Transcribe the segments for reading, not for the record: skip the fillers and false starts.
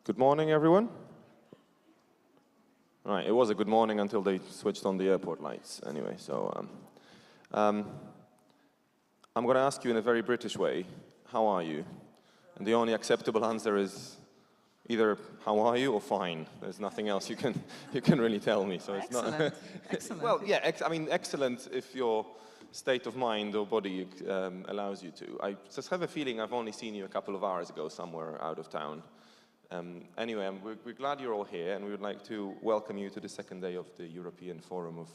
Good morning, everyone. Right, it was a good morning until they switched on the airport lights. Anyway, so I'm going to ask you in a very British way, how are you? And the only acceptable answer is either how are you or fine. There's nothing else you can really tell me. So it's excellent. not. Excellent. Well, yeah, I mean, excellent if your state of mind or body allows you to. I just have a feeling I've only seen you a couple of hours ago somewhere out of town. Anyway, we're glad you're all here, and we would like to welcome you to the second day of the European Forum of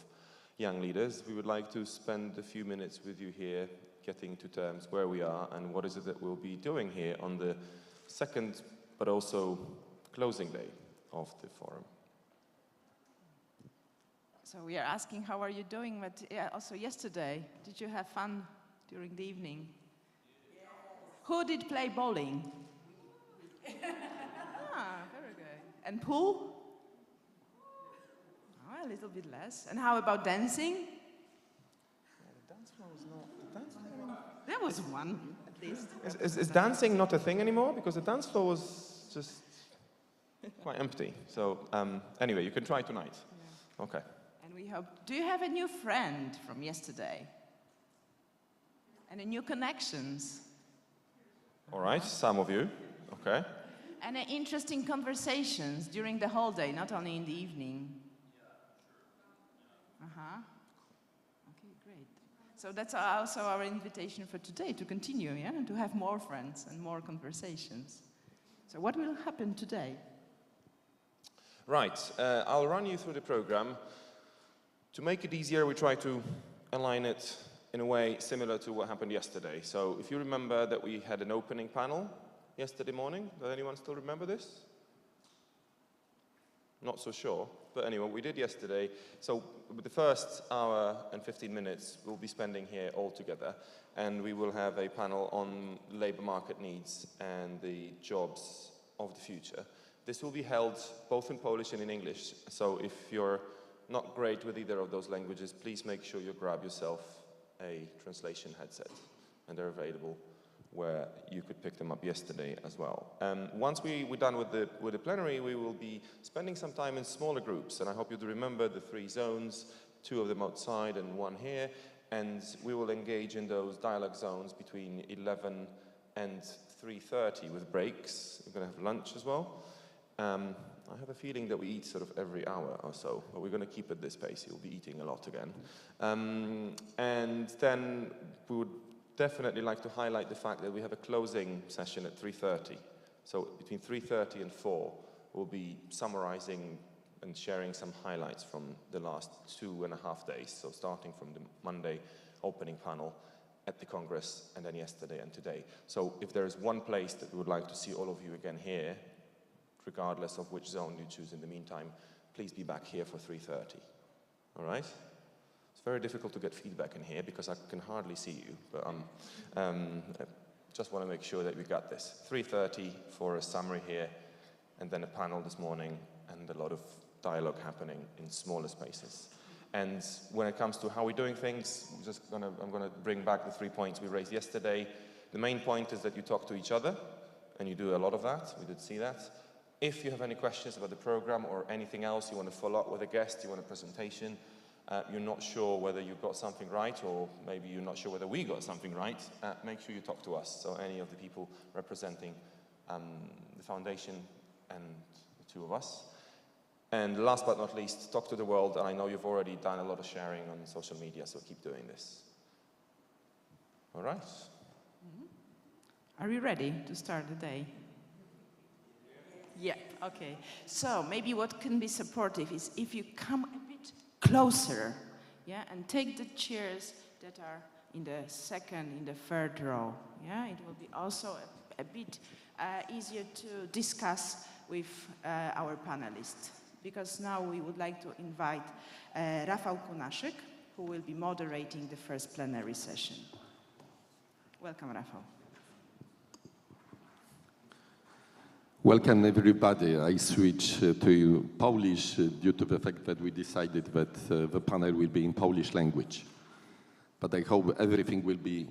Young Leaders. We would like to spend a few minutes with you here, getting to terms where we are and what is it that we'll be doing here on the second, but also closing day of the forum. So we are asking how are you doing, but yeah, also yesterday, did you have fun during the evening? Yeah. Who did play bowling? Very good. And pool? Oh, a little bit less. And how about dancing? The dance floor is not. There was one, at least. Is dancing not a thing anymore? Because the dance floor was just quite empty. So anyway, you can try tonight. Yeah. Okay. And we hope. Do you have a new friend from yesterday? Any new connections? All right, some of you. Okay. And interesting conversations during the whole day, not only in the evening. Okay, great. So that's also our invitation for today, to continue, yeah, and to have more friends and more conversations. So what will happen today? Right, I'll run you through the program. To make it easier, we try to align it in a way similar to what happened yesterday. So if you remember that we had an opening panel yesterday morning. Does anyone still remember this? Not so sure, but anyway, what we did yesterday, so the first hour and 15 minutes we'll be spending here all together, and we will have a panel on labor market needs and the jobs of the future. This will be held both in Polish and in English, so if you're not great with either of those languages, please make sure you grab yourself a translation headset, and they're available where you could pick them up yesterday as well. Once we're done with the plenary, we will be spending some time in smaller groups, and I hope you do remember the 3 zones, 2 of them outside and 1 here, and we will engage in those dialogue zones between 11 and 3:30 with breaks. We're going to have lunch as well. I have a feeling that we eat sort of every hour or so, but we're going to keep at this pace. You'll be eating a lot again. And then we would definitely like to highlight the fact that we have a closing session at 3:30. So between 3:30 and 4, we'll be summarizing and sharing some highlights from the last 2.5 days. So starting from the Monday opening panel at the Congress, and then yesterday and today. So if there is one place that we would like to see all of you again here, regardless of which zone you choose in the meantime, please be back here for 3:30. All right? It's very difficult to get feedback in here because I can hardly see you, but I just want to make sure that we got this. 3:30 for a summary here, and then a panel this morning, and a lot of dialogue happening in smaller spaces. And when it comes to how we're doing things, I'm going to bring back the 3 points we raised yesterday. The main point is that you talk to each other, and you do a lot of that. We did see that. If you have any questions about the program or anything else, you want to follow up with a guest, you want a presentation, you're not sure whether you got something right, or maybe you're not sure whether we got something right, make sure you talk to us. So any of the people representing the foundation and the 2 of us. And last but not least, talk to the world, and I know you've already done a lot of sharing on social media, so keep doing this. All right. Are you ready to start the day? Yeah, okay. So maybe what can be supportive is if you come a bit closer, yeah, and take the chairs that are in the second, in the third row. Yeah, it will be also a bit easier to discuss with our panelists. Because now we would like to invite Rafał Kunaszyk, who will be moderating the first plenary session. Welcome, Rafał. Welcome, everybody. I switch to Polish due to the fact that we decided that the panel will be in Polish language. But I hope everything will be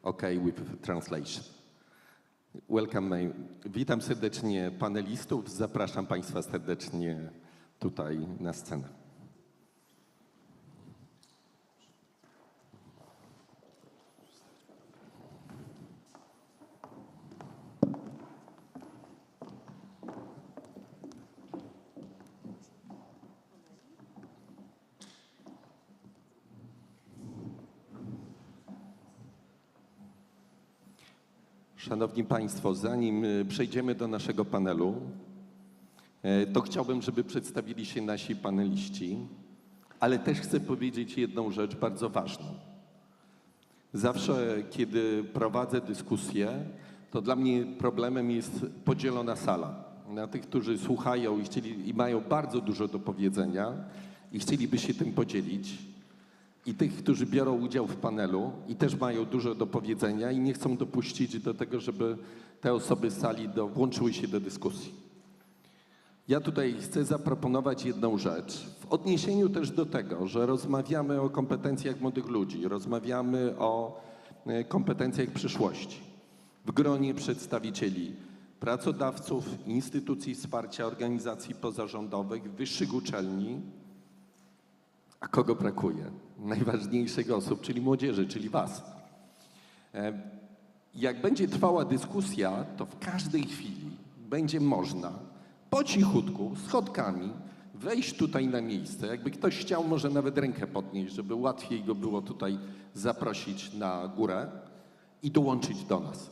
okay with translation. Welcome. Witam serdecznie panelistów. Zapraszam Państwa serdecznie tutaj na scenę. Szanowni Państwo, zanim przejdziemy do naszego panelu, to chciałbym, żeby przedstawili się nasi paneliści, ale też chcę powiedzieć jedną rzecz bardzo ważną. Zawsze, kiedy prowadzę dyskusję, to dla mnie problemem jest podzielona sala. Na tych, którzy słuchają i mają bardzo dużo do powiedzenia i chcieliby się tym podzielić, i tych, którzy biorą udział w panelu i też mają dużo do powiedzenia i nie chcą dopuścić do tego, żeby te osoby z sali włączyły się do dyskusji. Ja tutaj chcę zaproponować jedną rzecz w odniesieniu też do tego, że rozmawiamy o kompetencjach młodych ludzi, rozmawiamy o kompetencjach przyszłości w gronie przedstawicieli pracodawców, instytucji wsparcia, organizacji pozarządowych, wyższych uczelni. A kogo brakuje? Najważniejszych osób, czyli młodzieży, czyli was. Jak będzie trwała dyskusja, to w każdej chwili będzie można po cichutku, schodkami, wejść tutaj na miejsce. Jakby ktoś chciał, może nawet rękę podnieść, żeby łatwiej go było tutaj zaprosić na górę i dołączyć do nas.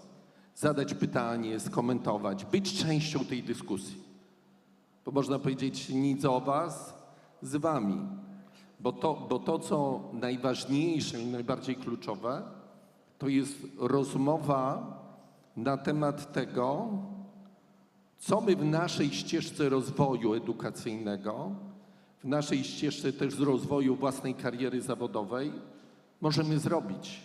Zadać pytanie, skomentować, być częścią tej dyskusji. Bo można powiedzieć nic o was, z wami. Bo to, co najważniejsze i najbardziej kluczowe, to jest rozmowa na temat tego, co my w naszej ścieżce rozwoju edukacyjnego, w naszej ścieżce też z rozwoju własnej kariery zawodowej możemy zrobić.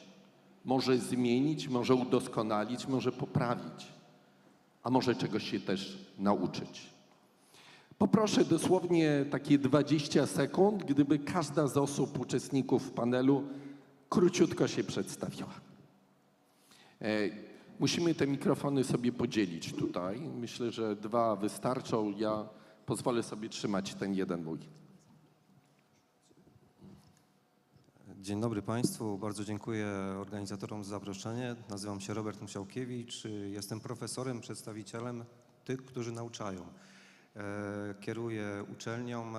Może zmienić, może udoskonalić, może poprawić, a może czegoś się też nauczyć. Poproszę dosłownie takie 20 sekund, gdyby każda z osób, uczestników panelu króciutko się przedstawiła. Musimy te mikrofony sobie podzielić tutaj. Myślę, że 2 wystarczą. Ja pozwolę sobie trzymać ten jeden mój. Dzień dobry Państwu. Bardzo dziękuję organizatorom za zaproszenie. Nazywam się Robert Musiałkiewicz. Jestem profesorem, przedstawicielem tych, którzy nauczają. Kieruję uczelnią,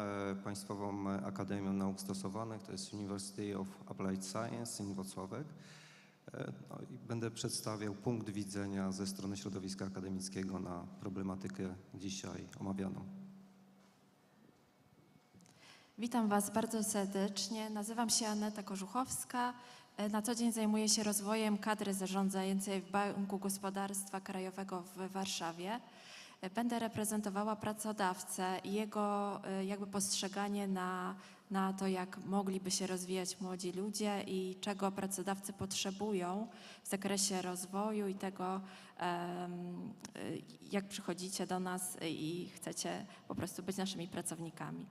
Państwową Akademią Nauk Stosowanych, to jest University of Applied Science in Wrocławek. No i będę przedstawiał punkt widzenia ze strony środowiska akademickiego na problematykę dzisiaj omawianą. Witam Was bardzo serdecznie. Nazywam się Aneta Kożuchowska. Na co dzień zajmuję się rozwojem kadry zarządzającej w Banku Gospodarstwa Krajowego w Warszawie. Będę reprezentowała pracodawcę i jego jakby postrzeganie na to, jak mogliby się rozwijać młodzi ludzie i czego pracodawcy potrzebują w zakresie rozwoju i tego, jak przychodzicie do nas i chcecie po prostu być naszymi pracownikami.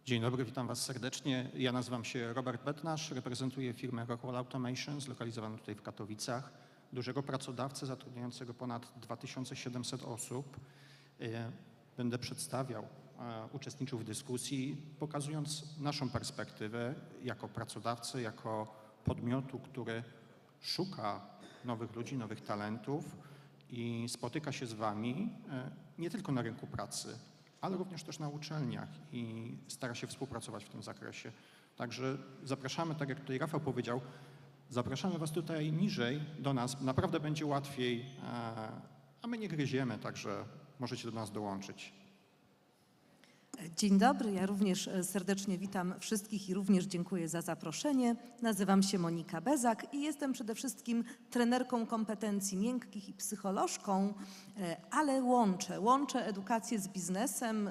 Dzień dobry, witam Was serdecznie. Ja nazywam się Robert Betnasz, reprezentuję firmę Roku Automation, zlokalizowaną tutaj w Katowicach, dużego pracodawcę zatrudniającego ponad 2700 osób. Będę przedstawiał, uczestniczył w dyskusji, pokazując naszą perspektywę jako pracodawcy, jako podmiotu, który szuka nowych ludzi, nowych talentów i spotyka się z wami nie tylko na rynku pracy, ale również też na uczelniach i stara się współpracować w tym zakresie. Także zapraszamy, tak jak tutaj Rafał powiedział, zapraszamy was tutaj niżej do nas. Naprawdę będzie łatwiej, a my nie gryziemy, także możecie do nas dołączyć. Dzień dobry, ja również serdecznie witam wszystkich i również dziękuję za zaproszenie. Nazywam się Monika Bezak i jestem przede wszystkim trenerką kompetencji miękkich i psycholożką, ale łączę edukację z biznesem.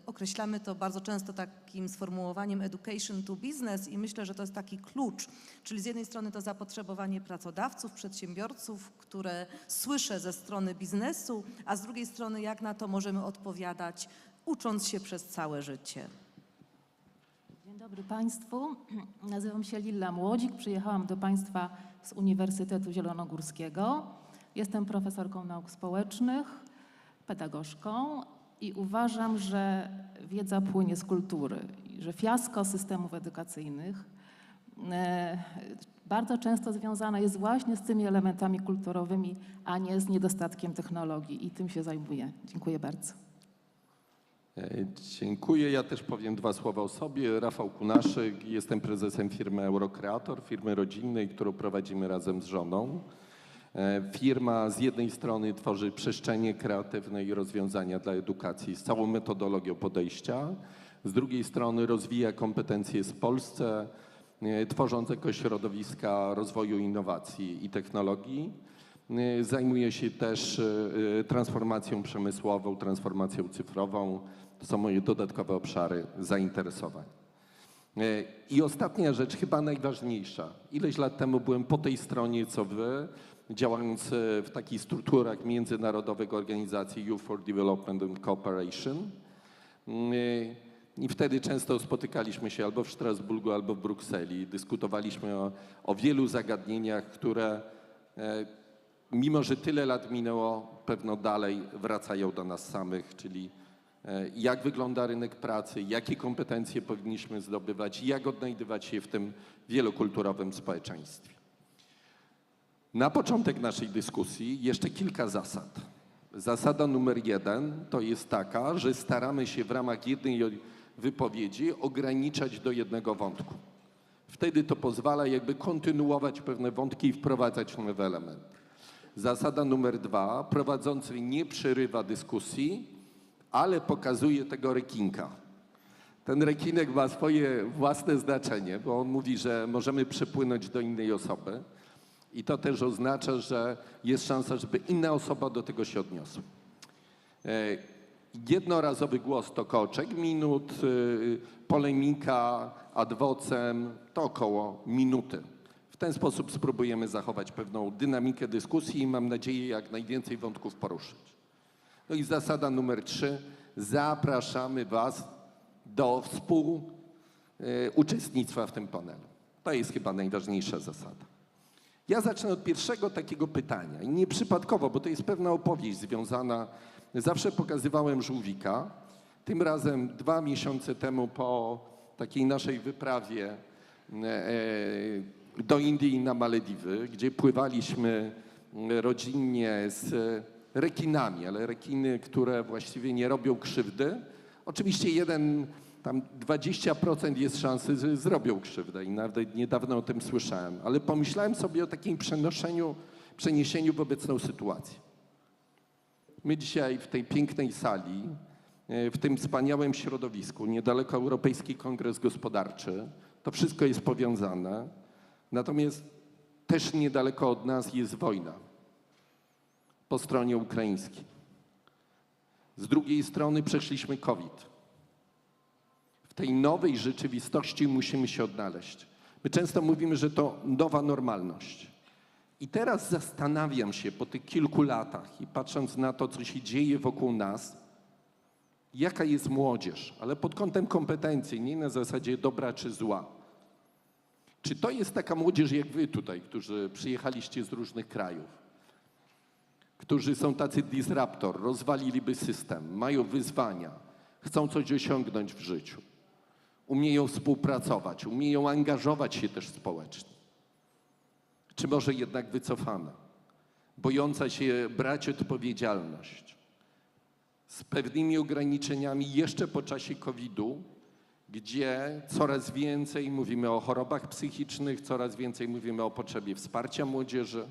Określamy to bardzo często takim sformułowaniem education to business i myślę, że to jest taki klucz, czyli z jednej strony to zapotrzebowanie pracodawców, przedsiębiorców, które słyszę ze strony biznesu, a z drugiej strony jak na to możemy odpowiadać, ucząc się przez całe życie. Dzień dobry Państwu. Nazywam się Lilla Młodzik. Przyjechałam do Państwa z Uniwersytetu Zielonogórskiego. Jestem profesorką nauk społecznych, pedagogzką i uważam, że wiedza płynie z kultury i że fiasko systemów edukacyjnych bardzo często związane jest właśnie z tymi elementami kulturowymi, a nie z niedostatkiem technologii i tym się zajmuję. Dziękuję bardzo. Dziękuję. Ja też powiem dwa słowa o sobie. Rafał Kunaszyk, jestem prezesem firmy Eurokreator, firmy rodzinnej, którą prowadzimy razem z żoną. Firma z jednej strony tworzy przestrzenie kreatywne i rozwiązania dla edukacji z całą metodologią podejścia, z drugiej strony rozwija kompetencje w Polsce, tworząc środowiska rozwoju innowacji i technologii. Zajmuję się też transformacją przemysłową, transformacją cyfrową. To są moje dodatkowe obszary zainteresowań. I ostatnia rzecz, chyba najważniejsza. Ileś lat temu byłem po tej stronie, co wy, działając w takich strukturach międzynarodowych organizacji Youth for Development and Cooperation. I wtedy często spotykaliśmy się albo w Strasburgu, albo w Brukseli. Dyskutowaliśmy o wielu zagadnieniach, które mimo że tyle lat minęło, pewno dalej wracają do nas samych, czyli jak wygląda rynek pracy, jakie kompetencje powinniśmy zdobywać i jak odnajdywać się w tym wielokulturowym społeczeństwie. Na początek naszej dyskusji jeszcze kilka zasad. Zasada numer 1 to jest taka, że staramy się w ramach jednej wypowiedzi ograniczać do jednego wątku. Wtedy to pozwala jakby kontynuować pewne wątki i wprowadzać nowe elementy. Zasada numer 2, prowadzący nie przerywa dyskusji, ale pokazuje tego rekinka. Ten rekinek ma swoje własne znaczenie, bo on mówi, że możemy przepłynąć do innej osoby i to też oznacza, że jest szansa, żeby inna osoba do tego się odniosła. Jednorazowy głos to około 3 minut, polemika ad vocem to około minuty. W ten sposób spróbujemy zachować pewną dynamikę dyskusji i mam nadzieję jak najwięcej wątków poruszyć. No i zasada numer 3. Zapraszamy was do współuczestnictwa w tym panelu. To jest chyba najważniejsza zasada. Ja zacznę od pierwszego takiego pytania i nieprzypadkowo, bo to jest pewna opowieść związana. Zawsze pokazywałem żółwika. Tym razem 2 miesiące temu po takiej naszej wyprawie do Indii i na Malediwy, gdzie pływaliśmy rodzinnie z rekinami, ale rekiny, które właściwie nie robią krzywdy. Oczywiście tam 20% jest szansy, że zrobią krzywdę i nawet niedawno o tym słyszałem, ale pomyślałem sobie o takim przeniesieniu w obecną sytuację. My dzisiaj w tej pięknej sali, w tym wspaniałym środowisku, niedaleko Europejski Kongres Gospodarczy, to wszystko jest powiązane, natomiast też niedaleko od nas jest wojna po stronie ukraińskiej. Z drugiej strony przeszliśmy COVID. W tej nowej rzeczywistości musimy się odnaleźć. My często mówimy, że to nowa normalność. I teraz zastanawiam się po tych kilku latach i patrząc na to, co się dzieje wokół nas, jaka jest młodzież, ale pod kątem kompetencji, nie na zasadzie dobra czy zła. Czy to jest taka młodzież jak wy tutaj, którzy przyjechaliście z różnych krajów, którzy są tacy disruptor, rozwaliliby system, mają wyzwania, chcą coś osiągnąć w życiu, umieją współpracować, umieją angażować się też społecznie? Czy może jednak wycofane? bojąca się brać odpowiedzialność, z pewnymi ograniczeniami jeszcze po czasie COVID-u, gdzie coraz więcej mówimy o chorobach psychicznych, coraz więcej mówimy o potrzebie wsparcia młodzieży.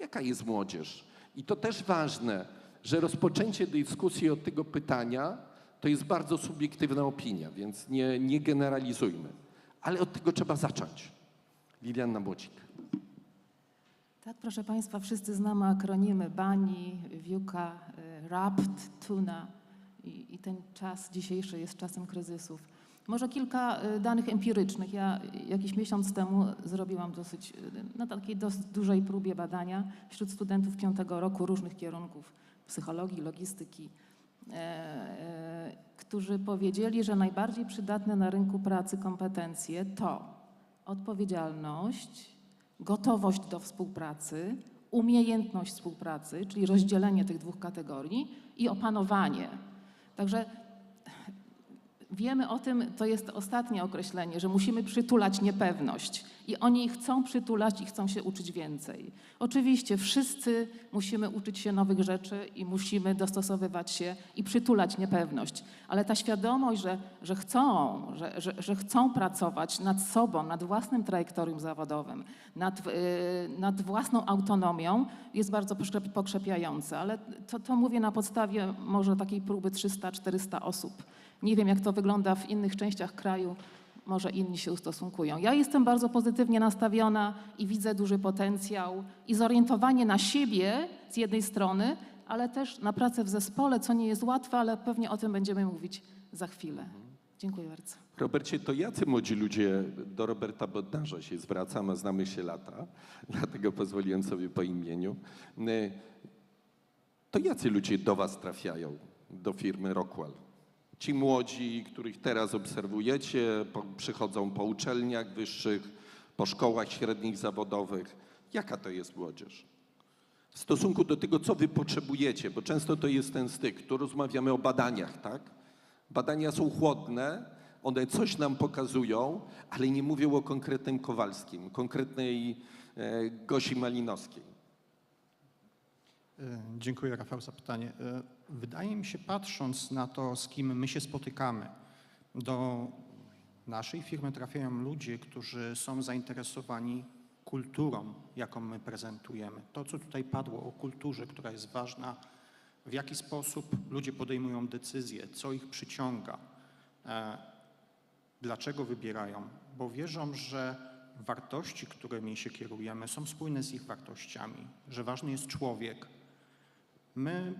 Jaka jest młodzież? I to też ważne, że rozpoczęcie dyskusji od tego pytania to jest bardzo subiektywna opinia, więc nie generalizujmy. Ale od tego trzeba zacząć. Liliana Młodzik. Tak, proszę Państwa, wszyscy znamy akronimy BANI, WIUKA, RAPT, TUNA i ten czas dzisiejszy jest czasem kryzysów. Może kilka danych empirycznych. Ja jakiś miesiąc temu zrobiłam na takiej dosyć dużej próbie badania wśród studentów 5. roku różnych kierunków psychologii, logistyki, którzy powiedzieli, że najbardziej przydatne na rynku pracy kompetencje to odpowiedzialność, gotowość do współpracy, umiejętność współpracy, czyli rozdzielenie tych dwóch kategorii i opanowanie. Także wiemy o tym, to jest ostatnie określenie, że musimy przytulać niepewność i oni chcą przytulać i chcą się uczyć więcej. Oczywiście wszyscy musimy uczyć się nowych rzeczy i musimy dostosowywać się i przytulać niepewność, ale ta świadomość, że chcą pracować nad sobą, nad własnym trajektorium zawodowym, nad własną autonomią jest bardzo pokrzepiająca, ale to mówię na podstawie może takiej próby 300-400 osób. Nie wiem, jak to wygląda w innych częściach kraju, może inni się ustosunkują. Ja jestem bardzo pozytywnie nastawiona i widzę duży potencjał i zorientowanie na siebie z jednej strony, ale też na pracę w zespole, co nie jest łatwe, ale pewnie o tym będziemy mówić za chwilę. Dziękuję bardzo. Robercie, to jacy młodzi ludzie, do Roberta Bodnarza się zwracam, a znamy się lata, dlatego pozwoliłem sobie po imieniu, to jacy ludzie do was trafiają, do firmy Rockwell? Ci młodzi, których teraz obserwujecie, przychodzą po uczelniach wyższych, po szkołach średnich zawodowych. Jaka to jest młodzież? W stosunku do tego, co wy potrzebujecie, bo często to jest ten styk, tu rozmawiamy o badaniach, tak? Badania są chłodne, one coś nam pokazują, ale nie mówią o konkretnym Kowalskim, konkretnej Gosi Malinowskiej. Dziękuję, Rafał, za pytanie. Wydaje mi się, patrząc na to, z kim my się spotykamy, do naszej firmy trafiają ludzie, którzy są zainteresowani kulturą, jaką my prezentujemy. To, co tutaj padło o kulturze, która jest ważna, w jaki sposób ludzie podejmują decyzje, co ich przyciąga, dlaczego wybierają, bo wierzą, że wartości, którymi się kierujemy, są spójne z ich wartościami, że ważny jest człowiek. My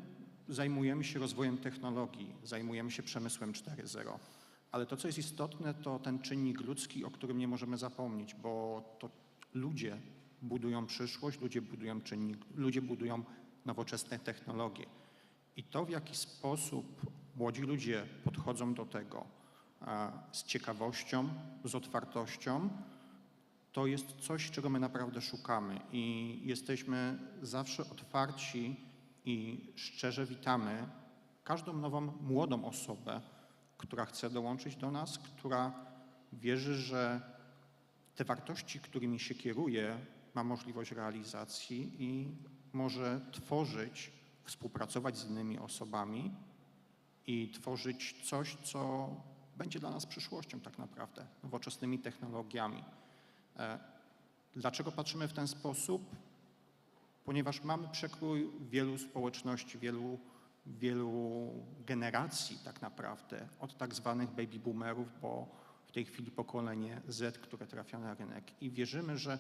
zajmujemy się rozwojem technologii, zajmujemy się przemysłem 4.0, ale to, co jest istotne, to ten czynnik ludzki, o którym nie możemy zapomnieć, bo to ludzie budują przyszłość, ludzie budują nowoczesne technologie. I to, w jaki sposób młodzi ludzie podchodzą do tego z ciekawością, z otwartością, to jest coś, czego my naprawdę szukamy i jesteśmy zawsze otwarci i szczerze witamy każdą nową, młodą osobę, która chce dołączyć do nas, która wierzy, że te wartości, którymi się kieruje, ma możliwość realizacji i może tworzyć, współpracować z innymi osobami i tworzyć coś, co będzie dla nas przyszłością tak naprawdę, nowoczesnymi technologiami. Dlaczego patrzymy w ten sposób? Ponieważ mamy przekrój wielu społeczności, wielu generacji tak naprawdę, od tak zwanych baby boomerów, bo w tej chwili pokolenie Z, które trafia na rynek. I wierzymy, że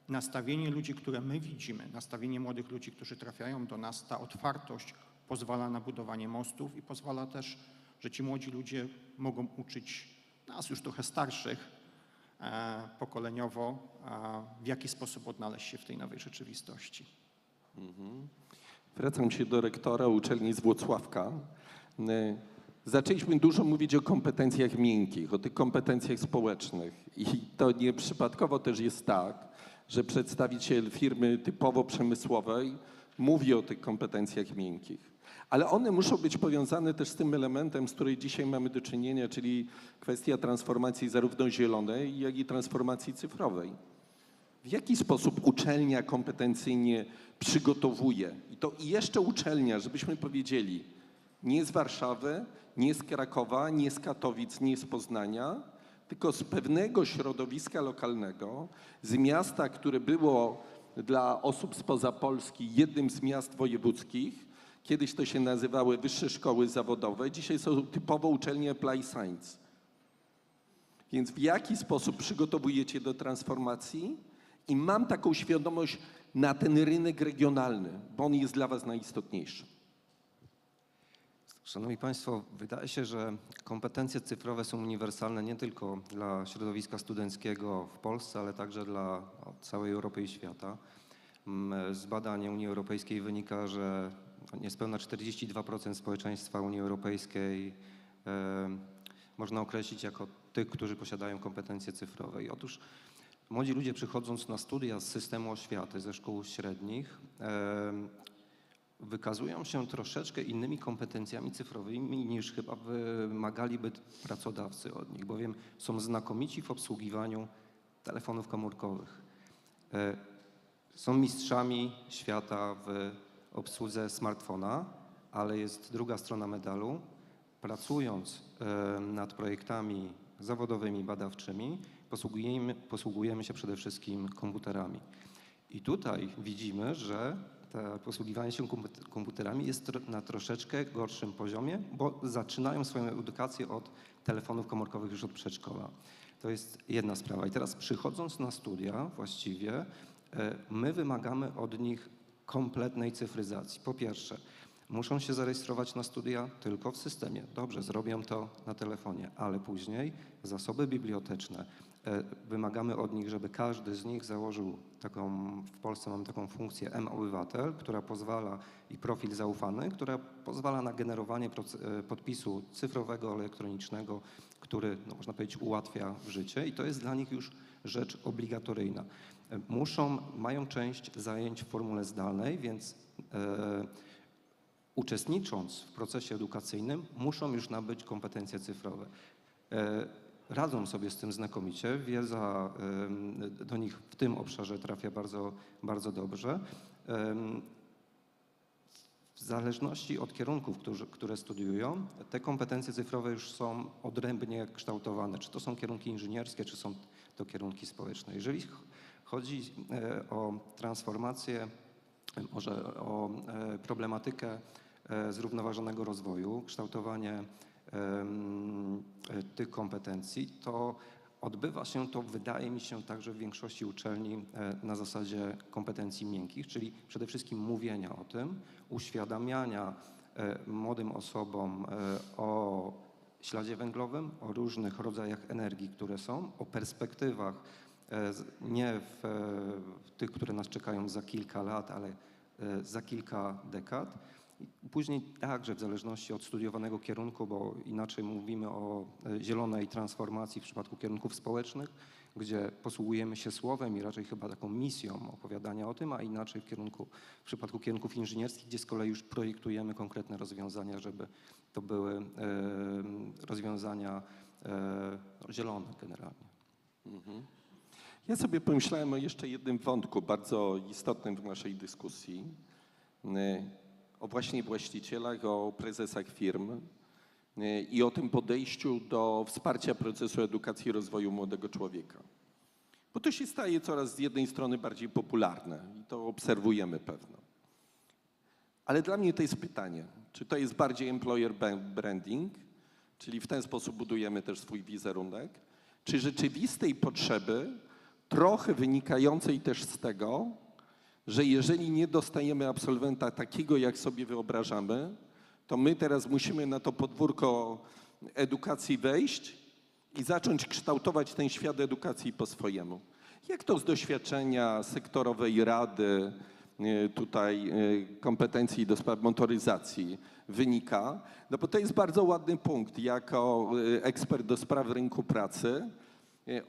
nastawienie ludzi, które my widzimy, nastawienie młodych ludzi, którzy trafiają do nas, ta otwartość pozwala na budowanie mostów i pozwala też, że ci młodzi ludzie mogą uczyć nas już trochę starszych pokoleniowo, w jaki sposób odnaleźć się w tej nowej rzeczywistości. Wracam się do rektora uczelni z Włocławka. Zaczęliśmy dużo mówić o kompetencjach miękkich, o tych kompetencjach społecznych i to nieprzypadkowo też jest tak, że przedstawiciel firmy typowo przemysłowej mówi o tych kompetencjach miękkich. Ale one muszą być powiązane też z tym elementem, z którym dzisiaj mamy do czynienia, czyli kwestia transformacji zarówno zielonej, jak i transformacji cyfrowej. W jaki sposób uczelnia kompetencyjnie przygotowuje. I jeszcze uczelnia, żebyśmy powiedzieli, nie z Warszawy, nie z Krakowa, nie z Katowic, nie z Poznania, tylko z pewnego środowiska lokalnego, z miasta, które było dla osób spoza Polski jednym z miast wojewódzkich. Kiedyś to się nazywały wyższe szkoły zawodowe, dzisiaj są typowo uczelnie Apply Science. Więc w jaki sposób przygotowujecie do transformacji? I mam taką świadomość na ten rynek regionalny, bo on jest dla was najistotniejszy. Szanowni Państwo, wydaje się, że kompetencje cyfrowe są uniwersalne nie tylko dla środowiska studenckiego w Polsce, ale także dla całej Europy i świata. Z badań Unii Europejskiej wynika, że niespełna 42% społeczeństwa Unii Europejskiej można określić jako tych, którzy posiadają kompetencje cyfrowe. I otóż młodzi ludzie, przychodząc na studia z systemu oświaty, ze szkół średnich, wykazują się troszeczkę innymi kompetencjami cyfrowymi niż chyba wymagaliby pracodawcy od nich, bowiem są znakomici w obsługiwaniu telefonów komórkowych. Są mistrzami świata w obsłudze smartfona, ale jest druga strona medalu. Pracując nad projektami zawodowymi, badawczymi, posługujemy się przede wszystkim komputerami. I tutaj widzimy, że posługiwanie się komputerami jest na troszeczkę gorszym poziomie, bo zaczynają swoją edukację od telefonów komórkowych już od przedszkola. To jest jedna sprawa. I teraz przychodząc na studia właściwie, my wymagamy od nich kompletnej cyfryzacji. Po pierwsze, muszą się zarejestrować na studia tylko w systemie. Dobrze, zrobią to na telefonie, ale później zasoby biblioteczne. Wymagamy od nich, żeby każdy z nich założył w Polsce mamy taką funkcję M-Obywatel, która pozwala i profil zaufany, która pozwala na generowanie podpisu cyfrowego, elektronicznego, który, no, można powiedzieć, ułatwia życie i to jest dla nich już rzecz obligatoryjna. Mają część zajęć w formule zdalnej, więc uczestnicząc w procesie edukacyjnym muszą już nabyć kompetencje cyfrowe. Radzą sobie z tym znakomicie, wiedza do nich w tym obszarze trafia bardzo, bardzo dobrze. W zależności od kierunków, które studiują, te kompetencje cyfrowe już są odrębnie kształtowane. Czy to są kierunki inżynierskie, czy są to kierunki społeczne. Jeżeli chodzi o transformację, może o problematykę zrównoważonego rozwoju, kształtowanie tych kompetencji, to odbywa się to, wydaje mi się, także w większości uczelni na zasadzie kompetencji miękkich, czyli przede wszystkim mówienia o tym, uświadamiania młodym osobom o śladzie węglowym, o różnych rodzajach energii, które są, o perspektywach nie w tych, które nas czekają za kilka lat, ale za kilka dekad. Później także w zależności od studiowanego kierunku, bo inaczej mówimy o zielonej transformacji w przypadku kierunków społecznych, gdzie posługujemy się słowem i raczej chyba taką misją opowiadania o tym, a inaczej w przypadku kierunków inżynierskich, gdzie z kolei już projektujemy konkretne rozwiązania, żeby to były rozwiązania zielone generalnie. Mhm. Ja sobie pomyślałem o jeszcze jednym wątku bardzo istotnym w naszej dyskusji. O właśnie właścicielach, o prezesach firm i o tym podejściu do wsparcia procesu edukacji i rozwoju młodego człowieka. Bo to się staje coraz z jednej strony bardziej popularne i to obserwujemy pewno. Ale dla mnie to jest pytanie, czy to jest bardziej employer branding, czyli w ten sposób budujemy też swój wizerunek, czy rzeczywistej potrzeby, trochę wynikającej też z tego, że jeżeli nie dostajemy absolwenta takiego, jak sobie wyobrażamy, to my teraz musimy na to podwórko edukacji wejść i zacząć kształtować ten świat edukacji po swojemu. Jak to z doświadczenia sektorowej rady, tutaj kompetencji do spraw motoryzacji wynika? No bo to jest bardzo ładny punkt. Jako ekspert do spraw rynku pracy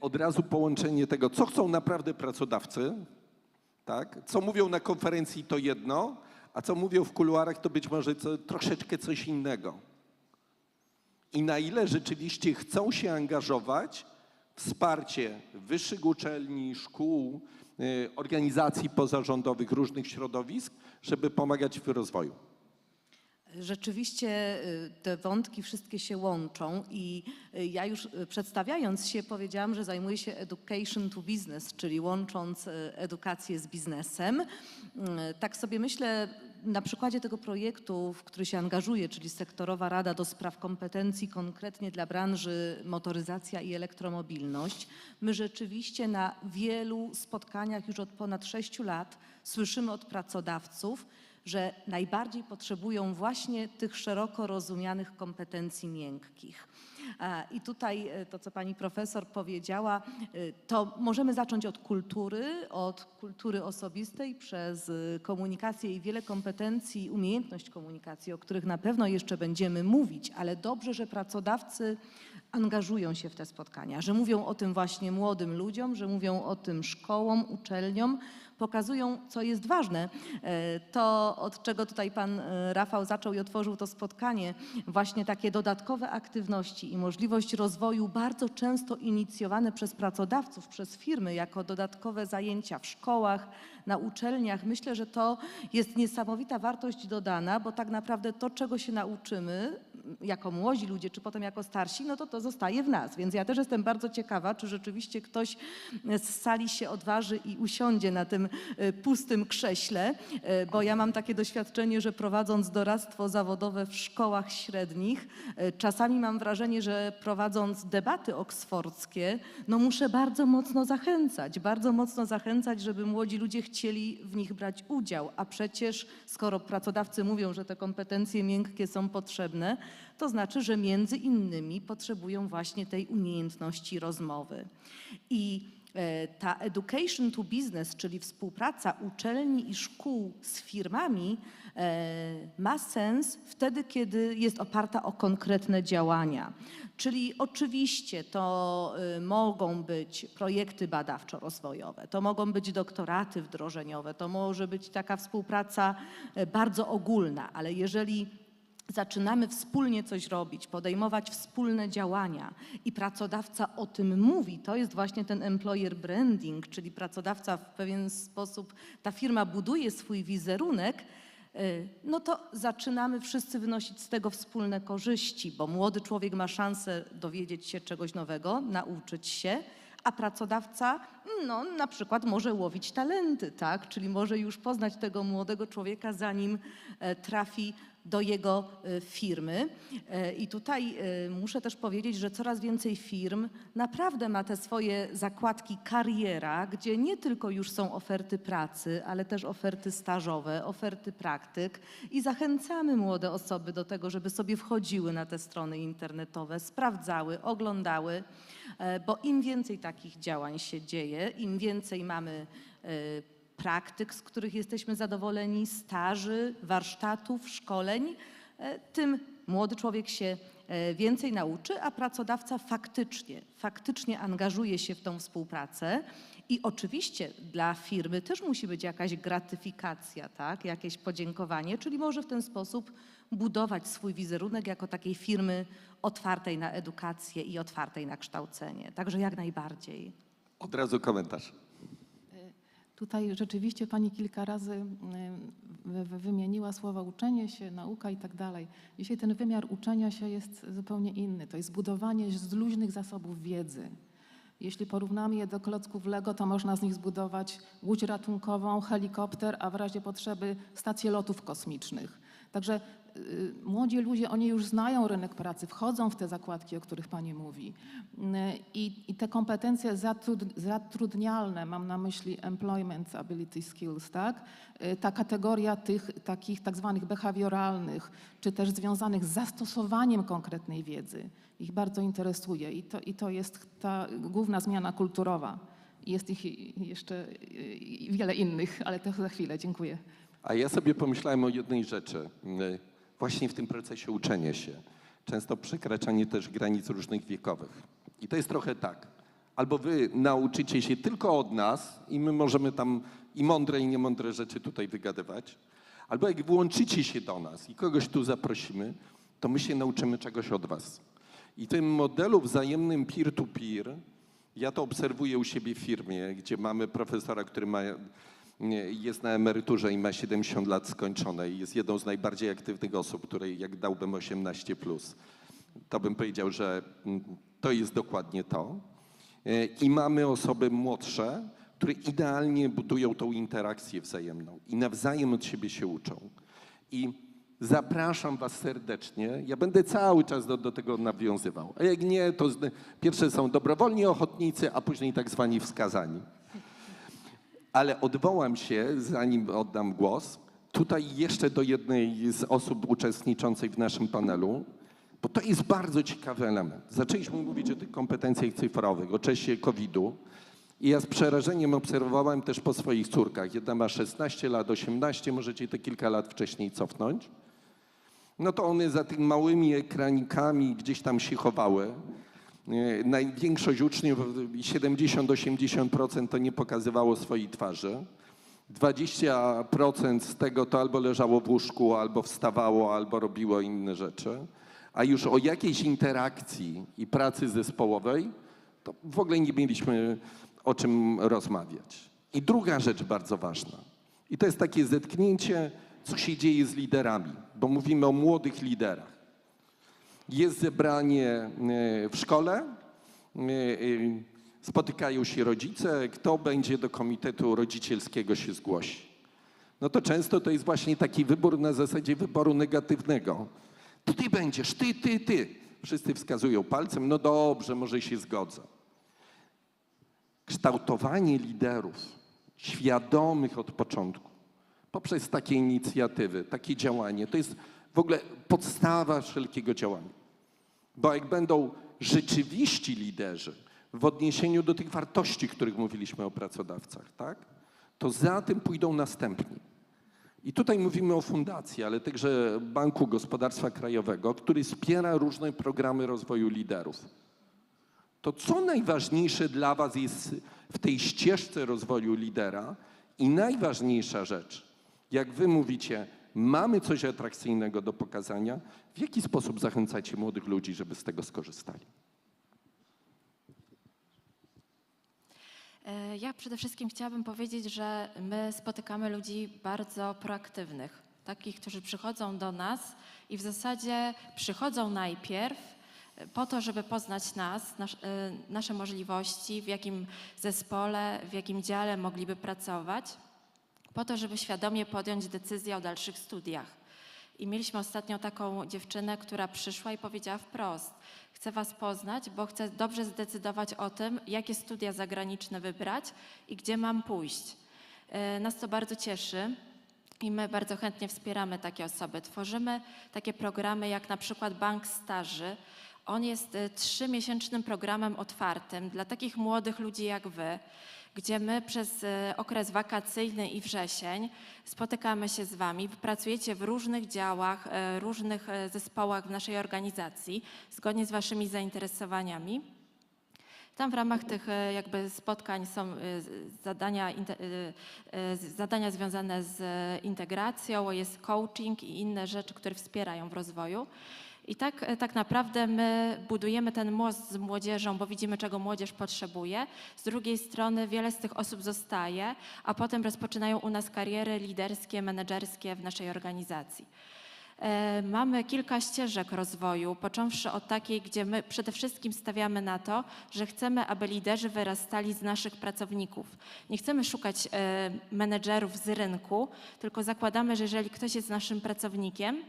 od razu połączenie tego, co chcą naprawdę pracodawcy, tak? Co mówią na konferencji, to jedno, a co mówią w kuluarach, to być może troszeczkę coś innego. I na ile rzeczywiście chcą się angażować w wsparcie wyższych uczelni, szkół, organizacji pozarządowych, różnych środowisk, żeby pomagać w rozwoju. Rzeczywiście te wątki wszystkie się łączą i ja już przedstawiając się powiedziałam, że zajmuję się education to business, czyli łącząc edukację z biznesem. Tak sobie myślę na przykładzie tego projektu, w który się angażuję, czyli Sektorowa Rada do Spraw Kompetencji konkretnie dla branży motoryzacja i elektromobilność. My rzeczywiście na wielu spotkaniach już od ponad 6 lat słyszymy od pracodawców, że najbardziej potrzebują właśnie tych szeroko rozumianych kompetencji miękkich. I tutaj to, co pani profesor powiedziała, to możemy zacząć od kultury osobistej przez komunikację i wiele kompetencji, umiejętność komunikacji, o których na pewno jeszcze będziemy mówić, ale dobrze, że pracodawcy angażują się w te spotkania, że mówią o tym właśnie młodym ludziom, że mówią o tym szkołom, uczelniom, pokazują, co jest ważne. To, od czego tutaj pan Rafał zaczął i otworzył to spotkanie, właśnie takie dodatkowe aktywności i możliwość rozwoju bardzo często inicjowane przez pracodawców, przez firmy, jako dodatkowe zajęcia w szkołach, na uczelniach. Myślę, że to jest niesamowita wartość dodana, bo tak naprawdę to, czego się nauczymy jako młodzi ludzie, czy potem jako starsi, no to zostaje w nas. Więc ja też jestem bardzo ciekawa, czy rzeczywiście ktoś z sali się odważy i usiądzie na tym pustym krześle, bo ja mam takie doświadczenie, że prowadząc doradztwo zawodowe w szkołach średnich, czasami mam wrażenie, że prowadząc debaty oksfordzkie, no muszę bardzo mocno zachęcać, żeby młodzi ludzie chcieli w nich brać udział, a przecież skoro pracodawcy mówią, że te kompetencje miękkie są potrzebne, to znaczy, że między innymi potrzebują właśnie tej umiejętności rozmowy. I ta education to business, czyli współpraca uczelni i szkół z firmami, ma sens wtedy, kiedy jest oparta o konkretne działania. Czyli oczywiście to mogą być projekty badawczo-rozwojowe, to mogą być doktoraty wdrożeniowe, to może być taka współpraca bardzo ogólna, ale jeżeli zaczynamy wspólnie coś robić, podejmować wspólne działania i pracodawca o tym mówi, to jest właśnie ten employer branding, czyli pracodawca w pewien sposób, ta firma buduje swój wizerunek, no to zaczynamy wszyscy wynosić z tego wspólne korzyści, bo młody człowiek ma szansę dowiedzieć się czegoś nowego, nauczyć się, a pracodawca no, na przykład może łowić talenty, tak? Czyli może już poznać tego młodego człowieka, zanim trafi do jego firmy. I tutaj muszę też powiedzieć, że coraz więcej firm naprawdę ma te swoje zakładki kariera, gdzie nie tylko już są oferty pracy, ale też oferty stażowe, oferty praktyk i zachęcamy młode osoby do tego, żeby sobie wchodziły na te strony internetowe, sprawdzały, oglądały, bo im więcej takich działań się dzieje, im więcej mamy praktyk, z których jesteśmy zadowoleni, staży, warsztatów, szkoleń, tym młody człowiek się więcej nauczy, a pracodawca faktycznie angażuje się w tą współpracę. I oczywiście dla firmy też musi być jakaś gratyfikacja, tak? Jakieś podziękowanie, czyli może w ten sposób budować swój wizerunek jako takiej firmy otwartej na edukację i otwartej na kształcenie. Także jak najbardziej. Od razu komentarz. Tutaj rzeczywiście pani kilka razy wymieniła słowa uczenie się, nauka i tak dalej. Dzisiaj ten wymiar uczenia się jest zupełnie inny. To jest budowanie z luźnych zasobów wiedzy. Jeśli porównamy je do klocków Lego, to można z nich zbudować łódź ratunkową, helikopter, a w razie potrzeby stację lotów kosmicznych. Także młodzi ludzie, oni już znają rynek pracy, wchodzą w te zakładki, o których pani mówi. I te kompetencje zatrudnialne, mam na myśli employment ability skills, tak? Ta kategoria tych takich tak zwanych behawioralnych, czy też związanych z zastosowaniem konkretnej wiedzy, ich bardzo interesuje i to jest ta główna zmiana kulturowa. Jest ich jeszcze wiele innych, ale to za chwilę. Dziękuję. A ja sobie pomyślałem o jednej rzeczy. Właśnie w tym procesie uczenia się. Często przekraczanie też granic różnych wiekowych. I to jest trochę tak. Albo wy nauczycie się tylko od nas i my możemy tam i mądre, i niemądre rzeczy tutaj wygadywać. Albo jak włączycie się do nas i kogoś tu zaprosimy, to my się nauczymy czegoś od was. I w tym modelu wzajemnym peer-to-peer Ja to obserwuję u siebie w firmie, gdzie mamy profesora, który jest na emeryturze i ma 70 lat skończone i jest jedną z najbardziej aktywnych osób, której jak dałbym 18+, to bym powiedział, że to jest dokładnie to. I mamy osoby młodsze, które idealnie budują tą interakcję wzajemną i nawzajem od siebie się uczą. I zapraszam was serdecznie. Ja będę cały czas do tego nawiązywał. A jak nie, to pierwsze są dobrowolni ochotnicy, a później tak zwani wskazani. Ale odwołam się, zanim oddam głos, tutaj jeszcze do jednej z osób uczestniczących w naszym panelu, bo to jest bardzo ciekawy element. Zaczęliśmy mówić o tych kompetencjach cyfrowych, o czasie COVID-u. I ja z przerażeniem obserwowałem też po swoich córkach. Jedna ma 16 lat, 18, możecie te kilka lat wcześniej cofnąć. No to one za tymi małymi ekranikami gdzieś tam się chowały. Największość uczniów, 70-80% to nie pokazywało swojej twarzy. 20% z tego to albo leżało w łóżku, albo wstawało, albo robiło inne rzeczy. A już o jakiejś interakcji i pracy zespołowej to w ogóle nie mieliśmy o czym rozmawiać. I druga rzecz bardzo ważna. I to jest takie zetknięcie, co się dzieje z liderami, bo mówimy o młodych liderach. Jest zebranie w szkole, spotykają się rodzice, kto będzie do komitetu rodzicielskiego się zgłosi. No to często to jest właśnie taki wybór na zasadzie wyboru negatywnego. To ty będziesz, ty. Wszyscy wskazują palcem, no dobrze, może się zgodzę. Kształtowanie liderów świadomych od początku, poprzez takie inicjatywy, takie działanie, to jest w ogóle podstawa wszelkiego działania. Bo jak będą rzeczywiści liderzy w odniesieniu do tych wartości, których mówiliśmy o pracodawcach, tak, to za tym pójdą następni. I tutaj mówimy o fundacji, ale także Banku Gospodarstwa Krajowego, który wspiera różne programy rozwoju liderów. To co najważniejsze dla was jest w tej ścieżce rozwoju lidera i najważniejsza rzecz, jak wy mówicie, mamy coś atrakcyjnego do pokazania, w jaki sposób zachęcacie młodych ludzi, żeby z tego skorzystali? Ja przede wszystkim chciałabym powiedzieć, że my spotykamy ludzi bardzo proaktywnych, takich, którzy przychodzą do nas i w zasadzie przychodzą najpierw po to, żeby poznać nas, nasze możliwości, w jakim zespole, w jakim dziale mogliby pracować, po to, żeby świadomie podjąć decyzję o dalszych studiach. I mieliśmy ostatnio taką dziewczynę, która przyszła i powiedziała wprost: chcę was poznać, bo chcę dobrze zdecydować o tym, jakie studia zagraniczne wybrać i gdzie mam pójść. Nas to bardzo cieszy i my bardzo chętnie wspieramy takie osoby. Tworzymy takie programy jak na przykład Bank Staży. On jest 3-miesięcznym programem otwartym dla takich młodych ludzi jak wy, gdzie my przez okres wakacyjny i wrzesień spotykamy się z wami. Wy pracujecie w różnych działach, różnych zespołach w naszej organizacji, zgodnie z waszymi zainteresowaniami. Tam w ramach tych jakby spotkań są zadania związane z integracją, jest coaching i inne rzeczy, które wspierają w rozwoju. I tak naprawdę my budujemy ten most z młodzieżą, bo widzimy, czego młodzież potrzebuje. Z drugiej strony wiele z tych osób zostaje, a potem rozpoczynają u nas kariery liderskie, menedżerskie w naszej organizacji. Mamy kilka ścieżek rozwoju, począwszy od takiej, gdzie my przede wszystkim stawiamy na to, że chcemy, aby liderzy wyrastali z naszych pracowników. Nie chcemy szukać menedżerów z rynku, tylko zakładamy, że jeżeli ktoś jest naszym pracownikiem,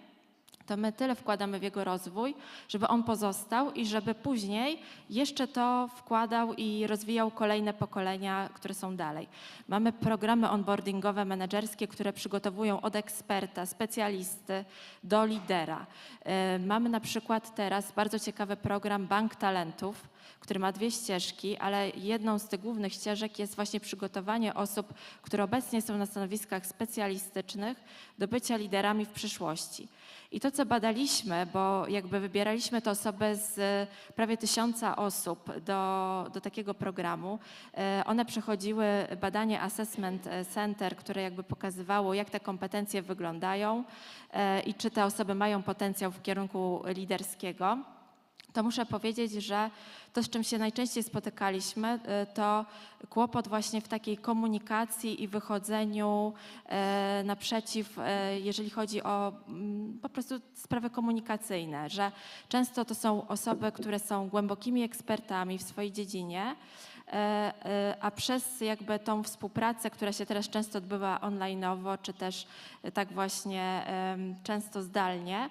to my tyle wkładamy w jego rozwój, żeby on pozostał i żeby później jeszcze to wkładał i rozwijał kolejne pokolenia, które są dalej. Mamy programy onboardingowe, menedżerskie, które przygotowują od eksperta, specjalisty do lidera. Mamy na przykład teraz bardzo ciekawy program Bank Talentów, który ma 2 ścieżki, ale jedną z tych głównych ścieżek jest właśnie przygotowanie osób, które obecnie są na stanowiskach specjalistycznych, do bycia liderami w przyszłości. I to, co badaliśmy, bo jakby wybieraliśmy te osoby z prawie 1000 osób do takiego programu, one przechodziły badanie Assessment Center, które jakby pokazywało, jak te kompetencje wyglądają i czy te osoby mają potencjał w kierunku liderskiego. to muszę powiedzieć, że to, z czym się najczęściej spotykaliśmy, to kłopot właśnie w takiej komunikacji i wychodzeniu naprzeciw, jeżeli chodzi o po prostu sprawy komunikacyjne, że często to są osoby, które są głębokimi ekspertami w swojej dziedzinie, a przez jakby tą współpracę, która się teraz często odbywa online'owo, czy też tak właśnie często zdalnie,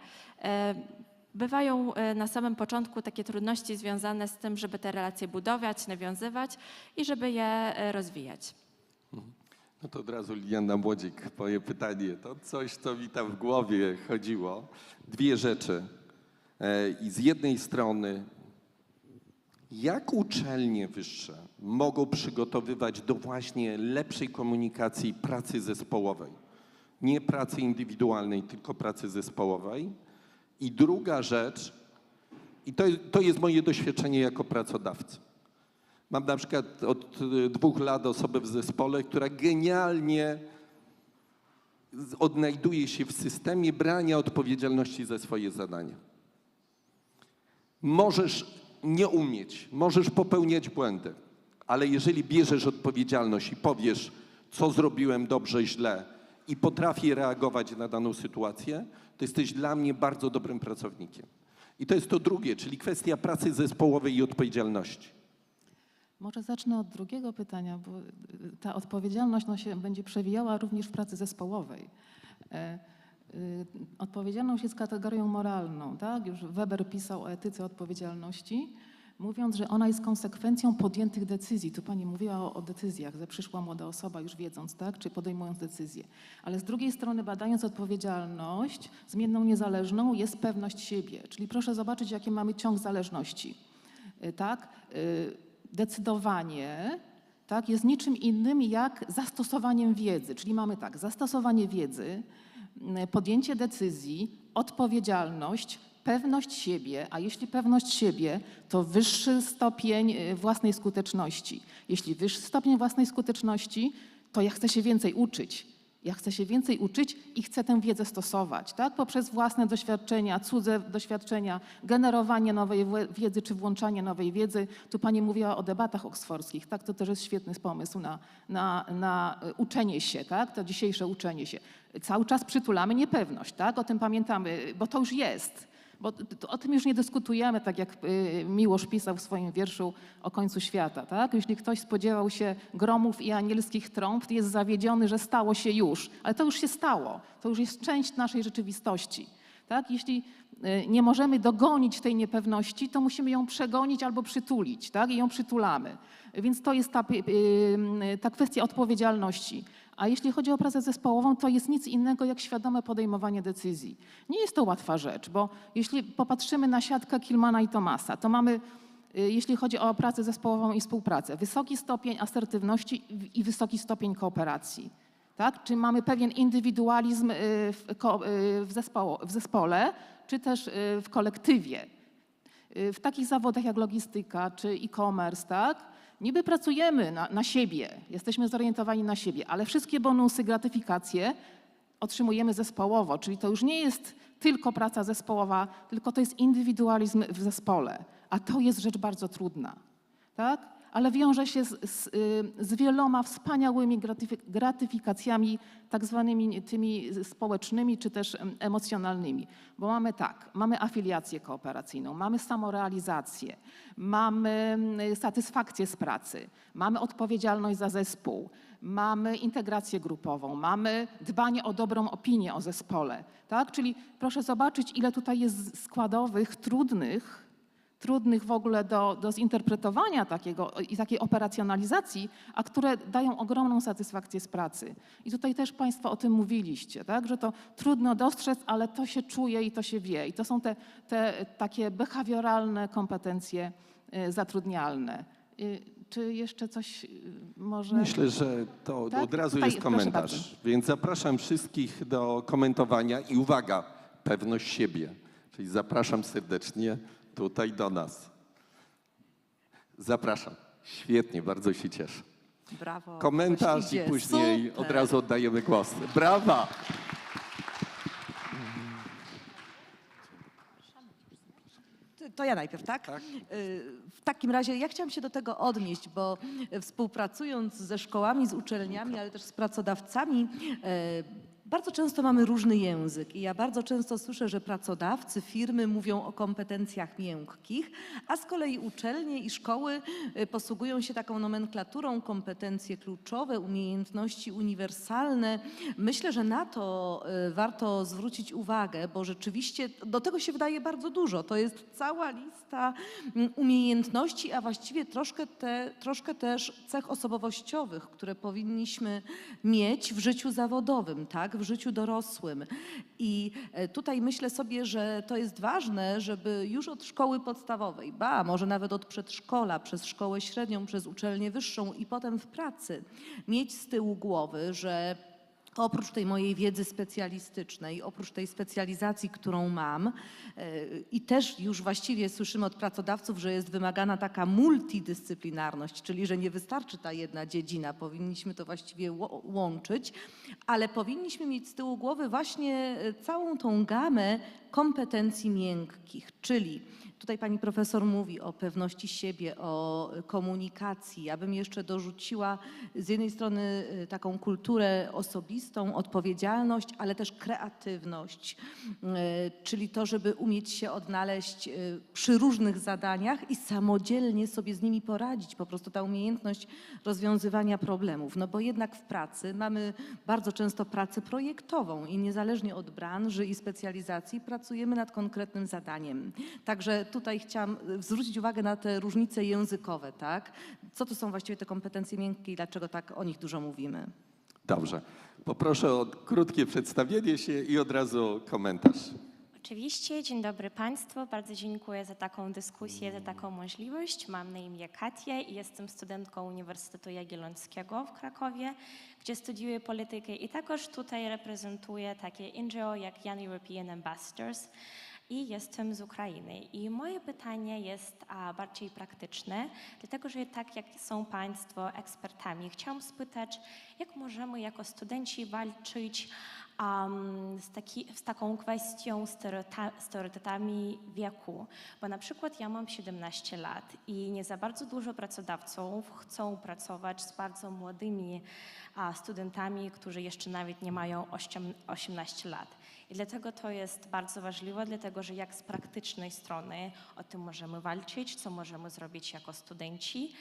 bywają na samym początku takie trudności związane z tym, żeby te relacje budować, nawiązywać i żeby je rozwijać. No to od razu Liliana Młodzik, moje pytanie. To coś, co mi tam w głowie chodziło. Dwie rzeczy. I z jednej strony, jak uczelnie wyższe mogą przygotowywać do właśnie lepszej komunikacji pracy zespołowej? Nie pracy indywidualnej, tylko pracy zespołowej. I druga rzecz, i to jest moje doświadczenie jako pracodawcy. Mam na przykład od 2 lat osobę w zespole, która genialnie odnajduje się w systemie brania odpowiedzialności za swoje zadania. Możesz nie umieć, możesz popełniać błędy, ale jeżeli bierzesz odpowiedzialność i powiesz, co zrobiłem dobrze, źle i potrafię reagować na daną sytuację, to jesteś dla mnie bardzo dobrym pracownikiem. I to jest to drugie, czyli kwestia pracy zespołowej i odpowiedzialności. Może zacznę od drugiego pytania, bo ta odpowiedzialność się będzie przewijała również w pracy zespołowej. Odpowiedzialność jest kategorią moralną, tak? Już Weber pisał o etyce odpowiedzialności, mówiąc, że ona jest konsekwencją podjętych decyzji. Tu pani mówiła o decyzjach, że przyszła młoda osoba już wiedząc, tak? Czy podejmując decyzję. Ale z drugiej strony badając odpowiedzialność, zmienną niezależną jest pewność siebie. Czyli proszę zobaczyć, jakie mamy ciąg zależności. Tak? Decydowanie, tak, jest niczym innym jak zastosowaniem wiedzy. Czyli mamy tak, zastosowanie wiedzy, podjęcie decyzji, odpowiedzialność, pewność siebie, a jeśli pewność siebie, to wyższy stopień własnej skuteczności. Jeśli wyższy stopień własnej skuteczności, to ja chcę się więcej uczyć. Ja chcę się więcej uczyć i chcę tę wiedzę stosować, tak? Poprzez własne doświadczenia, cudze doświadczenia, generowanie nowej wiedzy czy włączanie nowej wiedzy. Tu pani mówiła o debatach oksfordzkich, tak? To też jest świetny pomysł na uczenie się, tak? To dzisiejsze uczenie się. Cały czas przytulamy niepewność, tak? O tym pamiętamy, bo to już jest. Bo o tym już nie dyskutujemy, tak jak Miłosz pisał w swoim wierszu o końcu świata. Tak? Jeśli ktoś spodziewał się gromów i anielskich trąb, jest zawiedziony, że stało się już. Ale to już się stało. To już jest część naszej rzeczywistości. Tak? Jeśli nie możemy dogonić tej niepewności, to musimy ją przegonić albo przytulić. Tak? I ją przytulamy. Więc to jest ta kwestia odpowiedzialności. A jeśli chodzi o pracę zespołową, to jest nic innego jak świadome podejmowanie decyzji. Nie jest to łatwa rzecz, bo jeśli popatrzymy na siatkę Kilmana i Thomasa, to mamy, jeśli chodzi o pracę zespołową i współpracę, wysoki stopień asertywności i wysoki stopień kooperacji. Tak? Czy mamy pewien indywidualizm w zespole, czy też w kolektywie. W takich zawodach jak logistyka czy e-commerce, tak? Niby pracujemy na siebie, jesteśmy zorientowani na siebie, ale wszystkie bonusy, gratyfikacje otrzymujemy zespołowo, czyli to już nie jest tylko praca zespołowa, tylko to jest indywidualizm w zespole, a to jest rzecz bardzo trudna, tak? Ale wiąże się z wieloma wspaniałymi gratyfikacjami, tak zwanymi tymi społecznymi czy też emocjonalnymi. Bo mamy tak, mamy afiliację kooperacyjną, mamy samorealizację, mamy satysfakcję z pracy, mamy odpowiedzialność za zespół, mamy integrację grupową, mamy dbanie o dobrą opinię o zespole. Tak? Czyli proszę zobaczyć, ile tutaj jest składowych, trudnych w ogóle do zinterpretowania i takiej operacjonalizacji, a które dają ogromną satysfakcję z pracy. I tutaj też państwo o tym mówiliście, tak? Że to trudno dostrzec, ale to się czuje i to się wie. I to są te takie behawioralne kompetencje zatrudnialne. Czy jeszcze coś może... Myślę, że to tak? od razu Tutaj, jest komentarz, więc zapraszam wszystkich do komentowania i uwaga, pewność siebie, czyli zapraszam serdecznie tutaj do nas. Zapraszam. Świetnie, bardzo się cieszę. Brawo. Komentarz i później od razu oddajemy głos. Brawa! To ja najpierw, tak? Tak. W takim razie ja chciałam się do tego odnieść, bo współpracując ze szkołami, z uczelniami, ale też z pracodawcami, bardzo często mamy różny język i ja bardzo często słyszę, że pracodawcy, firmy mówią o kompetencjach miękkich, a z kolei uczelnie i szkoły posługują się taką nomenklaturą kompetencje kluczowe, umiejętności uniwersalne. Myślę, że na to warto zwrócić uwagę, bo rzeczywiście do tego się wydaje bardzo dużo. To jest cała lista umiejętności, a właściwie troszkę też cech osobowościowych, które powinniśmy mieć w życiu zawodowym, tak? W życiu dorosłym. I tutaj myślę sobie, że to jest ważne, żeby już od szkoły podstawowej, może nawet od przedszkola, przez szkołę średnią, przez uczelnię wyższą i potem w pracy, mieć z tyłu głowy, że oprócz tej mojej wiedzy specjalistycznej, oprócz tej specjalizacji, którą mam i też już właściwie słyszymy od pracodawców, że jest wymagana taka multidyscyplinarność, czyli że nie wystarczy ta jedna dziedzina, powinniśmy to właściwie łączyć, ale powinniśmy mieć z tyłu głowy właśnie całą tą gamę kompetencji miękkich, czyli tutaj pani profesor mówi o pewności siebie, o komunikacji. Ja bym jeszcze dorzuciła z jednej strony taką kulturę osobistą, odpowiedzialność, ale też kreatywność, czyli to, żeby umieć się odnaleźć przy różnych zadaniach i samodzielnie sobie z nimi poradzić. Po prostu ta umiejętność rozwiązywania problemów. No bo jednak w pracy mamy bardzo często pracę projektową i niezależnie od branży i specjalizacji pracujemy nad konkretnym zadaniem. Także tutaj chciałam zwrócić uwagę na te różnice językowe, tak? Co to są właściwie te kompetencje miękkie i dlaczego tak o nich dużo mówimy? Dobrze. Poproszę o krótkie przedstawienie się i od razu komentarz. Oczywiście, dzień dobry Państwu. Bardzo dziękuję za taką dyskusję, za taką możliwość. Mam na imię Katia i jestem studentką Uniwersytetu Jagiellońskiego w Krakowie, gdzie studiuję politykę i także tutaj reprezentuję takie NGO jak Young European Ambassadors i jestem z Ukrainy. I moje pytanie jest bardziej praktyczne, dlatego że tak jak są Państwo ekspertami, chciałam spytać, jak możemy jako studenci walczyć z taką kwestią stereotypami wieku, bo na przykład ja mam 17 lat i nie za bardzo dużo pracodawców chcą pracować z bardzo młodymi studentami, którzy jeszcze nawet nie mają 18 lat. I dlatego to jest bardzo ważliwe, dlatego że jak z praktycznej strony o tym możemy walczyć, co możemy zrobić jako studenci,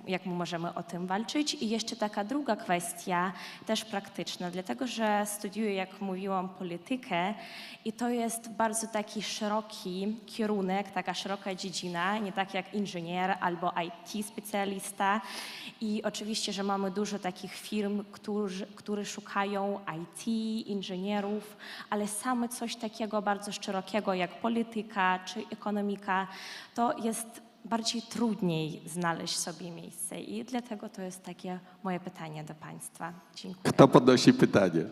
jak my możemy o tym walczyć. I jeszcze taka druga kwestia, też praktyczna, dlatego że studiuję, jak mówiłam, politykę i to jest bardzo taki szeroki kierunek, taka szeroka dziedzina, nie tak jak inżynier albo IT specjalista. I oczywiście, że mamy dużo takich firm, które szukają IT, inżynierów, ale same coś takiego bardzo szerokiego jak polityka czy ekonomika, to jest bardziej trudniej znaleźć sobie miejsce i dlatego to jest takie moje pytanie do Państwa. Dziękuję. Kto podnosi pytanie?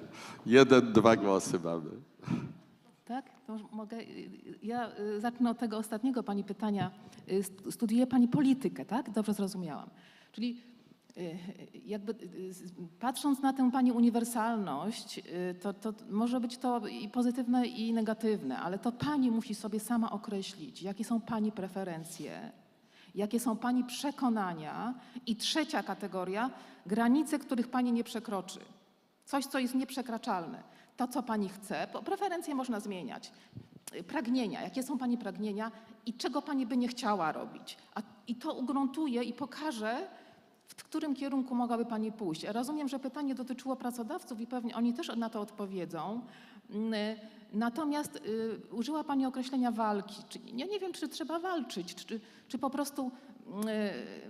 1, 2 głosy mamy. Tak, to mogę. Ja zacznę od tego ostatniego pani pytania. Studiuje pani politykę, tak? Dobrze zrozumiałam. Czyli jakby patrząc na tę pani uniwersalność, to może być to i pozytywne, i negatywne, ale to pani musi sobie sama określić, jakie są pani preferencje, jakie są pani przekonania i trzecia kategoria, granice, których pani nie przekroczy. Coś, co jest nieprzekraczalne. To, co pani chce, bo preferencje można zmieniać. Pragnienia, jakie są pani pragnienia i czego pani by nie chciała robić. I to ugruntuje i pokaże, w którym kierunku mogłaby pani pójść. Ja rozumiem, że pytanie dotyczyło pracodawców i pewnie oni też na to odpowiedzą. Natomiast użyła pani określenia walki. Ja nie wiem, czy trzeba walczyć, czy po prostu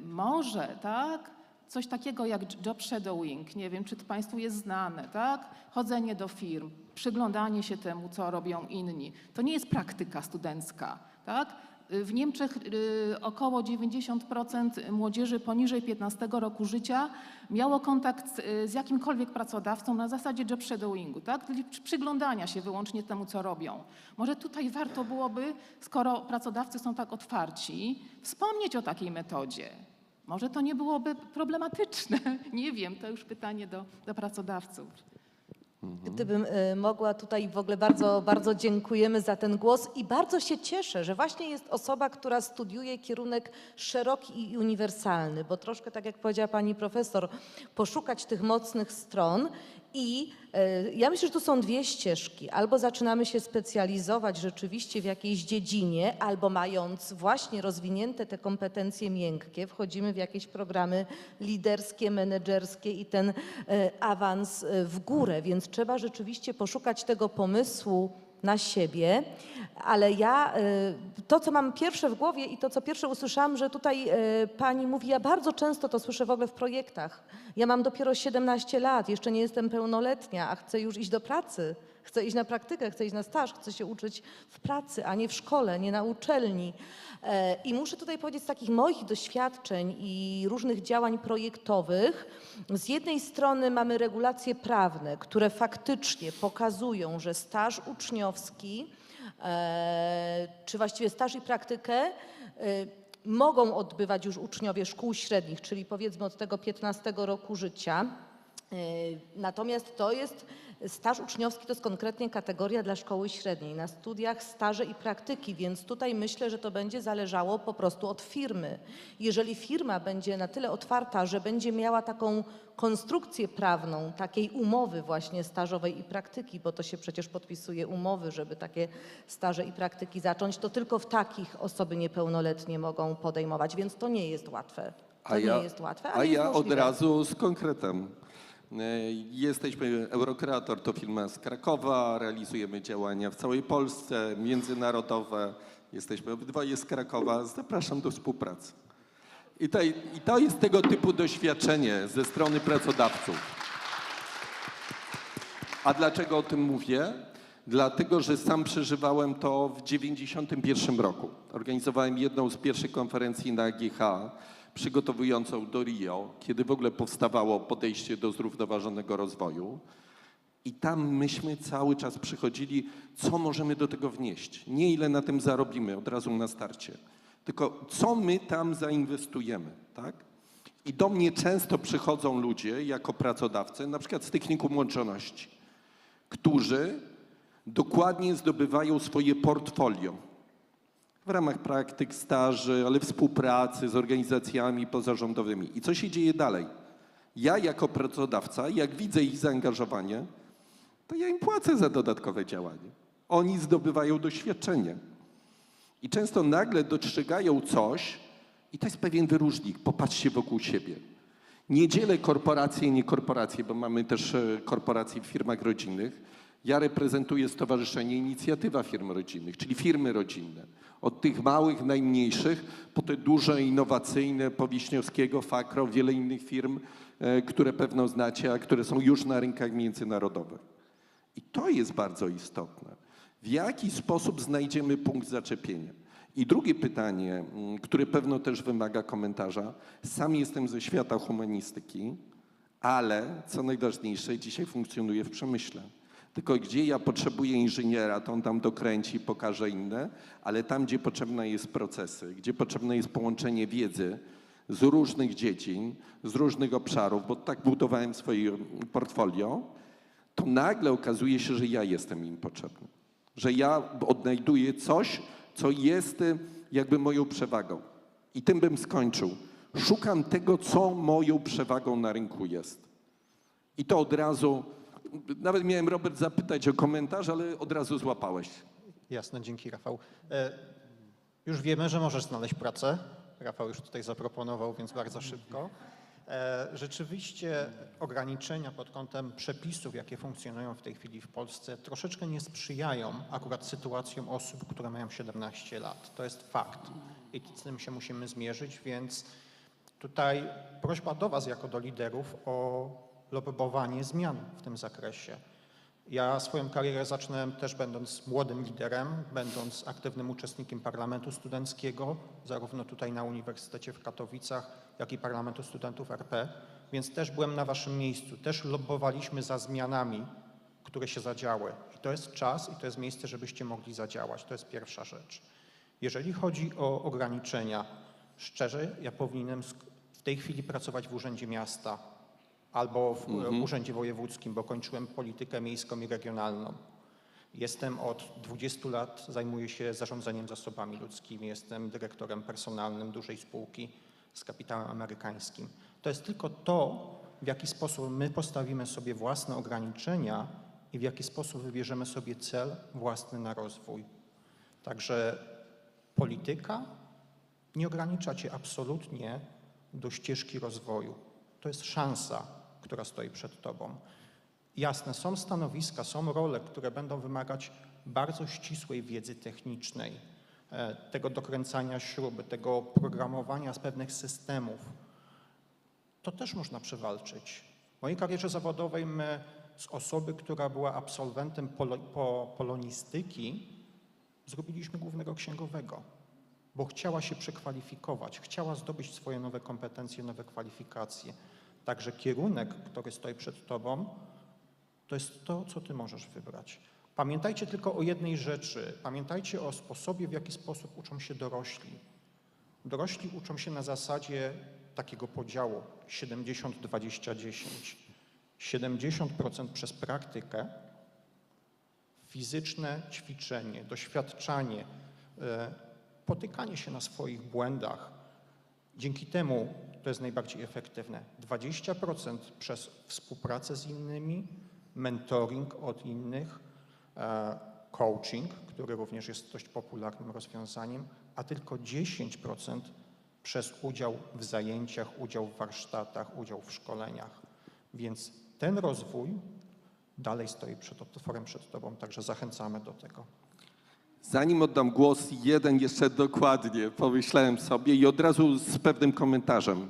może, tak? Coś takiego jak job shadowing, nie wiem, czy to Państwu jest znane, tak? Chodzenie do firm, przyglądanie się temu, co robią inni. To nie jest praktyka studencka, tak? W Niemczech około 90% młodzieży poniżej 15 roku życia miało kontakt z jakimkolwiek pracodawcą na zasadzie job shadowingu, tak? Czyli przyglądania się wyłącznie temu, co robią. Może tutaj warto byłoby, skoro pracodawcy są tak otwarci, wspomnieć o takiej metodzie. Może to nie byłoby problematyczne. Nie wiem, to już pytanie do pracodawców. Gdybym mogła tutaj w ogóle bardzo, bardzo dziękujemy za ten głos i bardzo się cieszę, że właśnie jest osoba, która studiuje kierunek szeroki i uniwersalny, bo troszkę tak jak powiedziała pani profesor, poszukać tych mocnych stron i ja myślę, że tu są dwie ścieżki. Albo zaczynamy się specjalizować rzeczywiście w jakiejś dziedzinie, albo mając właśnie rozwinięte te kompetencje miękkie, wchodzimy w jakieś programy liderskie, menedżerskie i ten awans w górę, więc trzeba rzeczywiście poszukać tego pomysłu na siebie, ale ja to, co mam pierwsze w głowie i to, co pierwsze usłyszałam, że tutaj pani mówi, ja bardzo często to słyszę w ogóle w projektach. Ja mam dopiero 17 lat, jeszcze nie jestem pełnoletnia, a chcę już iść do pracy, chcę iść na praktykę, chcę iść na staż, chcę się uczyć w pracy, a nie w szkole, nie na uczelni. I muszę tutaj powiedzieć z takich moich doświadczeń i różnych działań projektowych, z jednej strony mamy regulacje prawne, które faktycznie pokazują, że staż uczniowski, czy właściwie staż i praktykę mogą odbywać już uczniowie szkół średnich, czyli powiedzmy od tego 15 roku życia. Natomiast to jest staż uczniowski, to jest konkretnie kategoria dla szkoły średniej. Na studiach staże i praktyki, więc tutaj myślę, że to będzie zależało po prostu od firmy. Jeżeli firma będzie na tyle otwarta, że będzie miała taką konstrukcję prawną, takiej umowy właśnie stażowej i praktyki, bo to się przecież podpisuje umowy, żeby takie staże i praktyki zacząć, to tylko w takich osoby niepełnoletnie mogą podejmować, więc to nie jest łatwe. To nie jest łatwe, ale jest możliwe. Od razu z konkretem. Jesteśmy, Eurokreator to firma z Krakowa, realizujemy działania w całej Polsce, międzynarodowe. Jesteśmy obydwoje z Krakowa. Zapraszam do współpracy. I to jest tego typu doświadczenie ze strony pracodawców. A dlaczego o tym mówię? Dlatego, że sam przeżywałem to w 1991 roku. Organizowałem jedną z pierwszych konferencji na AGH, przygotowującą do Rio, kiedy w ogóle powstawało podejście do zrównoważonego rozwoju. I tam myśmy cały czas przychodzili, co możemy do tego wnieść. Nie ile na tym zarobimy od razu na starcie, tylko co my tam zainwestujemy, tak? I do mnie często przychodzą ludzie jako pracodawcy, na przykład z technikum łączoności, którzy dokładnie zdobywają swoje portfolio w ramach praktyk, staży, ale współpracy z organizacjami pozarządowymi. I co się dzieje dalej? Ja jako pracodawca, jak widzę ich zaangażowanie, to ja im płacę za dodatkowe działanie. Oni zdobywają doświadczenie. I często nagle dostrzegają coś i to jest pewien wyróżnik. Popatrzcie wokół siebie. Nie dzielę korporacje i niekorporacje, bo mamy też korporacje w firmach rodzinnych. Ja reprezentuję Stowarzyszenie Inicjatywa Firm Rodzinnych, czyli firmy rodzinne. Od tych małych, najmniejszych, po te duże, innowacyjne, Wiśniowskiego, Fakro, wiele innych firm, które pewno znacie, a które są już na rynkach międzynarodowych. I to jest bardzo istotne. W jaki sposób znajdziemy punkt zaczepienia? I drugie pytanie, które pewno też wymaga komentarza. Sam jestem ze świata humanistyki, ale co najważniejsze, dzisiaj funkcjonuję w przemyśle. Tylko gdzie ja potrzebuję inżyniera, to on tam dokręci, pokaże inne, ale tam, gdzie potrzebne jest procesy, gdzie potrzebne jest połączenie wiedzy z różnych dziedzin, z różnych obszarów, bo tak budowałem swoje portfolio, to nagle okazuje się, że ja jestem im potrzebny. Że ja odnajduję coś, co jest jakby moją przewagą. I tym bym skończył. Szukam tego, co moją przewagą na rynku jest. I to od razu, nawet miałem, Robert, zapytać o komentarz, ale od razu złapałeś. Jasne, dzięki, Rafał. Już wiemy, że możesz znaleźć pracę. Rafał już tutaj zaproponował, więc bardzo szybko. Rzeczywiście ograniczenia pod kątem przepisów, jakie funkcjonują w tej chwili w Polsce, troszeczkę nie sprzyjają akurat sytuacjom osób, które mają 17 lat. To jest fakt i z tym się musimy zmierzyć, więc tutaj prośba do Was jako do liderów o lobbowanie zmian w tym zakresie. Ja swoją karierę zaczynałem też będąc młodym liderem, będąc aktywnym uczestnikiem parlamentu studenckiego, zarówno tutaj na Uniwersytecie w Katowicach, jak i parlamentu studentów RP, więc też byłem na Waszym miejscu, też lobbowaliśmy za zmianami, które się zadziały. I to jest czas i to jest miejsce, żebyście mogli zadziałać. To jest pierwsza rzecz. Jeżeli chodzi o ograniczenia, szczerze, ja powinienem w tej chwili pracować w Urzędzie Miasta, albo w urzędzie wojewódzkim, bo kończyłem politykę miejską i regionalną. Jestem od 20 lat, zajmuję się zarządzaniem zasobami ludzkimi, jestem dyrektorem personalnym dużej spółki z kapitałem amerykańskim. To jest tylko to, w jaki sposób my postawimy sobie własne ograniczenia i w jaki sposób wybierzemy sobie cel własny na rozwój. Także polityka nie ogranicza cię absolutnie do ścieżki rozwoju. To jest szansa, która stoi przed tobą. Jasne, są stanowiska, są role, które będą wymagać bardzo ścisłej wiedzy technicznej, tego dokręcania śruby, tego programowania z pewnych systemów. To też można przewalczyć. W mojej karierze zawodowej my z osoby, która była absolwentem polonistyki, zrobiliśmy głównego księgowego, bo chciała się przekwalifikować, chciała zdobyć swoje nowe kompetencje, nowe kwalifikacje. Także kierunek, który stoi przed tobą, to jest to, co ty możesz wybrać. Pamiętajcie tylko o jednej rzeczy. Pamiętajcie o sposobie, w jaki sposób uczą się dorośli. Dorośli uczą się na zasadzie takiego podziału 70-20-10. 70% przez praktykę, fizyczne ćwiczenie, doświadczanie, potykanie się na swoich błędach. Dzięki temu to jest najbardziej efektywne. 20% przez współpracę z innymi, mentoring od innych, coaching, który również jest dość popularnym rozwiązaniem, a tylko 10% przez udział w zajęciach, udział w warsztatach, udział w szkoleniach. Więc ten rozwój dalej stoi przed otworem przed tobą, także zachęcamy do tego. Zanim oddam głos, jeden jeszcze dokładnie pomyślałem sobie i od razu z pewnym komentarzem.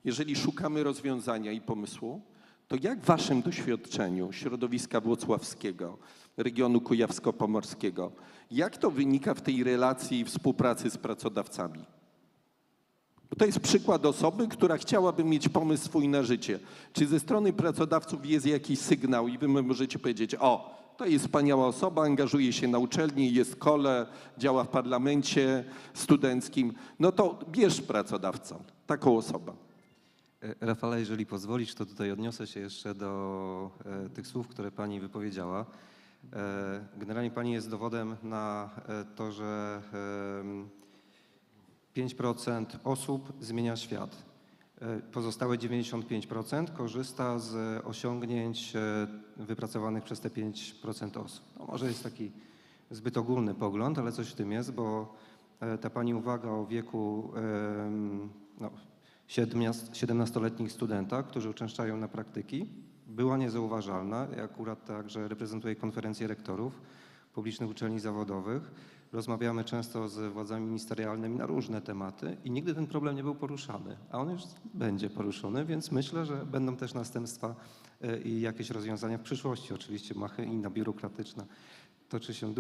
Jeżeli szukamy rozwiązania i pomysłu, to jak w waszym doświadczeniu środowiska włocławskiego, regionu kujawsko-pomorskiego, jak to wynika w tej relacji i współpracy z pracodawcami? Bo to jest przykład osoby, która chciałaby mieć pomysł swój na życie. Czy ze strony pracodawców jest jakiś sygnał i wy możecie powiedzieć, o, to jest wspaniała osoba, angażuje się na uczelni, jest kole, działa w parlamencie studenckim, no to bierz pracodawcę, taką osobę. Rafale, jeżeli pozwolisz, to tutaj odniosę się jeszcze do tych słów, które pani wypowiedziała. Generalnie pani jest dowodem na to, że 5% osób zmienia świat. Pozostałe 95% korzysta z osiągnięć wypracowanych przez te 5% osób. No może jest taki zbyt ogólny pogląd, ale coś w tym jest, bo ta pani uwaga o wieku 17-letnich studentach, którzy uczęszczają na praktyki, była niezauważalna. Ja akurat także reprezentuję konferencję rektorów publicznych uczelni zawodowych. Rozmawiamy często z władzami ministerialnymi na różne tematy i nigdy ten problem nie był poruszany, a on już będzie poruszony, więc myślę, że będą też następstwa i jakieś rozwiązania w przyszłości. Oczywiście machina biurokratyczna toczy się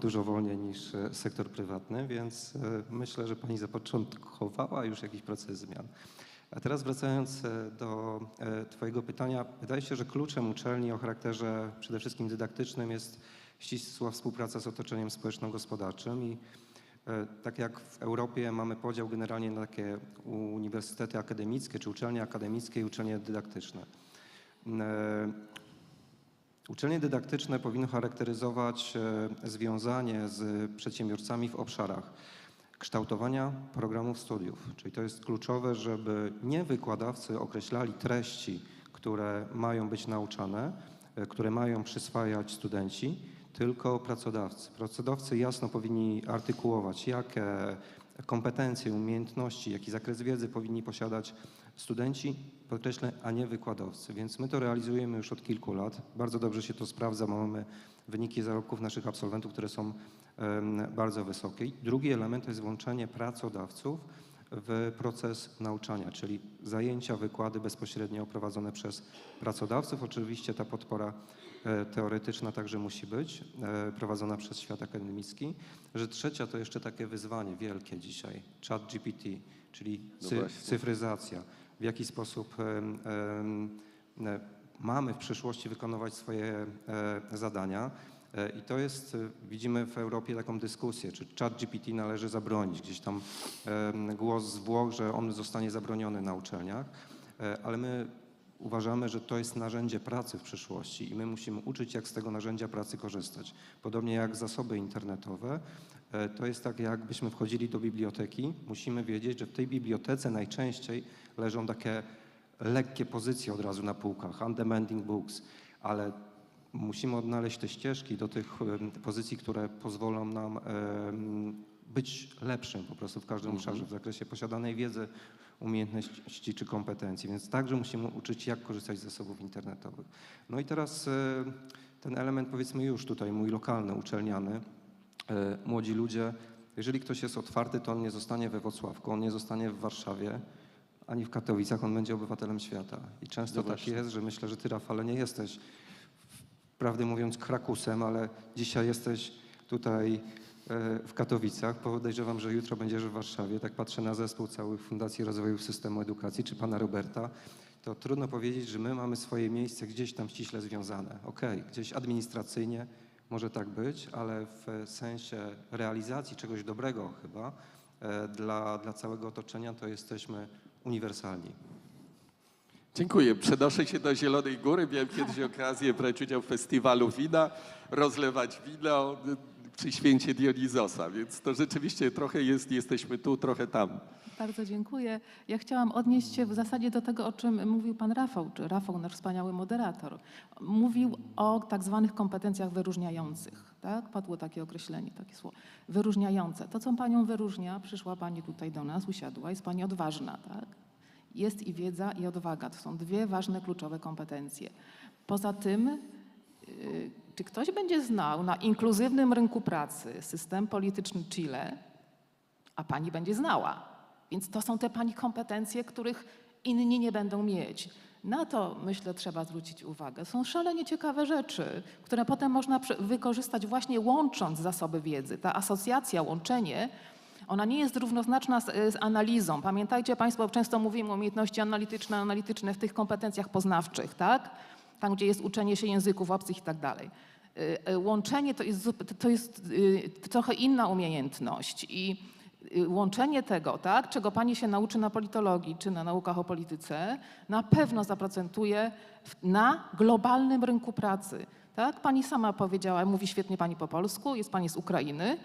dużo wolniej niż sektor prywatny, więc myślę, że pani zapoczątkowała już jakiś proces zmian. A teraz wracając do twojego pytania, wydaje się, że kluczem uczelni o charakterze przede wszystkim dydaktycznym jest ścisła współpraca z otoczeniem społeczno-gospodarczym i tak jak w Europie mamy podział generalnie na takie uniwersytety akademickie, czy uczelnie akademickie i uczelnie dydaktyczne. Uczelnie dydaktyczne powinny charakteryzować związanie z przedsiębiorcami w obszarach kształtowania programów studiów, czyli to jest kluczowe, żeby nie wykładowcy określali treści, które mają być nauczane, które mają przyswajać studenci, tylko pracodawcy. Pracodawcy jasno powinni artykułować, jakie kompetencje, umiejętności, jaki zakres wiedzy powinni posiadać studenci, podkreślę, a nie wykładowcy. Więc my to realizujemy już od kilku lat. Bardzo dobrze się to sprawdza. Mamy wyniki zarobków naszych absolwentów, które są bardzo wysokie. Drugi element to jest włączenie pracodawców w proces nauczania, czyli zajęcia, wykłady bezpośrednio prowadzone przez pracodawców. Oczywiście ta podpora teoretyczna także musi być prowadzona przez świat akademicki. Że trzecia to jeszcze takie wyzwanie wielkie dzisiaj, ChatGPT, czyli cyfryzacja. W jaki sposób mamy w przyszłości wykonywać swoje zadania. I to jest, widzimy w Europie taką dyskusję, czy ChatGPT należy zabronić. Gdzieś tam głos z Włoch, że on zostanie zabroniony na uczelniach, ale my uważamy, że to jest narzędzie pracy w przyszłości i my musimy uczyć, jak z tego narzędzia pracy korzystać. Podobnie jak zasoby internetowe, to jest tak, jakbyśmy wchodzili do biblioteki, musimy wiedzieć, że w tej bibliotece najczęściej leżą takie lekkie pozycje od razu na półkach, undemanding books, ale musimy odnaleźć te ścieżki do tych pozycji, które pozwolą nam być lepszym po prostu w każdym obszarze, w zakresie posiadanej wiedzy, umiejętności czy kompetencji, więc także musimy uczyć, jak korzystać z zasobów internetowych. No i teraz ten element, powiedzmy już tutaj mój lokalny, uczelniany, młodzi ludzie, jeżeli ktoś jest otwarty, to on nie zostanie we Wrocławku, on nie zostanie w Warszawie, ani w Katowicach, on będzie obywatelem świata. I często tak jest, że myślę, że ty, Rafale, nie jesteś, prawdę mówiąc, Krakusem, ale dzisiaj jesteś tutaj w Katowicach. Podejrzewam, że jutro będziesz w Warszawie. Tak patrzę na zespół całych Fundacji Rozwoju Systemu Edukacji, czy pana Roberta, to trudno powiedzieć, że my mamy swoje miejsce gdzieś tam ściśle związane. Okej, gdzieś administracyjnie może tak być, ale w sensie realizacji czegoś dobrego chyba dla całego otoczenia to jesteśmy uniwersalni. Dziękuję. Przenoszę się do Zielonej Góry. Miałem kiedyś okazję brać udział w festiwalu wina, rozlewać wino przy święcie Dionizosa, więc to rzeczywiście trochę jest, jesteśmy tu, trochę tam. Bardzo dziękuję. Ja chciałam odnieść się w zasadzie do tego, o czym mówił pan Rafał, czy Rafał, nasz wspaniały moderator. Mówił o tak zwanych kompetencjach wyróżniających. Tak? Padło takie określenie, takie słowo. Wyróżniające. To, co panią wyróżnia, przyszła pani tutaj do nas, usiadła, jest pani odważna. Tak? Jest i wiedza, i odwaga. To są dwie ważne, kluczowe kompetencje. Poza tym, czy ktoś będzie znał na inkluzywnym rynku pracy system polityczny Chile, a pani będzie znała. Więc to są te pani kompetencje, których inni nie będą mieć. Na to, myślę, trzeba zwrócić uwagę. Są szalenie ciekawe rzeczy, które potem można wykorzystać właśnie łącząc zasoby wiedzy. Ta asocjacja, łączenie, ona nie jest równoznaczna z analizą. Pamiętajcie państwo, często mówimy o umiejętności analityczne w tych kompetencjach poznawczych, tak? Tam, gdzie jest uczenie się języków obcych i tak dalej. Łączenie to jest trochę inna umiejętność i łączenie tego, tak, czego pani się nauczy na politologii czy na naukach o polityce, na pewno zaprocentuje na globalnym rynku pracy. Tak? Pani sama powiedziała, mówi świetnie pani po polsku, jest pani z Ukrainy.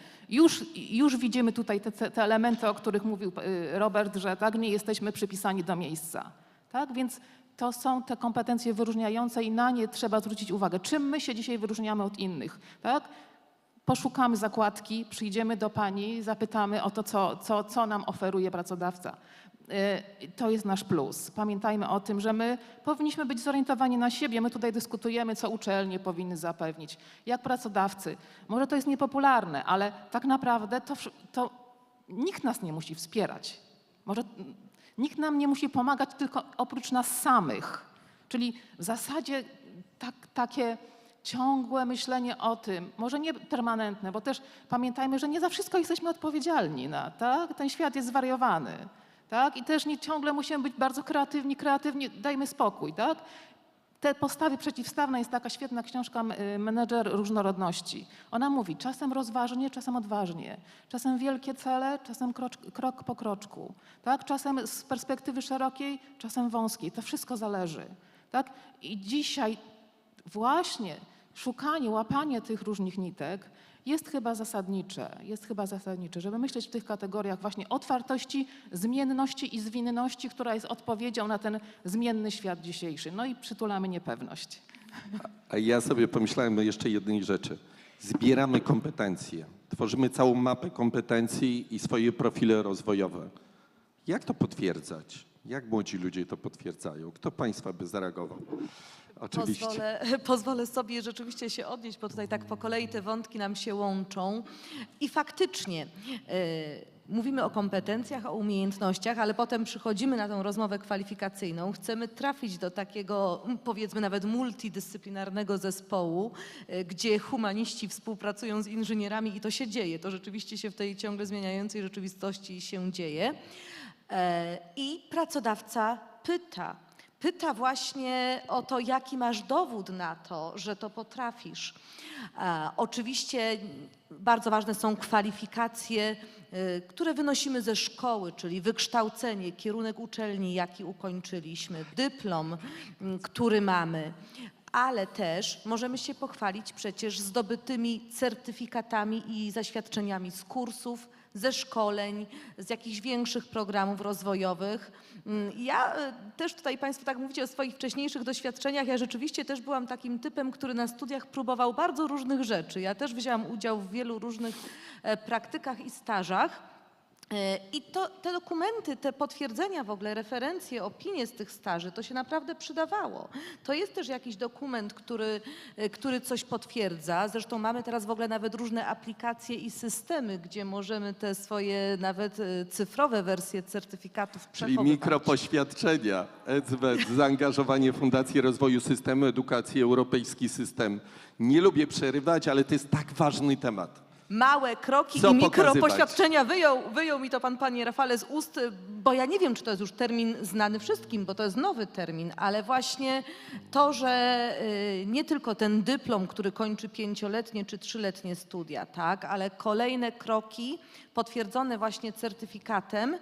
Już widzimy tutaj te elementy, o których mówił Robert, że tak, nie jesteśmy przypisani do miejsca. Tak? Więc to są te kompetencje wyróżniające i na nie trzeba zwrócić uwagę. Czym my się dzisiaj wyróżniamy od innych? Tak? Poszukamy zakładki, przyjdziemy do pani, zapytamy o to, co nam oferuje pracodawca. To jest nasz plus. Pamiętajmy o tym, że my powinniśmy być zorientowani na siebie. My tutaj dyskutujemy, co uczelnie powinny zapewnić, jak pracodawcy. Może to jest niepopularne, ale tak naprawdę to nikt nas nie musi wspierać. Może nikt nam nie musi pomagać, tylko oprócz nas samych. Czyli w zasadzie takie ciągłe myślenie o tym, może nie permanentne, bo też pamiętajmy, że nie za wszystko jesteśmy odpowiedzialni. Tak? Ten świat jest zwariowany. Tak? I też nie ciągle musimy być bardzo kreatywni, dajmy spokój. Tak? Te postawy przeciwstawne, jest taka świetna książka Menedżer różnorodności. Ona mówi czasem rozważnie, czasem odważnie, czasem wielkie cele, czasem krok po kroczku. Tak? Czasem z perspektywy szerokiej, czasem wąskiej. To wszystko zależy. Tak? I dzisiaj właśnie szukanie, łapanie tych różnych nitek jest chyba zasadnicze, żeby myśleć w tych kategoriach właśnie otwartości, zmienności i zwinności, która jest odpowiedzią na ten zmienny świat dzisiejszy. No i przytulamy niepewność. A ja sobie pomyślałem o jeszcze jednej rzeczy. Zbieramy kompetencje, tworzymy całą mapę kompetencji i swoje profile rozwojowe. Jak to potwierdzać? Jak młodzi ludzie to potwierdzają? Kto państwa by zareagował? Oczywiście. Pozwolę sobie rzeczywiście się odnieść, bo tutaj tak po kolei te wątki nam się łączą. I faktycznie mówimy o kompetencjach, o umiejętnościach, ale potem przychodzimy na tą rozmowę kwalifikacyjną. Chcemy trafić do takiego, powiedzmy nawet multidyscyplinarnego zespołu, gdzie humaniści współpracują z inżynierami i to się dzieje. To rzeczywiście się w tej ciągle zmieniającej rzeczywistości się dzieje. I pracodawca pyta właśnie o to, jaki masz dowód na to, że to potrafisz. Oczywiście bardzo ważne są kwalifikacje, które wynosimy ze szkoły, czyli wykształcenie, kierunek uczelni, jaki ukończyliśmy, dyplom, który mamy. Ale też możemy się pochwalić przecież zdobytymi certyfikatami i zaświadczeniami z kursów, ze szkoleń, z jakichś większych programów rozwojowych. Ja też tutaj Państwo tak mówicie o swoich wcześniejszych doświadczeniach. Ja rzeczywiście też byłam takim typem, który na studiach próbował bardzo różnych rzeczy. Ja też wzięłam udział w wielu różnych praktykach i stażach. I te dokumenty, te potwierdzenia w ogóle, referencje, opinie z tych staży, to się naprawdę przydawało. To jest też jakiś dokument, który coś potwierdza. Zresztą mamy teraz w ogóle nawet różne aplikacje i systemy, gdzie możemy te swoje nawet cyfrowe wersje certyfikatów przechowywać. Czyli mikropoświadczenia, zaangażowanie Fundacji Rozwoju Systemu Edukacji, Europejski System. Nie lubię przerywać, ale to jest tak ważny temat. Małe kroki Co i pokazywać? mikropoświadczenia wyjął mi to pan, panie Rafale, z ust, bo ja nie wiem, czy to jest już termin znany wszystkim, bo to jest nowy termin, ale właśnie to, że nie tylko ten dyplom, który kończy 5-letnie czy 3-letnie studia, tak, ale kolejne kroki potwierdzone właśnie certyfikatem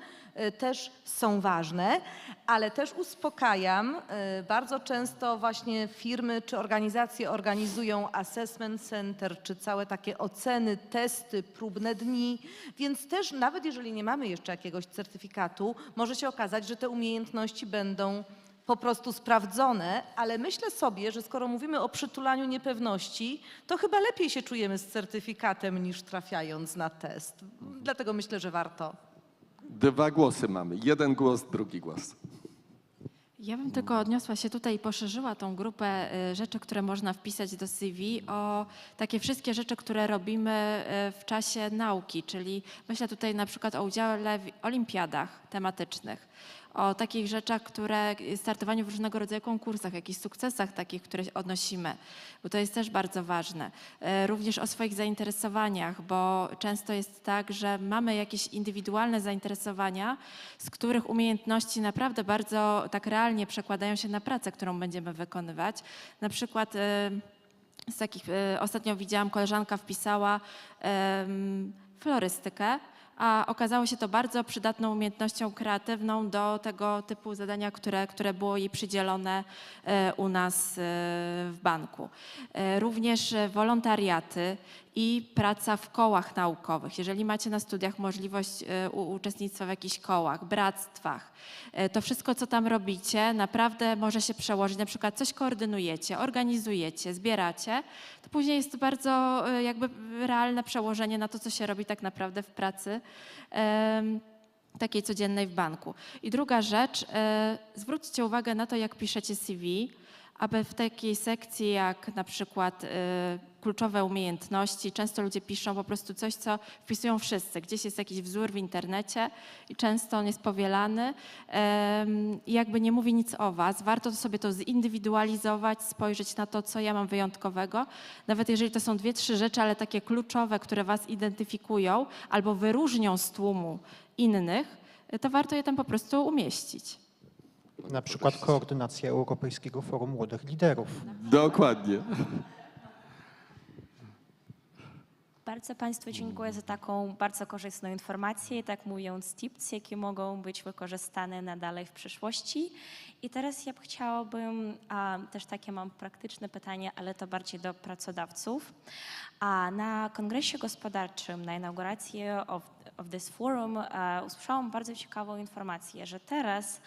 też są ważne, ale też uspokajam, bardzo często właśnie firmy czy organizacje organizują assessment center, czy całe takie oceny, testy, próbne dni, więc też nawet jeżeli nie mamy jeszcze jakiegoś certyfikatu, może się okazać, że te umiejętności będą po prostu sprawdzone, ale myślę sobie, że skoro mówimy o przytulaniu niepewności, to chyba lepiej się czujemy z certyfikatem niż trafiając na test. Dlatego myślę, że warto. 2 głosy mamy. 1 głos, drugi głos. Ja bym tylko odniosła się tutaj i poszerzyła tą grupę rzeczy, które można wpisać do CV o takie wszystkie rzeczy, które robimy w czasie nauki, czyli myślę tutaj na przykład o udziale w olimpiadach tematycznych, o takich rzeczach, które startowaniu w różnego rodzaju konkursach, jakichś sukcesach takich, które odnosimy, bo to jest też bardzo ważne. Również o swoich zainteresowaniach, bo często jest tak, że mamy jakieś indywidualne zainteresowania, z których umiejętności naprawdę bardzo tak realnie przekładają się na pracę, którą będziemy wykonywać. Na przykład z takich, ostatnio widziałam, koleżanka wpisała florystykę, a okazało się to bardzo przydatną umiejętnością kreatywną do tego typu zadania, które było jej przydzielone u nas w banku. Również wolontariaty i praca w kołach naukowych. Jeżeli macie na studiach możliwość uczestnictwa w jakichś kołach, bractwach, to wszystko, co tam robicie, naprawdę może się przełożyć. Na przykład coś koordynujecie, organizujecie, zbieracie, to później jest to bardzo jakby realne przełożenie na to, co się robi tak naprawdę w pracy takiej codziennej w banku. I druga rzecz, zwróćcie uwagę na to, jak piszecie CV, aby w takiej sekcji jak na przykład kluczowe umiejętności, często ludzie piszą po prostu coś, co wpisują wszyscy. Gdzieś jest jakiś wzór w internecie i często on jest powielany i jakby nie mówi nic o was. Warto sobie to zindywidualizować, spojrzeć na to, co ja mam wyjątkowego. Nawet jeżeli to są 2-3 rzeczy, ale takie kluczowe, które was identyfikują albo wyróżnią z tłumu innych, to warto je tam po prostu umieścić. Na przykład koordynacja Europejskiego Forum Młodych Liderów. Dokładnie. Bardzo Państwu dziękuję za taką bardzo korzystną informację, tak mówiąc tips, jakie mogą być wykorzystane nadal w przyszłości. I teraz ja chciałabym, też takie mam praktyczne pytanie, ale to bardziej do pracodawców. Na Kongresie Gospodarczym, na inauguracji of this forum usłyszałam bardzo ciekawą informację, że teraz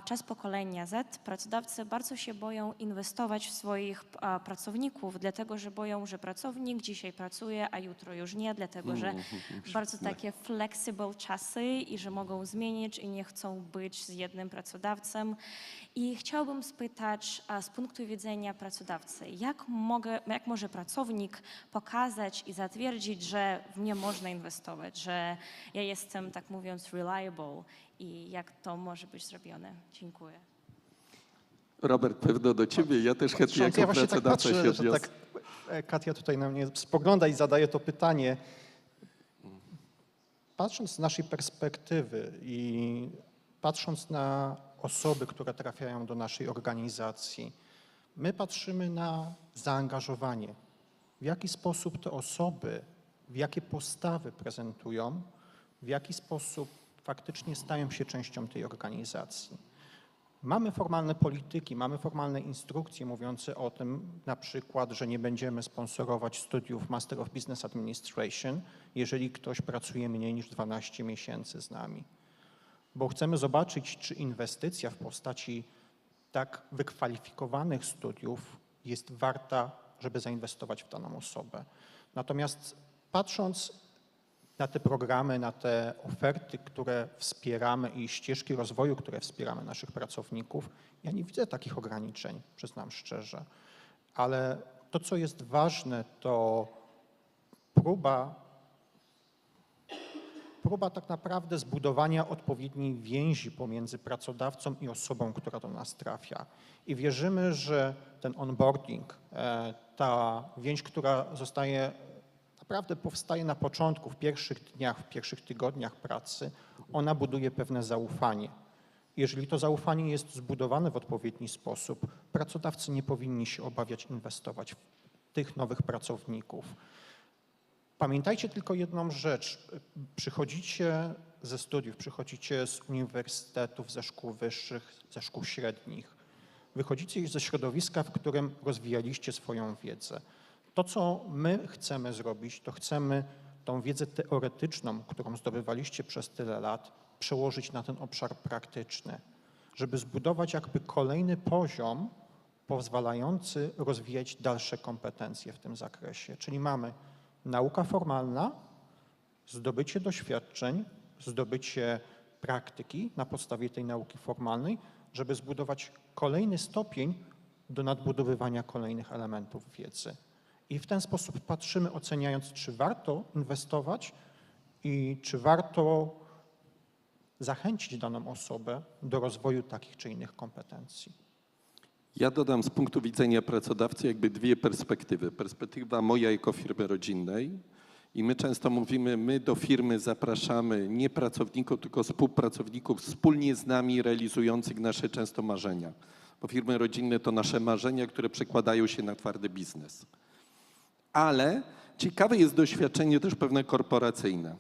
w czas pokolenia Z pracodawcy bardzo się boją inwestować w swoich pracowników, dlatego że boją, że pracownik dzisiaj pracuje, a jutro już nie, dlatego że bardzo takie flexible czasy i że mogą zmienić i nie chcą być z jednym pracodawcą. I chciałabym spytać z punktu widzenia pracodawcy, jak może pracownik pokazać i zatwierdzić, że w mnie można inwestować, że ja jestem, tak mówiąc, reliable i jak to może być zrobione? Dziękuję. Robert, pewno do ciebie. Ja też chętnie jako pracodawca się odniosę. Tak, Katia tutaj na mnie spogląda i zadaje to pytanie. Patrząc z naszej perspektywy i patrząc na osoby, które trafiają do naszej organizacji, my patrzymy na zaangażowanie. W jaki sposób te osoby, w jakie postawy prezentują, w jaki sposób faktycznie stają się częścią tej organizacji. Mamy formalne polityki, mamy formalne instrukcje mówiące o tym, na przykład, że nie będziemy sponsorować studiów Master of Business Administration, jeżeli ktoś pracuje mniej niż 12 miesięcy z nami. Bo chcemy zobaczyć, czy inwestycja w postaci tak wykwalifikowanych studiów jest warta, żeby zainwestować w daną osobę. Natomiast patrząc na te programy, na te oferty, które wspieramy i ścieżki rozwoju, które wspieramy naszych pracowników, ja nie widzę takich ograniczeń, przyznam szczerze. Ale to, co jest ważne, to próba tak naprawdę zbudowania odpowiedniej więzi pomiędzy pracodawcą i osobą, która do nas trafia. I wierzymy, że ten onboarding, ta więź, która naprawdę powstaje na początku, w pierwszych dniach, w pierwszych tygodniach pracy, ona buduje pewne zaufanie. Jeżeli to zaufanie jest zbudowane w odpowiedni sposób, pracodawcy nie powinni się obawiać inwestować w tych nowych pracowników. Pamiętajcie tylko jedną rzecz. Przychodzicie ze studiów, przychodzicie z uniwersytetów, ze szkół wyższych, ze szkół średnich. Wychodzicie ze środowiska, w którym rozwijaliście swoją wiedzę. To, co my chcemy zrobić, to chcemy tą wiedzę teoretyczną, którą zdobywaliście przez tyle lat, przełożyć na ten obszar praktyczny, żeby zbudować jakby kolejny poziom pozwalający rozwijać dalsze kompetencje w tym zakresie. Czyli mamy nauka formalna, zdobycie doświadczeń, zdobycie praktyki na podstawie tej nauki formalnej, żeby zbudować kolejny stopień do nadbudowywania kolejnych elementów wiedzy. I w ten sposób patrzymy, oceniając, czy warto inwestować i czy warto zachęcić daną osobę do rozwoju takich czy innych kompetencji. Ja dodam z punktu widzenia pracodawcy jakby dwie perspektywy. Perspektywa moja jako firmy rodzinnej i my często mówimy, my do firmy zapraszamy nie pracowników, tylko współpracowników wspólnie z nami realizujących nasze często marzenia. Bo firmy rodzinne to nasze marzenia, które przekładają się na twardy biznes. Ale ciekawe jest doświadczenie też pewne korporacyjne.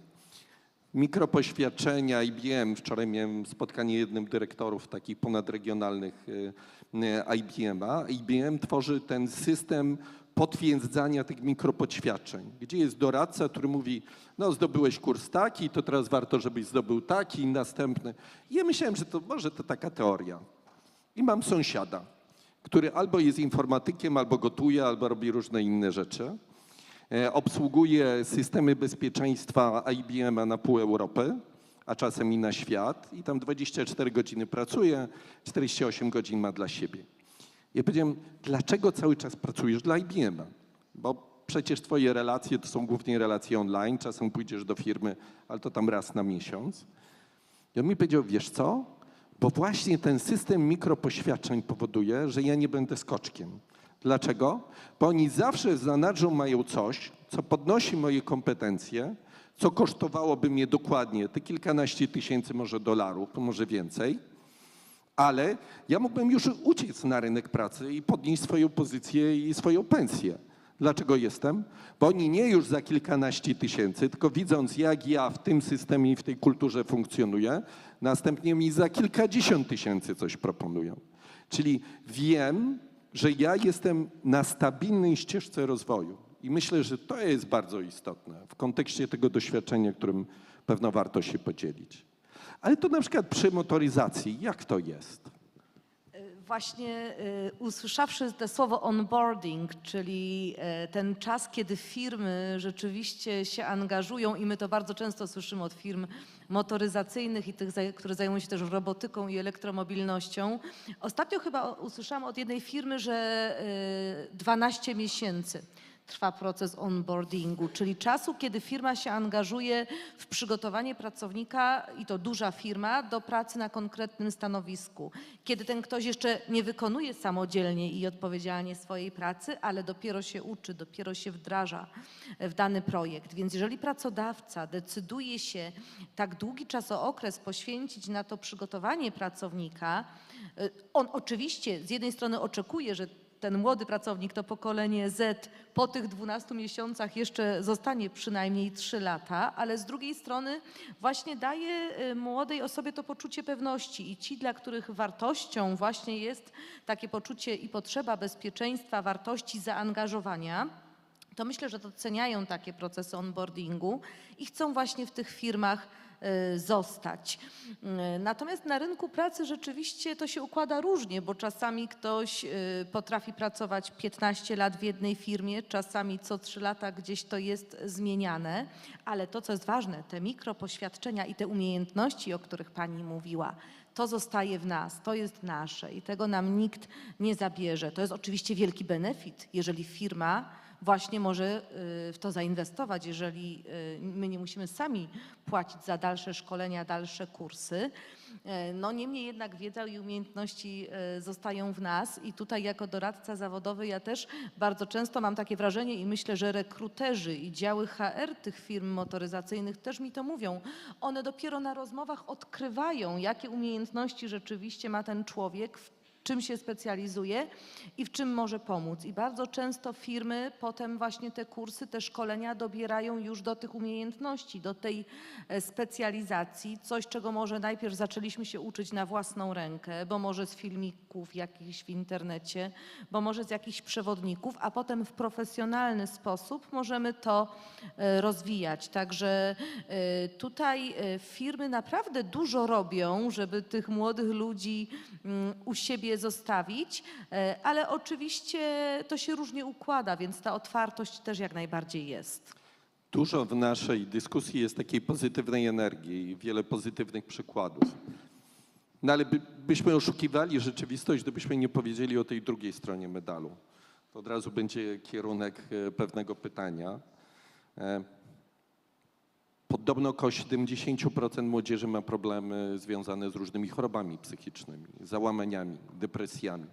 Mikropoświadczenia IBM, wczoraj miałem spotkanie jednym dyrektorów takich ponadregionalnych IBM-a. IBM tworzy ten system potwierdzania tych mikropoświadczeń, gdzie jest doradca, który mówi, no zdobyłeś kurs taki, to teraz warto, żebyś zdobył taki, następny. I ja myślałem, że to może to taka teoria. I mam sąsiada, który albo jest informatykiem, albo gotuje, albo robi różne inne rzeczy. Obsługuje systemy bezpieczeństwa IBM-a na pół Europy, a czasem i na świat. I tam 24 godziny pracuje, 48 godzin ma dla siebie. Ja powiedziałem, dlaczego cały czas pracujesz dla IBM-a? Bo przecież twoje relacje to są głównie relacje online, czasem pójdziesz do firmy, ale to tam raz na miesiąc. I on mi powiedział, wiesz co? Bo właśnie ten system mikropoświadczeń powoduje, że ja nie będę skoczkiem. Dlaczego? Bo oni zawsze w zanadrzu mają coś, co podnosi moje kompetencje, co kosztowałoby mnie dokładnie te kilkanaście tysięcy może dolarów, może więcej, ale ja mógłbym już uciec na rynek pracy i podnieść swoją pozycję i swoją pensję. Dlaczego jestem? Bo oni nie już za kilkanaście tysięcy, tylko widząc, jak ja w tym systemie i w tej kulturze funkcjonuję, następnie mi za kilkadziesiąt tysięcy coś proponują. Czyli wiem, że ja jestem na stabilnej ścieżce rozwoju i myślę, że to jest bardzo istotne w kontekście tego doświadczenia, którym pewno warto się podzielić. Ale to na przykład przy motoryzacji, jak to jest? Właśnie usłyszawszy to słowo onboarding, czyli ten czas, kiedy firmy rzeczywiście się angażują i my to bardzo często słyszymy od firm motoryzacyjnych i tych, które zajmują się też robotyką i elektromobilnością. Ostatnio chyba usłyszałam od jednej firmy, że 12 miesięcy. trwa proces onboardingu, czyli czasu, kiedy firma się angażuje w przygotowanie pracownika, i to duża firma, do pracy na konkretnym stanowisku. Kiedy ten ktoś jeszcze nie wykonuje samodzielnie i odpowiedzialnie swojej pracy, ale dopiero się uczy, dopiero się wdraża w dany projekt. Więc jeżeli pracodawca decyduje się tak długi okres poświęcić na to przygotowanie pracownika, on oczywiście z jednej strony oczekuje, że ten młody pracownik, to pokolenie Z, po tych 12 miesiącach jeszcze zostanie przynajmniej 3 lata, ale z drugiej strony właśnie daje młodej osobie to poczucie pewności i ci, dla których wartością właśnie jest takie poczucie i potrzeba bezpieczeństwa, wartości, zaangażowania, to myślę, że doceniają takie procesy onboardingu i chcą właśnie w tych firmach zostać. Natomiast na rynku pracy rzeczywiście to się układa różnie, bo czasami ktoś potrafi pracować 15 lat w jednej firmie, czasami co 3 lata gdzieś to jest zmieniane, ale to, co jest ważne, te mikropoświadczenia i te umiejętności, o których pani mówiła, to zostaje w nas, to jest nasze i tego nam nikt nie zabierze. To jest oczywiście wielki benefit, jeżeli firma właśnie może w to zainwestować, jeżeli my nie musimy sami płacić za dalsze szkolenia, dalsze kursy. No niemniej jednak wiedza i umiejętności zostają w nas i tutaj jako doradca zawodowy ja też bardzo często mam takie wrażenie i myślę, że rekruterzy i działy HR tych firm motoryzacyjnych też mi to mówią. One dopiero na rozmowach odkrywają, jakie umiejętności rzeczywiście ma ten człowiek, w czym się specjalizuje i w czym może pomóc. I bardzo często firmy potem właśnie te kursy, te szkolenia dobierają już do tych umiejętności, do tej specjalizacji. Coś, czego może najpierw zaczęliśmy się uczyć na własną rękę, bo może z filmików jakichś w internecie, bo może z jakichś przewodników, a potem w profesjonalny sposób możemy to rozwijać. Także tutaj firmy naprawdę dużo robią, żeby tych młodych ludzi u siebie zostawić, ale oczywiście to się różnie układa, więc ta otwartość też jak najbardziej jest. Dużo w naszej dyskusji jest takiej pozytywnej energii i wiele pozytywnych przykładów. No ale byśmy oszukiwali rzeczywistość, gdybyśmy nie powiedzieli o tej drugiej stronie medalu. To od razu będzie kierunek pewnego pytania. Podobno około 70% młodzieży ma problemy związane z różnymi chorobami psychicznymi, załamaniami, depresjami.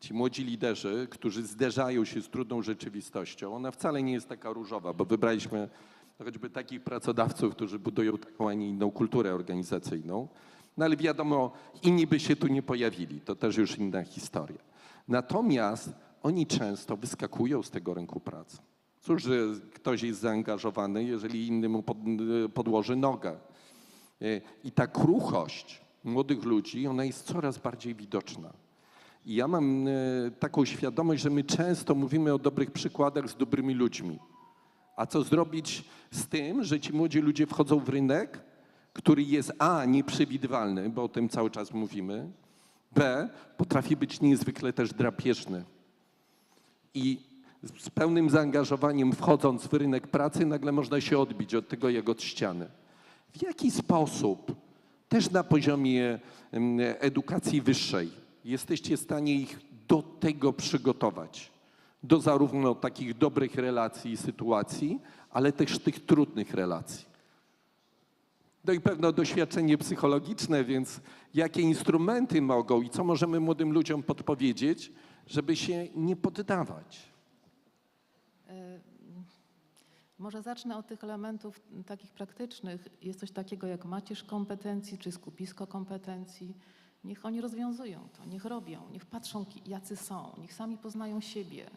Ci młodzi liderzy, którzy zderzają się z trudną rzeczywistością, ona wcale nie jest taka różowa, bo wybraliśmy choćby takich pracodawców, którzy budują taką, a nie inną kulturę organizacyjną. No ale wiadomo, inni by się tu nie pojawili, to też już inna historia. Natomiast oni często wyskakują z tego rynku pracy. Cóż, że ktoś jest zaangażowany, jeżeli inny mu podłoży nogę. I ta kruchość młodych ludzi, ona jest coraz bardziej widoczna. I ja mam taką świadomość, że my często mówimy o dobrych przykładach z dobrymi ludźmi. A co zrobić z tym, że ci młodzi ludzie wchodzą w rynek, który jest A, nieprzewidywalny, bo o tym cały czas mówimy, B, potrafi być niezwykle też drapieżny. I z pełnym zaangażowaniem wchodząc w rynek pracy nagle można się odbić od tego jak od ściany. W jaki sposób też na poziomie edukacji wyższej jesteście w stanie ich do tego przygotować? Do zarówno takich dobrych relacji i sytuacji, ale też tych trudnych relacji. No i pewno doświadczenie psychologiczne, więc jakie instrumenty mogą i co możemy młodym ludziom podpowiedzieć, żeby się nie poddawać? Może zacznę od tych elementów takich praktycznych. Jest coś takiego jak macierz kompetencji czy skupisko kompetencji. Niech oni rozwiązują to, niech robią, niech patrzą jacy są, niech sami poznają siebie.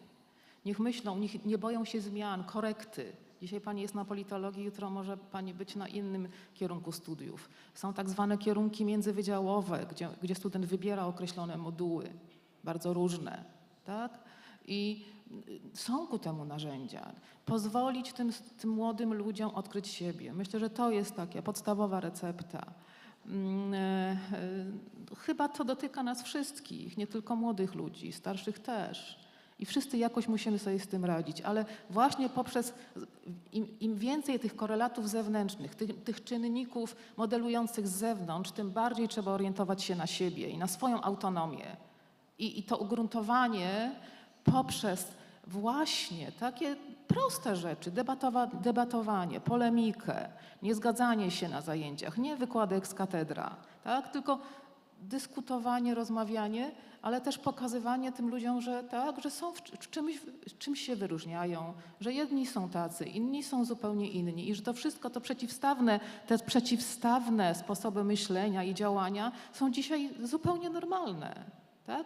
Niech myślą, niech nie boją się zmian, korekty. Dzisiaj pani jest na politologii, jutro może pani być na innym kierunku studiów. Są tak zwane kierunki międzywydziałowe, gdzie student wybiera określone moduły, bardzo różne, tak? I są ku temu narzędzia. Pozwolić tym młodym ludziom odkryć siebie. Myślę, że to jest taka podstawowa recepta. Chyba to dotyka nas wszystkich, nie tylko młodych ludzi, starszych też. I wszyscy jakoś musimy sobie z tym radzić, ale właśnie poprzez im więcej tych korelatów zewnętrznych, tych czynników modelujących z zewnątrz, tym bardziej trzeba orientować się na siebie i na swoją autonomię. I to ugruntowanie poprzez właśnie takie proste rzeczy, debatowanie, polemikę, nie zgadzanie się na zajęciach, nie wykłady ex cathedra, tak? Tylko dyskutowanie, rozmawianie, ale też pokazywanie tym ludziom, że tak, że są czymś się wyróżniają, że jedni są tacy, inni są zupełnie inni i że to wszystko te przeciwstawne sposoby myślenia i działania są dzisiaj zupełnie normalne, tak?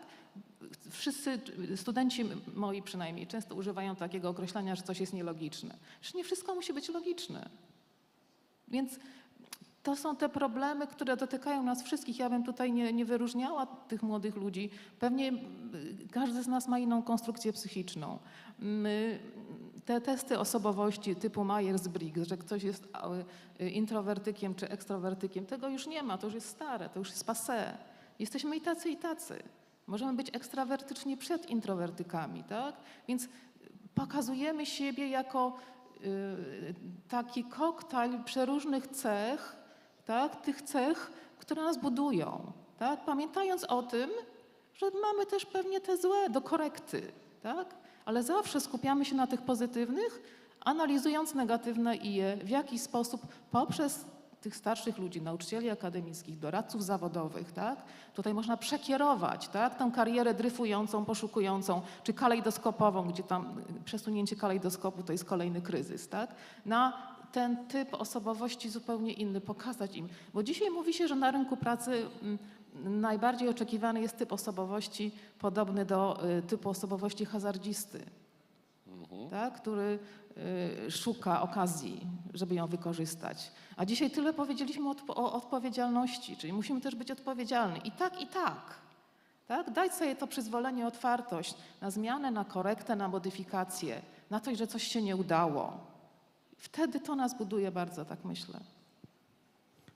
Wszyscy studenci moi przynajmniej często używają takiego określenia, że coś jest nielogiczne. Przecież nie wszystko musi być logiczne. Więc to są te problemy, które dotykają nas wszystkich. Ja bym tutaj nie wyróżniała tych młodych ludzi. Pewnie każdy z nas ma inną konstrukcję psychiczną. Te testy osobowości typu Myers-Briggs, że ktoś jest introwertykiem czy ekstrawertykiem, tego już nie ma, to już jest stare, to już jest passé. Jesteśmy i tacy, i tacy. Możemy być ekstrawertyczni przed introwertykami, tak? Więc pokazujemy siebie jako taki koktajl przeróżnych cech, tak? Tych cech, które nas budują, tak? Pamiętając o tym, że mamy też pewnie te złe do korekty, tak? Ale zawsze skupiamy się na tych pozytywnych, analizując negatywne i je w jakiś sposób poprzez tych starszych ludzi, nauczycieli akademickich, doradców zawodowych, tak? Tutaj można przekierować, tak? Tę karierę dryfującą, poszukującą, czy kalejdoskopową, gdzie tam przesunięcie kalejdoskopu to jest kolejny kryzys, tak? Na ten typ osobowości zupełnie inny, pokazać im. Bo dzisiaj mówi się, że na rynku pracy najbardziej oczekiwany jest typ osobowości podobny do typu osobowości hazardzisty, tak? Który szuka okazji, żeby ją wykorzystać. A dzisiaj tyle powiedzieliśmy o odpowiedzialności, czyli musimy też być odpowiedzialni. I tak, i tak. Tak? Dać sobie to przyzwolenie, otwartość na zmianę, na korektę, na modyfikację, na to, że coś się nie udało. Wtedy to nas buduje bardzo, tak myślę.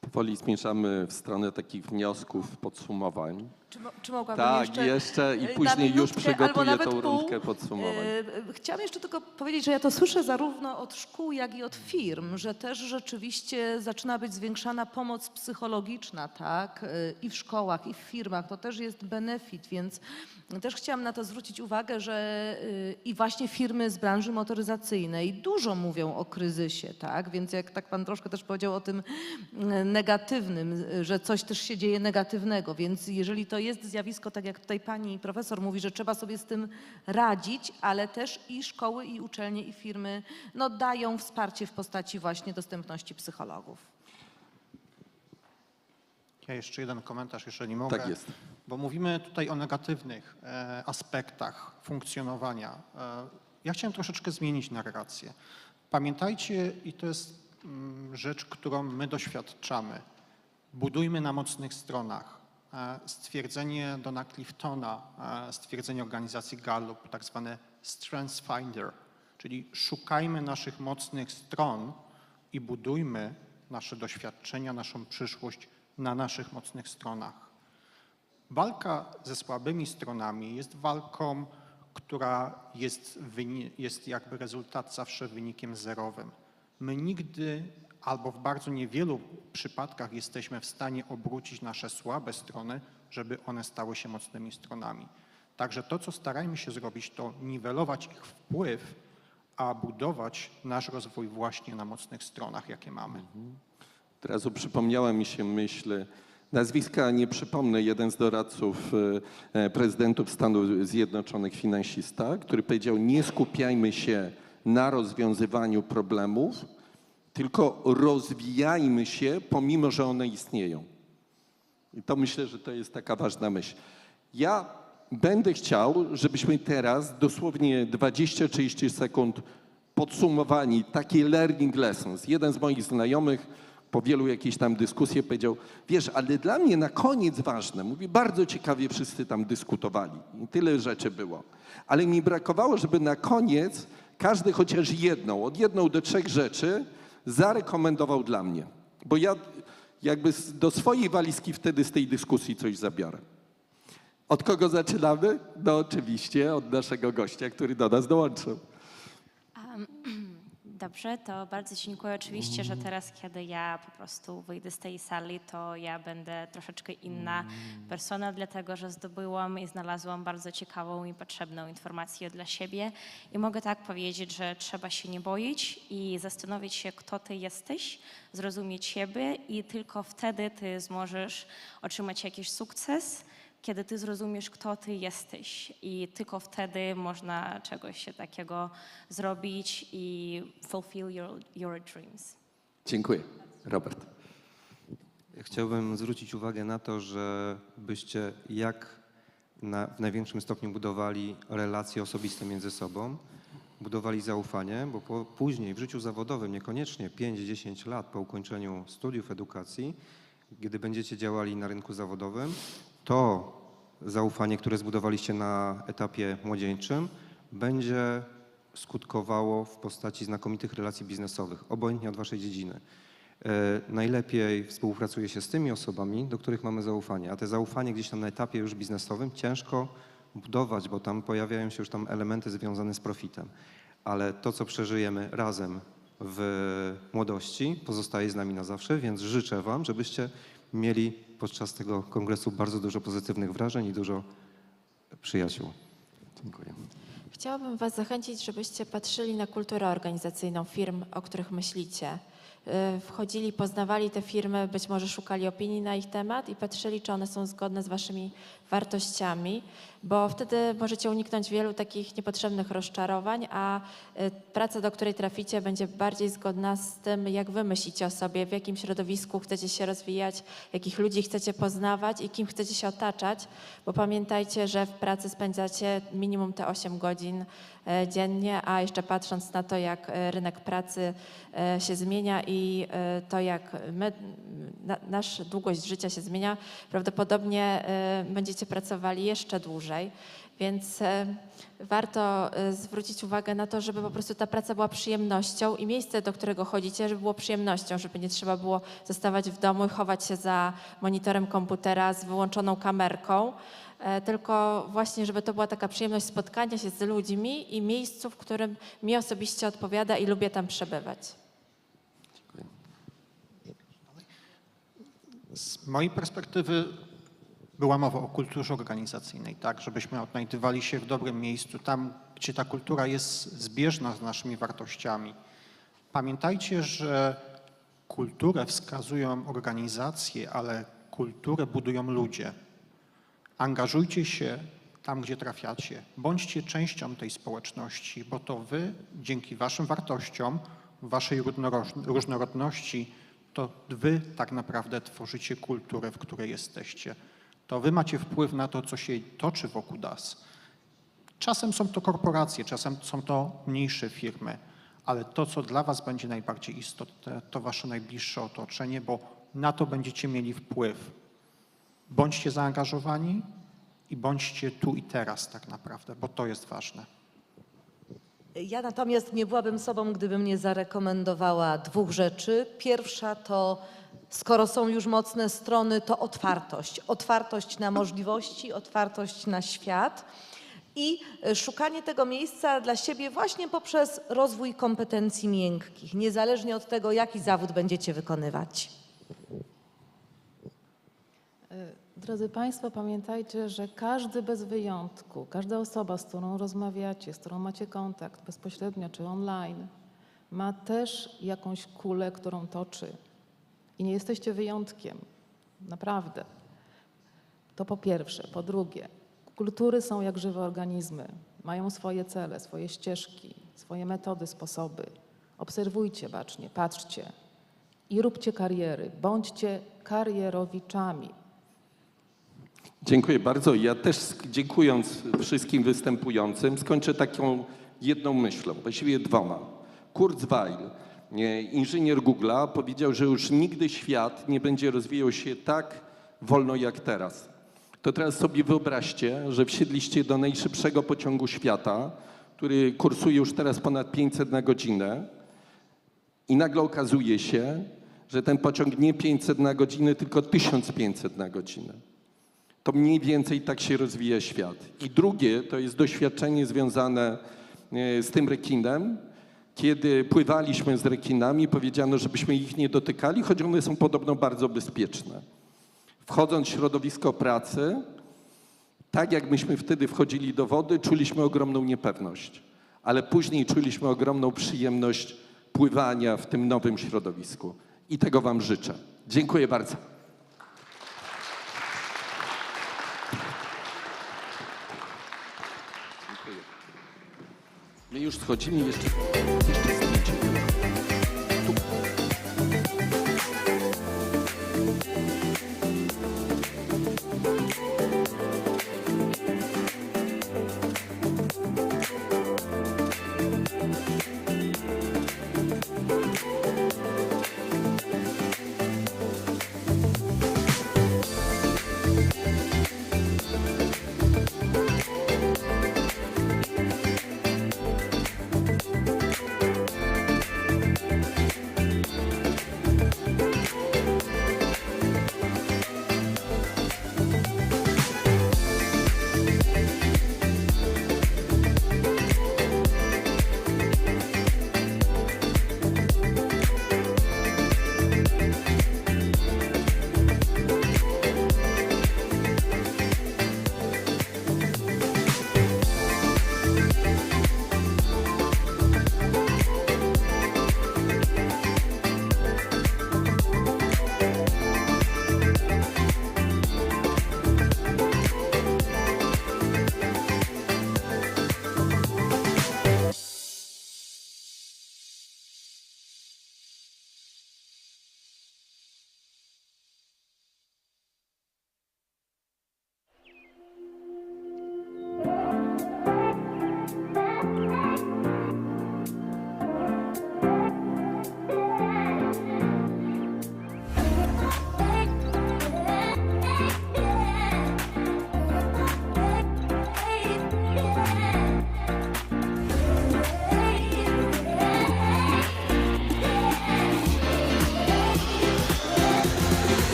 Powoli zmierzamy w stronę takich wniosków, podsumowań. Czy mogłabym Tak, jeszcze i później już przygotuję tą rundkę podsumowań. Chciałam jeszcze tylko powiedzieć, że ja to słyszę zarówno od szkół, jak i od firm, że też rzeczywiście zaczyna być zwiększana pomoc psychologiczna, tak, i w szkołach, i w firmach. To też jest benefit, więc też chciałam na to zwrócić uwagę, że i właśnie firmy z branży motoryzacyjnej dużo mówią o kryzysie, tak, więc jak tak pan troszkę też powiedział o tym negatywnym, że coś też się dzieje negatywnego, więc jeżeli to jest zjawisko, tak jak tutaj pani profesor mówi, że trzeba sobie z tym radzić, ale też i szkoły, i uczelnie, i firmy no, dają wsparcie w postaci właśnie dostępności psychologów. Ja jeszcze jeden komentarz, jeżeli mogę. Tak jest. Bo mówimy tutaj o negatywnych aspektach funkcjonowania. Ja chciałem troszeczkę zmienić narrację. Pamiętajcie, i to jest rzecz, którą my doświadczamy, budujmy na mocnych stronach. Stwierdzenie Dona Cliftona, stwierdzenie organizacji Gallup, tak zwane Strengths Finder, czyli szukajmy naszych mocnych stron i budujmy nasze doświadczenia, naszą przyszłość na naszych mocnych stronach. Walka ze słabymi stronami jest walką, która jest jakby rezultat zawsze wynikiem zerowym. My nigdy albo w bardzo niewielu przypadkach jesteśmy w stanie obrócić nasze słabe strony, żeby one stały się mocnymi stronami. Także to, co starajmy się zrobić, to niwelować ich wpływ, a budować nasz rozwój właśnie na mocnych stronach, jakie mamy. Od razu przypomniała mi się myśl, nazwiska nie przypomnę, jeden z doradców prezydentów Stanów Zjednoczonych, finansista, który powiedział: nie skupiajmy się na rozwiązywaniu problemów, tylko rozwijajmy się, pomimo że one istnieją. I to myślę, że to jest taka ważna myśl. Ja będę chciał, żebyśmy teraz dosłownie 20-30 sekund podsumowali takie learning lessons. Jeden z moich znajomych po wielu jakichś tam dyskusjach powiedział: wiesz, ale dla mnie na koniec ważne, mówi, bardzo ciekawie wszyscy tam dyskutowali i tyle rzeczy było, ale mi brakowało, żeby na koniec każdy chociaż jedną, od 1 do 3 rzeczy zarekomendował dla mnie, bo ja jakby do swojej walizki wtedy z tej dyskusji coś zabiorę. Od kogo zaczynamy? No oczywiście od naszego gościa, który do nas dołączył. Dobrze, to bardzo dziękuję. Oczywiście, że teraz, kiedy ja po prostu wyjdę z tej sali, to ja będę troszeczkę inna persona, dlatego że zdobyłam i znalazłam bardzo ciekawą i potrzebną informację dla siebie. I mogę tak powiedzieć, że trzeba się nie boić i zastanowić się, kto ty jesteś, zrozumieć siebie i tylko wtedy ty możesz otrzymać jakiś sukces, kiedy ty zrozumiesz, kto ty jesteś i tylko wtedy można czegoś takiego zrobić i fulfill your dreams. Dziękuję. Robert. Chciałbym zwrócić uwagę na to, żebyście w największym stopniu budowali relacje osobiste między sobą, budowali zaufanie, bo później w życiu zawodowym, niekoniecznie 5-10 lat po ukończeniu studiów edukacji, gdy będziecie działali na rynku zawodowym, to zaufanie, które zbudowaliście na etapie młodzieńczym, będzie skutkowało w postaci znakomitych relacji biznesowych, obojętnie od waszej dziedziny. Najlepiej współpracuje się z tymi osobami, do których mamy zaufanie, a te zaufanie gdzieś tam na etapie już biznesowym ciężko budować, bo tam pojawiają się już tam elementy związane z profitem. Ale to, co przeżyjemy razem w młodości, pozostaje z nami na zawsze, więc życzę wam, żebyście mieli podczas tego kongresu bardzo dużo pozytywnych wrażeń i dużo przyjaciół. Dziękuję. Chciałabym was zachęcić, żebyście patrzyli na kulturę organizacyjną firm, o których myślicie. Wchodzili, poznawali te firmy, być może szukali opinii na ich temat i patrzyli, czy one są zgodne z waszymi wartościami, bo wtedy możecie uniknąć wielu takich niepotrzebnych rozczarowań, a praca, do której traficie, będzie bardziej zgodna z tym, jak wy myślicie o sobie, w jakim środowisku chcecie się rozwijać, jakich ludzi chcecie poznawać i kim chcecie się otaczać, bo pamiętajcie, że w pracy spędzacie minimum te 8 godzin dziennie, a jeszcze patrząc na to, jak rynek pracy się zmienia i to, jak nasza długość życia się zmienia, prawdopodobnie będziecie pracowali jeszcze dłużej, więc warto zwrócić uwagę na to, żeby po prostu ta praca była przyjemnością i miejsce, do którego chodzicie, żeby było przyjemnością, żeby nie trzeba było zostawać w domu i chować się za monitorem komputera z wyłączoną kamerką, tylko właśnie, żeby to była taka przyjemność spotkania się z ludźmi i miejscu, w którym mi osobiście odpowiada i lubię tam przebywać. Z mojej perspektywy była mowa o kulturze organizacyjnej, tak, żebyśmy odnajdywali się w dobrym miejscu, tam, gdzie ta kultura jest zbieżna z naszymi wartościami. Pamiętajcie, że kulturę wskazują organizacje, ale kulturę budują ludzie. Angażujcie się tam, gdzie trafiacie. Bądźcie częścią tej społeczności, bo to wy, dzięki waszym wartościom, waszej różnorodności, to wy tak naprawdę tworzycie kulturę, w której jesteście. To wy macie wpływ na to, co się toczy wokół nas. Czasem są to korporacje, czasem są to mniejsze firmy, ale to, co dla was będzie najbardziej istotne, to wasze najbliższe otoczenie, bo na to będziecie mieli wpływ. Bądźcie zaangażowani i bądźcie tu i teraz tak naprawdę, bo to jest ważne. Ja natomiast nie byłabym sobą, gdybym nie zarekomendowała 2 rzeczy. Pierwsza to, skoro są już mocne strony, to otwartość. Otwartość na możliwości, otwartość na świat i szukanie tego miejsca dla siebie właśnie poprzez rozwój kompetencji miękkich, niezależnie od tego, jaki zawód będziecie wykonywać. Drodzy Państwo, pamiętajcie, że każdy bez wyjątku, każda osoba, z którą rozmawiacie, z którą macie kontakt bezpośrednio czy online, ma też jakąś kulę, którą toczy. I nie jesteście wyjątkiem. Naprawdę. To po pierwsze. Po drugie, kultury są jak żywe organizmy. Mają swoje cele, swoje ścieżki, swoje metody, sposoby. Obserwujcie bacznie, patrzcie i róbcie kariery. Bądźcie karierowiczami. Dziękuję bardzo. Ja też dziękując wszystkim występującym skończę taką jedną myślą, właściwie 2. Kurzweil, inżynier Google'a, powiedział, że już nigdy świat nie będzie rozwijał się tak wolno jak teraz. To teraz sobie wyobraźcie, że wsiedliście do najszybszego pociągu świata, który kursuje już teraz ponad 500 na godzinę i nagle okazuje się, że ten pociąg nie 500 na godzinę, tylko 1500 na godzinę. To mniej więcej tak się rozwija świat. I drugie to jest doświadczenie związane z tym rekinem, Kiedy pływaliśmy z rekinami, powiedziano, żebyśmy ich nie dotykali, choć one są podobno bardzo bezpieczne. Wchodząc w środowisko pracy, tak jak myśmy wtedy wchodzili do wody, czuliśmy ogromną niepewność, ale później czuliśmy ogromną przyjemność pływania w tym nowym środowisku. I tego wam życzę. Dziękuję bardzo. My już schodzimy jeszcze zdjęcie.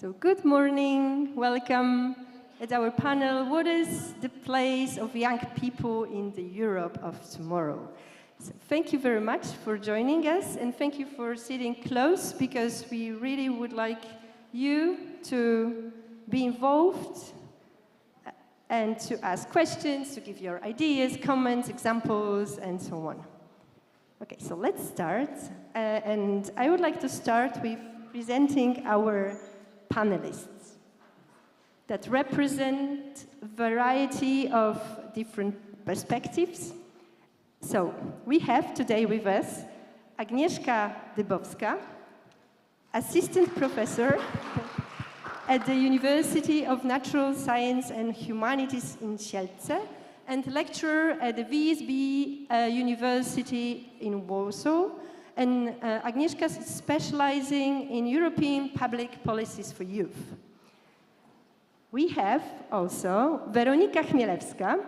So good morning, welcome at our panel. What is the place of young people in the Europe of tomorrow? So thank you very much for joining us, and thank you for sitting close, because we really would like you to be involved and to ask questions, to give your ideas, comments, examples, and so on. Okay, so let's start. And I would like to start with presenting our panelists that represent a variety of different perspectives. So we have today with us Agnieszka Dybowska, assistant professor at the University of Natural Science and Humanities in Sielce, and lecturer at the WSB University in Warsaw. And Agnieszka is specializing in European public policies for youth. We have also Weronika Chmielewska,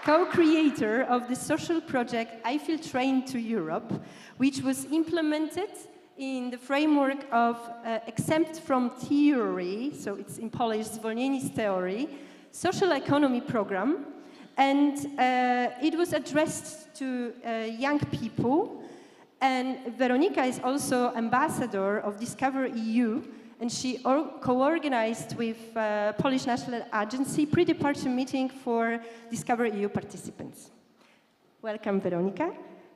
co-creator of the social project I Feel Trained to Europe, which was implemented in the framework of Exempt from Theory, so it's in Polish Zwolnieni z Teorii, social economy program. And it was addressed to young people. And Weronika is also ambassador of Discover EU, and she co-organized with Polish National Agency pre-departure meeting for Discover EU participants. Welcome, Weronika.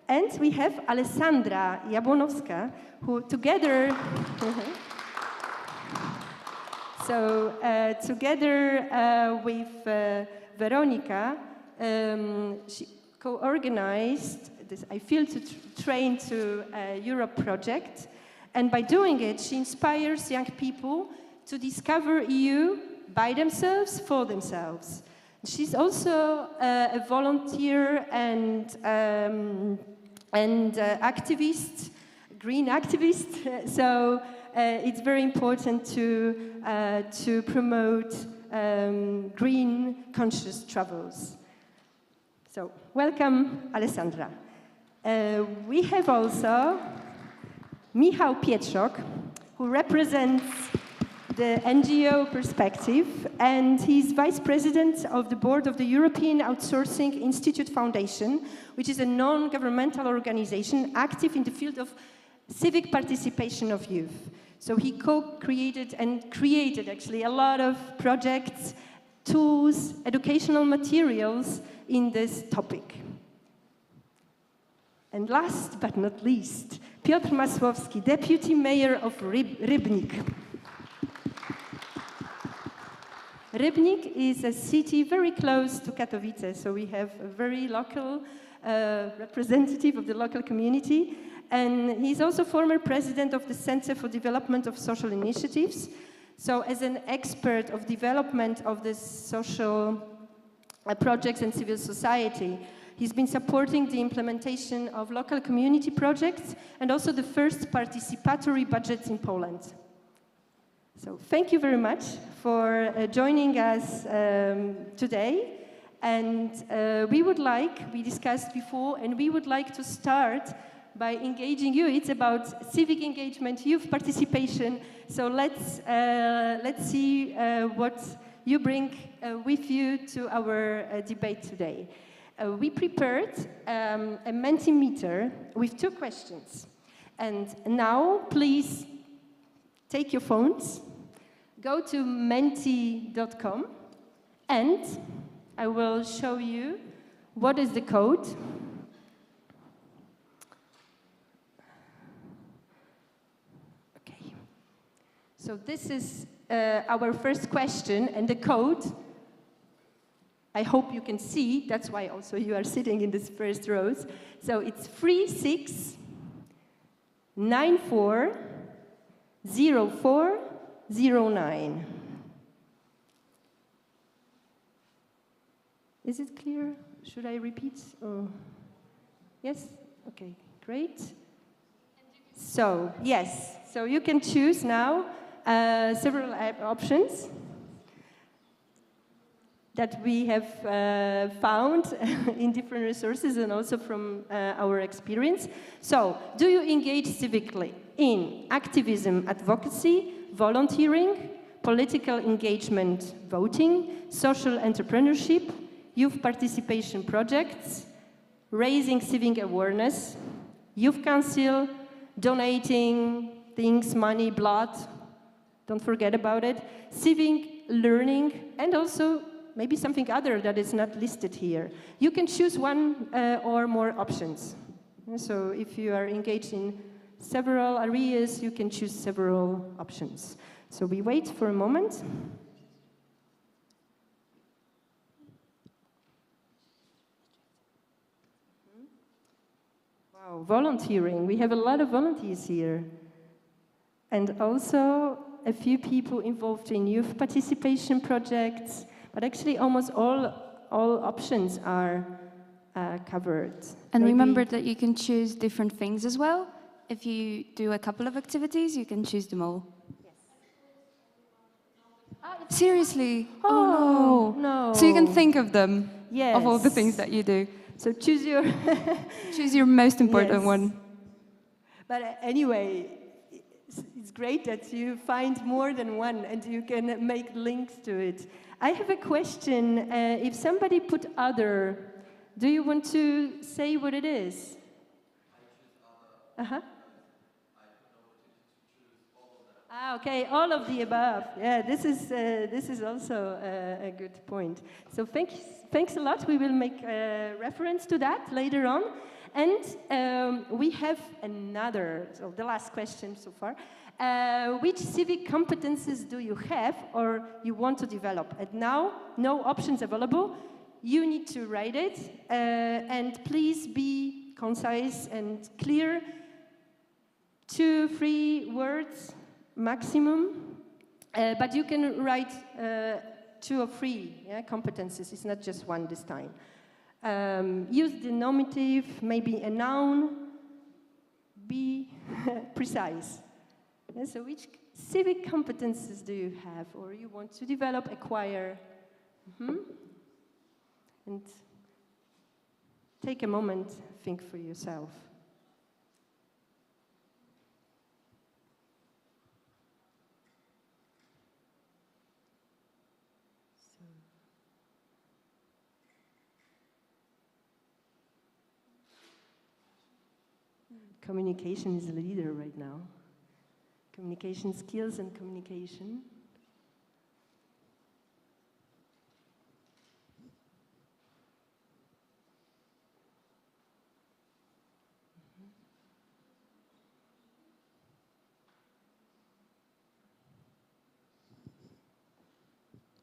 And we have Alessandra Jabłonowska, who together, together with Weronika, she co-organized this I Feel Trained to Europe project, and by doing it, she inspires young people to discover EU by themselves, for themselves. She's also a volunteer and activist, green activist. So it's very important to promote green conscious travels. So welcome, Alessandra. We have also Michał Pietrzok, who represents the NGO perspective, and he's vice president of the board of the European Outsourcing Institute Foundation, which is a non-governmental organization active in the field of civic participation of youth. So he co-created and created actually a lot of projects, tools, educational materials in this topic. And last but not least, Piotr Masłowski, Deputy Mayor of Rybnik. Rybnik is a city very close to Katowice, so we have a very local representative of the local community. And he's also former president of the Center for Development of Social Initiatives. So as an expert of development of the social projects and civil society, he's been supporting the implementation of local community projects and also the first participatory budgets in Poland. So thank you very much for joining us today. And we discussed before, and we would like to start by engaging you. It's about civic engagement, youth participation. So let's see what you bring with you to our debate today. We prepared a Mentimeter with 2 questions. And now, please take your phones, go to menti.com, and I will show you what is the code. So this is our first question, and the code, I hope you can see, that's why also you are sitting in this first rows. So it's 36940409. Is it clear? Should I repeat? Yes? Okay, great. So, yes, so you can choose now several options that we have found in different resources and also from our experience. So, do you engage civically in activism, advocacy, volunteering, political engagement, voting, social entrepreneurship, youth participation projects, raising civic awareness, youth council, donating things, money, blood, don't forget about it, civic learning, and also maybe something other that is not listed here. You can choose one or more options. So if you are engaged in several areas, you can choose several options. So we wait for a moment. Wow, volunteering. We have a lot of volunteers here. And also a few people involved in youth participation projects, but actually almost all options are covered. And remember that you can choose different things as well. If you do a couple of activities, you can choose them all. Yes. Seriously? Oh no. So you can think of them, yes, of all the things that you do. So choose your choose your most important one. But anyway, it's great that you find more than one and you can make links to it. I have a question. If somebody put other, do you want to say what it is? Okay, all of the above. Yeah, this is also a good point. So thanks a lot. We will make reference to that later on. And we have another, so the last question so far. Which civic competences do you have or you want to develop? And now, no options available. You need to write it. And please be concise and clear. 2-3 words maximum. But you can write 2 or 3 competences. It's not just one this time. Use the nominative, maybe a noun. Be precise. So which civic competences do you have or you want to develop, acquire? And take a moment, think for yourself. Communication is a leader right now. Communication skills and communication.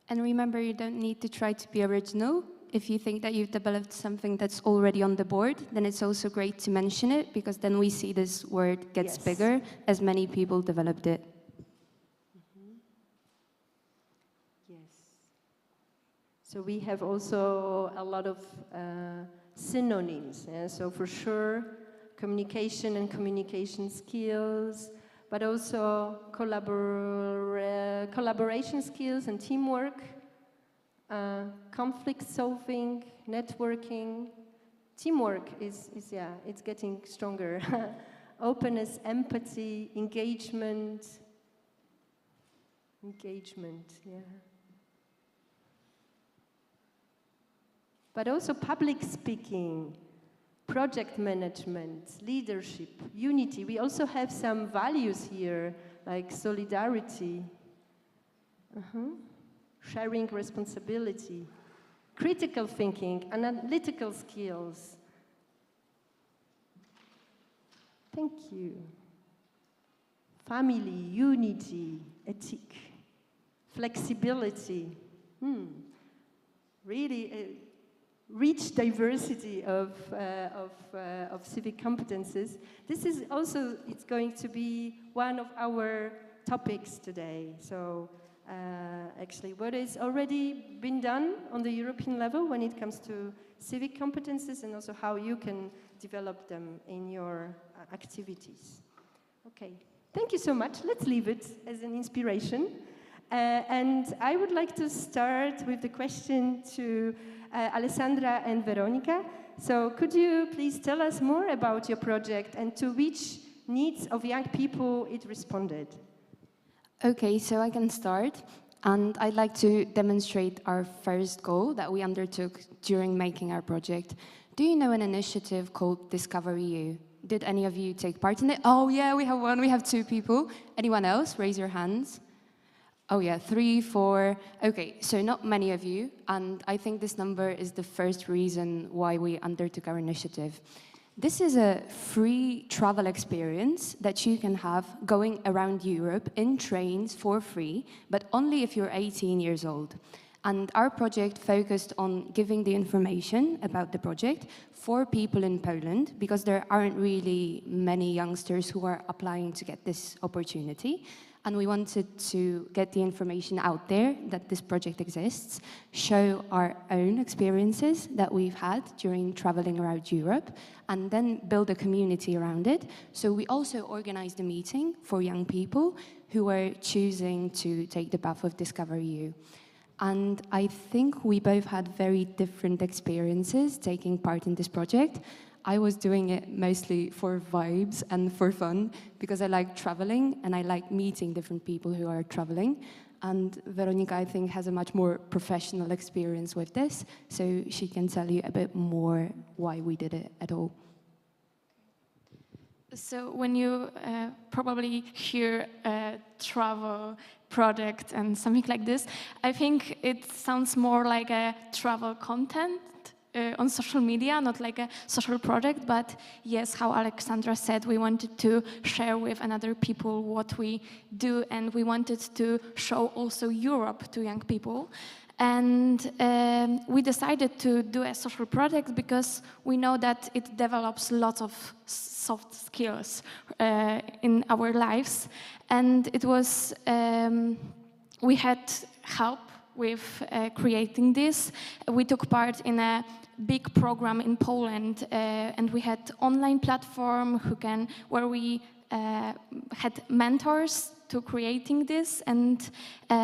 And remember, you don't need to try to be original. If you think that you've developed something that's already on the board, then it's also great to mention it, because then we see this word gets bigger as many people developed it. Yes. So we have also a lot of synonyms. So for sure, communication and communication skills, but also collaboration skills and teamwork. Conflict solving, networking, teamwork is it's getting stronger. Openness, empathy, engagement, yeah. But also public speaking, project management, leadership, unity. We also have some values here, like solidarity. Sharing responsibility, critical thinking, analytical skills. Thank you. Family, unity, ethique, flexibility, really a rich diversity of civic competences. This is also, it's going to be one of our topics today. So actually what has already been done on the European level when it comes to civic competences, and also how you can develop them in your activities. Okay, thank you so much. Let's leave it as an inspiration. And I would like to start with the question to Alessandra and Veronica. So could you please tell us more about your project and to which needs of young people it responded? Okay, so I can start. And I'd like to demonstrate our first goal that we undertook during making our project. Do you know an initiative called Discover EU? Did any of you take part in it? Oh yeah, we have one, we have 2 people. Anyone else? Raise your hands. Oh yeah, 3, 4. Okay, so not many of you, and I think this number is the first reason why we undertook our initiative. This is a free travel experience that you can have going around Europe in trains for free, but only if you're 18 years old. And our project focused on giving the information about the project for people in Poland, because there aren't really many youngsters who are applying to get this opportunity. And we wanted to get the information out there that this project exists, show our own experiences that we've had during traveling around Europe, and then build a community around it. So we also organized a meeting for young people who were choosing to take the path of Discover EU. And I think we both had very different experiences taking part in this project. I was doing it mostly for vibes and for fun, because I like traveling and I like meeting different people who are traveling. And Veronica, I think, has a much more professional experience with this, so she can tell you a bit more why we did it at all. So when you probably hear a travel product and something like this, I think it sounds more like a travel content on social media, not like a social project. But yes, how Alexandra said, we wanted to share with other people what we do, and we wanted to show also Europe to young people. And we decided to do a social project because we know that it develops lots of soft skills in our lives. And it was, we had help with creating this. We took part in a big program in Poland, and we had online platform where we had mentors to creating this, and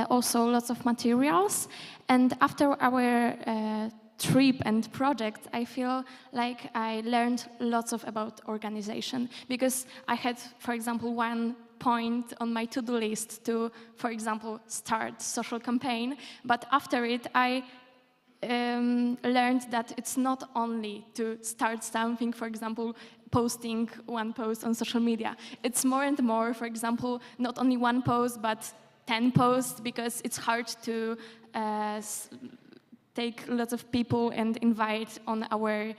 also lots of materials. And after our trip and project, I feel like I learned lots about organization, because I had, for example, one point on my to-do list to, for example, start social campaign. But after it, I learned that it's not only to start something, for example, posting one post on social media. It's more and more, for example, not only one post, but 10 posts, because it's hard to take lots of people and invite on our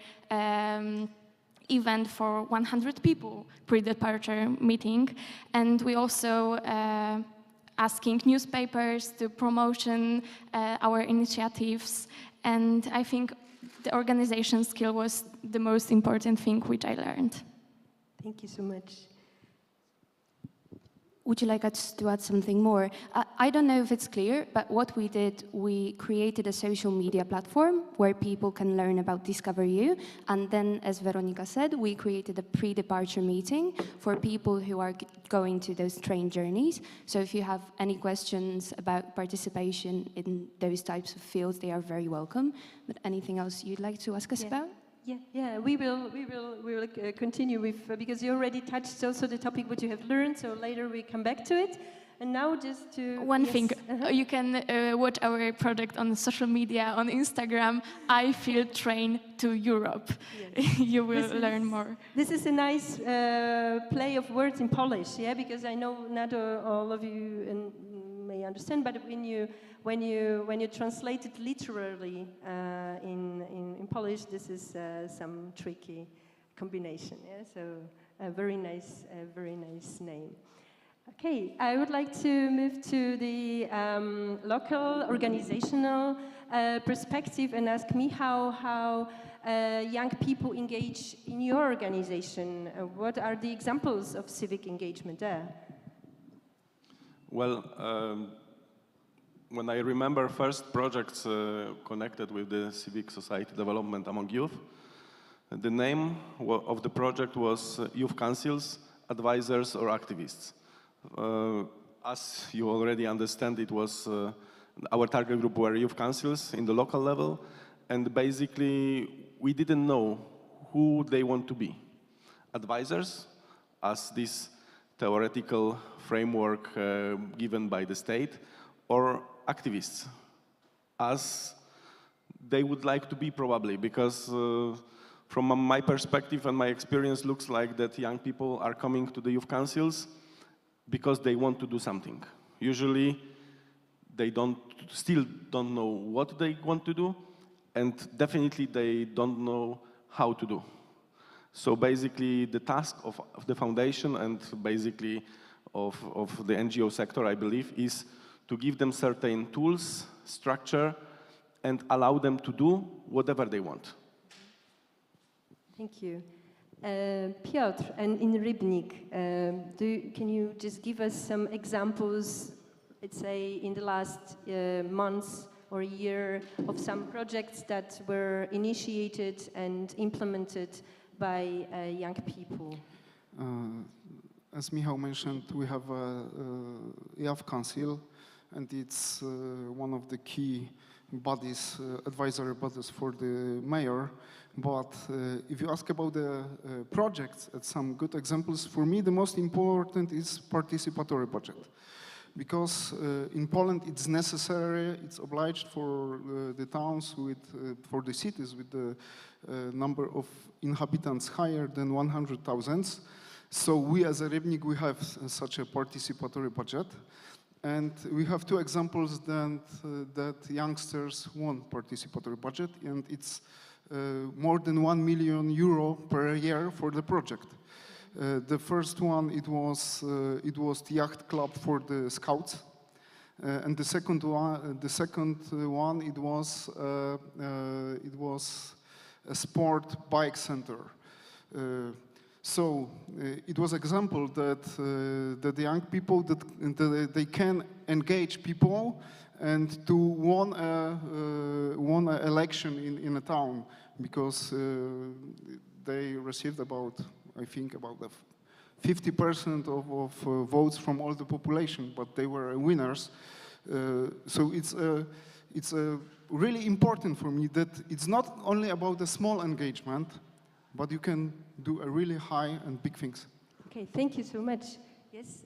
event for 100 people pre-departure meeting. And we also asking newspapers to promotion our initiatives. And I think the organization skill was the most important thing which I learned. Thank you so much. Would you like us to add something more? I don't know if it's clear, but what we did, we created a social media platform where people can learn about Discover EU. And then, as Veronica said, we created a pre-departure meeting for people who are going to those train journeys. So if you have any questions about participation in those types of fields, they are very welcome. But anything else you'd like to ask us about? Yeah, we will continue with, because you already touched also the topic what you have learned, so later we come back to it. And now just to... One thing, you can watch our project on social media, on Instagram, I Feel Train to Europe. Yes. You will learn more. This is a nice play of words in Polish, yeah, because I know not all of you may understand, but when you translate it literally in Polish, this is some tricky combination. Yeah, so a very nice name. Okay, I would like to move to the local organizational perspective and ask Michał how young people engage in your organization. What are the examples of civic engagement there? Well, when I remember first projects connected with the civic society development among youth, the name of the project was Youth Councils, Advisors or Activists. As you already understand, it was our target group were youth councils in the local level, and basically we didn't know who they want to be. Advisors, as this theoretical framework given by the state, or activists, as they would like to be probably, because from my perspective and my experience looks like that young people are coming to the youth councils because they want to do something. Usually they still don't know what they want to do, and definitely they don't know how to do. So basically the task of the foundation and basically of the NGO sector, I believe, is to give them certain tools, structure, and allow them to do whatever they want. Thank you. Piotr, and in Rybnik, can you just give us some examples, let's say, in the last months or year of some projects that were initiated and implemented by young people? As Michał mentioned, we have a youth council, and it's one of the key bodies, advisory bodies for the mayor. But if you ask about the projects, and some good examples, for me the most important is participatory budget. Because in Poland it's necessary, it's obliged for the towns for the cities with the number of inhabitants higher than 100,000. So we as a Rybnik, we have such a participatory budget. And we have two examples that youngsters want participatory budget, and it's more than €1 million per year for the project. The first one, it was the yacht club for the scouts, and the second one, it was a sport bike center. So it was example that the young people that they can engage people and to won an election in a town, because they received about 50% of votes from all the population, but they were winners. So it's really important for me that it's not only about the small engagement, but you can do a really high and big things. Okay, thank you so much. Yes.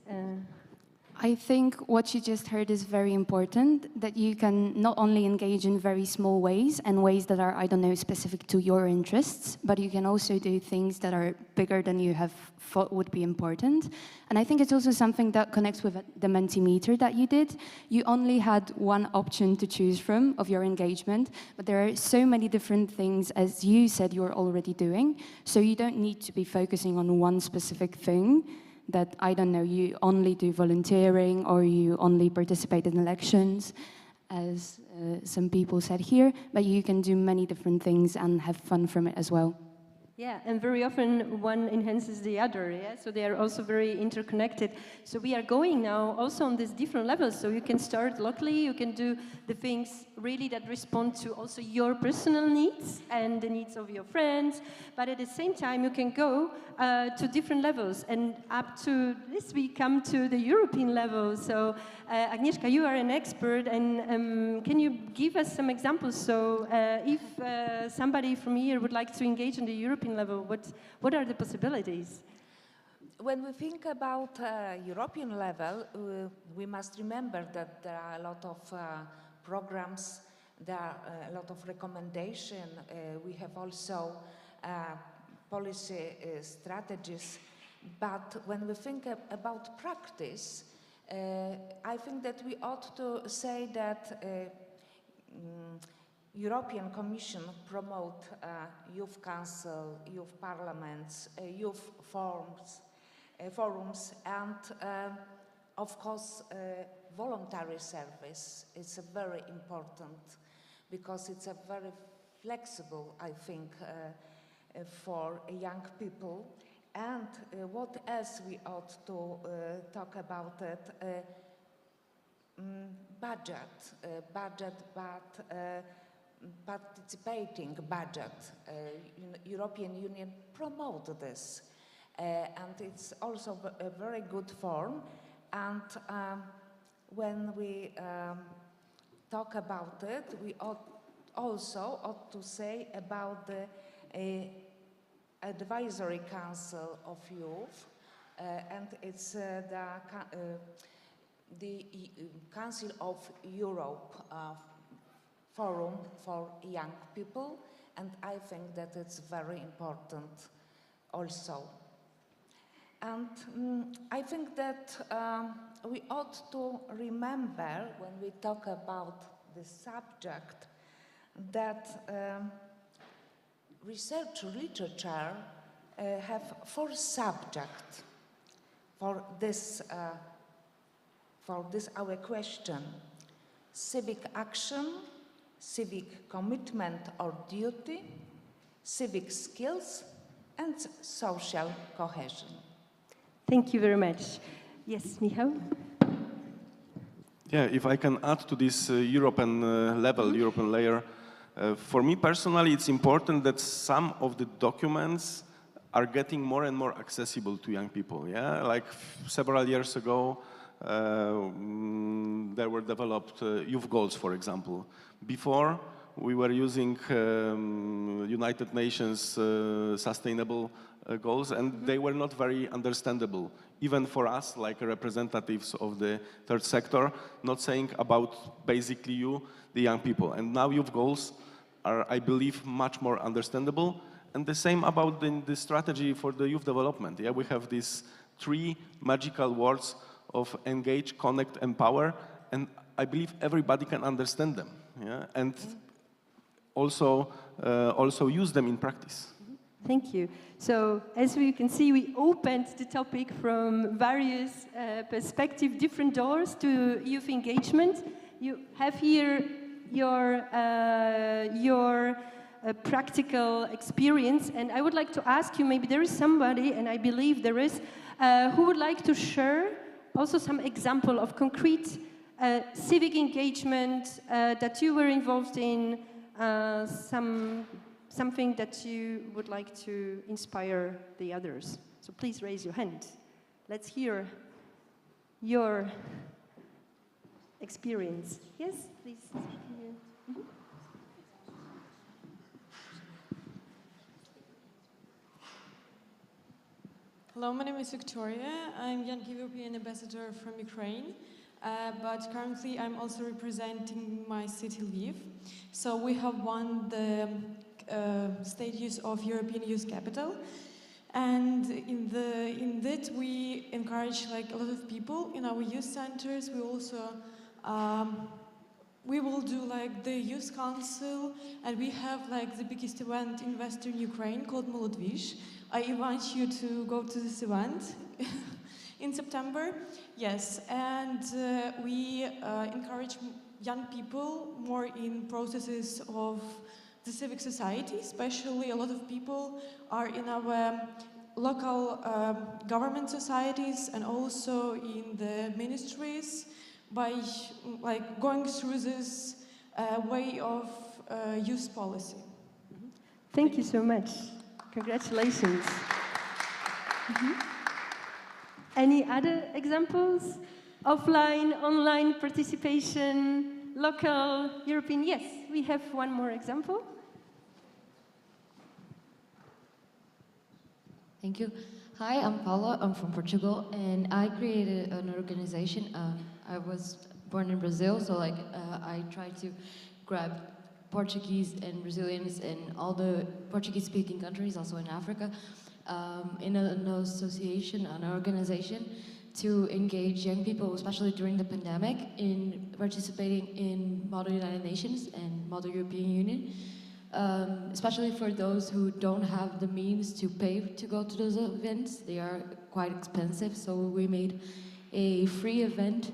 I think what you just heard is very important, that you can not only engage in very small ways and ways that are, I don't know, specific to your interests, but you can also do things that are bigger than you have thought would be important. And I think it's also something that connects with the Mentimeter that you did. You only had one option to choose from of your engagement, but there are so many different things, as you said, you're already doing. So you don't need to be focusing on one specific thing. That, I don't know, you only do volunteering or you only participate in elections, as some people said here, but you can do many different things and have fun from it as well. Yeah, and very often one enhances the other, yeah? So they are also very interconnected. So we are going now also on these different levels. So you can start locally, you can do the things really that respond to also your personal needs and the needs of your friends. But at the same time, you can go to different levels. And up to this, we come to the European level. So Agnieszka, you are an expert, and can you give us some examples? So if somebody from here would like to engage on the European level, what are the possibilities? When we think about European level, we must remember that there are a lot of programs, there are a lot of recommendations. We have also policy strategies. But when we think about practice, I think that we ought to say that European Commission promote youth council, youth parliaments, youth forums, and of course, voluntary service is very important because it's a very flexible, I think, for young people. And what else we ought to talk about it? Budget, but participating budget. European Union promote this, and it's also a very good form. And when we talk about it, we also ought to say about the Advisory Council of Youth, and it's the Council of Europe Forum for Young People, and I think that it's very important also. And I think that we ought to remember when we talk about the subject that research literature have 4 subjects for this our question: civic action, civic commitment or duty, civic skills, and social cohesion. Thank you very much. Yes, Michał? Yeah, if I can add to this European level, European layer, for me personally, it's important that some of the documents are getting more and more accessible to young people. Yeah, like several years ago, there were developed youth goals, for example. Before, we were using United Nations sustainable goals, and they were not very understandable, even for us, like representatives of the third sector, not saying about basically you, the young people. And now youth goals are, I believe, much more understandable. And the same about the strategy for the youth development. Yeah, we have these 3 magical words of engage, connect, empower, and I believe everybody can understand them. Yeah, and also use them in practice. Thank you. So, as we can see, we opened the topic from various perspectives, different doors to youth engagement. You have here your practical experience, and I would like to ask you, maybe there is somebody, and I believe there is, who would like to share also some example of concrete civic engagement that you were involved in, something that you would like to inspire the others. So please raise your hand. Let's hear your experience. Yes, please. Mm-hmm. Hello, my name is Victoria. I'm Young European Ambassador from Ukraine, but currently I'm also representing my city, Lviv. So we have won the status of European Youth Capital, and in that we encourage like a lot of people in our youth centers. We also we will do like the youth council, and we have like the biggest event in Western Ukraine called Molodvish. I invite you to go to this event in September. Yes, and we encourage young people more in processes of the civic society. Especially a lot of people are in our local government societies and also in the ministries by like going through this way of youth policy. Thank you so much. Congratulations. Mm-hmm. Any other examples? Offline, online participation, local, European? Yes, we have one more example. Thank you. Hi, I'm Paula. I'm from Portugal, and I created an organization. I was born in Brazil, so I tried to grab Portuguese and Brazilians and all the Portuguese-speaking countries, also in Africa, in an association, an organization, to engage young people, especially during the pandemic, in participating in Model United Nations and Model European Union, especially for those who don't have the means to pay to go to those events. They are quite expensive, so we made a free event,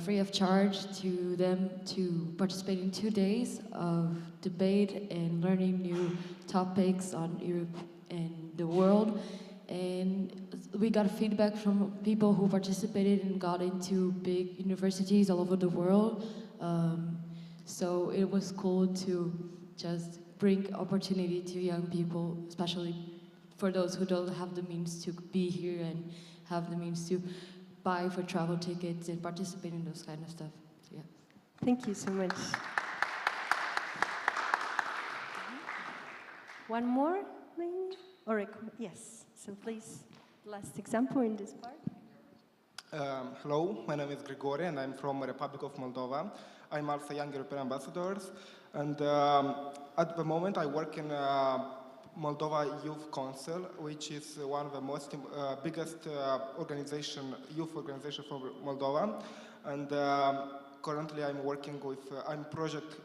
free of charge to them to participate in 2 days of debate and learning new topics on Europe and the world. And we got feedback from people who participated and got into big universities all over the world. So it was cool to just bring opportunity to young people, especially for those who don't have the means to be here and have the means to buy for travel tickets and participate in those kind of stuff. So, yeah. Thank you so much. One more, maybe? Or yes, so please, last example in this part. Hello, my name is Grigore and I'm from the Republic of Moldova. I'm also a young European ambassador, and at the moment I work in Moldova Youth Council, which is one of the most biggest youth organization for Moldova. And currently I'm working with, I'm project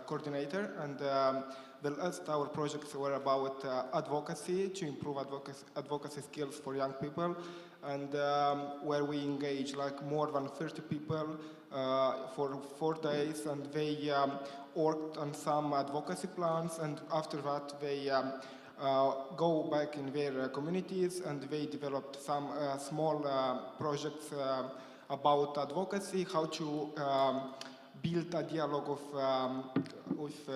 coordinator, and the last our projects were about advocacy, to improve advocacy skills for young people, and where we engage like more than 30 people for 4 days, and they worked on some advocacy plans, and after that they go back in their communities, and they developed some small projects about advocacy, how to build a dialogue with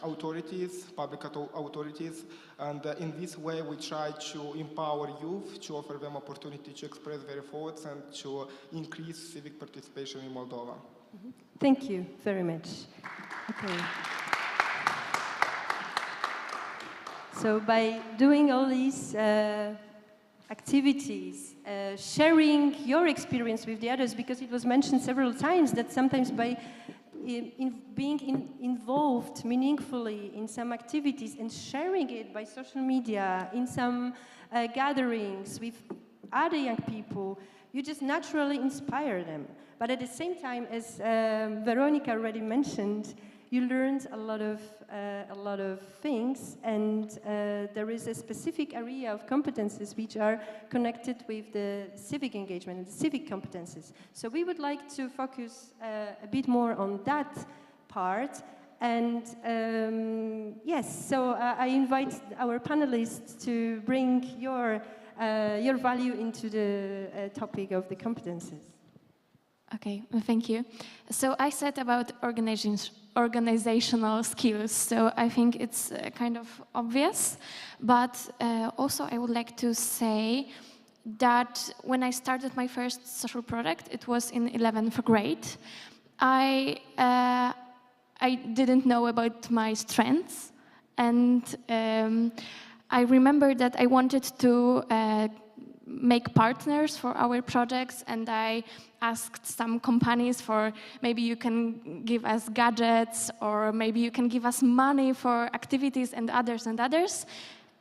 authorities, public authorities, and in this way we try to empower youth, to offer them opportunity to express their thoughts and to increase civic participation in Moldova. Thank you very much. Okay. So by doing all these activities, sharing your experience with the others, because it was mentioned several times that sometimes by being involved meaningfully in some activities and sharing it by social media, in some gatherings with other young people, you just naturally inspire them. But at the same time, as Veronica already mentioned, you learned a lot of things, and there is a specific area of competences which are connected with the civic engagement and the civic competences. So we would like to focus a bit more on that part. And yes, so I invite our panelists to bring your value into the topic of the competences. Okay, thank you. So I said about organizational skills, so I think it's kind of obvious, but also I would like to say that when I started my first social project, it was in 11th grade. I didn't know about my strengths, and I remember that I wanted to make partners for our projects, and I asked some companies for maybe you can give us gadgets, or maybe you can give us money for activities and others and others.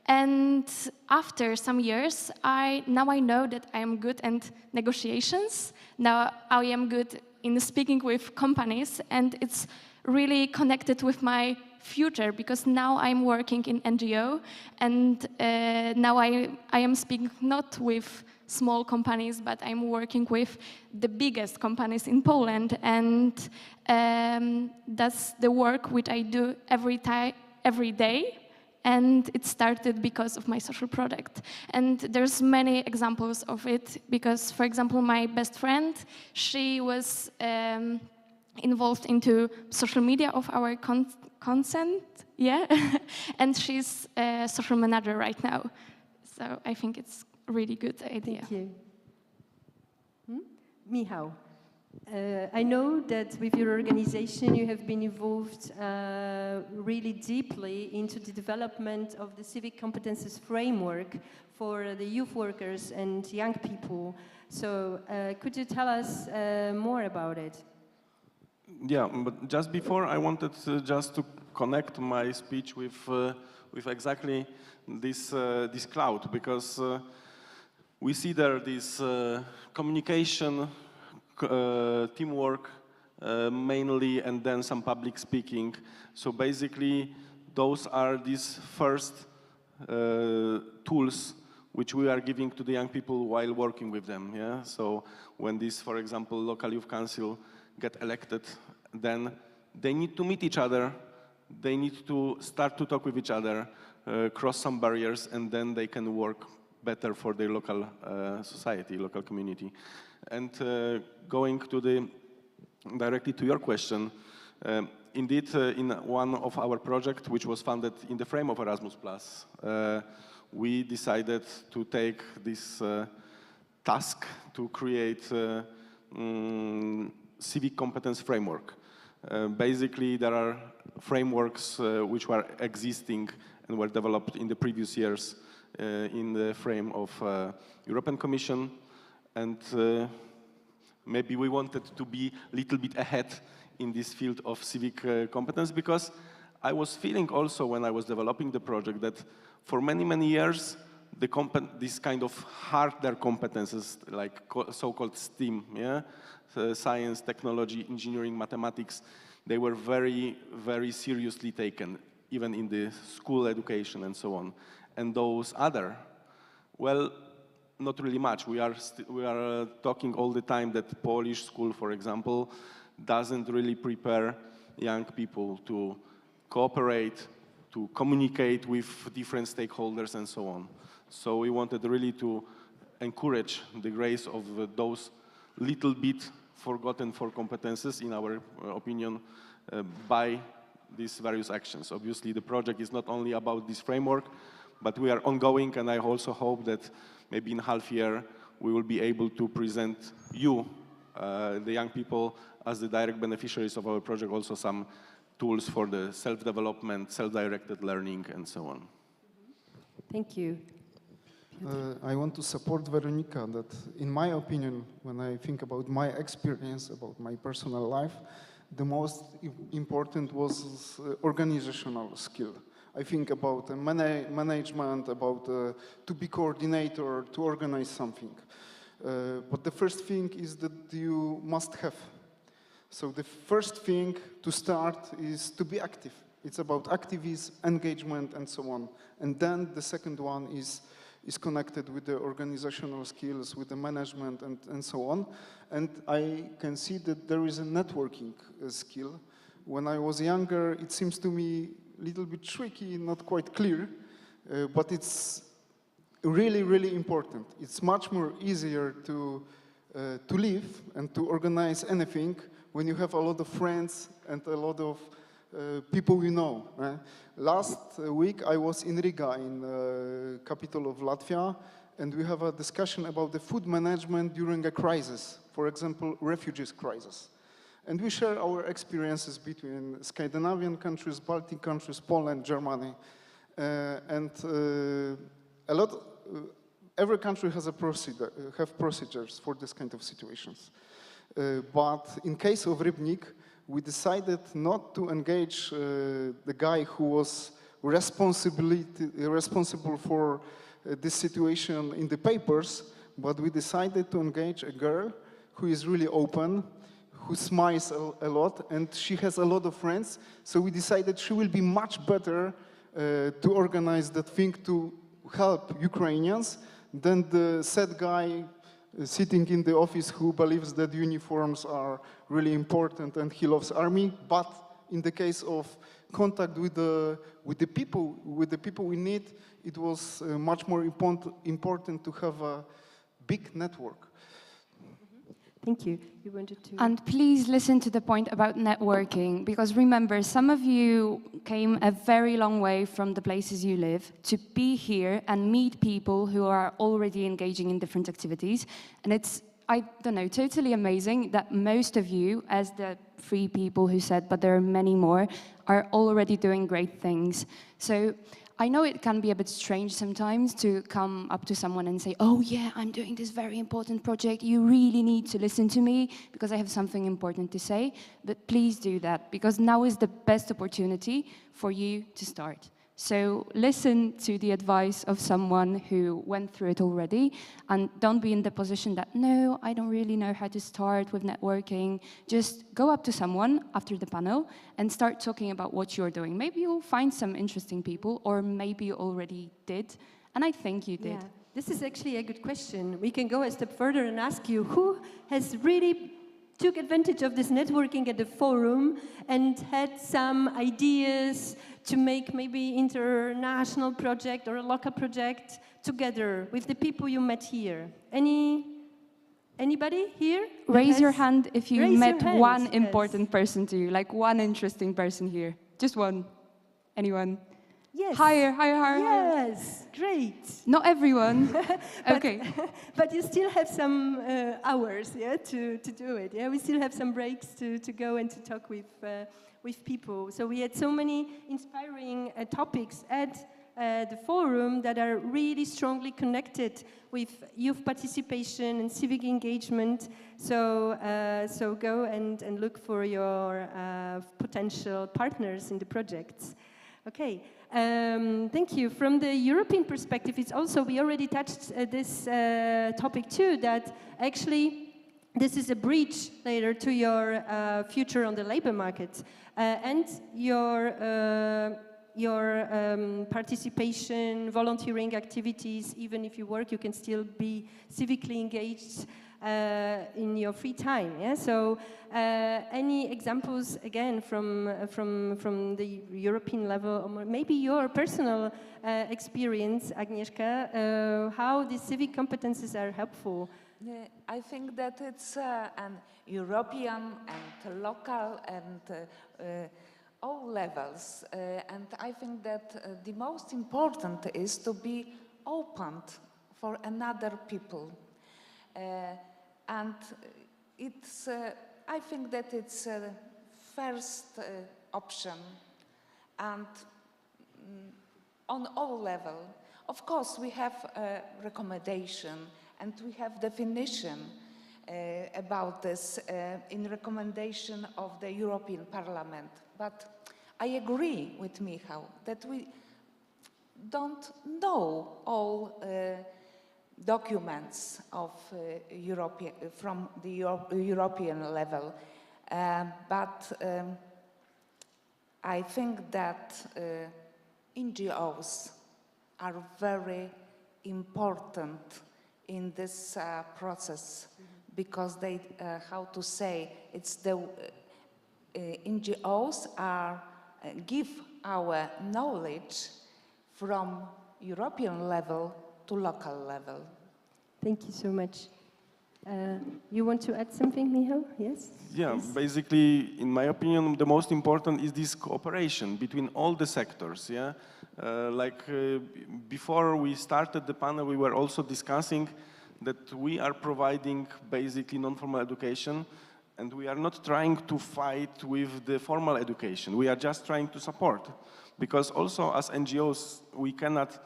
And after some years, now I know that I am good at negotiations. Now I am good in speaking with companies, and it's really connected with my future, because now I'm working in NGO, and now I am speaking not with small companies, but I'm working with the biggest companies in Poland, and that's the work which I do every day, and it started because of my social project. And there's many examples of it, because, for example, my best friend, she was involved into social media of our consent, yeah, and she's a social manager right now. So I think it's a really good idea. Thank you. Michał, I know that with your organization you have been involved really deeply into the development of the civic competences framework for the youth workers and young people. So could you tell us more about it? Yeah, but just before I wanted just to connect my speech with exactly this cloud, because we see there this communication, teamwork mainly, and then some public speaking. So basically, those are these first tools which we are giving to the young people while working with them. Yeah? So when this, for example, local youth council get elected, then they need to meet each other, they need to start to talk with each other, cross some barriers, and then they can work better for their local society, local community. And going to directly to your question, indeed, in one of our projects, which was funded in the frame of Erasmus+, we decided to take this task to create civic competence framework. Basically, there are frameworks which were existing and were developed in the previous years in the frame of European Commission, and maybe we wanted to be a little bit ahead in this field of civic competence, because I was feeling also when I was developing the project that for many, many years, this kind of harder competences, like so-called STEAM, yeah? Science, technology, engineering, mathematics, they were very, very seriously taken, even in the school education and so on. And those other, well, not really much. We are talking all the time that Polish school, for example, doesn't really prepare young people to cooperate, to communicate with different stakeholders and so on. So we wanted really to encourage the grace of those little bit forgotten for competences, in our opinion, by these various actions. Obviously, the project is not only about this framework, but we are ongoing, and I also hope that maybe in half year we will be able to present you, the young people, as the direct beneficiaries of our project, also some tools for the self-development, self-directed learning, and so on. Thank you. I want to support Veronika that, in my opinion, when I think about my experience, about my personal life, the most important was organizational skill. I think about management, about to be coordinator, to organize something. But the first thing is that you must have. So the first thing to start is to be active. It's about activism, engagement, and so on. And then the second one is connected with the organizational skills, with the management, and so on. And I can see that there is a networking skill. When I was younger, it seems to me a little bit tricky, not quite clear, but it's really, really important. It's much more easier to live and to organize anything when you have a lot of friends and a lot of people you know. Last week I was in Riga, in the capital of Latvia, and we have a discussion about the food management during a crisis, for example, refugees crisis. And we share our experiences between Scandinavian countries, Baltic countries, Poland, Germany, every country has procedures for this kind of situations. But in case of Rybnik, we decided not to engage the guy who was responsible for this situation in the papers, but we decided to engage a girl who is really open, who smiles a lot, and she has a lot of friends. So we decided she will be much better to organize that thing to help Ukrainians than the sad guy sitting in the office who believes that uniforms are really important and he loves army. But in the case of contact with the people we need, it was much more important to have a big network. Thank you. You wanted to... And please listen to the point about networking, because remember, some of you came a very long way from the places you live to be here and meet people who are already engaging in different activities. And it's, I don't know, totally amazing that most of you, as the 3 people who said, but there are many more, are already doing great things. So I know it can be a bit strange sometimes to come up to someone and say, oh yeah, I'm doing this very important project, you really need to listen to me because I have something important to say. But please do that, because now is the best opportunity for you to start. So listen to the advice of someone who went through it already, and don't be in the position that, no, I don't really know how to start with networking. Just go up to someone after the panel and start talking about what you're doing. Maybe you'll find some interesting people, or maybe you already did, and I think you did. Yeah. This is actually a good question. We can go a step further and ask you, who has really took advantage of this networking at the forum and had some ideas to make maybe international project or a local project together with the people you met here? Anybody here? Raise your hand if you met one yes. important person to you, like one interesting person here. Just one. Anyone? Yes. Higher. Yes, great. Not everyone. Okay. But you still have some hours, yeah, to do it. Yeah, we still have some breaks to go and to talk with people. So we had so many inspiring topics at the forum that are really strongly connected with youth participation and civic engagement. So so go and look for your potential partners in the projects. Okay, thank you. From the European perspective, it's also, we already touched this topic too, that actually this is a bridge later to your future on the labor market and your participation, volunteering activities. Even if you work, you can still be civically engaged in your free time. Yeah. So, any examples again from the European level, or maybe your personal experience, Agnieszka, how these civic competences are helpful? Yeah, I think that it's an European and local and all levels, and I think that the most important is to be open for another people. And it's, I think that it's first option, and on all level. Of course, we have a recommendation and we have definition about this in recommendation of the European Parliament. But I agree with Michał that we don't know all documents of from the European level, but I think that NGOs are very important in this process because they, how to say, it's the NGOs are give our knowledge from European level to local level. Thank you so much. You want to add something, Michał? Yes? Yeah, please. basically, in my opinion, the most important is this cooperation between all the sectors, yeah? Before we started the panel, we were also discussing that we are providing basically non-formal education, and we are not trying to fight with the formal education. We are just trying to support. Because also as NGOs, we cannot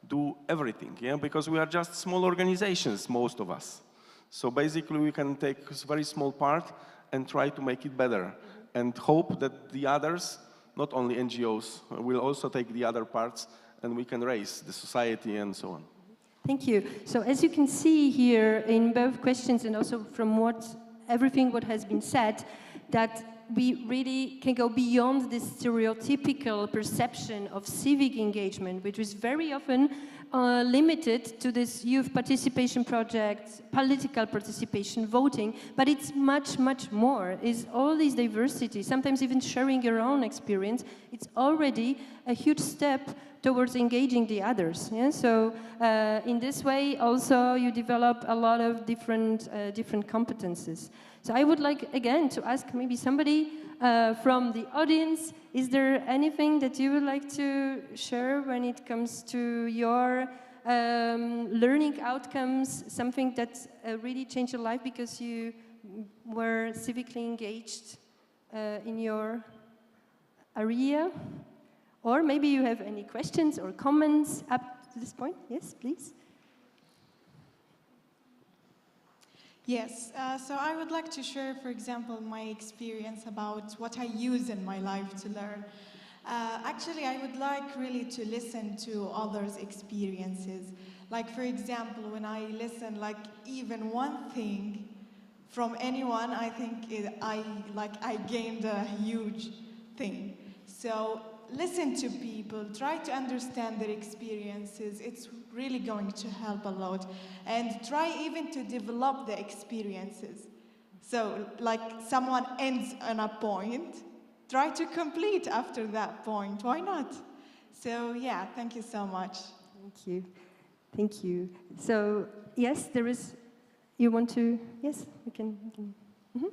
do everything, yeah? Because we are just small organizations, most of us. So basically we can take a very small part and try to make it better and hope that the others, not only NGOs, will also take the other parts and we can raise the society and so on. Thank you. So as you can see here in both questions and also from everything what has been said, that we really can go beyond this stereotypical perception of civic engagement, which is very often limited to this youth participation projects, political participation, voting, but it's much, much more. It's all this diversity, sometimes even sharing your own experience. It's already a huge step towards engaging the others. Yeah? So in this way, also, you develop a lot of different competences. So I would like, again, to ask maybe somebody from the audience, is there anything that you would like to share when it comes to your learning outcomes, something that really changed your life because you were civically engaged in your area? Or maybe you have any questions or comments up to this point? Yes, please. Yes, so I would like to share, for example, my experience about what I use in my life to learn. Actually, I would like really to listen to others' experiences. Like, for example, when I listen, like, even one thing from anyone, I think I gained a huge thing. So listen to people, try to understand their experiences. It's really going to help a lot. And try even to develop the experiences. So, like someone ends on a point, try to complete after that point. Why not? So, yeah, thank you so much. Thank you. Thank you. So, yes, there is, you want to, yes, you can. Mm-hmm.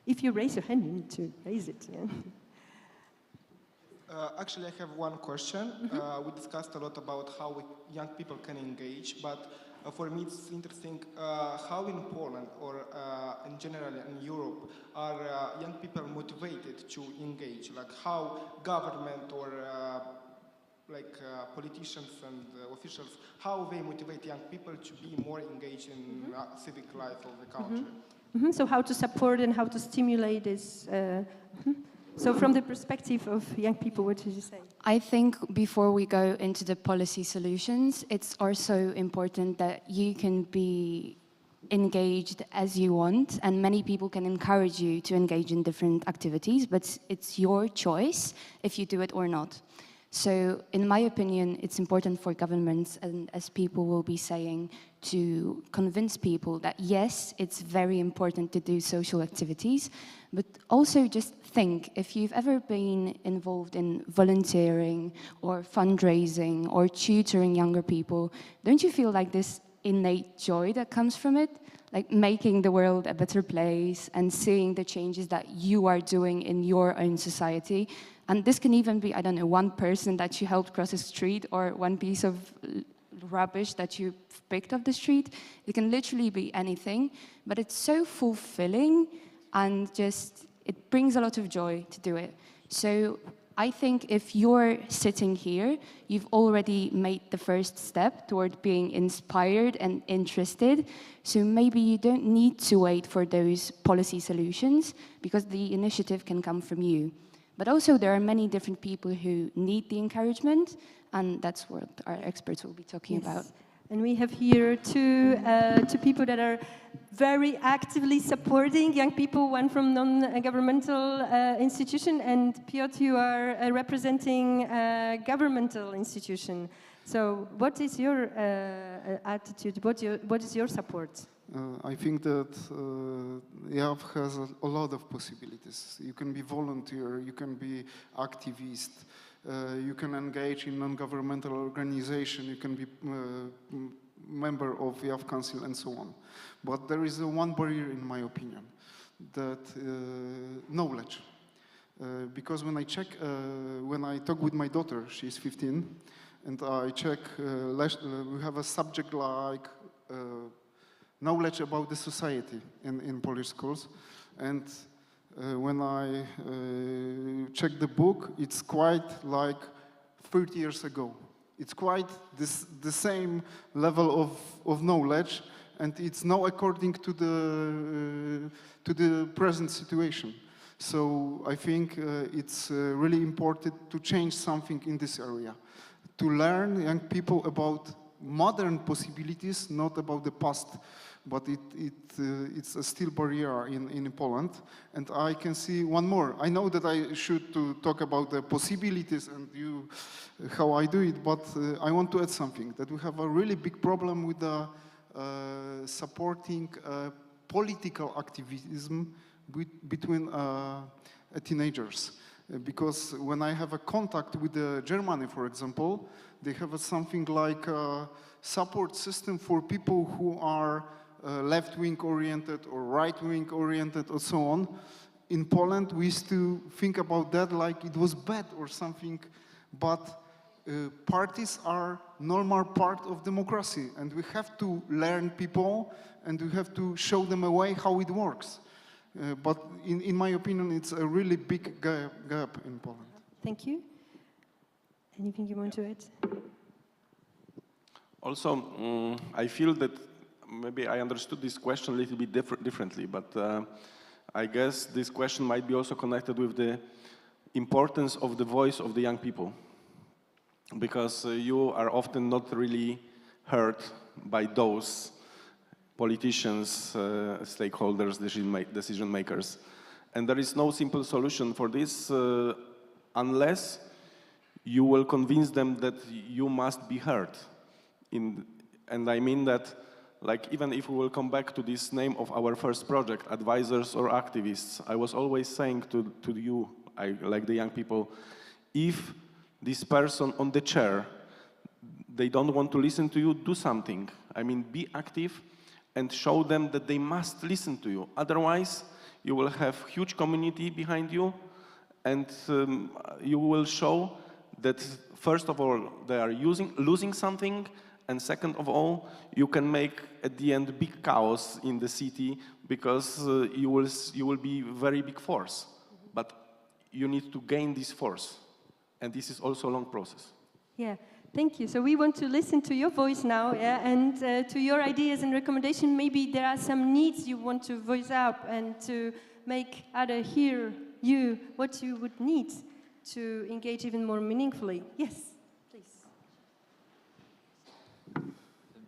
If you raise your hand, you need to raise it. Yeah. Actually, I have one question. We discussed a lot about how young people can engage, but for me it's interesting how in Poland or in general in Europe are young people motivated to engage, like how government or politicians and officials, how they motivate young people to be more engaged in civic life of the country. So how to support and how to stimulate this. So from the perspective of young people, what did you say? I think before we go into the policy solutions, it's also important that you can be engaged as you want, and many people can encourage you to engage in different activities, but it's your choice if you do it or not. So in my opinion, it's important for governments, and as people will be saying, to convince people that yes, it's very important to do social activities, but also just think, if you've ever been involved in volunteering or fundraising or tutoring younger people, don't you feel like this innate joy that comes from it? Like making the world a better place and seeing the changes that you are doing in your own society. And this can even be, I don't know, one person that you helped cross a street or one piece of rubbish that you picked off the street. It can literally be anything, but it's so fulfilling and just, it brings a lot of joy to do it. So I think if you're sitting here, you've already made the first step toward being inspired and interested. So maybe you don't need to wait for those policy solutions because the initiative can come from you. But also there are many different people who need the encouragement, and that's what our experts will be talking about. And we have here two people that are very actively supporting young people, one from non-governmental institution, and Piotr, you are representing a governmental institution. So what is your attitude? What is your support? I think that IAF has a lot of possibilities. You can be volunteer, you can be activist, you can engage in non-governmental organization, you can be member of IAF Council and so on. But there is one barrier in my opinion, that knowledge. Because when I check, when I talk with my daughter, she's 15, and I check, we have a subject like knowledge about the society in Polish schools. And when I check the book, it's quite like 30 years ago. It's quite the same level of knowledge, and it's now according to the present situation. So I think it's really important to change something in this area, to learn young people about modern possibilities, not about the past, but it's a still barrier in Poland. And I can see one more. I know that I should to talk about the possibilities and how I do it, but I want to add something, that we have a really big problem with the supporting political activism between teenagers. Because when I have a contact with Germany, for example, they have something like a support system for people who are left-wing oriented or right-wing oriented or so on. In Poland, we used to think about that like it was bad or something, but parties are normal part of democracy, and we have to learn people and we have to show them a way how it works. But in my opinion, it's a really big gap in Poland. Thank you. Anything you want to add? Also, I feel that maybe I understood this question a little bit differently, but I guess this question might be also connected with the importance of the voice of the young people. Because you are often not really heard by those politicians, stakeholders, decision makers. And there is no simple solution for this unless you will convince them that you must be heard. And I mean that, like, even if we will come back to this name of our first project, advisors or activists, I was always saying to you, like the young people, if this person on the chair, they don't want to listen to you, do something. I mean, be active and show them that they must listen to you. Otherwise, you will have huge community behind you, and you will show that, first of all, they are losing something, and second of all, you can make, at the end, big chaos in the city, because you will be very big force. But you need to gain this force, and this is also a long process. Yeah, thank you. So we want to listen to your voice now, yeah, and to your ideas and recommendations. Maybe there are some needs you want to voice up and to make others hear you, what you would need to engage even more meaningfully. Yes, please.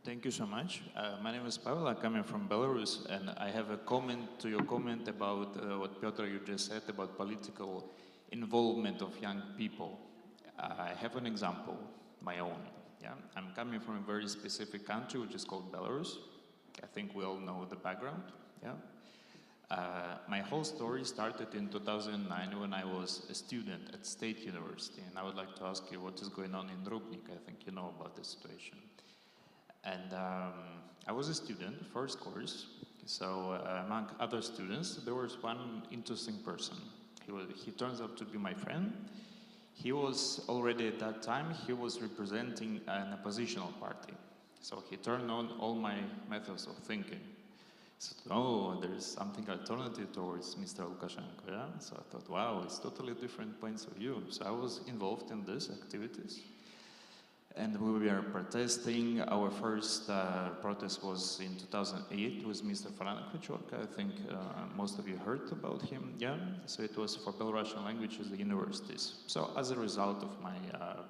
Thank you so much. My name is Pavel. I'm coming from Belarus, and I have a comment to your comment about what Piotr you just said about political involvement of young people. I have an example, my own. Yeah, I'm coming from a very specific country, which is called Belarus. I think we all know the background. Yeah. My whole story started in 2009 when I was a student at State University, and I would like to ask you what is going on in Rubnik. I think you know about the situation. And I was a student, first course, so among other students, there was one interesting person. He turns out to be my friend. He was already at that time, he was representing an oppositional party. So he turned on all my methods of thinking. So, oh, there's something alternative towards Mr. Lukashenko, yeah? So I thought, wow, it's totally different points of view. So I was involved in these activities. And we were protesting. Our first protest was in 2008 with Mr. Frank Večorka. I think most of you heard about him, yeah? So it was for Belarusian languages, the universities. So as a result of my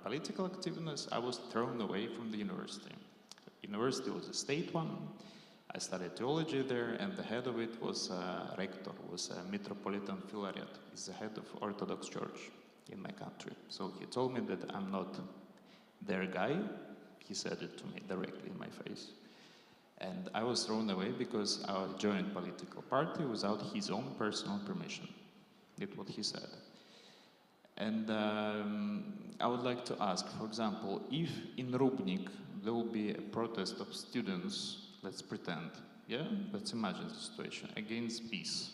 political activeness, I was thrown away from the university. The university was a state one. I studied theology there, and the head of it was rector, was Metropolitan Filaret. He's the head of Orthodox Church in my country. So he told me that I'm not their guy. He said it to me directly in my face. And I was thrown away because I joined a political party without his own personal permission. That's what he said. And I would like to ask, for example, if in Rubnik there will be a protest of students, let's pretend, yeah? Let's imagine the situation, against peace.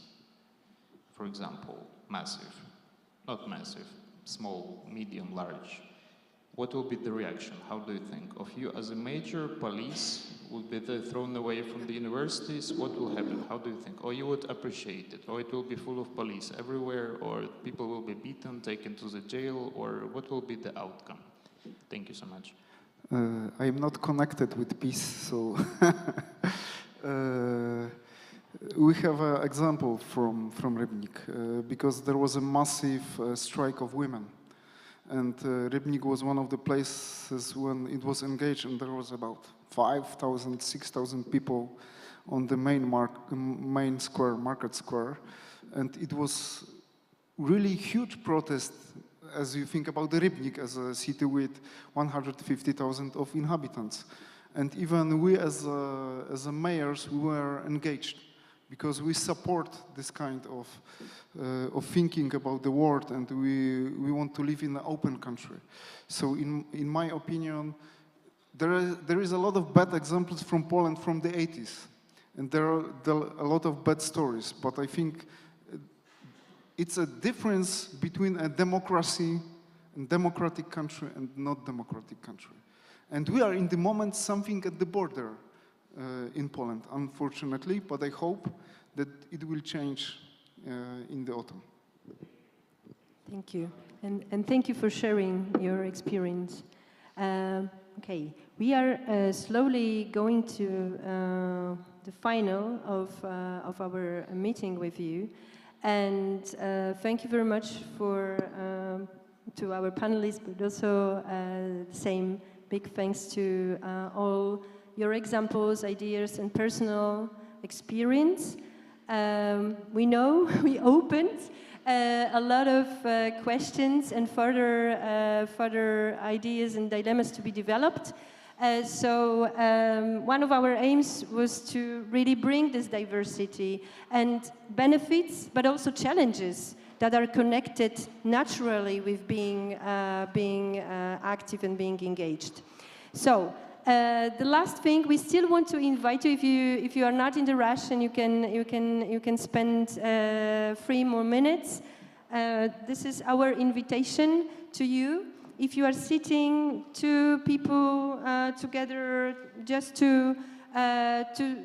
For example, massive, not massive, small, medium, large. What will be the reaction? How do you think? Of you as a major police will be thrown away from the universities? What will happen? How do you think? Or you would appreciate it? Or it will be full of police everywhere? Or people will be beaten, taken to the jail? Or what will be the outcome? Thank you so much. I am not connected with peace, so we have an example from Rybnik, because there was a massive strike of women. And Rybnik was one of the places when it was engaged, and there was about 5,000, 6,000 people on the main square, market square. And it was really huge protest as you think about the Rybnik as a city with 150,000 of inhabitants. And even we as mayors, we were engaged because we support this kind of thinking about the world, and we want to live in an open country. So in my opinion, there is a lot of bad examples from Poland from the 80s, and there are a lot of bad stories, but I think it's a difference between a democracy and democratic country and not democratic country. And we are in the moment something at the border in Poland, unfortunately, but I hope that it will change in the autumn. Thank you. And thank you for sharing your experience. Okay, we are slowly going to the final of our meeting with you. And thank you very much to our panelists, but also the same big thanks to all your examples, ideas, and personal experience. We know we opened a lot of questions and further ideas and dilemmas to be developed. So one of our aims was to really bring this diversity and benefits, but also challenges that are connected naturally with being active and being engaged. So the last thing, we still want to invite you, if you are not in the rush and you can spend 3 more minutes. This is our invitation to you. If you are sitting 2 people together, just to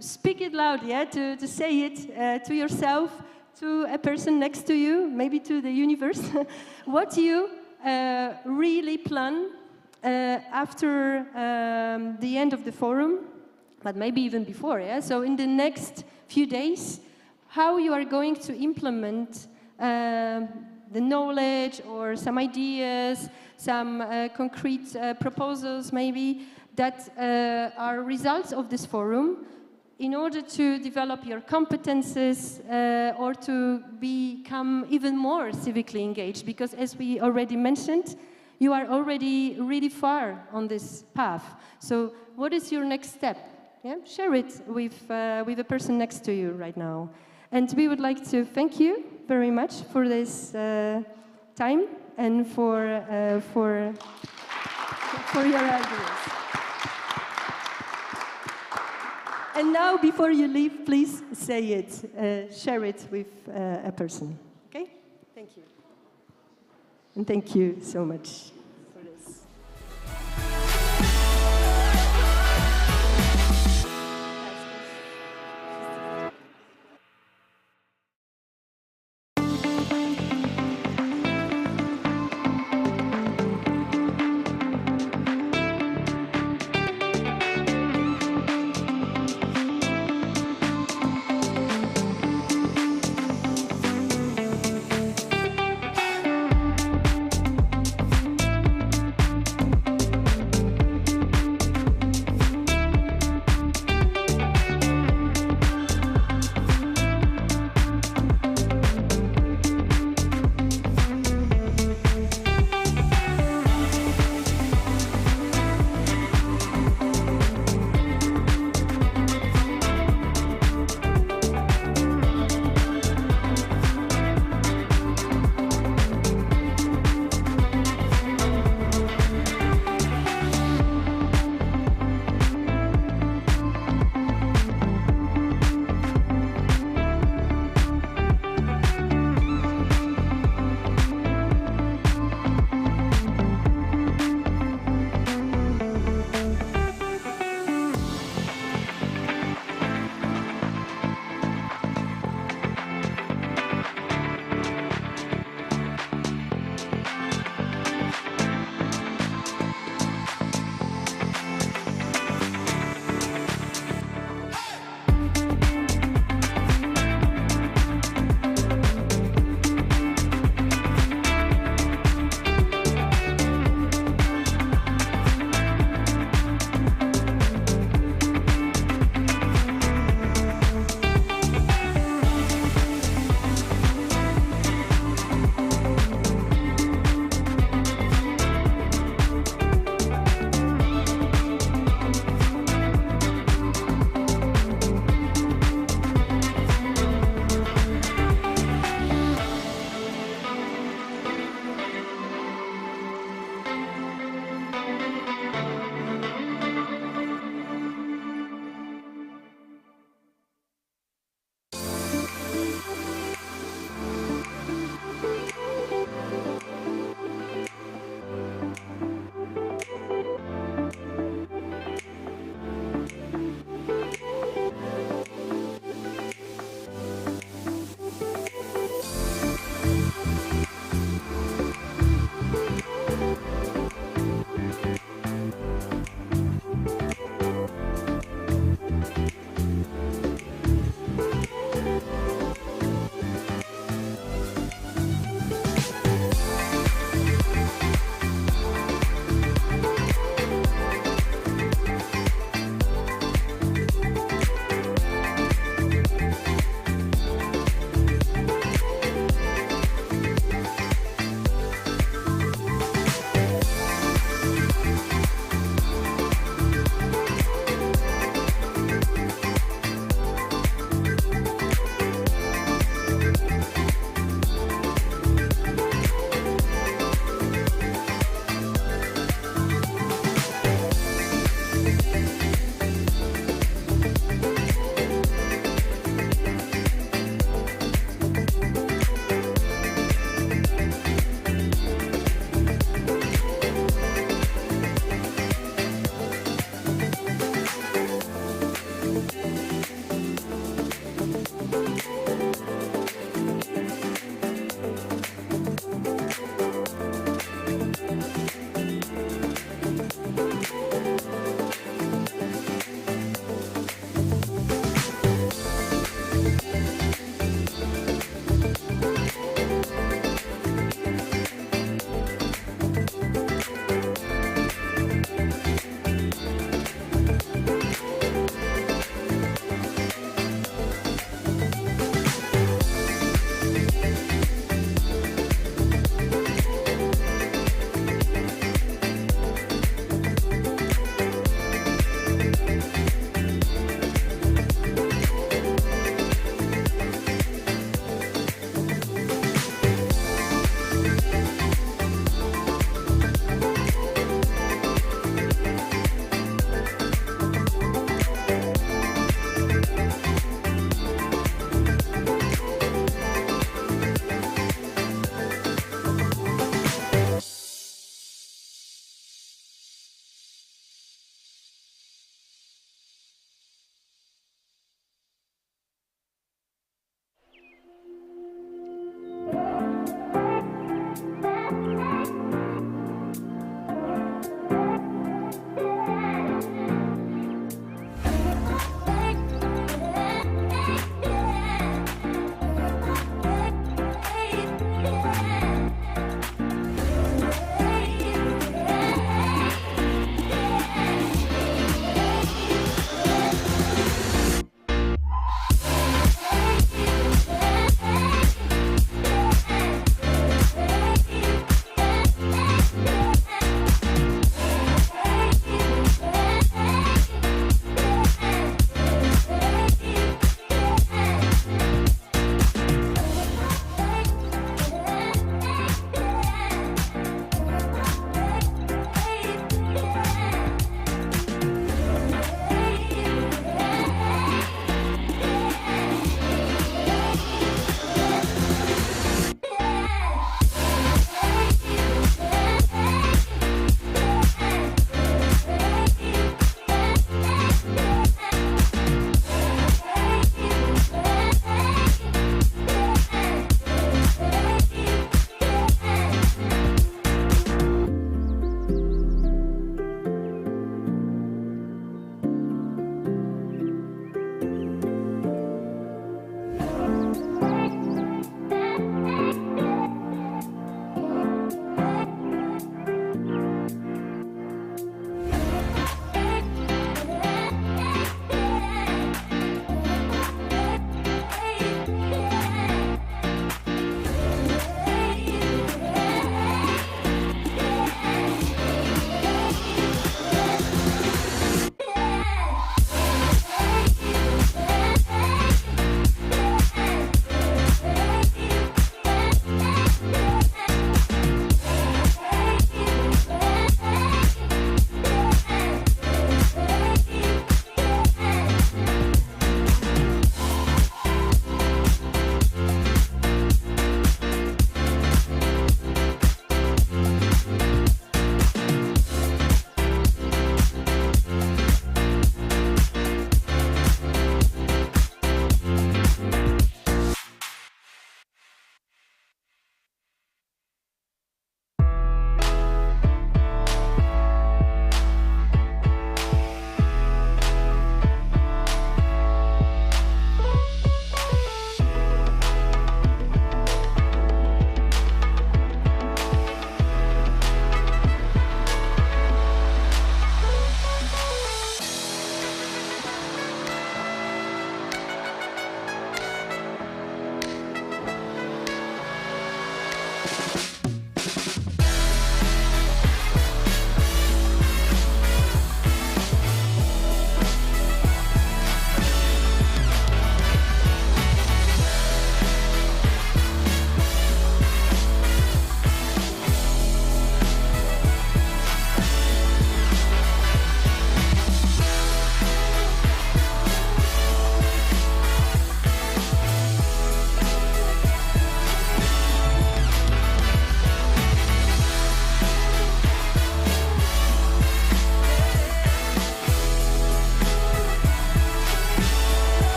speak it loud, yeah, to say it to yourself, to a person next to you, maybe to the universe, what you really plan after the end of the forum, but maybe even before, yeah? So in the next few days, how you are going to implement the knowledge or some ideas, some concrete proposals maybe that are results of this forum in order to develop your competences or to become even more civically engaged. Because as we already mentioned, you are already really far on this path. So what is your next step? Yeah? Share it with the person next to you right now. And we would like to thank you very much for this time and for your ideas. And now, before you leave, please say it, share it with a person. Okay? Thank you. And thank you so much.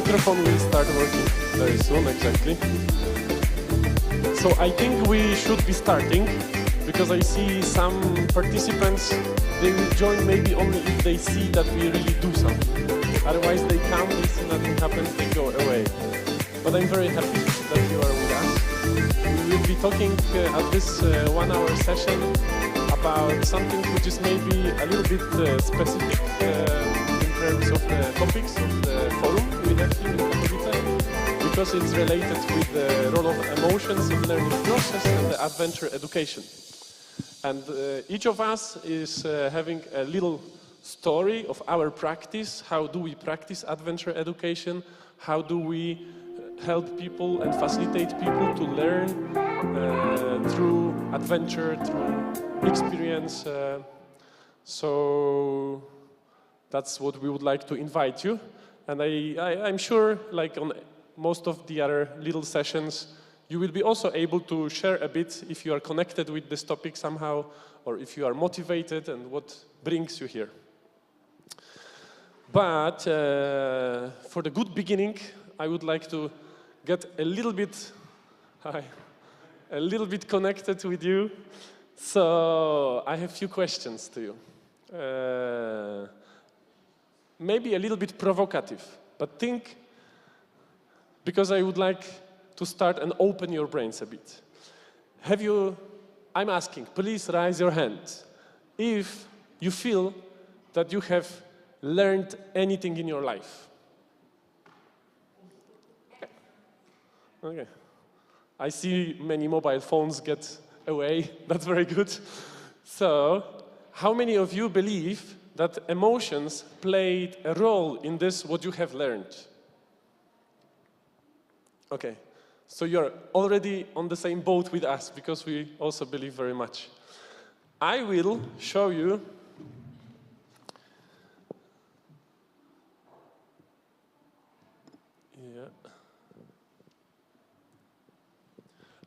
microphone will start working very soon, exactly. So I think we should be starting, because I see some participants, they will join maybe only if they see that we really do something. Otherwise they come, they see nothing happens, they go away. But I'm very happy that you are with us. We will be talking at this 1 hour session about something which is maybe a little bit specific in terms of the topics of the forum we have here in Katowicach, because it's related with the role of emotions in the learning process and the adventure education. And each of us is having a little story of our practice. How do we practice adventure education? How do we help people and facilitate people to learn through adventure, through experience? So that's what we would like to invite you. And I'm sure, like on most of the other little sessions, you will be also able to share a bit if you are connected with this topic somehow, or if you are motivated and what brings you here. But for the good beginning, I would like to get a little bit connected with you. So I have a few questions to you. Maybe a little bit provocative, but think, because I would like to start and open your brains a bit. I'm asking, please raise your hand if you feel that you have learned anything in your life. Okay. I see many mobile phones get away. That's very good. So, how many of you believe that emotions played a role in this, what you have learned? Okay. So you're already on the same boat with us, because we also believe very much. I will show you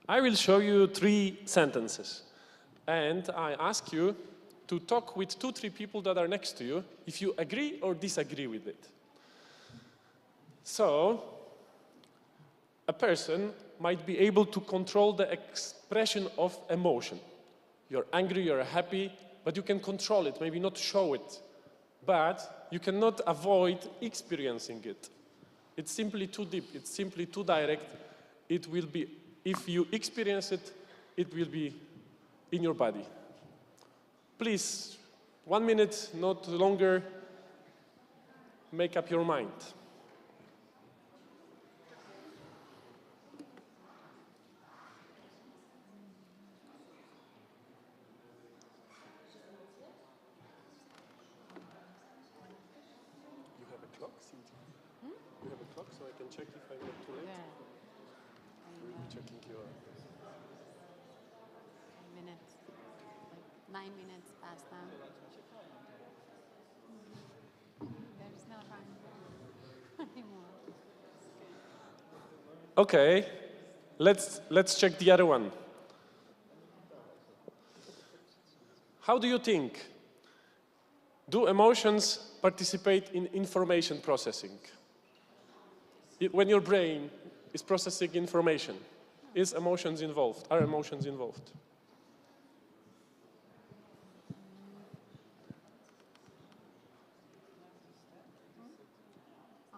I will show you 3 sentences, and I ask you to talk with 2-3 people that are next to you if you agree or disagree with it. So, a person might be able to control the expression of emotion. You're angry, you're happy, but you can control it, maybe not show it. But you cannot avoid experiencing it. It's simply too deep, it's simply too direct. It will be, if you experience it, it will be in your body. Please, 1 minute, not longer, make up your mind. So I can check if I'm not too late. Yeah. I'm checking your... Minutes. Like 9 minutes past now. There's no time anymore. Okay. Let's check the other one. How do you think? Do emotions participate in information processing? When your brain is processing information, is emotions involved? Are emotions involved?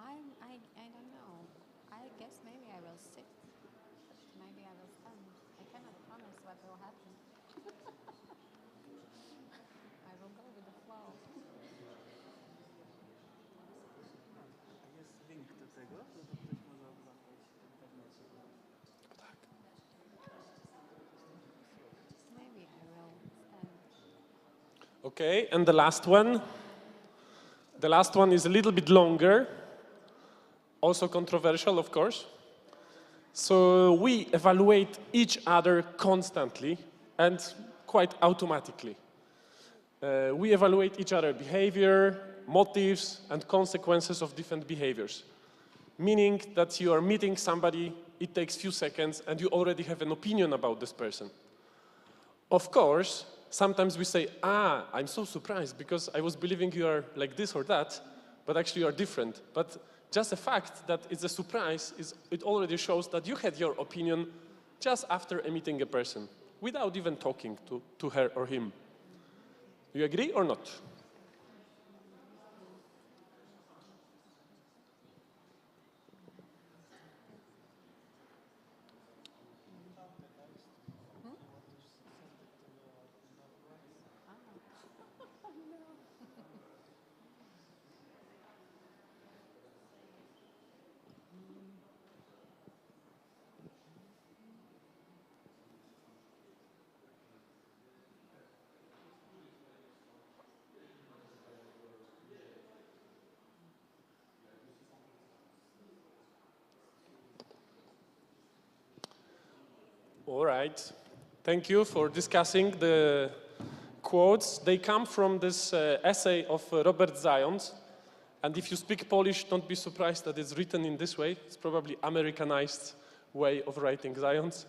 I don't know. I guess maybe I will sit. Maybe I will stand. I cannot promise what will happen. I will go with the flow. Maybe I will stand. Okay, and the last one. The last one is a little bit longer. Also controversial, of course. So we evaluate each other constantly and quite automatically. We evaluate each other's behavior, motives, and consequences of different behaviors. Meaning that you are meeting somebody, it takes few seconds, and you already have an opinion about this person. Of course, sometimes we say, I'm so surprised because I was believing you are like this or that, but actually you are different. But just the fact that it's a surprise, it already shows that you had your opinion just after meeting a person, without even talking to her or him. You agree or not? All right. Thank you for discussing the quotes. They come from this essay of Robert Zając. And if you speak Polish, don't be surprised that it's written in this way. It's probably Americanized way of writing Zając.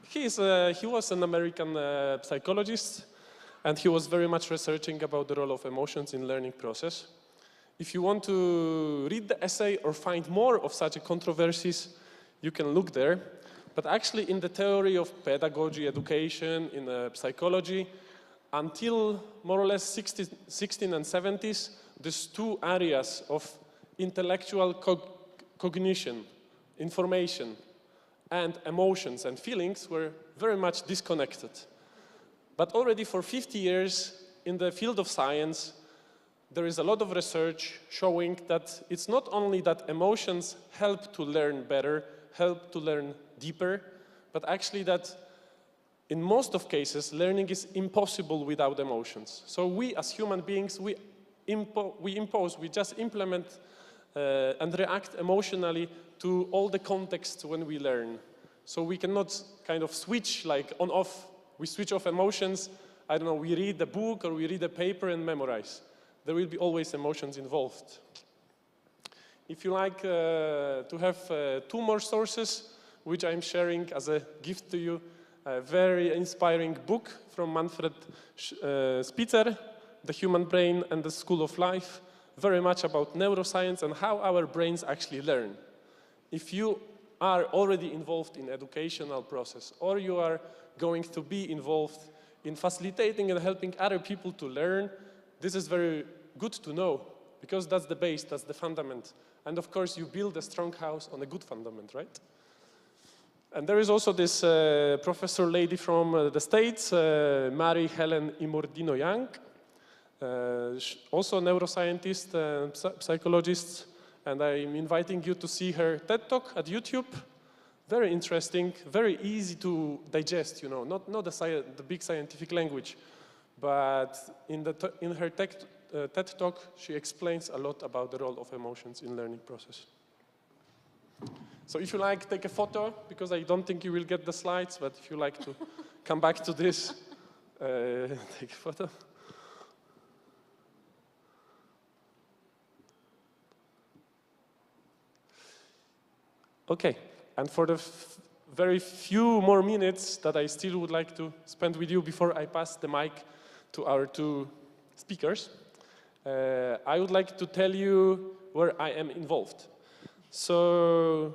He was an American psychologist, and he was very much researching about the role of emotions in learning process. If you want to read the essay or find more of such controversies, you can look there. But actually, in the theory of pedagogy, education, in psychology, until more or less 16 and 70s, these two areas of intellectual cognition, information, and emotions and feelings were very much disconnected. But already for 50 years, in the field of science, there is a lot of research showing that it's not only that emotions help to learn better, help to learn deeper, but actually that in most of cases, learning is impossible without emotions. So we as human beings, we just implement and react emotionally to all the contexts when we learn. So we cannot kind of switch like on-off. We switch off emotions, I don't know, we read a book or we read a paper and memorize. There will be always emotions involved. If you like to have two more sources, which I'm sharing as a gift to you, a very inspiring book from Manfred Spitzer, The Human Brain and the School of Life, very much about neuroscience and how our brains actually learn. If you are already involved in educational process, or you are going to be involved in facilitating and helping other people to learn, this is very good to know, because that's the base, that's the fundament. And of course, you build a strong house on a good fundament, right? And there is also this professor lady from the States, Mary Helen Imordino-Young, also a neuroscientist and psychologist, and I'm inviting you to see her TED Talk at YouTube. Very interesting, very easy to digest, you know, not the big scientific language, but in her TED Talk, she explains a lot about the role of emotions in learning process. So if you like, take a photo, because I don't think you will get the slides, but if you like to come back to this, take a photo. Okay, and for the very few more minutes that I still would like to spend with you before I pass the mic to our two speakers, I would like to tell you where I am involved. So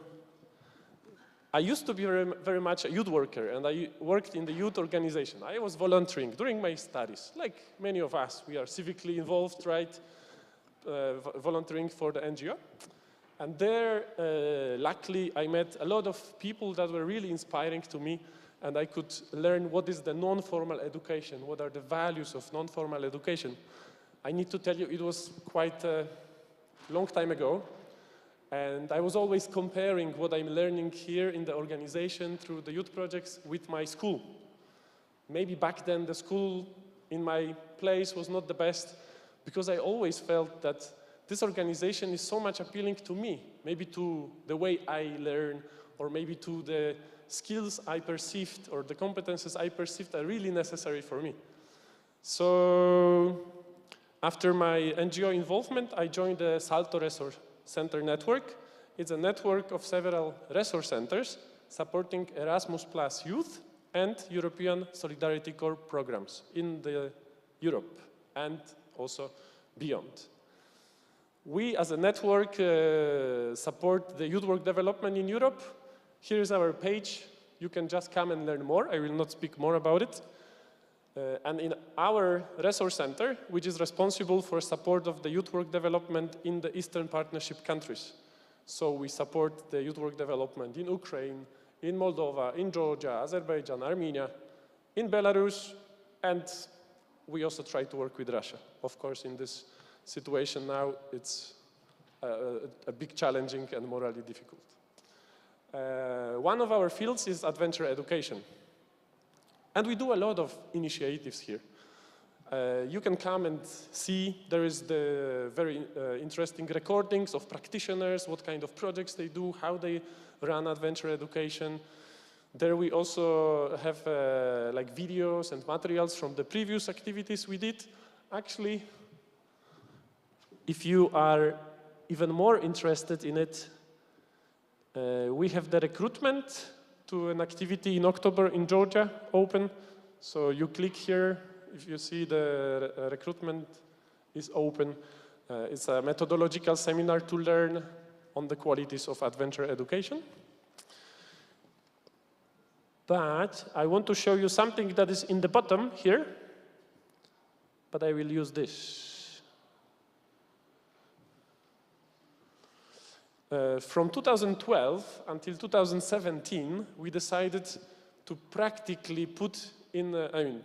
I used to be very much a youth worker, and I worked in the youth organization. I was volunteering during my studies. Like many of us, we are civically involved, right? Volunteering for the NGO. And there, luckily, I met a lot of people that were really inspiring to me, and I could learn what is the non-formal education, what are the values of non-formal education. I need to tell you, it was quite a long time ago, and I was always comparing what I'm learning here in the organization through the youth projects with my school. Maybe back then the school in my place was not the best, because I always felt that this organization is so much appealing to me, maybe to the way I learn, or maybe to the skills I perceived, or the competences I perceived are really necessary for me. So after my NGO involvement, I joined the Salto Resource Center network. It's a network of several resource centers supporting Erasmus Plus Youth and European Solidarity Corps programs in Europe and also beyond. We, as a network, support the youth work development in Europe. Here is our page. You can just come and learn more. I will not speak more about it. And in our resource center, which is responsible for support of the youth work development in the Eastern Partnership countries. So we support the youth work development in Ukraine, in Moldova, in Georgia, Azerbaijan, Armenia, in Belarus, and we also try to work with Russia. Of course, in this situation now, it's a big challenging and morally difficult. One of our fields is adventure education. And we do a lot of initiatives here. You can come and see, there is the very interesting recordings of practitioners, what kind of projects they do, how they run adventure education. There we also have like videos and materials from the previous activities we did. Actually, if you are even more interested in it, we have the recruitment to an activity in October in Georgia open. So you click here, if you see the recruitment is open. It's a methodological seminar to learn on the qualities of adventure education. But I want to show you something that is in the bottom here, but I will use this. From 2012 until 2017, we decided to practically put in,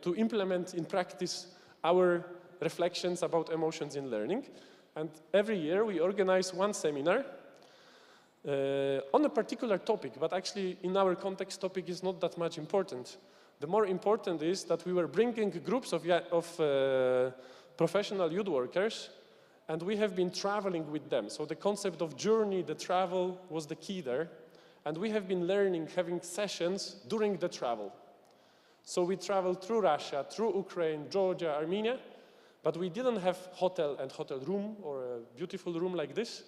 to implement in practice our reflections about emotions in learning. And every year we organize one seminar on a particular topic, but actually in our context, topic is not that much important. The more important is that we were bringing groups of professional youth workers, and we have been traveling with them. So the concept of journey, the travel was the key there. And we have been learning, having sessions during the travel. So we traveled through Russia, through Ukraine, Georgia, Armenia, but we didn't have hotel and hotel room or a beautiful room like this.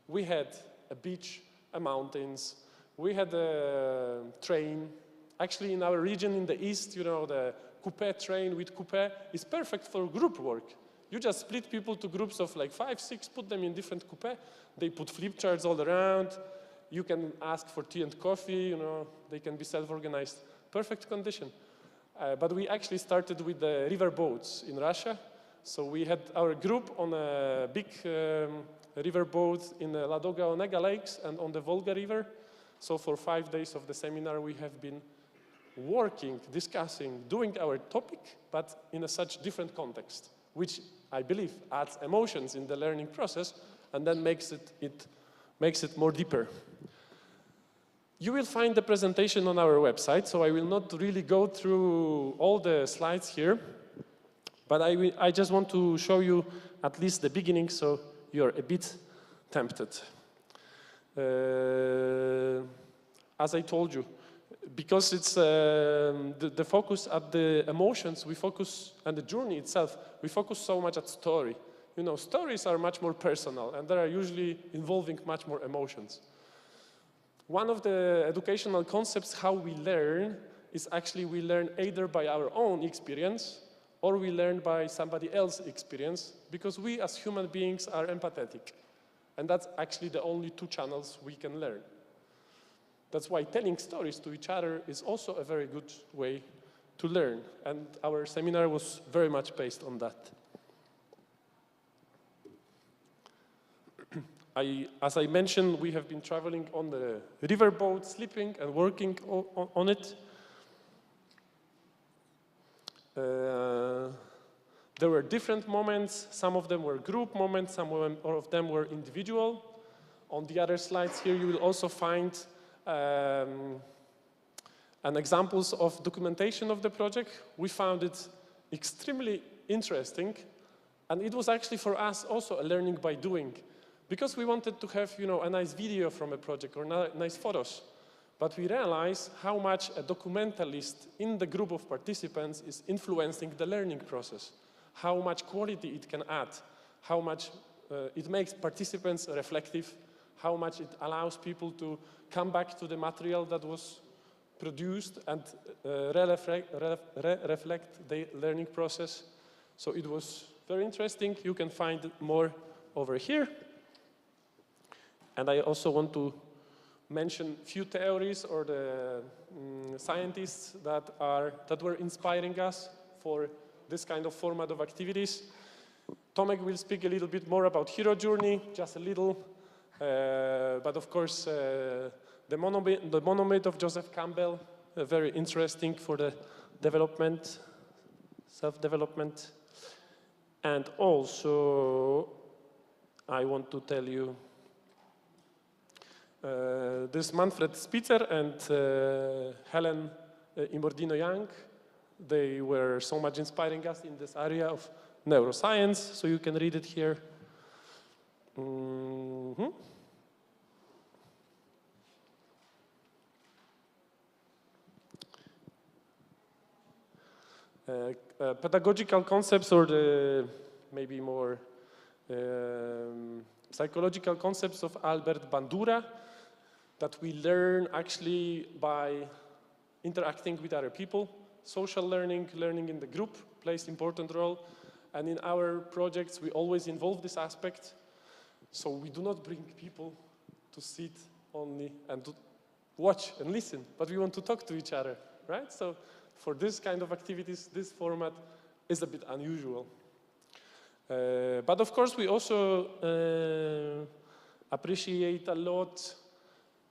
We had a beach, a mountains, we had a train. Actually, in our region in the east, you know, the coupé train with coupé is perfect for group work. You just split people to groups of like 5, 6, put them in different coupé. They put flip charts all around. You can ask for tea and coffee, you know, they can be self-organized. Perfect condition. But we actually started with the river boats in Russia. So we had our group on a big river boat in the Ladoga-Onega lakes and on the Volga River. So for 5 days of the seminar, we have been working, discussing, doing our topic, but in a such different context, which I believe adds emotions in the learning process and then makes it more deeper. You will find the presentation on our website, so I will not really go through all the slides here, but I just want to show you at least the beginning so you're a bit tempted. As I told you, because it's the focus at the emotions, we focus, and the journey itself, we focus so much at story. You know, stories are much more personal, and they are usually involving much more emotions. One of the educational concepts, how we learn, is actually we learn either by our own experience, or we learn by somebody else's experience, because we as human beings are empathetic. And that's actually the only two channels we can learn. That's why telling stories to each other is also a very good way to learn. And our seminar was very much based on that. As I mentioned, we have been traveling on the riverboat, sleeping and working on it. There were different moments. Some of them were group moments, some of them were individual. On the other slides here, you will also find examples of documentation of the project. We found it extremely interesting, and it was actually for us also a learning by doing, because we wanted to have, you know, a nice video from a project or nice photos, but we realized how much a documentalist in the group of participants is influencing the learning process, how much quality it can add, how much it makes participants reflective, how much it allows people to come back to the material that was produced and reflect the learning process. So it was very interesting. You can find more over here. And I also want to mention a few theories or the scientists that were inspiring us for this kind of format of activities. Tomek will speak a little bit more about hero journey, just a little, but of course the monomyth of Joseph Campbell, very interesting for the development, self-development. And also, I want to tell you, this Manfred Spitzer and Helen Imordino-Young, they were so much inspiring us in this area of neuroscience, so you can read it here. Pedagogical concepts, or the maybe more psychological concepts of Albert Bandura, that we learn actually by interacting with other people. Social learning, learning in the group plays an important role. And in our projects, we always involve this aspect. So we do not bring people to sit only and to watch and listen, but we want to talk to each other, right? So for this kind of activities, this format is a bit unusual. But of course, we also appreciate a lot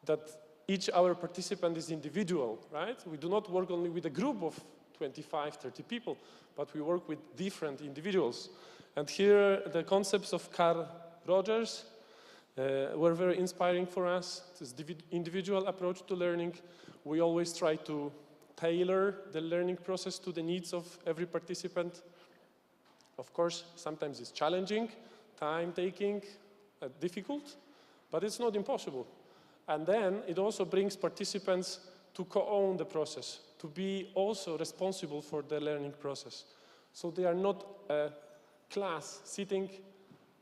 that each our participant is individual, right? We do not work only with a group of 25, 30 people, but we work with different individuals. And here, the concepts of Carl Rogers were very inspiring for us. This individual approach to learning. We always try to tailor the learning process to the needs of every participant. Of course, sometimes it's challenging, time-taking, difficult, but it's not impossible. And then it also brings participants to co-own the process, to be also responsible for the learning process. So they are not a class sitting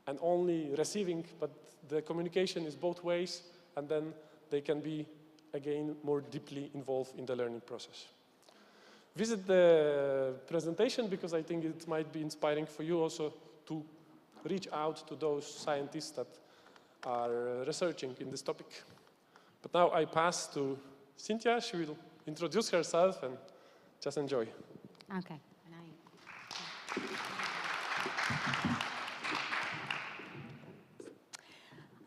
and only receiving, but the communication is both ways, and then they can be, again, more deeply involved in the learning process. Visit the presentation, because I think it might be inspiring for you also to reach out to those scientists that are researching in this topic. But now I pass to Cynthia. She will introduce herself and just enjoy. Okay.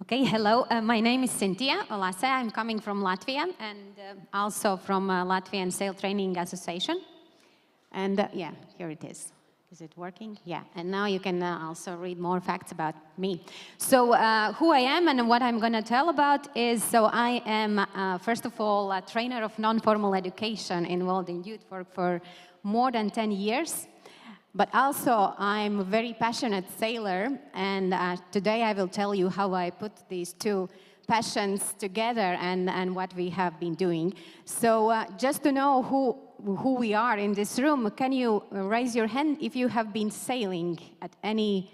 Okay, hello. My name is Cynthia Olase. I'm coming from Latvia and also from Latvian Sail Training Association. And yeah, here it is. Is it working? Yeah, and now you can also read more facts about me. So who I am and what I'm going to tell about is, so I am, first of all, a trainer of non-formal education involved in youth work for more than 10 years. But also, I'm a very passionate sailor, and today I will tell you how I put these two passions together and what we have been doing. So just to know who we are in this room, can you raise your hand if you have been sailing at any,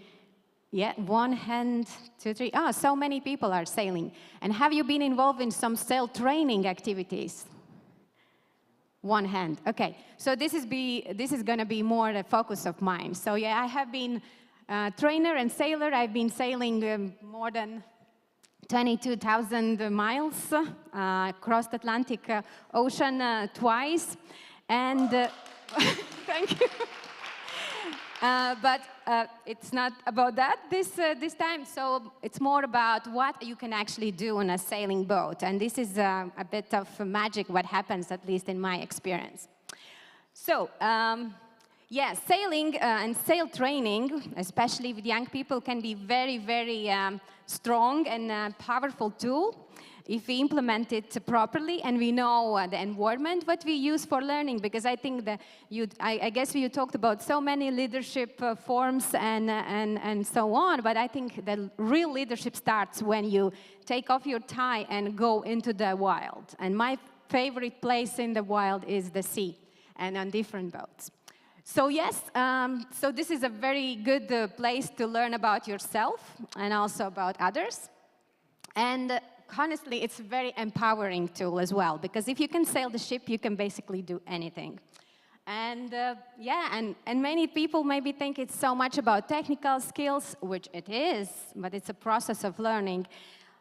yeah, one hand, 2, 3, so many people are sailing. And have you been involved in some sail training activities? One hand, okay. So this is going to be more the focus of mine. So yeah, I have been trainer and sailor. I've been sailing more than 22,000 miles across the Atlantic Ocean twice. And thank you. But it's not about that this time. So it's more about what you can actually do on a sailing boat. And this is a bit of magic, what happens, at least in my experience. So, yeah, sailing and sail training, especially with young people, can be very, very strong and powerful tool if we implement it properly and we know the environment what we use for learning. Because I think that I guess you talked about so many leadership forms and so on, but I think the real leadership starts when you take off your tie and go into the wild. And my favorite place in the wild is the sea and on different boats. So yes, so this is a very good place to learn about yourself and also about others. And honestly, it's a very empowering tool as well, because if you can sail the ship, you can basically do anything. And yeah, and many people maybe think it's so much about technical skills, which it is, but it's a process of learning.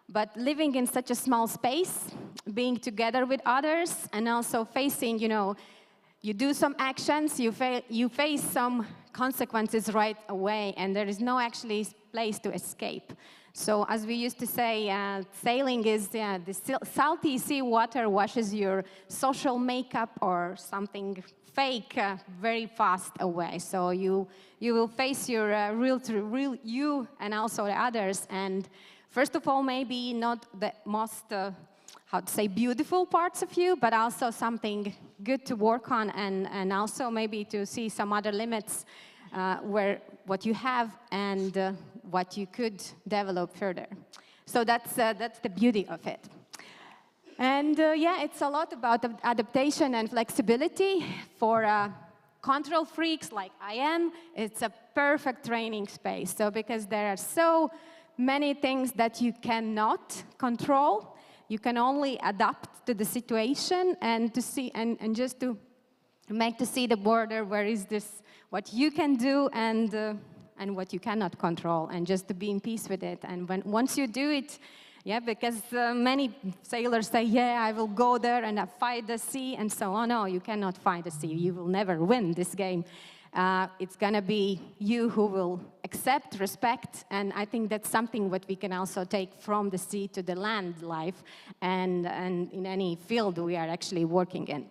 But living in such a small space, being together with others, and also facing, you do some actions, you face some consequences right away, and there is no actually place to escape. So as we used to say, sailing is the salty sea water washes your social makeup or something fake very fast away. So you will face your real you and also the others. And first of all, maybe not the most, beautiful parts of you, but also something good to work on, and also maybe to see some other limits where what you have and what you could develop further. So that's the beauty of it. And it's a lot about adaptation and flexibility. For control freaks like I am, it's a perfect training space. So because there are so many things that you cannot control, you can only adapt to the situation and to see and just to make to see the border, where is this, what you can do and what you cannot control, and just to be in peace with it. And once you do it, because many sailors say, I will go there and fight the sea and so on. No, you cannot fight the sea. You will never win this game. It's going to be you who will accept, respect, and I think that's something what we can also take from the sea to the land life and in any field we are actually working in.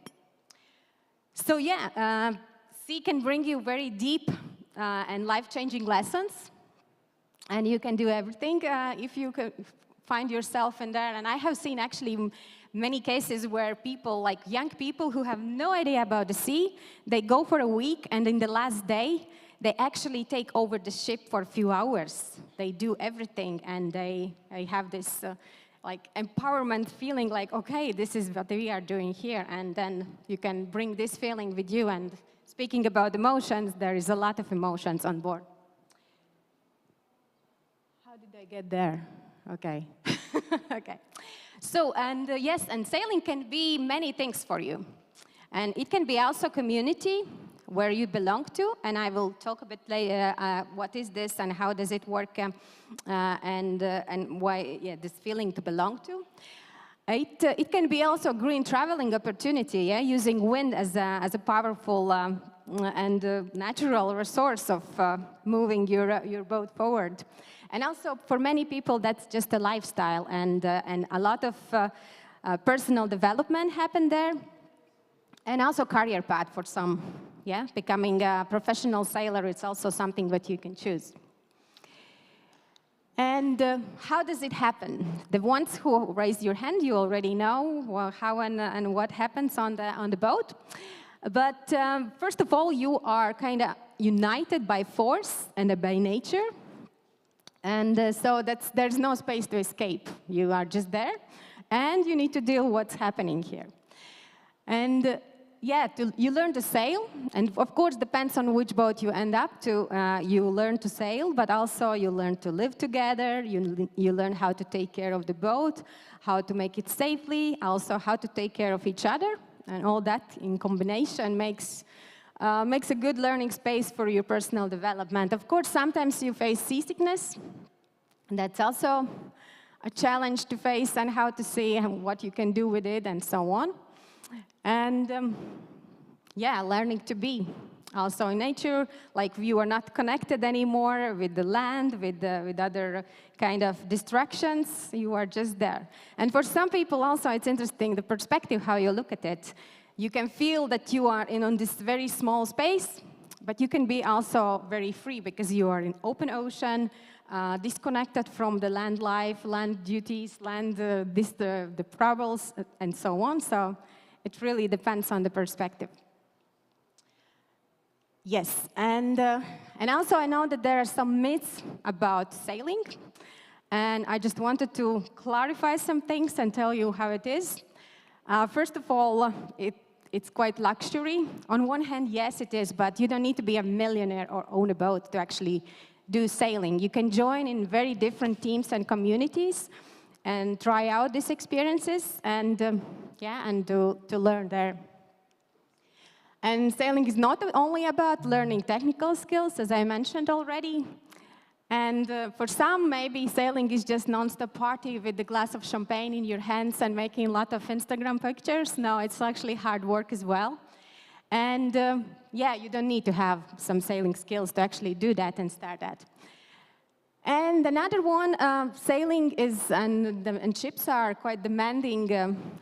So sea can bring you very deep and life-changing lessons, and you can do everything if you can find yourself in there. And I have seen actually many cases where people, like young people who have no idea about the sea, they go for a week, and in the last day, they actually take over the ship for a few hours. They do everything, and they have this empowerment feeling like, okay, this is what we are doing here. And then you can bring this feeling with you. And speaking about emotions, there is a lot of emotions on board. How did I get there? Okay. Okay. So, and sailing can be many things for you. And it can be also community where you belong to, and I will talk a bit later what is this and how does it work and why this feeling to belong to. It can be also a green traveling opportunity, using wind as a powerful and natural resource of moving your boat forward. And also, for many people, that's just a lifestyle, and a lot of personal development happened there, and also career path for some. Becoming a professional sailor, it's also something that you can choose. And how does it happen? The ones who raised your hand, you already know how and what happens on the boat. But first of all, you are kind of united by force and by nature. And so there's no space to escape. You are just there, and you need to deal with what's happening here. And you learn to sail, and of course, depends on which boat you end up to. You learn to sail, but also you learn to live together. You learn how to take care of the boat, how to make it safely, also how to take care of each other, and all that in combination makes a good learning space for your personal development. Of course, sometimes you face seasickness. That's also a challenge to face, and how to see what you can do with it and so on. And learning to be also in nature, like you are not connected anymore with the land, with other kind of distractions. You are just there. And for some people also, it's interesting, the perspective, how you look at it. You can feel that you are on this very small space, but you can be also very free because you are in open ocean, disconnected from the land life, land duties, the troubles, and so on. So it really depends on the perspective. Yes, and also I know that there are some myths about sailing, and I just wanted to clarify some things and tell you how it is. First of all, it's quite luxury. On one hand, yes, it is, but you don't need to be a millionaire or own a boat to actually do sailing. You can join in very different teams and communities and try out these experiences and to learn there. And sailing is not only about learning technical skills, as I mentioned already. And for some, maybe sailing is just non-stop party with a glass of champagne in your hands and making a lot of Instagram pictures. No, it's actually hard work as well. And yeah, you don't need to have some sailing skills to actually do that and start that. And another one, sailing is, and ships are quite demanding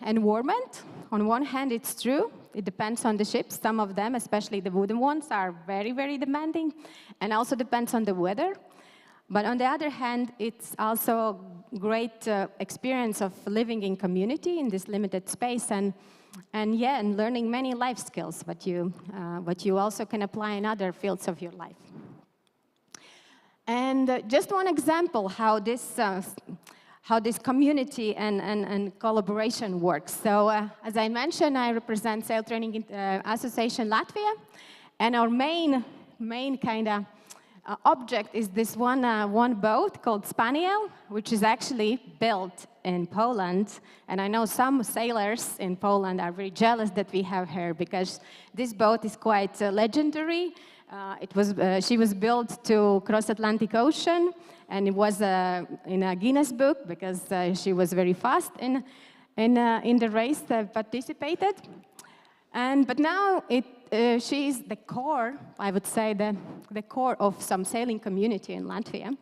environment. On one hand, it's true. It depends on the ships. Some of them, especially the wooden ones, are very, very demanding, and also depends on the weather. But on the other hand, it's also a great experience of living in community in this limited space, and learning many life skills, what you also can apply in other fields of your life. And just one example how this community and collaboration works. So as I mentioned, I represent Sail Training Association Latvia, and our main kind of object is this one boat called Spaniel, which is actually built in Poland. And I know some sailors in Poland are very jealous that we have her, because this boat is quite legendary. She was built to cross Atlantic Ocean, and it was in a Guinness book because she was very fast in the race that participated. But now she is the core, I would say, the core of some sailing community in Latvia.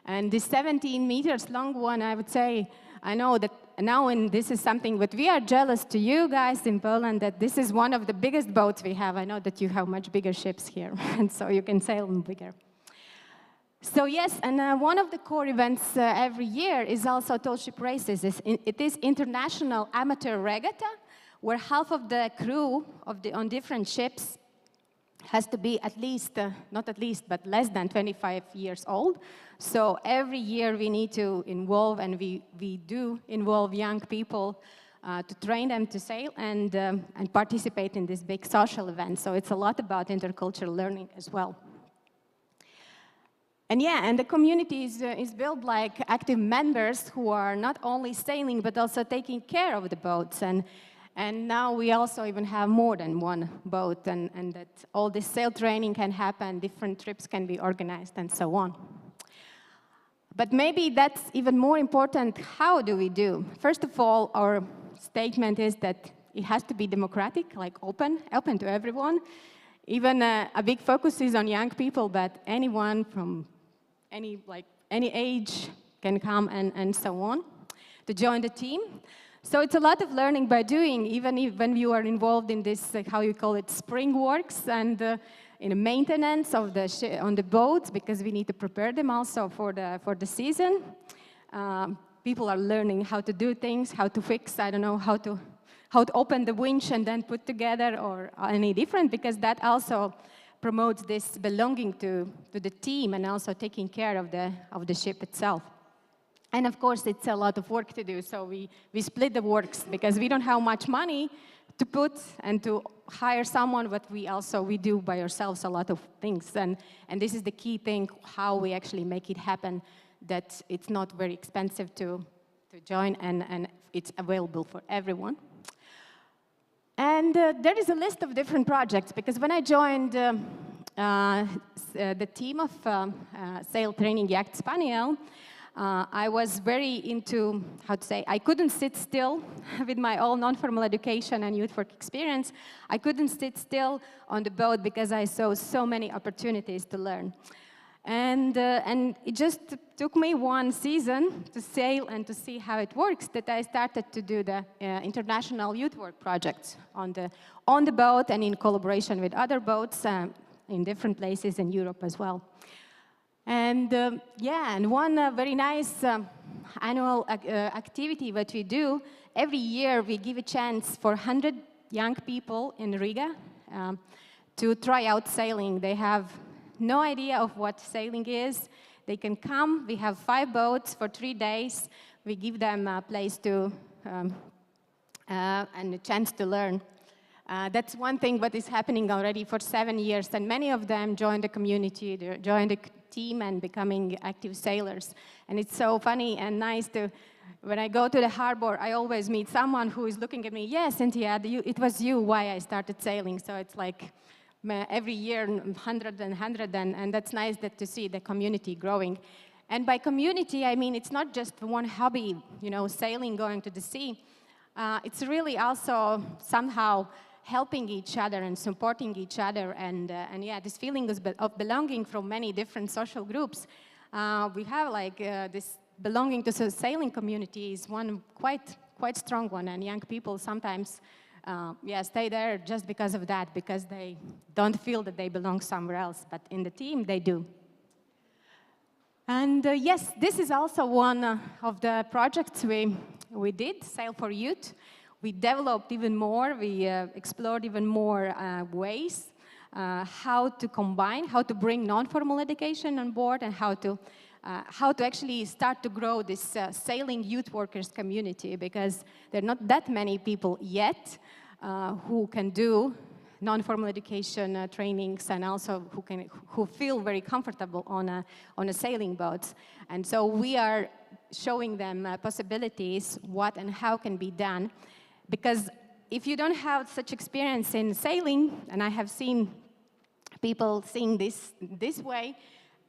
And this 17 meters long one, I would say, I know that now, and this is something that we are jealous to you guys in Poland, that this is one of the biggest boats we have. I know that you have much bigger ships here, and so you can sail them bigger. So yes, and one of the core events every year is also tall ship races. It is international amateur regatta, where half of the crew on different ships has to be at least, not at least, but less than 25 years old. So every year we need to involve, and we do involve young people to train them to sail and participate in this big social event. So it's a lot about intercultural learning as well. And yeah, and the community is built like active members who are not only sailing, but also taking care of the boats. And now we also even have more than one boat, and that all this sail training can happen, different trips can be organized, and so on. But maybe that's even more important, how do we do? First of all, our statement is that it has to be democratic, like open to everyone. Even a big focus is on young people, but anyone from any age can come and so on to join the team. So it's a lot of learning by doing, even when you are involved in this, how you call it, spring works, and in the maintenance of on the boats, because we need to prepare them also for the season. People are learning how to do things, how to fix, I don't know, how to open the winch and then put together, or any different, because that also promotes this belonging to the team and also taking care of the ship itself. And of course, it's a lot of work to do, so we split the works, because we don't have much money to put and to hire someone, but we do by ourselves a lot of things. And this is the key thing, how we actually make it happen, that it's not very expensive to join, and it's available for everyone. And there is a list of different projects, because when I joined the team of Sail Training Yacht Spaniel, I was very into, I couldn't sit still with my all non-formal education and youth work experience. I couldn't sit still on the boat because I saw so many opportunities to learn. And it just took me one season to sail and to see how it works that I started to do the international youth work projects on the boat and in collaboration with other boats in different places in Europe as well. And and one very nice annual activity that we do, every year we give a chance for 100 young people in Riga to try out sailing. They have no idea of what sailing is. They can come, we have 5 boats for 3 days. We give them a place to, and a chance to learn. That's one thing that is happening already for 7 years, and many of them join the community, they join the team and becoming active sailors. And it's so funny and nice to, when I go to the harbor, I always meet someone who is looking at me, yes, Cynthia, it was you why I started sailing. So it's like every year 100 and 100, and that's nice to see the community growing. And by community, I mean it's not just one hobby, you know, sailing, going to the sea. It's really also somehow helping each other and supporting each other, and yeah, this feeling of belonging from many different social groups. We have like this belonging to the sailing community is one quite strong one, and young people sometimes stay there just because of that, because they don't feel that they belong somewhere else, but in the team they do. And yes, this is also one of the projects we did, Sail for Youth. We developed even more, we explored even more ways how to combine, how to bring non-formal education on board, and how to actually start to grow this sailing youth workers community, because there are not that many people yet who can do non-formal education trainings, and also who feel very comfortable on a sailing boat. And so we are showing them possibilities, what and how can be done, because if you don't have such experience in sailing, and I have seen people seeing this way,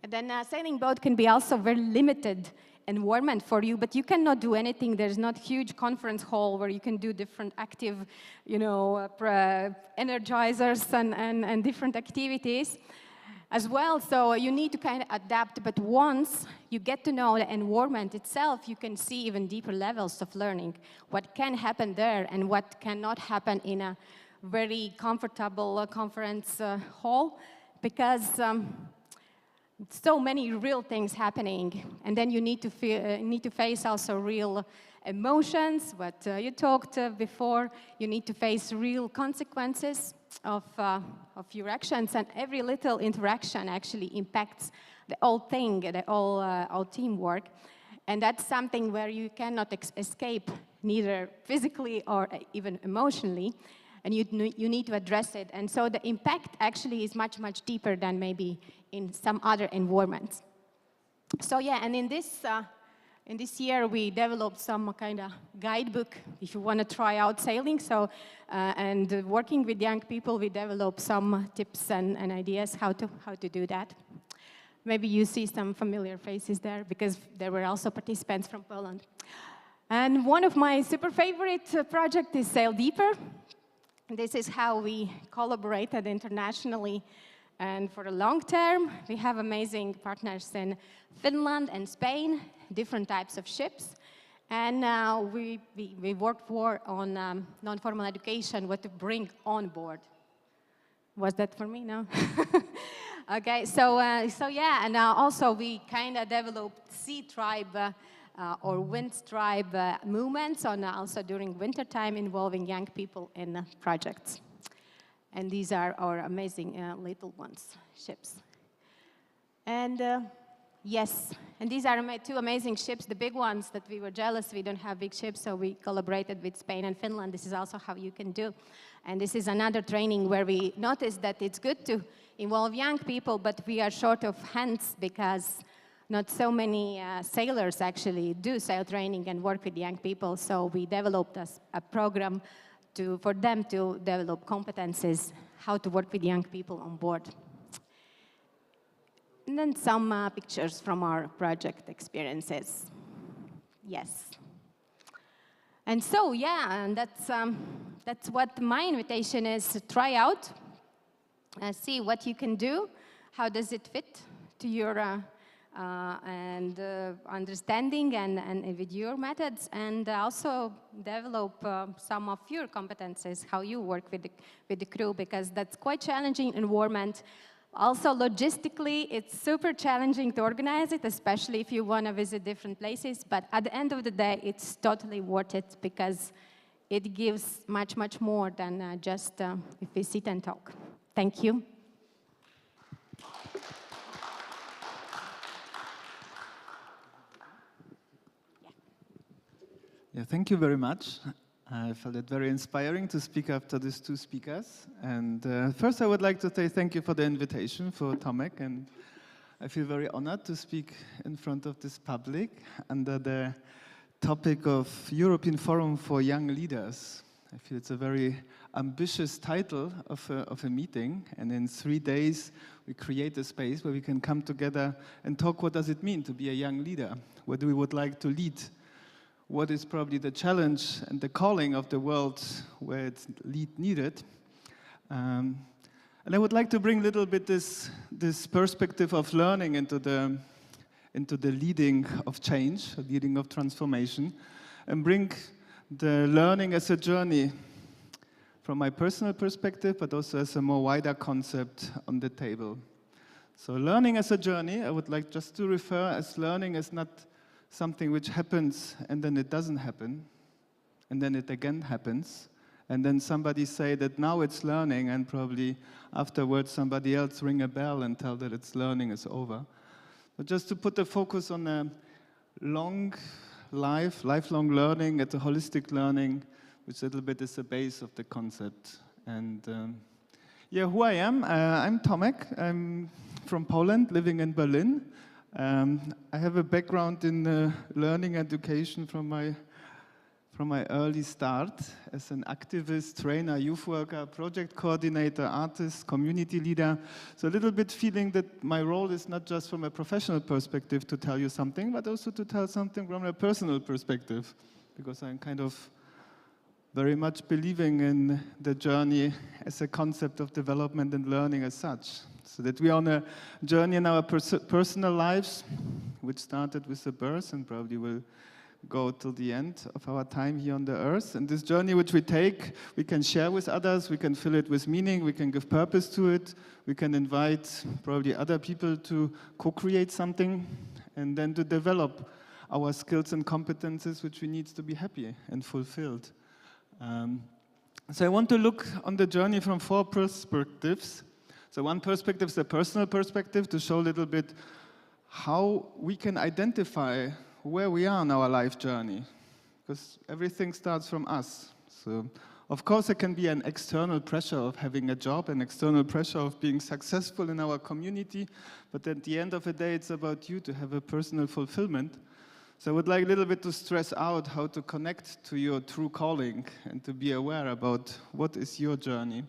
then a sailing boat can be also very limited environment for you, but you cannot do anything. There's not huge conference hall where you can do different active, you know, energizers and different activities as well. So you need to kind of adapt, but once you get to know the environment itself, you can see even deeper levels of learning, what can happen there and what cannot happen in a very comfortable conference hall, because so many real things happening, and then you need to face also real emotions, what you talked before. You need to face real consequences of your actions, and every little interaction actually impacts the whole thing, the whole teamwork. And that's something where you cannot escape, neither physically or even emotionally, and you need to address it. And so the impact actually is much, much deeper than maybe in some other environments. So yeah, and in this year we developed some kind of guidebook if you want to try out sailing. So and working with young people, we developed some tips and ideas how to do that. Maybe you see some familiar faces there, because there were also participants from Poland. And one of my super favorite projects is Sail Deeper. This is how we collaborated internationally, and for the long term, we have amazing partners in Finland and Spain, different types of ships. And we worked on non-formal education, what to bring on board. Was that for me? No? Okay, so yeah, and also we kind of developed sea tribe or wind tribe movements also during winter time, involving young people in projects. And these are our amazing little ones, ships. And yes, and these are two amazing ships, the big ones that we were jealous we don't have big ships, so we collaborated with Spain and Finland. This is also how you can do. And this is another training where we noticed that it's good to involve young people, but we are short of hands because not so many sailors actually do sail training and work with young people. So we developed a program for them to develop competencies, how to work with young people on board. And then some pictures from our project experiences. Yes. And so, yeah, and that's what my invitation is, to try out, see what you can do, how does it fit to your understanding and with your methods, and also develop some of your competencies, how you work with the crew, because that's quite challenging environment. Also, logistically, it's super challenging to organize it, especially if you want to visit different places. But at the end of the day, it's totally worth it, because it gives much, much more than just if we sit and talk. Thank you. Yeah, thank you very much. I felt it very inspiring to speak after these two speakers. And first I would like to say thank you for the invitation for Tomek, and I feel very honored to speak in front of this public under the topic of European Forum for Young Leaders. I feel it's a very ambitious title of a meeting, and in 3 days we create a space where we can come together and talk what does it mean to be a young leader, what we would like to lead, what is probably the challenge and the calling of the world where it's lead needed. And I would like to bring a little bit this perspective of learning into the leading of change, leading of transformation, and bring the learning as a journey from my personal perspective, but also as a more wider concept on the table. So learning as a journey, I would like just to refer as learning as not something which happens and then it doesn't happen, and then it again happens, and then somebody say that now it's learning, and probably afterwards somebody else ring a bell and tell that it's learning is over. But just to put the focus on a lifelong learning, at a holistic learning, which a little bit is the base of the concept. And who I am, I'm Tomek. I'm from Poland, living in Berlin. I have a background in learning education from my early start as an activist, trainer, youth worker, project coordinator, artist, community leader. So a little bit feeling that my role is not just from a professional perspective to tell you something, but also to tell something from a personal perspective, because I'm kind of very much believing in the journey as a concept of development and learning as such. So that we are on a journey in our personal lives, which started with the birth and probably will go till the end of our time here on the earth. And this journey which we take, we can share with others, we can fill it with meaning, we can give purpose to it, we can invite probably other people to co-create something, and then to develop our skills and competences which we need to be happy and fulfilled. So I want to look on the journey from 4 perspectives. So one perspective is the personal perspective, to show a little bit how we can identify where we are in our life journey, because everything starts from us. So, of course, there can be an external pressure of having a job, an external pressure of being successful in our community, but at the end of the day, it's about you to have a personal fulfillment. So I would like a little bit to stress out how to connect to your true calling and to be aware about what is your journey.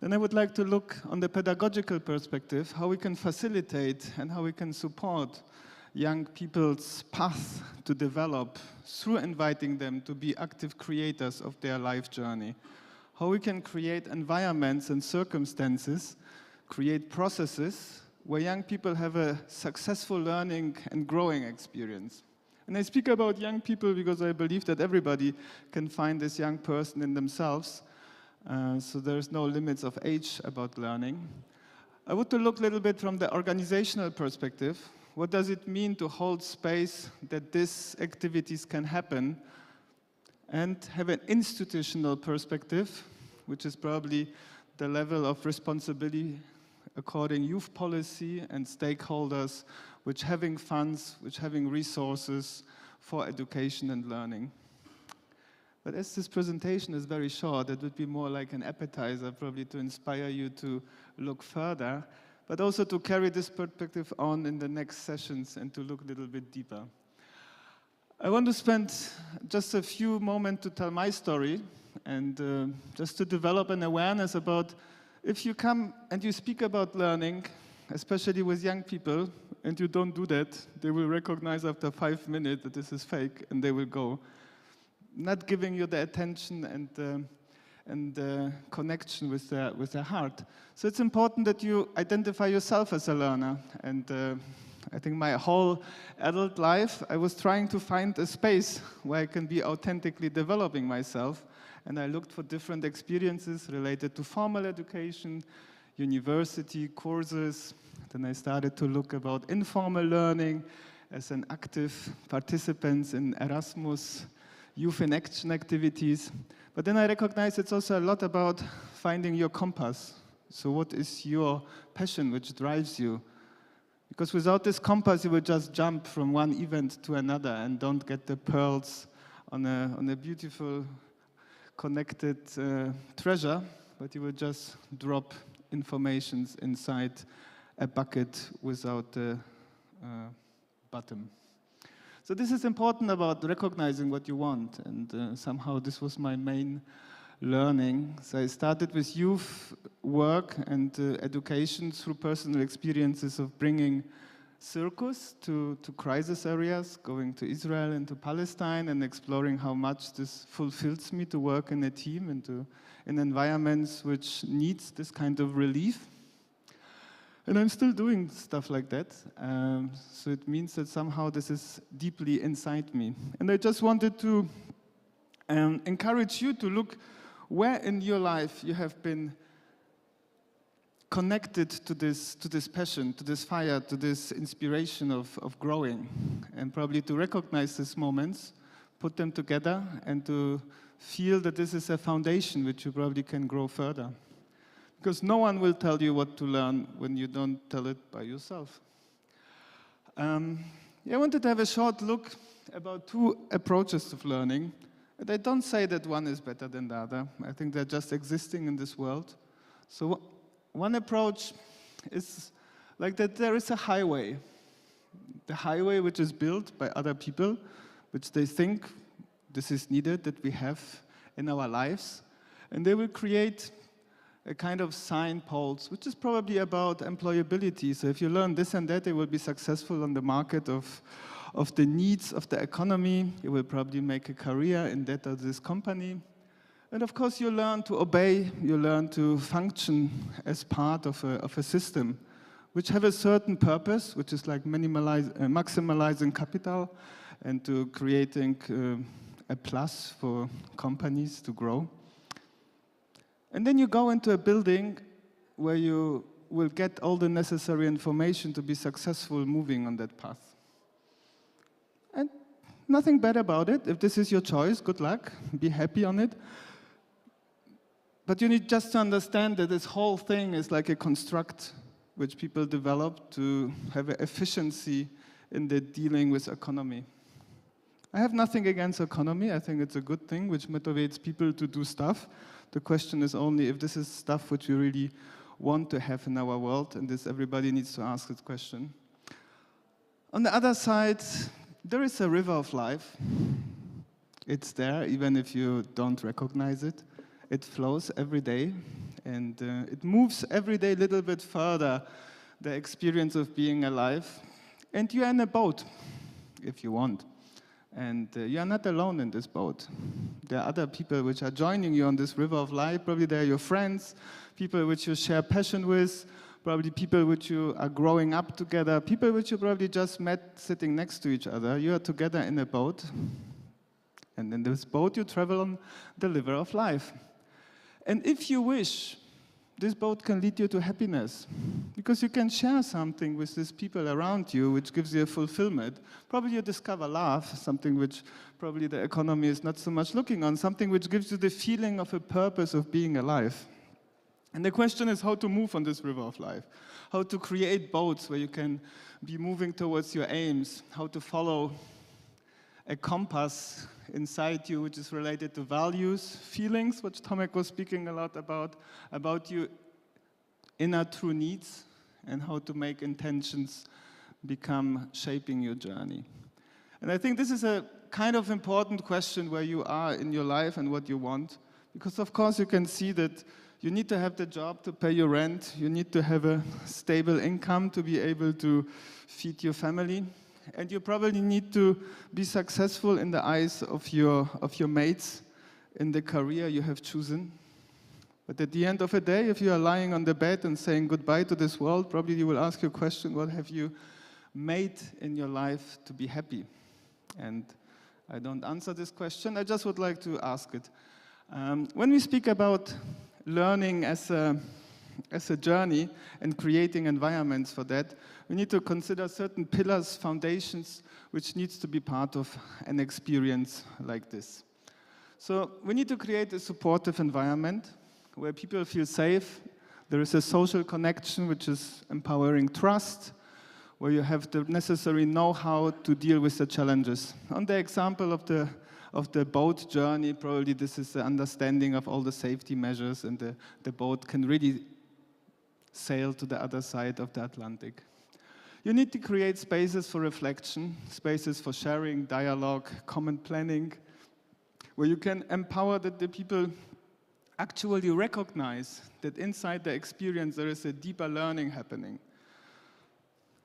Then I would like to look on the pedagogical perspective, how we can facilitate and how we can support young people's path to develop through inviting them to be active creators of their life journey. How we can create environments and circumstances, create processes where young people have a successful learning and growing experience. And I speak about young people because I believe that everybody can find this young person in themselves. So there's no limits of age about learning. I want to look a little bit from the organizational perspective. What does it mean to hold space that these activities can happen, and have an institutional perspective, which is probably the level of responsibility according youth policy and stakeholders, which having funds, which having resources for education and learning. But as this presentation is very short, it would be more like an appetizer, probably to inspire you to look further, but also to carry this perspective on in the next sessions and to look a little bit deeper. I want to spend just a few moments to tell my story and just to develop an awareness about if you come and you speak about learning, especially with young people, and you don't do that, they will recognize after 5 minutes that this is fake and they will go, not giving you the attention and the connection with their heart. So it's important that you identify yourself as a learner. And I think my whole adult life, I was trying to find a space where I can be authentically developing myself. And I looked for different experiences related to formal education, university courses. Then I started to look about informal learning as an active participant in Erasmus, Youth in Action activities. But then I recognize it's also a lot about finding your compass. So what is your passion which drives you? Because without this compass, you will just jump from one event to another and don't get the pearls on a beautiful, connected treasure, but you will just drop informations inside a bucket without the bottom. So this is important about recognizing what you want, and somehow this was my main learning. So I started with youth work and education through personal experiences of bringing circus to crisis areas, going to Israel and to Palestine and exploring how much this fulfills me to work in a team and in environments which needs this kind of relief. And I'm still doing stuff like that. So it means that somehow this is deeply inside me. And I just wanted to encourage you to look where in your life you have been connected to this passion, to this fire, to this inspiration of growing. And probably to recognize these moments, put them together, and to feel that this is a foundation which you probably can grow further. Because no one will tell you what to learn when you don't tell it by yourself. I wanted to have a short look about two approaches of learning. And I don't say that one is better than the other. I think they're just existing in this world. So one approach is like that there is a highway. The highway which is built by other people, which they think this is needed, that we have in our lives. And they will create a kind of signposts, which is probably about employability. So if you learn this and that, you will be successful on the market of the needs of the economy. You will probably make a career in that or this company. And of course, you learn to obey. You learn to function as part of a system, which have a certain purpose, which is like maximizing capital and to creating a plus for companies to grow. And then you go into a building where you will get all the necessary information to be successful moving on that path. And nothing bad about it. If this is your choice, good luck. Be happy on it. But you need just to understand that this whole thing is like a construct which people develop to have efficiency in the dealing with economy. I have nothing against economy. I think it's a good thing which motivates people to do stuff. The question is only if this is stuff which we really want to have in our world, and this everybody needs to ask this question. On the other side, there is a river of life. It's there, even if you don't recognize it. It flows every day, and it moves every day a little bit further, the experience of being alive. And you're in a boat, if you want. And you are not alone in this boat. There are other people which are joining you on this river of life. Probably they are your friends, people which you share passion with, probably people which you are growing up together, people which you probably just met sitting next to each other. You are together in a boat. And in this boat you travel on the river of life. And if you wish, this boat can lead you to happiness, because you can share something with these people around you which gives you a fulfillment. Probably you discover love, something which probably the economy is not so much looking on, something which gives you the feeling of a purpose of being alive. And the question is how to move on this river of life, how to create boats where you can be moving towards your aims, how to follow a compass inside you which is related to values, feelings, which Tomek was speaking a lot about your inner true needs, and how to make intentions become shaping your journey. And I think this is a kind of important question where you are in your life and what you want, because of course you can see that you need to have the job to pay your rent, you need to have a stable income to be able to feed your family. And you probably need to be successful in the eyes of your mates in the career you have chosen. But at the end of the day, if you are lying on the bed and saying goodbye to this world, probably you will ask your question, what have you made in your life to be happy? And I don't answer this question, I just would like to ask it. When we speak about learning as a journey and creating environments for that, we need to consider certain pillars, foundations, which needs to be part of an experience like this. So we need to create a supportive environment where people feel safe. There is a social connection which is empowering trust, where you have the necessary know-how to deal with the challenges. On the example of the boat journey, probably this is the understanding of all the safety measures, and the boat can really sail to the other side of the Atlantic. You need to create spaces for reflection, spaces for sharing, dialogue, common planning, where you can empower the people actually recognize that inside the experience there is a deeper learning happening.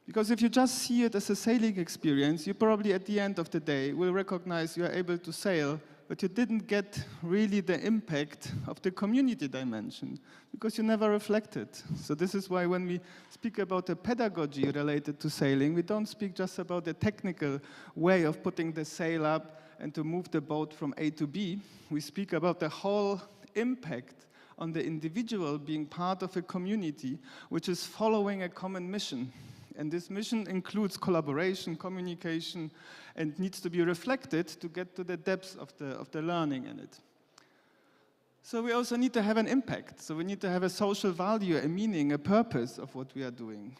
Because if you just see it as a sailing experience, you probably at the end of the day will recognize you are able to sail, but you didn't get really the impact of the community dimension because you never reflected. So this is why when we speak about the pedagogy related to sailing, we don't speak just about the technical way of putting the sail up and to move the boat from A to B. We speak about the whole impact on the individual being part of a community which is following a common mission. And this mission includes collaboration, communication, and needs to be reflected to get to the depths of the learning in it. So we also need to have an impact. So we need to have a social value, a meaning, a purpose of what we are doing.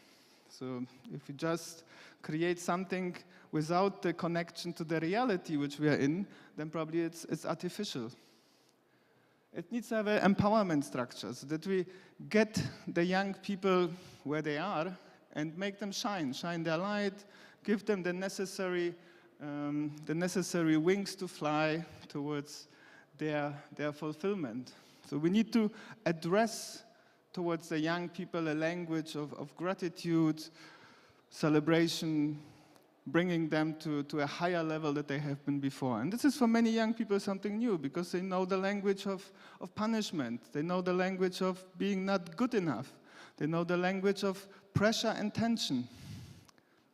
So if we just create something without the connection to the reality which we are in, then probably it's artificial. It needs to have an empowerment structure so that we get the young people where they are and make them shine their light, give them the necessary wings to fly towards their fulfillment. So we need to address towards the young people a language of gratitude, celebration, bringing them to a higher level that they have been before. And this is for many young people something new because they know the language of punishment. They know the language of being not good enough. They know the language of pressure and tension.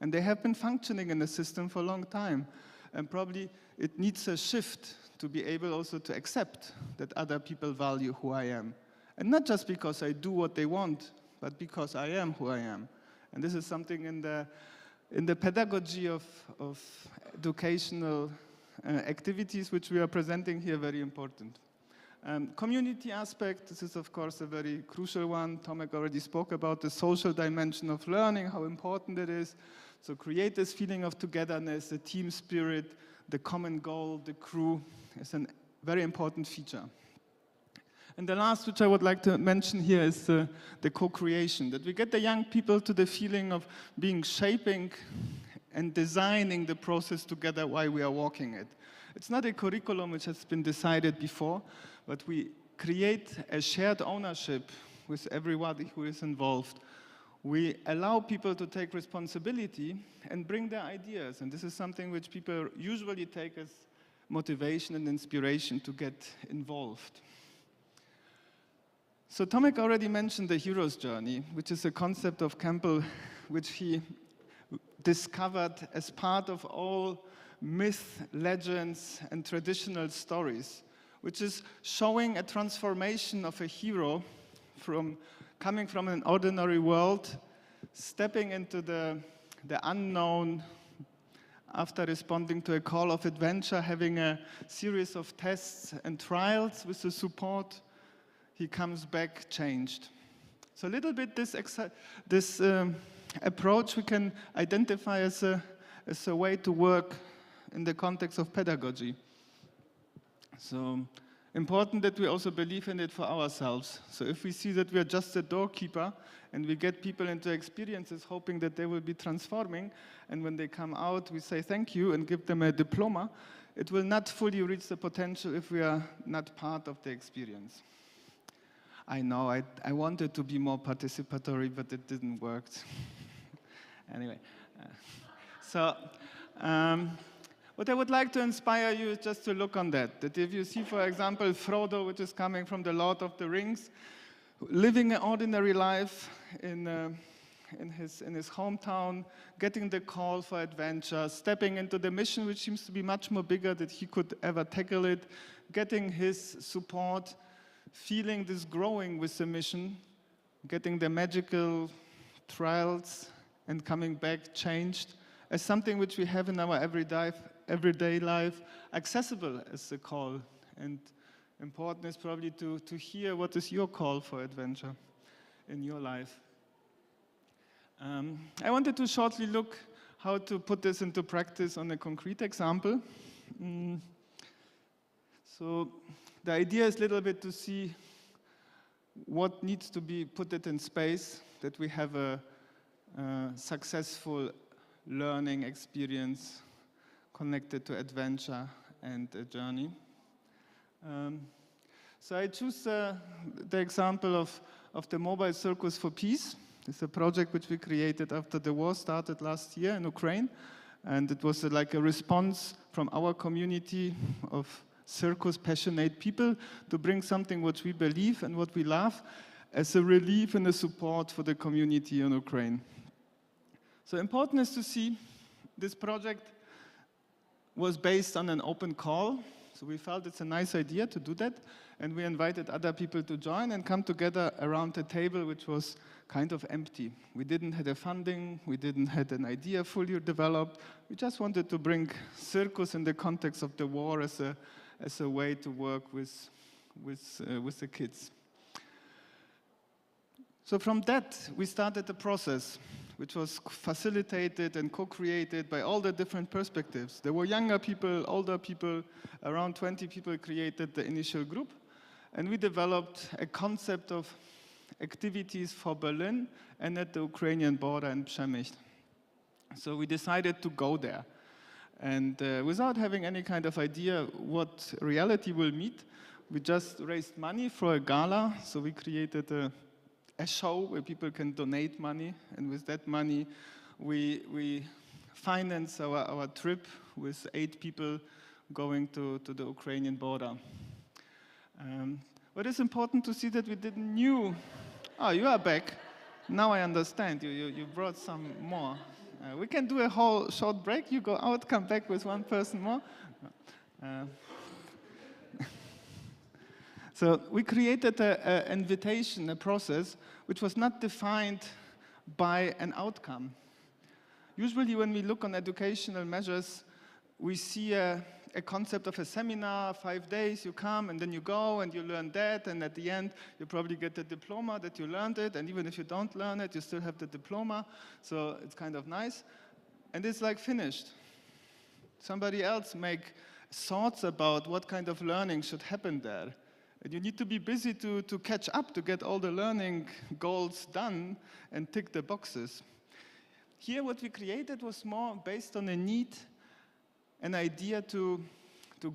And they have been functioning in the system for a long time. And probably it needs a shift to be able also to accept that other people value who I am. And not just because I do what they want, but because I am who I am. And this is something in the pedagogy of educational activities which we are presenting here very important. Community aspect, this is of course a very crucial one. Tomek already spoke about the social dimension of learning, how important it is. So create this feeling of togetherness, the team spirit, the common goal, the crew is a very important feature. And the last which I would like to mention here is the co-creation, that we get the young people to the feeling of being shaping and designing the process together while we are walking it. It's not a curriculum which has been decided before, but we create a shared ownership with everybody who is involved. We allow people to take responsibility and bring their ideas. And this is something which people usually take as motivation and inspiration to get involved. So Tomek already mentioned the hero's journey, which is a concept of Campbell which he discovered as part of all myth, legends, and traditional stories, which is showing a transformation of a hero from coming from an ordinary world, stepping into the unknown after responding to a call of adventure, having a series of tests and trials with the support, he comes back changed. So a little bit this approach we can identify as a way to work in the context of pedagogy. So important that we also believe in it for ourselves. So if we see that we are just a doorkeeper and we get people into experiences hoping that they will be transforming, and when they come out we say thank you and give them a diploma, it will not fully reach the potential if we are not part of the experience. I know, I wanted to be more participatory, but it didn't work. Anyway, what I would like to inspire you is just to look on that if you see, for example, Frodo, which is coming from the Lord of the Rings, living an ordinary life in his hometown, getting the call for adventure, stepping into the mission, which seems to be much more bigger than he could ever tackle it, getting his support, feeling this growing with the mission, getting the magical trials, and coming back changed as something which we have in our everyday life, accessible as the call. And important is probably to hear what is your call for adventure in your life. I wanted to shortly look how to put this into practice on a concrete example. So the idea is a little bit to see what needs to be put it in space, that we have a successful learning experience connected to adventure and a journey. So I choose the example of the Mobile Circus for Peace. It's a project which we created after the war started last year in Ukraine. And it was like a response from our community of circus passionate people to bring something which we believe and what we love as a relief and a support for the community in Ukraine. So important is to see this project was based on an open call. So we felt it's a nice idea to do that. And we invited other people to join and come together around the table, which was kind of empty. We didn't have the funding. We didn't have an idea fully developed. We just wanted to bring circus in the context of the war as a way to work with the kids. So from that, we started the process, which was facilitated and co-created by all the different perspectives. There were younger people, older people, around 20 people created the initial group, and we developed a concept of activities for Berlin and at the Ukrainian border in Przemysl. So we decided to go there. And without having any kind of idea what reality will meet, we just raised money for a gala. So we created a show where people can donate money, and with that money we finance our trip with 8 people going to the Ukrainian border. What is important to see that we didn't knew. Oh, you are back. Now I understand. You brought some more. We can do a whole short break. You go out, come back with one person more. So we created an invitation, a process, which was not defined by an outcome. Usually when we look on educational measures, we see a concept of a seminar, 5 days, you come and then you go and you learn that, and at the end you probably get the diploma that you learned it, and even if you don't learn it, you still have the diploma, so it's kind of nice. And it's like finished. Somebody else make thoughts about what kind of learning should happen there. And you need to be busy to catch up, to get all the learning goals done and tick the boxes. Here what we created was more based on a need, an idea to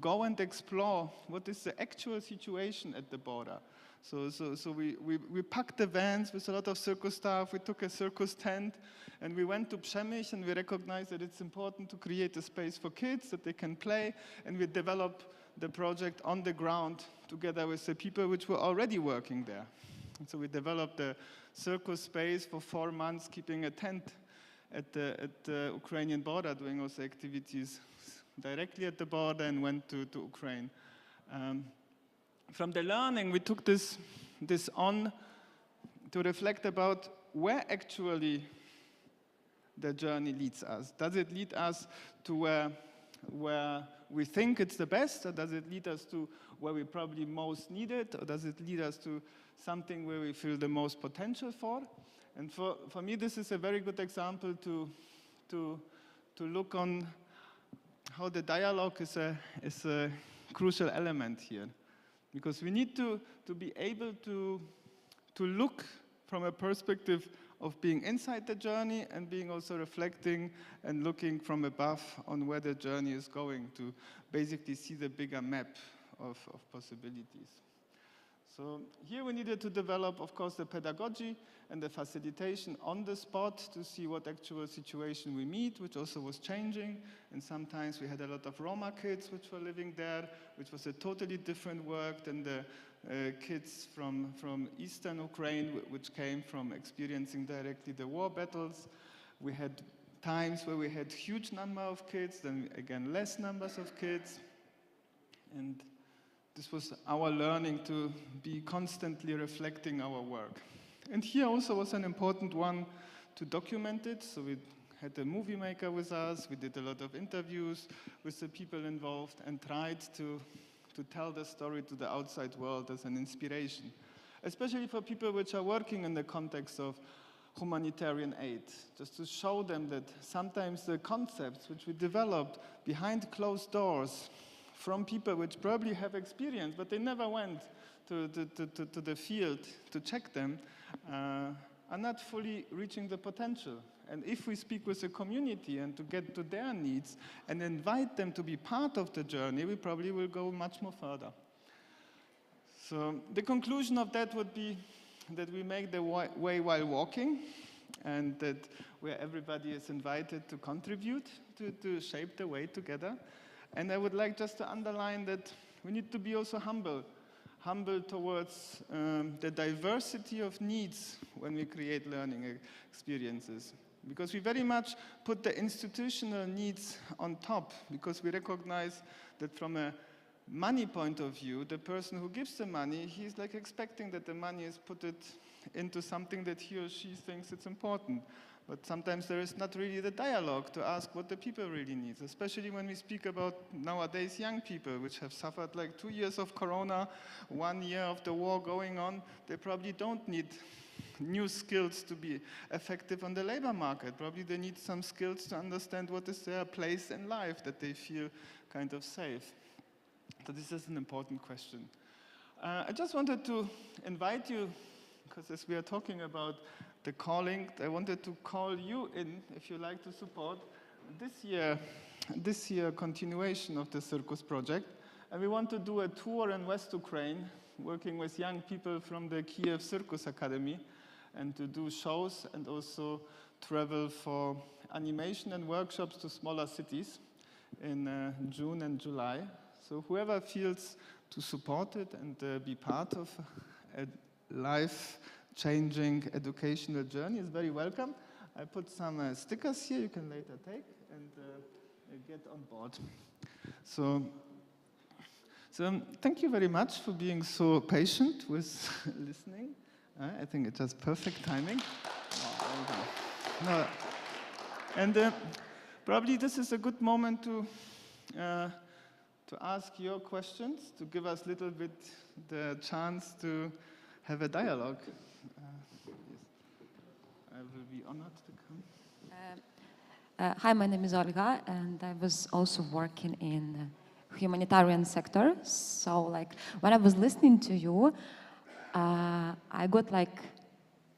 go and explore what is the actual situation at the border. So we packed the vans with a lot of circus staff, we took a circus tent, and we went to Przemysl, and we recognized that it's important to create a space for kids, that they can play, and we developed the project on the ground together with the people which were already working there. And so we developed a circus space for 4 months, keeping a tent at the Ukrainian border, doing also activities directly at the border, and went to Ukraine. From the learning, we took this on to reflect about where actually the journey leads us. Does it lead us to where we think it's the best, or does it lead us to where we probably most need it, or does it lead us to something where we feel the most potential for? And for me, this is a very good example to look on how the dialogue is a crucial element here. Because we need to be able to look from a perspective of being inside the journey and being also reflecting and looking from above on where the journey is going, to basically see the bigger map of possibilities. So here we needed to develop, of course, the pedagogy and the facilitation on the spot to see what actual situation we meet, which also was changing. And sometimes we had a lot of Roma kids which were living there, which was a totally different work than the kids from Eastern Ukraine, which came from experiencing directly the war battles. We had times where we had huge number of kids, then again less numbers of kids. And this was our learning to be constantly reflecting our work. And here also was an important one to document it. So we had a movie maker with us, we did a lot of interviews with the people involved, and tried to tell the story to the outside world as an inspiration, especially for people which are working in the context of humanitarian aid, just to show them that sometimes the concepts which we developed behind closed doors from people which probably have experience, but they never went to the field to check them, are not fully reaching the potential. And if we speak with the community and to get to their needs and invite them to be part of the journey, we probably will go much more further. So the conclusion of that would be that we make the way while walking, and that where everybody is invited to contribute to shape the way together. And I would like just to underline that we need to be also humble towards the diversity of needs when we create learning experiences. Because we very much put the institutional needs on top, because we recognize that from a money point of view, the person who gives the money, he's like expecting that the money is put into something that he or she thinks it's important. But sometimes there is not really the dialogue to ask what the people really need, especially when we speak about nowadays young people, which have suffered like 2 years of Corona, 1 year of the war going on. They probably don't need new skills to be effective on the labor market. Probably they need some skills to understand what is their place in life, that they feel kind of safe. So this is an important question. I just wanted to invite you, because as we are talking about the calling, I wanted to call you in, if you like to support this year continuation of the Circus project. And we want to do a tour in West Ukraine, working with young people from the Kiev Circus Academy, and to do shows and also travel for animation and workshops to smaller cities in June and July. So whoever feels to support it and be part of a life-changing educational journey is very welcome. I put some stickers here you can later take and get on board. So thank you very much for being so patient with listening. I think it's just perfect timing. No. And probably this is a good moment to ask your questions, to give us a little bit the chance to have a dialogue. I will be honored to come. Hi, my name is Olga, and I was also working in humanitarian sector. So, like, when I was listening to you, I got like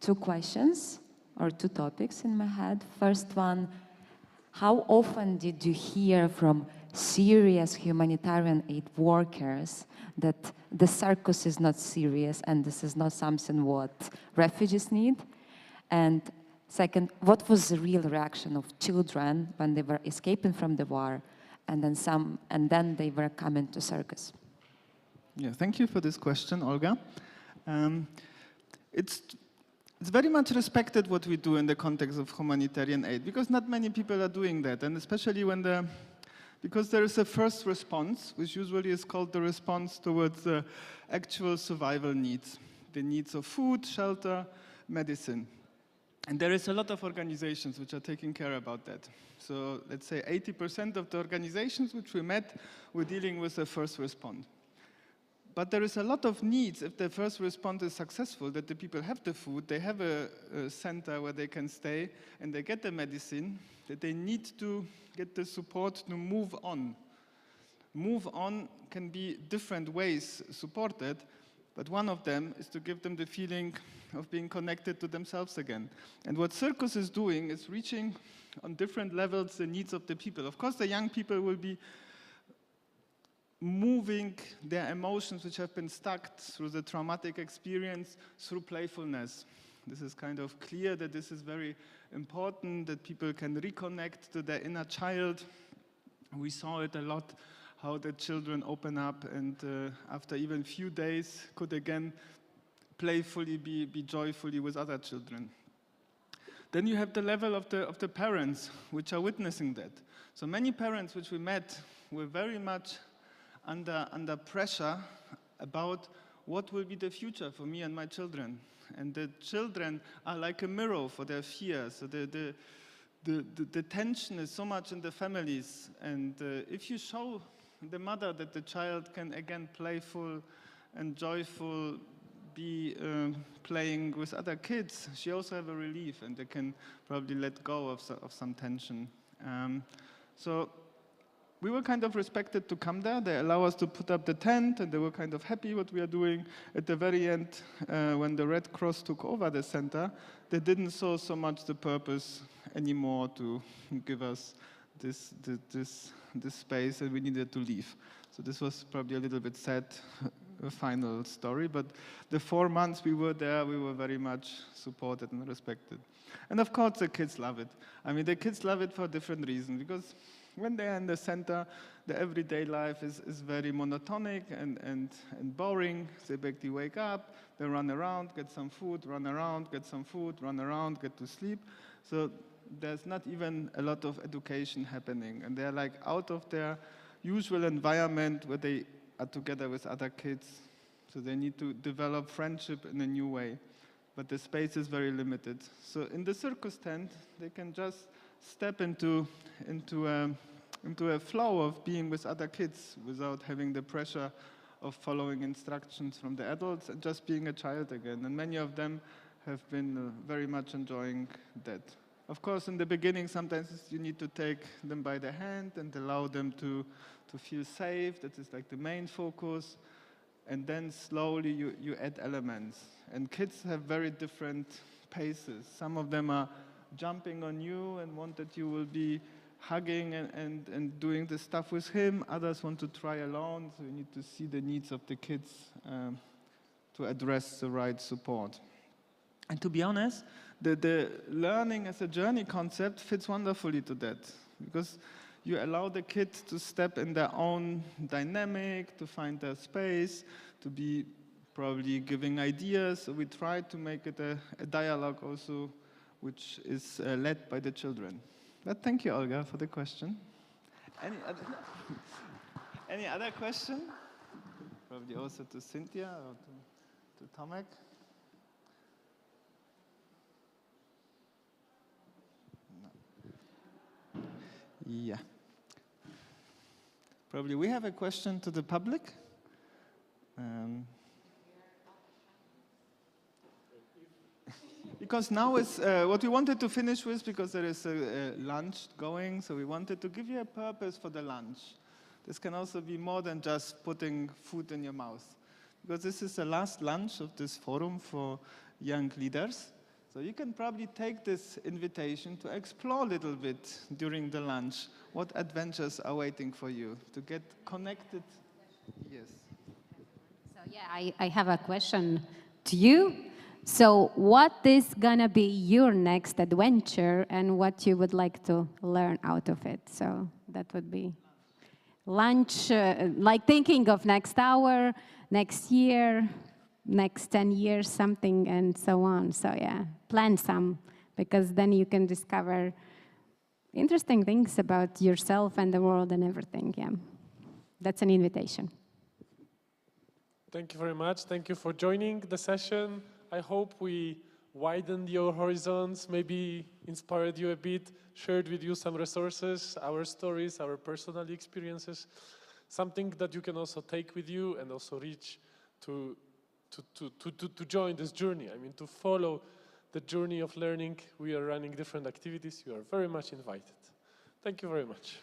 2 questions or 2 topics in my head. First one, how often did you hear from serious humanitarian aid workers that the circus is not serious and this is not something what refugees need? And second, what was the real reaction of children when they were escaping from the war and then they were coming to circus? Yeah, thank you for this question, Olga. It's very much respected what we do in the context of humanitarian aid, because not many people are doing that, and especially because there is a first response, which usually is called the response towards the actual survival needs, the needs of food, shelter, medicine. And there is a lot of organizations which are taking care about that. So let's say 80% of the organizations which we met were dealing with the first response. But there is a lot of needs if the first response is successful, that the people have the food, they have a center where they can stay, and they get the medicine, that they need to get the support to move on. Move on can be different ways supported, but one of them is to give them the feeling of being connected to themselves again. And what Circus is doing is reaching on different levels the needs of the people. Of course, the young people will be moving their emotions which have been stuck through the traumatic experience through playfulness. This is kind of clear that this is very important, that people can reconnect to their inner child. We saw it a lot, how the children open up and after even few days could again playfully be joyfully with other children. Then you have the level of the parents which are witnessing that. So many parents which we met were very much under pressure about what will be the future for me and my children. And the children are like a mirror for their fears. So the tension is so much in the families. And if you show the mother that the child can again playful and joyful be playing with other kids, she also have a relief and they can probably let go of some tension. So we were kind of respected to come there. They allow us to put up the tent, and they were kind of happy what we are doing. At the very end, when the Red Cross took over the center, they didn't saw so much the purpose anymore to give us this space, and we needed to leave. So this was probably a little bit sad final story, but the 4 months we were there, we were very much supported and respected. And of course, the kids love it. I mean, the kids love it for different reasons, because when they're in the center, the everyday life is very monotonic and boring. They basically wake up, they run around, get some food, run around, get some food, run around, get to sleep. So there's not even a lot of education happening. And they're like out of their usual environment where they are together with other kids. So they need to develop friendship in a new way. But the space is very limited. So in the circus tent, they can just step into a flow of being with other kids without having the pressure of following instructions from the adults and just being a child again. And many of them have been very much enjoying that. Of course, in the beginning, sometimes you need to take them by the hand and allow them to feel safe. That is like the main focus. And then slowly you add elements. And kids have very different paces. Some of them are jumping on you and want that you will be hugging and doing the stuff with him. Others want to try alone, so you need to see the needs of the kids to address the right support. And to be honest, the learning as a journey concept fits wonderfully to that, because you allow the kids to step in their own dynamic, to find their space, to be probably giving ideas. So we try to make it a dialogue also, which is led by the children. But thank you, Olga, for the question. Any other question? Probably also to Cynthia or to Tomek. No. Yeah. Probably we have a question to the public. Because now is what we wanted to finish with, because there is a lunch going, so we wanted to give you a purpose for the lunch. This can also be more than just putting food in your mouth, because this is the last lunch of this forum for young leaders. So you can probably take this invitation to explore a little bit during the lunch. What adventures are waiting for you to get connected? Yes. So yeah, I have a question to you. So what is gonna be your next adventure and what you would like to learn out of it? So that would be lunch, like thinking of next hour, next year, next 10 years, something, and so on. So yeah, plan some, because then you can discover interesting things about yourself and the world and everything. Yeah, that's an invitation. Thank you very much. Thank you for joining the session. I hope we widened your horizons, maybe inspired you a bit, shared with you some resources, our stories, our personal experiences, something that you can also take with you and also reach to join this journey. I mean, to follow the journey of learning. We are running different activities. You are very much invited. Thank you very much.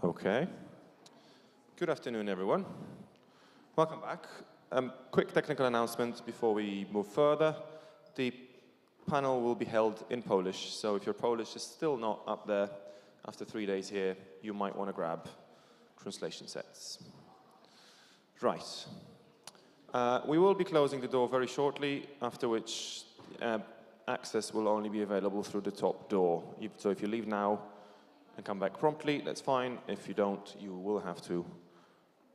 Okay. Good afternoon, everyone. Welcome back. Quick technical announcement before we move further. The panel will be held in Polish, so if your Polish is still not up there after 3 days here, you might want to grab translation sets. Right. We will be closing the door very shortly, after which access will only be available through the top door. So if you leave now and come back promptly, that's fine. If you don't, you will have to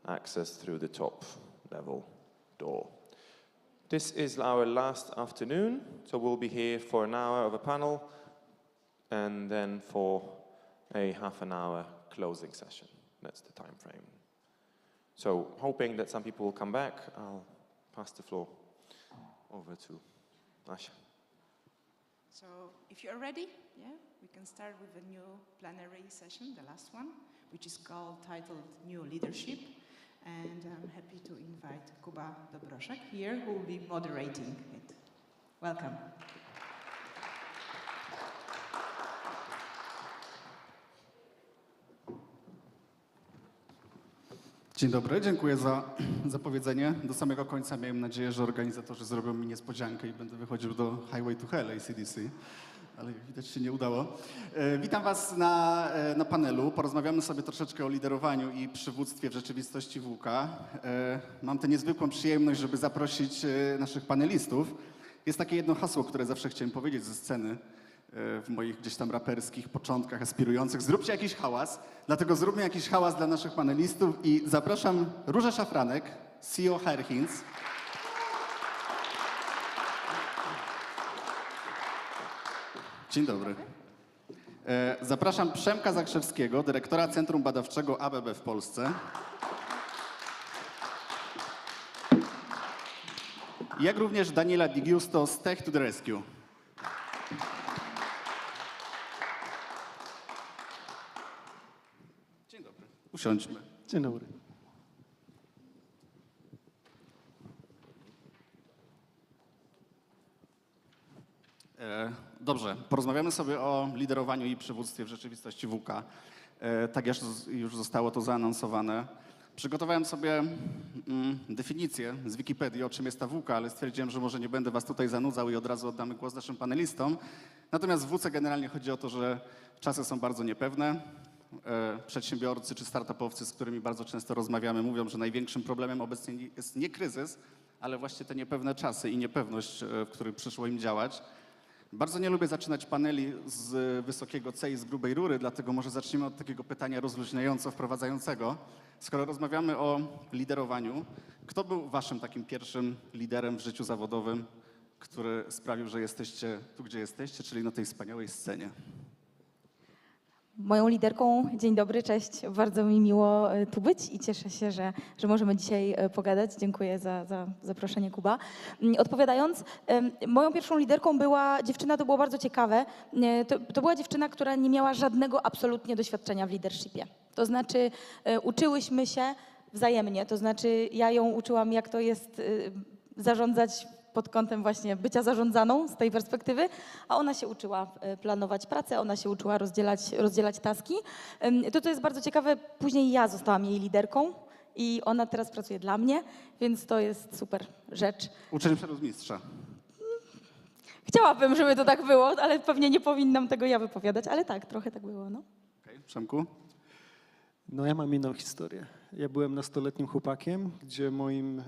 access through the top level door. This is our last afternoon, so we'll be here for an hour of a panel and then for a half an hour closing session. That's the time frame. So hoping that some people will come back, I'll pass the floor over to Asia. So if you're ready, yeah, we can start with a new plenary session, the last one, which is titled New Leadership. And I'm happy to invite Kuba Dobroszek here, who will be moderating it. Welcome. Dzień dobry, dziękuję za zapowiedzenie. Do samego końca miałem nadzieję, że organizatorzy zrobią mi niespodziankę i będę wychodził do Highway to Hell AC/DC, ale jak widać się nie udało. Witam Was na panelu. Porozmawiamy sobie troszeczkę o liderowaniu i przywództwie w rzeczywistości WK. Mam tę niezwykłą przyjemność, żeby zaprosić naszych panelistów. Jest takie jedno hasło, które zawsze chciałem powiedzieć ze sceny w moich gdzieś tam raperskich początkach aspirujących. Zróbcie jakiś hałas, dlatego zróbmy jakiś hałas dla naszych panelistów i zapraszam Różę Szafranek, CEO Herhins. Dzień dobry. Zapraszam Przemka Zakrzewskiego, dyrektora Centrum Badawczego ABB w Polsce. Jak również Daniela Di Giusto z Tech to the Rescue. Dzień dobry. Usiądźmy. Dzień dobry. Dobrze, porozmawiamy sobie o liderowaniu i przywództwie w rzeczywistości WK. Tak jak już zostało to zaanonsowane. Przygotowałem sobie definicję z Wikipedii, o czym jest ta WK, ale stwierdziłem, że może nie będę Was tutaj zanudzał i od razu oddamy głos naszym panelistom. Natomiast w WC generalnie chodzi o to, że czasy są bardzo niepewne. Przedsiębiorcy czy startupowcy, z którymi bardzo często rozmawiamy, mówią, że największym problemem obecnie jest nie kryzys, ale właśnie te niepewne czasy i niepewność, w których przyszło im działać. Bardzo nie lubię zaczynać paneli z wysokiego C i z grubej rury, dlatego może zaczniemy od takiego pytania rozluźniająco wprowadzającego. Skoro rozmawiamy o liderowaniu, kto był Waszym takim pierwszym liderem w życiu zawodowym, który sprawił, że jesteście tu, gdzie jesteście, czyli na tej wspaniałej scenie? Moją liderką, dzień dobry, cześć, bardzo mi miło tu być i cieszę się, że możemy dzisiaj pogadać. Dziękuję za zaproszenie, Kuba. Odpowiadając, moją pierwszą liderką była dziewczyna, to było bardzo ciekawe, to była dziewczyna, która nie miała żadnego absolutnie doświadczenia w leadershipie. To znaczy uczyłyśmy się wzajemnie, to znaczy ja ją uczyłam, jak to jest zarządzać pod kątem właśnie bycia zarządzaną z tej perspektywy, a ona się uczyła planować pracę, ona się uczyła rozdzielać taski. To jest bardzo ciekawe, później ja zostałam jej liderką i ona teraz pracuje dla mnie, więc to jest super rzecz. Uczeń przerósł mistrza. Chciałabym, żeby to tak było, ale pewnie nie powinnam tego ja wypowiadać, ale tak, trochę tak było. No. Okay. Przemku? No ja mam inną historię. Ja byłem nastoletnim chłopakiem, gdzie moim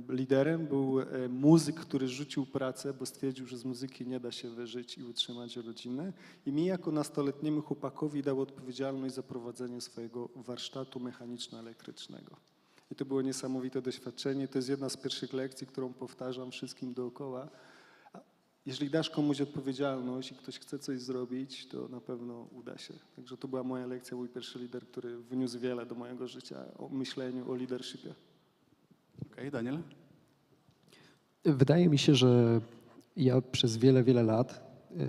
liderem był muzyk, który rzucił pracę, bo stwierdził, że z muzyki nie da się wyżyć i utrzymać rodziny. I mi jako nastoletniemu chłopakowi dał odpowiedzialność za prowadzenie swojego warsztatu mechaniczno-elektrycznego. I to było niesamowite doświadczenie. To jest jedna z pierwszych lekcji, którą powtarzam wszystkim dookoła. Jeżeli dasz komuś odpowiedzialność i ktoś chce coś zrobić, to na pewno uda się. Także to była moja lekcja, mój pierwszy lider, który wniósł wiele do mojego życia o myśleniu, o leadershipie. Okej, Daniel? Wydaje mi się, że ja przez wiele lat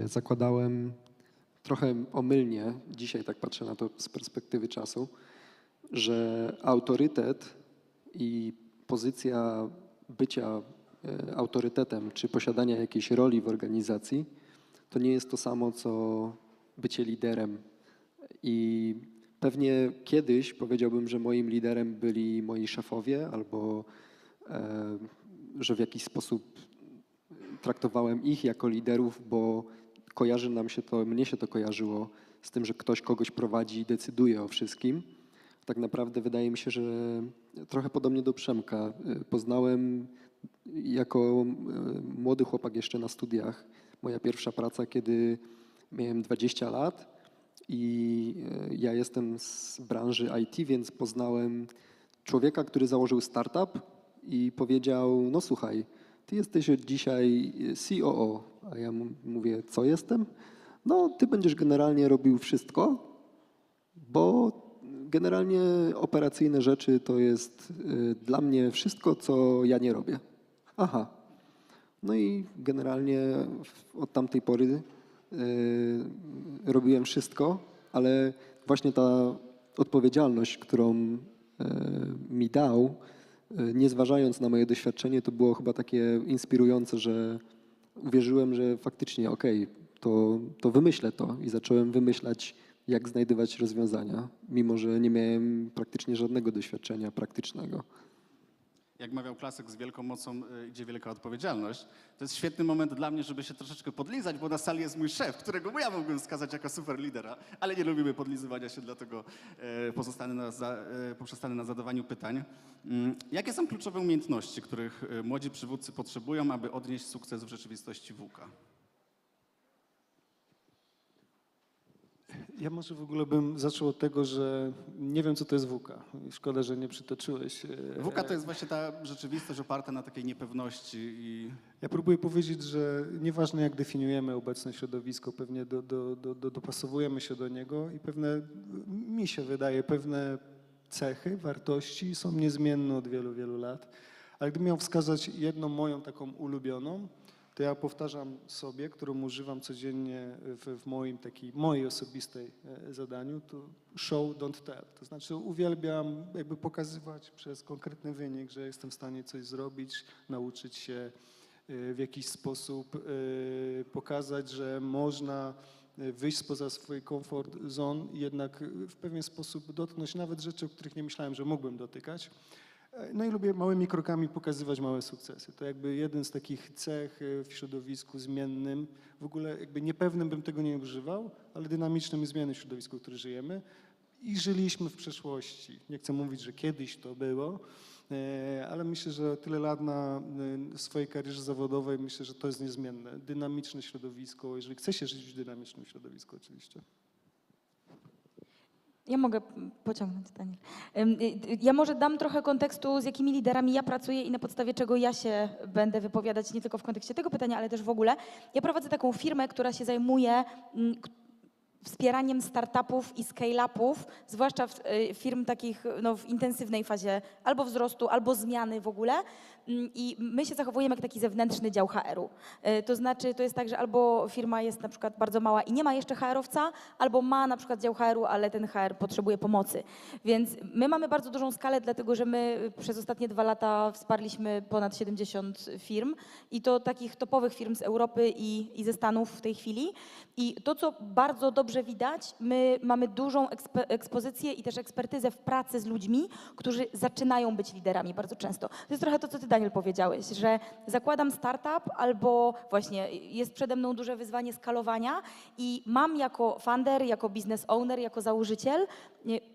zakładałem trochę omylnie, dzisiaj tak patrzę na to z perspektywy czasu, że autorytet i pozycja bycia autorytetem czy posiadania jakiejś roli w organizacji, to nie jest to samo, co bycie liderem. I Pewnie kiedyś powiedziałbym, że moim liderem byli moi szefowie albo że w jakiś sposób traktowałem ich jako liderów, bo mnie się to kojarzyło z tym, że ktoś kogoś prowadzi i decyduje o wszystkim. Tak naprawdę wydaje mi się, że trochę podobnie do Przemka. Poznałem jako młody chłopak jeszcze na studiach, moja pierwsza praca, kiedy miałem 20 lat i ja jestem z branży IT, więc poznałem człowieka, który założył startup i powiedział, no słuchaj, ty jesteś od dzisiaj COO, a ja mówię, co jestem? No ty będziesz generalnie robił wszystko, bo generalnie operacyjne rzeczy to jest dla mnie wszystko, co ja nie robię. Aha. No i generalnie od tamtej pory robiłem wszystko, ale właśnie ta odpowiedzialność, którą mi dał, nie zważając na moje doświadczenie, to było chyba takie inspirujące, że uwierzyłem, że faktycznie to wymyślę to i zacząłem wymyślać, jak znajdywać rozwiązania, mimo że nie miałem praktycznie żadnego doświadczenia praktycznego. Jak mawiał klasyk, z wielką mocą idzie wielka odpowiedzialność. To jest świetny moment dla mnie, żeby się troszeczkę podlizać, bo na sali jest mój szef, którego ja mógłbym wskazać jako super lidera, ale nie lubimy podlizywania się, dlatego poprzestanę na zadawaniu pytań. Jakie są kluczowe umiejętności, których młodzi przywódcy potrzebują, aby odnieść sukces w rzeczywistości VUCA? Ja może w ogóle bym zaczął od tego, że nie wiem, co to jest VUCA. Szkoda, że nie przytoczyłeś. VUCA to jest właśnie ta rzeczywistość oparta na takiej niepewności. Ja próbuję powiedzieć, że nieważne jak definiujemy obecne środowisko, pewnie dopasowujemy się do niego i mi się wydaje, pewne cechy, wartości są niezmienne od wielu, wielu lat. Ale gdybym miał wskazać jedną moją taką ulubioną, to ja powtarzam sobie, którą używam codziennie w mojej osobistej zadaniu, to show, don't tell. To znaczy uwielbiam jakby pokazywać przez konkretny wynik, że jestem w stanie coś zrobić, nauczyć się w jakiś sposób, pokazać, że można wyjść spoza swojej comfort zone i jednak w pewien sposób dotknąć nawet rzeczy, o których nie myślałem, że mógłbym dotykać. No i lubię małymi krokami pokazywać małe sukcesy. To jakby jeden z takich cech w środowisku zmiennym. W ogóle jakby niepewnym bym tego nie używał, ale dynamicznym i zmiennym środowisku, w którym żyjemy. I żyliśmy w przeszłości. Nie chcę mówić, że kiedyś to było, ale myślę, że tyle lat na swojej karierze zawodowej, myślę, że to jest niezmienne. Dynamiczne środowisko, jeżeli chce się żyć w dynamicznym środowisku oczywiście. Ja mogę pociągnąć, Daniel. Ja może dam trochę kontekstu, z jakimi liderami ja pracuję i na podstawie czego ja się będę wypowiadać nie tylko w kontekście tego pytania, ale też w ogóle. Ja prowadzę taką firmę, która się zajmuje wspieraniem startupów i scale-upów, zwłaszcza firm takich w intensywnej fazie albo wzrostu, albo zmiany w ogóle. I my się zachowujemy jak taki zewnętrzny dział HR-u. To znaczy, to jest tak, że albo firma jest na przykład bardzo mała i nie ma jeszcze HR-owca, albo ma na przykład dział HR-u, ale ten HR potrzebuje pomocy. Więc my mamy bardzo dużą skalę, dlatego że my przez ostatnie 2 lata wsparliśmy ponad 70 firm i to takich topowych firm z Europy i ze Stanów w tej chwili. I to, co bardzo dobrze widać, my mamy dużą ekspozycję i też ekspertyzę w pracy z ludźmi, którzy zaczynają być liderami bardzo często. To jest trochę to, co ty, Daniel, powiedziałeś, że zakładam startup albo właśnie jest przede mną duże wyzwanie skalowania i mam jako founder, jako business owner, jako założyciel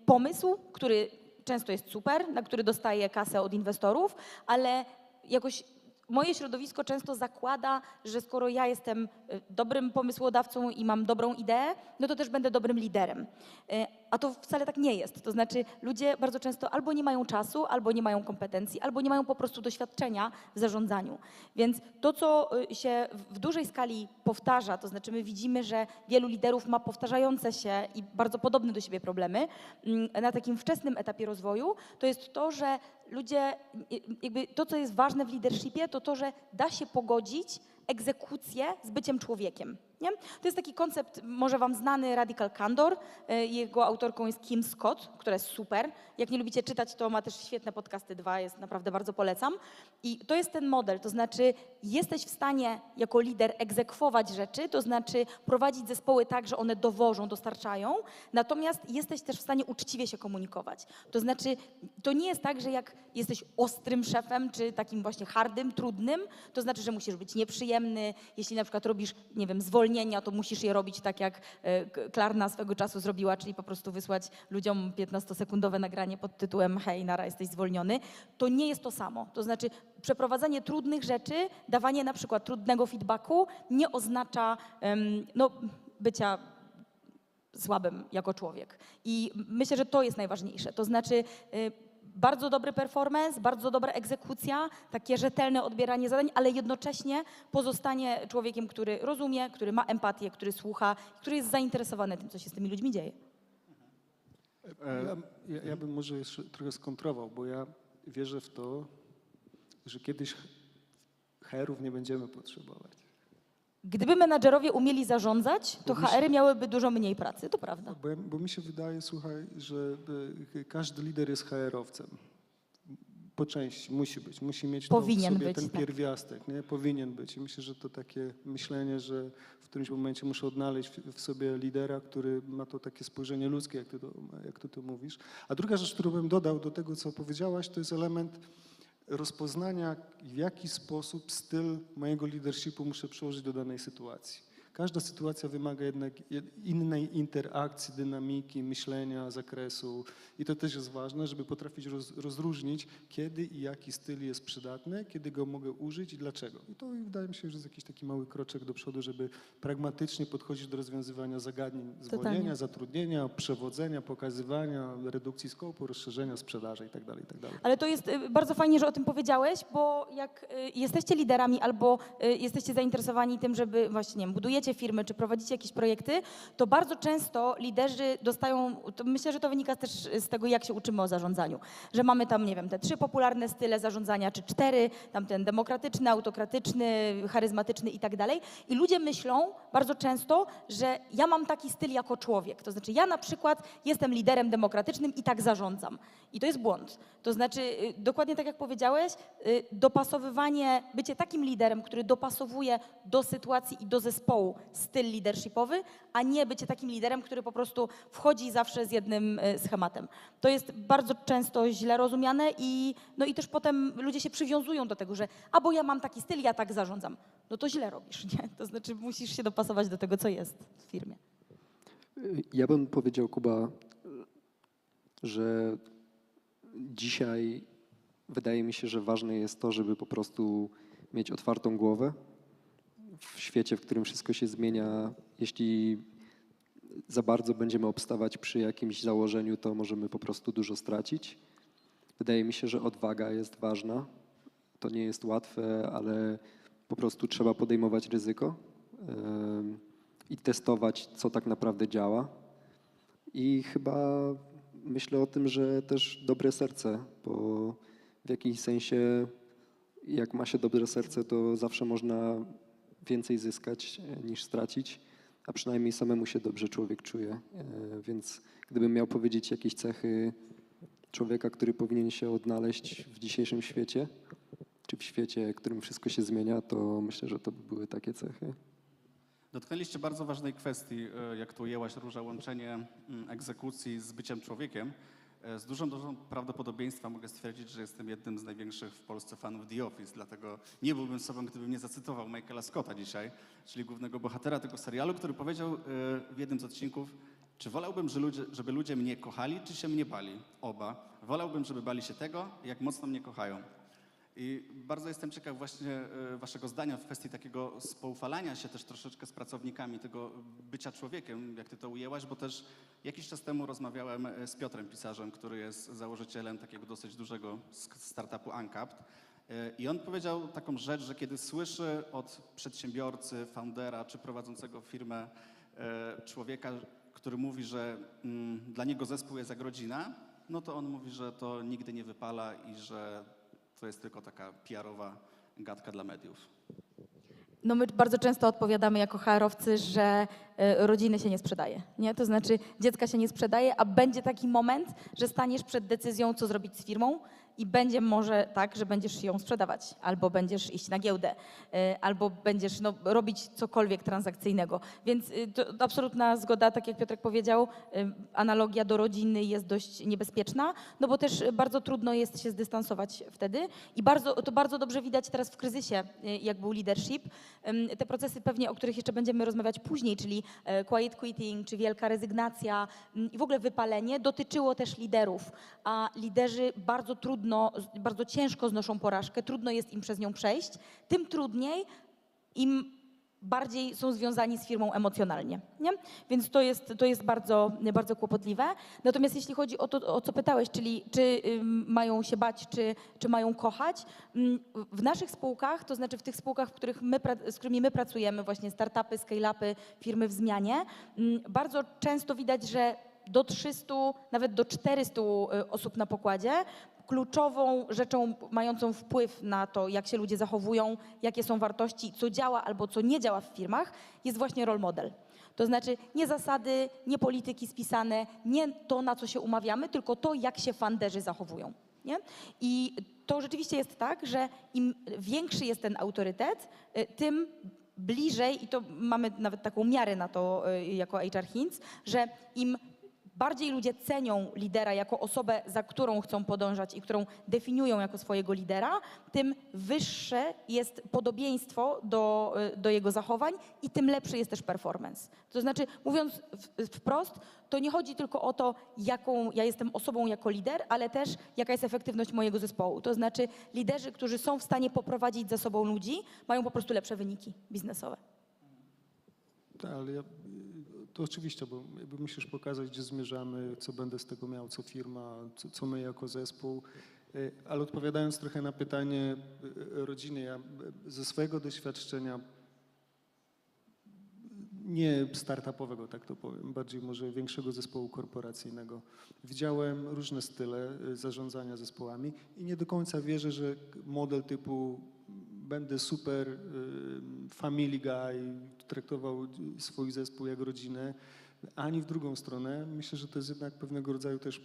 pomysł, który często jest super, na który dostaję kasę od inwestorów, ale jakoś moje środowisko często zakłada, że skoro ja jestem dobrym pomysłodawcą i mam dobrą ideę, no to też będę dobrym liderem. A to wcale tak nie jest. To znaczy ludzie bardzo często albo nie mają czasu, albo nie mają kompetencji, albo nie mają po prostu doświadczenia w zarządzaniu. Więc to, co się w dużej skali powtarza, to znaczy my widzimy, że wielu liderów ma powtarzające się i bardzo podobne do siebie problemy na takim wczesnym etapie rozwoju, to jest to, że ludzie, jakby to, co jest ważne w leadershipie, to to, że da się pogodzić egzekucję z byciem człowiekiem. Nie? To jest taki koncept, może wam znany, Radical Candor. Jego autorką jest Kim Scott, która jest super. Jak nie lubicie czytać, to ma też świetne podcasty 2, jest naprawdę bardzo polecam. I to jest ten model, to znaczy jesteś w stanie jako lider egzekwować rzeczy, to znaczy prowadzić zespoły tak, że one dowożą, dostarczają, natomiast jesteś też w stanie uczciwie się komunikować. To znaczy to nie jest tak, że jak jesteś ostrym szefem, czy takim właśnie hardym, trudnym, to znaczy, że musisz być nieprzyjemny. Jeśli na przykład robisz, nie wiem, zwolnienia, to musisz je robić tak, jak Klarna swego czasu zrobiła, czyli po prostu wysłać ludziom 15-sekundowe nagranie pod tytułem hej, nara, jesteś zwolniony. To nie jest to samo. To znaczy przeprowadzanie trudnych rzeczy, dawanie na przykład trudnego feedbacku nie oznacza bycia słabym jako człowiek. I myślę, że to jest najważniejsze. To znaczy bardzo dobry performance, bardzo dobra egzekucja, takie rzetelne odbieranie zadań, ale jednocześnie pozostanie człowiekiem, który rozumie, który ma empatię, który słucha, który jest zainteresowany tym, co się z tymi ludźmi dzieje. Ja bym może jeszcze trochę skontrował, bo ja wierzę w to, że kiedyś HR-ów nie będziemy potrzebować. Gdyby menadżerowie umieli zarządzać, to HR-y miałyby dużo mniej pracy, to prawda. Bo mi się wydaje, słuchaj, że każdy lider jest HR-owcem. Po części musi mieć Powinien w sobie być, ten tak. pierwiastek, nie? Powinien być. I myślę, że to takie myślenie, że w którymś momencie muszę odnaleźć w sobie lidera, który ma to takie spojrzenie ludzkie, jak ty to mówisz. A druga rzecz, którą bym dodał do tego, co powiedziałaś, to jest element rozpoznania, w jaki sposób styl mojego leadershipu muszę przełożyć do danej sytuacji. Każda sytuacja wymaga jednak innej interakcji, dynamiki, myślenia, zakresu i to też jest ważne, żeby potrafić rozróżnić, kiedy i jaki styl jest przydatny, kiedy go mogę użyć i dlaczego. I to wydaje mi się, że jest jakiś taki mały kroczek do przodu, żeby pragmatycznie podchodzić do rozwiązywania zagadnień zwolnienia, zatrudnienia, przewodzenia, pokazywania, redukcji skopu, rozszerzenia sprzedaży itd. Ale to jest bardzo fajnie, że o tym powiedziałeś, bo jak jesteście liderami albo jesteście zainteresowani tym, żeby właśnie, nie wiem, budujecie firmy, czy prowadzicie jakieś projekty, to bardzo często liderzy dostają, to myślę, że to wynika też z tego, jak się uczymy o zarządzaniu, że mamy tam, nie wiem, te 3 popularne style zarządzania, czy 4, tam ten demokratyczny, autokratyczny, charyzmatyczny i tak dalej. I ludzie myślą bardzo często, że ja mam taki styl jako człowiek. To znaczy ja na przykład jestem liderem demokratycznym i tak zarządzam. I to jest błąd. To znaczy dokładnie tak jak powiedziałeś, dopasowywanie, bycie takim liderem, który dopasowuje do sytuacji i do zespołu styl leadershipowy, a nie bycie takim liderem, który po prostu wchodzi zawsze z jednym schematem. To jest bardzo często źle rozumiane i też potem ludzie się przywiązują do tego, że bo ja mam taki styl, ja tak zarządzam. No to źle robisz, nie? To znaczy musisz się dopasować do tego, co jest w firmie. Ja bym powiedział, Kuba, że dzisiaj wydaje mi się, że ważne jest to, żeby po prostu mieć otwartą głowę w świecie, w którym wszystko się zmienia. Jeśli za bardzo będziemy obstawać przy jakimś założeniu, to możemy po prostu dużo stracić. Wydaje mi się, że odwaga jest ważna. To nie jest łatwe, ale po prostu trzeba podejmować ryzyko i testować, co tak naprawdę działa. I chyba myślę o tym, że też dobre serce, bo w jakimś sensie jak ma się dobre serce, to zawsze można więcej zyskać niż stracić, a przynajmniej samemu się dobrze człowiek czuje. Więc gdybym miał powiedzieć jakieś cechy człowieka, który powinien się odnaleźć w dzisiejszym świecie, czy w świecie, w którym wszystko się zmienia, to myślę, że to by były takie cechy. Dotknęliście bardzo ważnej kwestii, jak tu ujęłaś, Róża, łączenie egzekucji z byciem człowiekiem. Z dużym prawdopodobieństwem mogę stwierdzić, że jestem jednym z największych w Polsce fanów The Office, dlatego nie byłbym sobą, gdybym nie zacytował Michaela Scotta dzisiaj, czyli głównego bohatera tego serialu, który powiedział w jednym z odcinków: czy wolałbym, żeby ludzie mnie kochali, czy się mnie bali? Oba. Wolałbym, żeby bali się tego, jak mocno mnie kochają. I bardzo jestem ciekaw właśnie waszego zdania w kwestii takiego spoufalania się też troszeczkę z pracownikami, tego bycia człowiekiem, jak ty to ujęłaś, bo też jakiś czas temu rozmawiałem z Piotrem Pisarzem, który jest założycielem takiego dosyć dużego startupu Uncapped. I on powiedział taką rzecz, że kiedy słyszy od przedsiębiorcy, foundera czy prowadzącego firmę człowieka, który mówi, że dla niego zespół jest jak rodzina, no to on mówi, że to nigdy nie wypala i że to jest tylko taka PR-owa gadka dla mediów. No my bardzo często odpowiadamy jako HR-owcy, że rodziny się nie sprzedaje, nie? To znaczy dziecka się nie sprzedaje, a będzie taki moment, że staniesz przed decyzją, co zrobić z firmą i będzie może tak, że będziesz ją sprzedawać, albo będziesz iść na giełdę, albo będziesz robić cokolwiek transakcyjnego. Więc to absolutna zgoda, tak jak Piotrek powiedział, analogia do rodziny jest dość niebezpieczna, no bo też bardzo trudno jest się zdystansować wtedy i to bardzo dobrze widać teraz w kryzysie, jak był leadership. Te procesy pewnie, o których jeszcze będziemy rozmawiać później, czyli quiet quitting, czy wielka rezygnacja i w ogóle wypalenie, dotyczyło też liderów, a liderzy bardzo ciężko znoszą porażkę, trudno jest im przez nią przejść, tym trudniej im bardziej są związani z firmą emocjonalnie, nie? Więc to jest bardzo, bardzo kłopotliwe. Natomiast jeśli chodzi o to, o co pytałeś, czyli czy mają się bać, czy mają kochać, w naszych spółkach, to znaczy w tych spółkach, z którymi my pracujemy, właśnie startupy, scale-upy, firmy w zmianie, bardzo często widać, że do 300, nawet do 400 osób na pokładzie, kluczową rzeczą mającą wpływ na to, jak się ludzie zachowują, jakie są wartości, co działa albo co nie działa w firmach, jest właśnie role model. To znaczy nie zasady, nie polityki spisane, nie to, na co się umawiamy, tylko to, jak się founderzy zachowują, nie? I to rzeczywiście jest tak, że im większy jest ten autorytet, tym bliżej, i to mamy nawet taką miarę na to jako HR Hints, że im bardziej ludzie cenią lidera jako osobę, za którą chcą podążać i którą definiują jako swojego lidera, tym wyższe jest podobieństwo do jego zachowań i tym lepszy jest też performance. To znaczy, mówiąc wprost, to nie chodzi tylko o to, jaką ja jestem osobą jako lider, ale też jaka jest efektywność mojego zespołu. To znaczy, liderzy, którzy są w stanie poprowadzić za sobą ludzi, mają po prostu lepsze wyniki biznesowe. Tak, ale to oczywiście, bo jakby musisz pokazać, gdzie zmierzamy, co będę z tego miał, co firma, co my jako zespół. Ale odpowiadając trochę na pytanie rodziny, ja ze swojego doświadczenia, nie startupowego, tak to powiem, bardziej może większego zespołu korporacyjnego, widziałem różne style zarządzania zespołami i nie do końca wierzę, że model typu będę super family guy, traktował swój zespół jak rodzinę, ani w drugą stronę. Myślę, że to jest jednak pewnego rodzaju też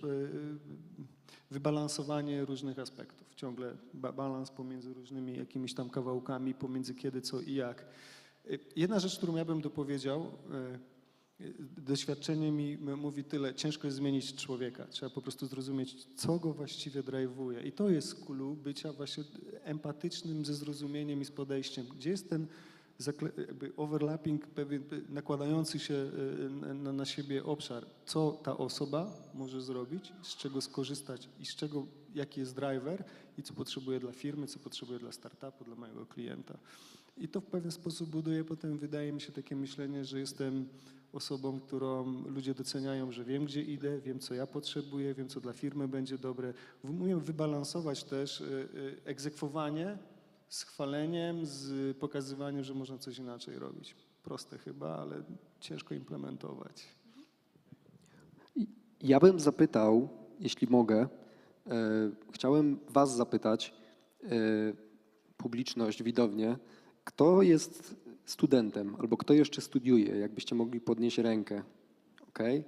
wybalansowanie różnych aspektów. Ciągle balans pomiędzy różnymi jakimiś tam kawałkami, pomiędzy kiedy, co i jak. Jedna rzecz, którą ja bym dopowiedział, doświadczenie mi mówi tyle, ciężko jest zmienić człowieka. Trzeba po prostu zrozumieć, co go właściwie drive'uje. I to jest clue bycia właśnie empatycznym ze zrozumieniem i z podejściem. Gdzie jest ten jakby overlapping, pewien nakładający się na siebie obszar, co ta osoba może zrobić, z czego skorzystać i jaki jest driver i co potrzebuje dla firmy, co potrzebuje dla startupu, dla mojego klienta. I to w pewien sposób buduje potem, wydaje mi się, takie myślenie, że jestem osobą, którą ludzie doceniają, że wiem, gdzie idę, wiem, co ja potrzebuję, wiem, co dla firmy będzie dobre. Umiem wybalansować też egzekwowanie z chwaleniem, z pokazywaniem, że można coś inaczej robić. Proste chyba, ale ciężko implementować. Ja bym zapytał, jeśli mogę, chciałem was zapytać, publiczność, widownię, kto jest studentem albo kto jeszcze studiuje, jakbyście mogli podnieść rękę, okay?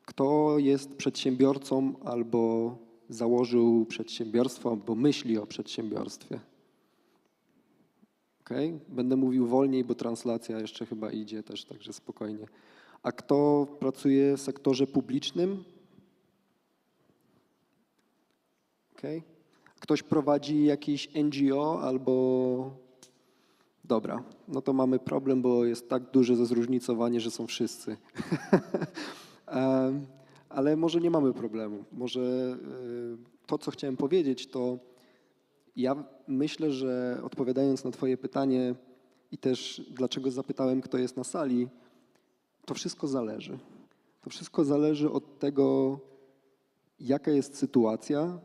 Kto jest przedsiębiorcą albo założył przedsiębiorstwo, albo myśli o przedsiębiorstwie. Okay? Będę mówił wolniej, bo translacja jeszcze chyba idzie też, także spokojnie. A kto pracuje w sektorze publicznym? Okay. Ktoś prowadzi jakiś NGO albo... Dobra, no to mamy problem, bo jest tak duże zróżnicowanie, że są wszyscy. Ale może nie mamy problemu. Może to, co chciałem powiedzieć, to ja myślę, że odpowiadając na twoje pytanie i też dlaczego zapytałem, kto jest na sali, to wszystko zależy. To wszystko zależy od tego, jaka jest sytuacja,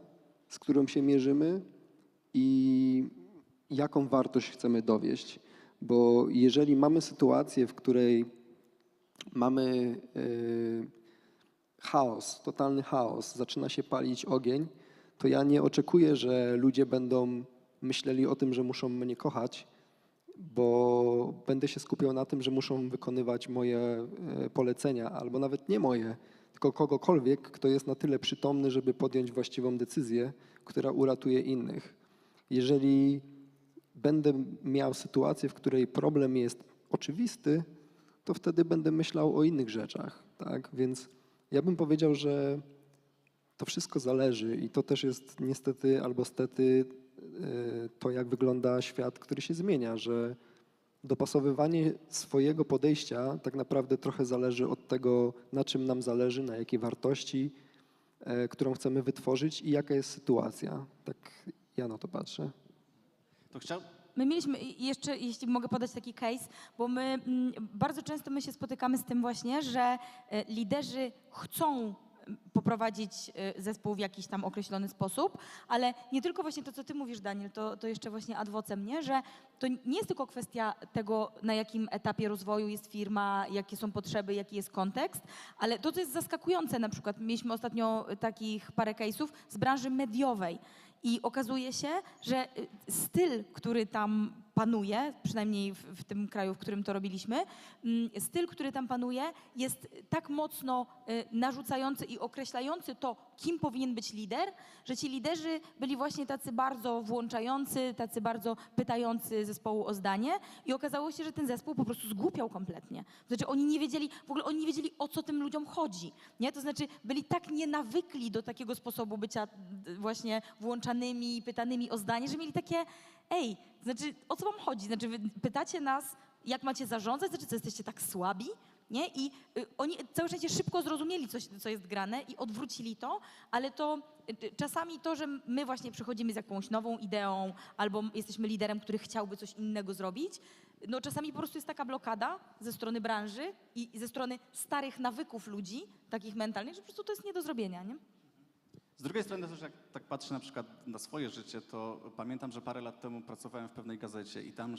z którą się mierzymy i jaką wartość chcemy dowieść. Bo jeżeli mamy sytuację, w której mamy chaos, totalny chaos, zaczyna się palić ogień, to ja nie oczekuję, że ludzie będą myśleli o tym, że muszą mnie kochać, bo będę się skupiał na tym, że muszą wykonywać moje polecenia, albo nawet nie moje, tylko kogokolwiek, kto jest na tyle przytomny, żeby podjąć właściwą decyzję, która uratuje innych. Jeżeli będę miał sytuację, w której problem jest oczywisty, to wtedy będę myślał o innych rzeczach, tak? Więc ja bym powiedział, że to wszystko zależy i to też jest niestety albo stety to, jak wygląda świat, który się zmienia, że dopasowywanie swojego podejścia tak naprawdę trochę zależy od tego, na czym nam zależy, na jakiej wartości, którą chcemy wytworzyć i jaka jest sytuacja. Tak ja na to patrzę. To My mieliśmy jeszcze, jeśli mogę podać taki case, bo my bardzo często my się spotykamy z tym właśnie, że liderzy chcą poprowadzić zespół w jakiś tam określony sposób, ale nie tylko właśnie to, co ty mówisz, Daniel, to jeszcze właśnie ad vocem, nie? Że to nie jest tylko kwestia tego, na jakim etapie rozwoju jest firma, jakie są potrzeby, jaki jest kontekst, ale to, co jest zaskakujące, na przykład mieliśmy ostatnio takich parę case'ów z branży mediowej i okazuje się, że styl, który tam panuje, przynajmniej w tym kraju, w którym to robiliśmy, styl, który tam panuje, jest tak mocno narzucający i określający to, kim powinien być lider, że ci liderzy byli właśnie tacy bardzo włączający, tacy bardzo pytający zespołu o zdanie i okazało się, że ten zespół po prostu zgłupiał kompletnie. To znaczy oni nie wiedzieli, w ogóle oni nie wiedzieli, o co tym ludziom chodzi, nie? To znaczy byli tak nienawykli do takiego sposobu bycia właśnie włączanymi, pytanymi o zdanie, że mieli takie, ej, znaczy o co wam chodzi? Znaczy wy pytacie nas, jak macie zarządzać, znaczy co, jesteście tak słabi? Nie? I oni całe szczęście szybko zrozumieli, co jest grane i odwrócili to, ale to czasami to, że my właśnie przychodzimy z jakąś nową ideą albo jesteśmy liderem, który chciałby coś innego zrobić, no czasami po prostu jest taka blokada ze strony branży i ze strony starych nawyków ludzi, takich mentalnych, że po prostu to jest nie do zrobienia, nie? Z drugiej strony też jak tak patrzę na przykład na swoje życie, to pamiętam, że parę lat temu pracowałem w pewnej gazecie i tam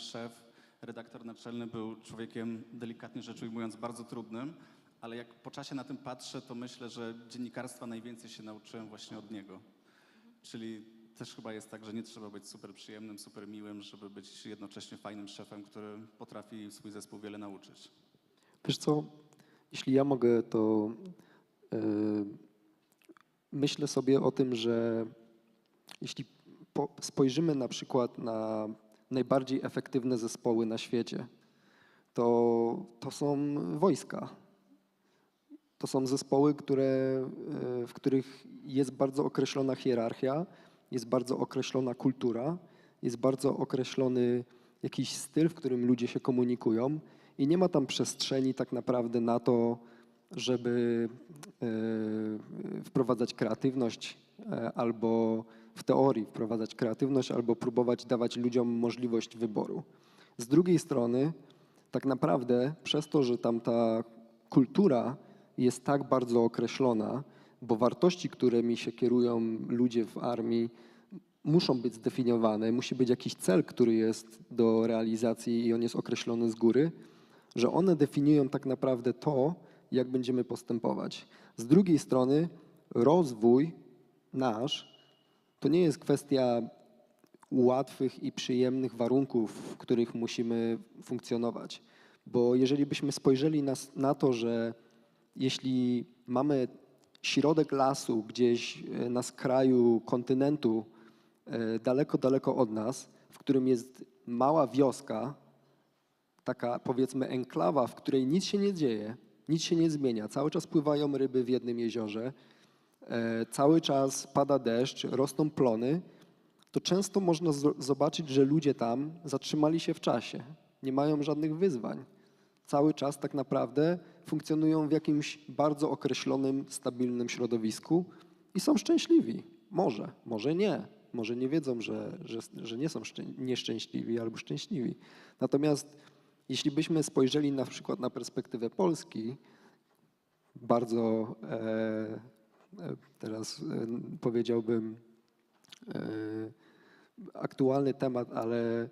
redaktor naczelny był człowiekiem, delikatnie rzecz ujmując, bardzo trudnym, ale jak po czasie na tym patrzę, to myślę, że dziennikarstwa najwięcej się nauczyłem właśnie od niego. Czyli też chyba jest tak, że nie trzeba być super przyjemnym, super miłym, żeby być jednocześnie fajnym szefem, który potrafi swój zespół wiele nauczyć. Wiesz co, jeśli ja mogę, to myślę sobie o tym, że jeśli spojrzymy na przykład na najbardziej efektywne zespoły na świecie, to są wojska. To są zespoły, w których jest bardzo określona hierarchia, jest bardzo określona kultura, jest bardzo określony jakiś styl, w którym ludzie się komunikują i nie ma tam przestrzeni tak naprawdę na to, żeby wprowadzać kreatywność albo w teorii wprowadzać kreatywność albo próbować dawać ludziom możliwość wyboru. Z drugiej strony tak naprawdę przez to, że tam ta kultura jest tak bardzo określona, bo wartości, którymi się kierują ludzie w armii, muszą być zdefiniowane, musi być jakiś cel, który jest do realizacji i on jest określony z góry, że one definiują tak naprawdę to, jak będziemy postępować. Z drugiej strony rozwój nasz to nie jest kwestia łatwych i przyjemnych warunków, w których musimy funkcjonować. Bo jeżeli byśmy spojrzeli na to, że jeśli mamy środek lasu gdzieś na skraju kontynentu, daleko, daleko od nas, w którym jest mała wioska, taka powiedzmy enklawa, w której nic się nie dzieje, nic się nie zmienia, cały czas pływają ryby w jednym jeziorze, cały czas pada deszcz, rosną plony, to często można zobaczyć, że ludzie tam zatrzymali się w czasie, nie mają żadnych wyzwań. Cały czas tak naprawdę funkcjonują w jakimś bardzo określonym, stabilnym środowisku i są szczęśliwi. Może nie. Może nie wiedzą, że nie są nieszczęśliwi albo szczęśliwi. Natomiast jeśli byśmy spojrzeli na przykład na perspektywę Polski, bardzo teraz powiedziałbym aktualny temat, ale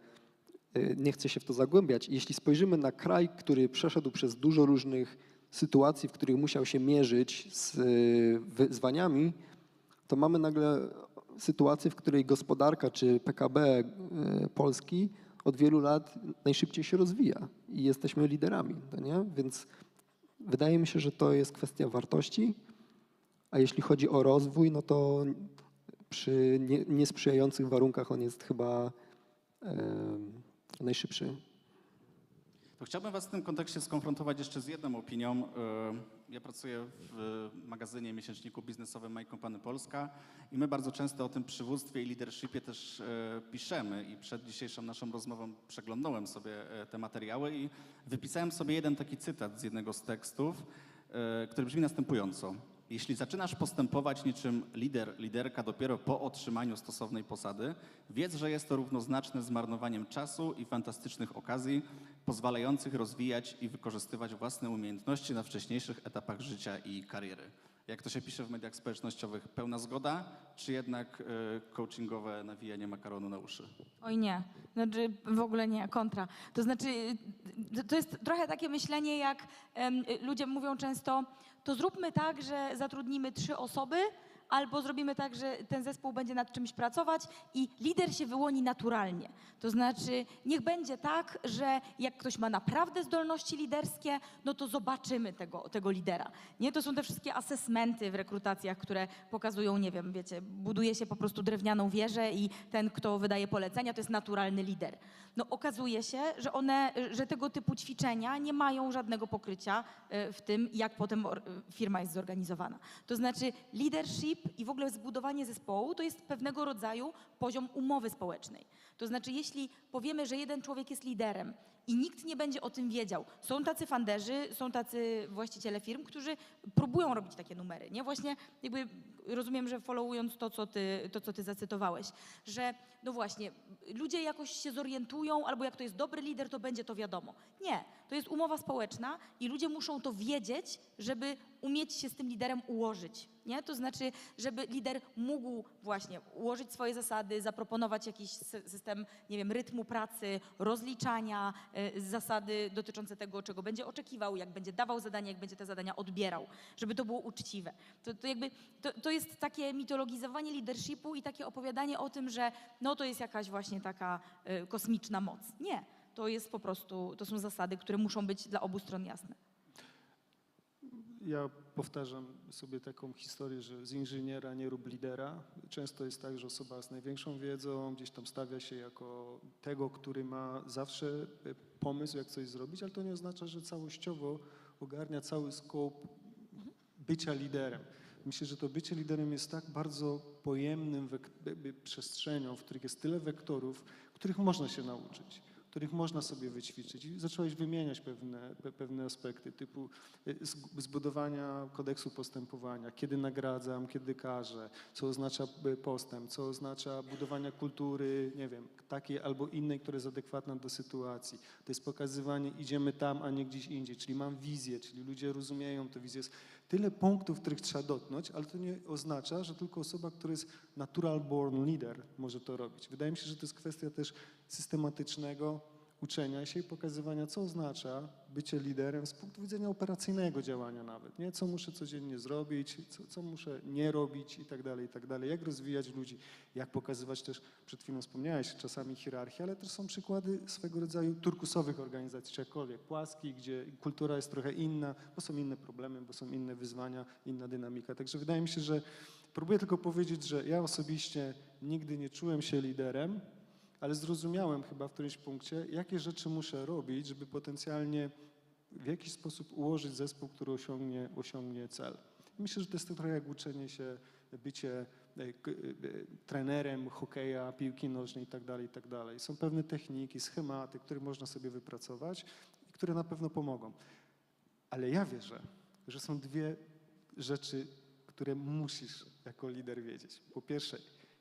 nie chcę się w to zagłębiać. Jeśli spojrzymy na kraj, który przeszedł przez dużo różnych sytuacji, w których musiał się mierzyć z wyzwaniami, to mamy nagle sytuację, w której gospodarka czy PKB Polski od wielu lat najszybciej się rozwija i jesteśmy liderami, no nie? Więc wydaje mi się, że to jest kwestia wartości, a jeśli chodzi o rozwój, no to przy niesprzyjających warunkach on jest chyba najszybszy. To chciałbym Was w tym kontekście skonfrontować jeszcze z jedną opinią. Ja pracuję w magazynie miesięczniku biznesowym My Company Polska i my bardzo często o tym przywództwie i leadershipie też piszemy i przed dzisiejszą naszą rozmową przeglądałem sobie te materiały i wypisałem sobie jeden taki cytat z jednego z tekstów, który brzmi następująco. Jeśli zaczynasz postępować niczym lider, liderka dopiero po otrzymaniu stosownej posady, wiedz, że jest to równoznaczne z marnowaniem czasu i fantastycznych okazji pozwalających rozwijać i wykorzystywać własne umiejętności na wcześniejszych etapach życia i kariery. Jak to się pisze w mediach społecznościowych, pełna zgoda, czy jednak coachingowe nawijanie makaronu na uszy? Oj nie, znaczy w ogóle nie, kontra. To znaczy, to jest trochę takie myślenie, jak ludzie mówią często, to zróbmy tak, że zatrudnimy 3 osoby, albo zrobimy tak, że ten zespół będzie nad czymś pracować i lider się wyłoni naturalnie. To znaczy, niech będzie tak, że jak ktoś ma naprawdę zdolności liderskie, no to zobaczymy tego lidera. Nie? To są te wszystkie assessmenty w rekrutacjach, które pokazują, nie wiem, wiecie, buduje się po prostu drewnianą wieżę i ten, kto wydaje polecenia, to jest naturalny lider. No okazuje się, że tego typu ćwiczenia nie mają żadnego pokrycia w tym, jak potem firma jest zorganizowana. To znaczy, leadership i w ogóle zbudowanie zespołu to jest pewnego rodzaju poziom umowy społecznej. To znaczy, jeśli powiemy, że jeden człowiek jest liderem i nikt nie będzie o tym wiedział, są tacy funderzy, są tacy właściciele firm, którzy próbują robić takie numery, nie? Właśnie jakby rozumiem, że followując to, co ty zacytowałeś, że no właśnie, ludzie jakoś się zorientują, albo jak to jest dobry lider, to będzie to wiadomo. Nie, to jest umowa społeczna i ludzie muszą to wiedzieć, żeby umieć się z tym liderem ułożyć. Nie? To znaczy, żeby lider mógł właśnie ułożyć swoje zasady, zaproponować jakiś system, nie wiem, rytmu pracy, rozliczania, zasady dotyczące tego, czego będzie oczekiwał, jak będzie dawał zadania, jak będzie te zadania odbierał, żeby to było uczciwe. To jest takie mitologizowanie leadershipu i takie opowiadanie o tym, że no to jest jakaś właśnie taka kosmiczna moc. Nie, to jest po prostu, to są zasady, które muszą być dla obu stron jasne. Ja powtarzam sobie taką historię, że z inżyniera nie rób lidera. Często jest tak, że osoba z największą wiedzą gdzieś tam stawia się jako tego, który ma zawsze pomysł, jak coś zrobić, ale to nie oznacza, że całościowo ogarnia cały scope bycia liderem. Myślę, że to bycie liderem jest tak bardzo pojemnym przestrzenią, w których jest tyle wektorów, których można się nauczyć, których można sobie wyćwiczyć. I zacząłeś wymieniać pewne aspekty typu zbudowania kodeksu postępowania, kiedy nagradzam, kiedy karzę, co oznacza postęp, co oznacza budowania kultury, nie wiem, takiej albo innej, która jest adekwatna do sytuacji. To jest pokazywanie, idziemy tam, a nie gdzieś indziej, czyli mam wizję, czyli ludzie rozumieją tę wizję. Jest tyle punktów, których trzeba dotknąć, ale to nie oznacza, że tylko osoba, która jest natural born leader może to robić. Wydaje mi się, że to jest kwestia też systematycznego uczenia się i pokazywania, co oznacza bycie liderem z punktu widzenia operacyjnego działania nawet, nie? Co muszę codziennie zrobić, co muszę nie robić i tak dalej, jak rozwijać ludzi, jak pokazywać też, przed chwilą wspomniałeś czasami hierarchię, ale też są przykłady swego rodzaju turkusowych organizacji, czy jakkolwiek płaskich, gdzie kultura jest trochę inna, bo są inne problemy, bo są inne wyzwania, inna dynamika. Także wydaje mi się, że próbuję tylko powiedzieć, że ja osobiście nigdy nie czułem się liderem, ale zrozumiałem chyba w którymś punkcie, jakie rzeczy muszę robić, żeby potencjalnie w jakiś sposób ułożyć zespół, który osiągnie cel. Myślę, że to jest trochę jak uczenie się, bycie trenerem hokeja, piłki nożnej itd. Są pewne techniki, schematy, które można sobie wypracować i które na pewno pomogą. Ale ja wierzę, że są 2 rzeczy, które musisz jako lider wiedzieć. Po pierwsze,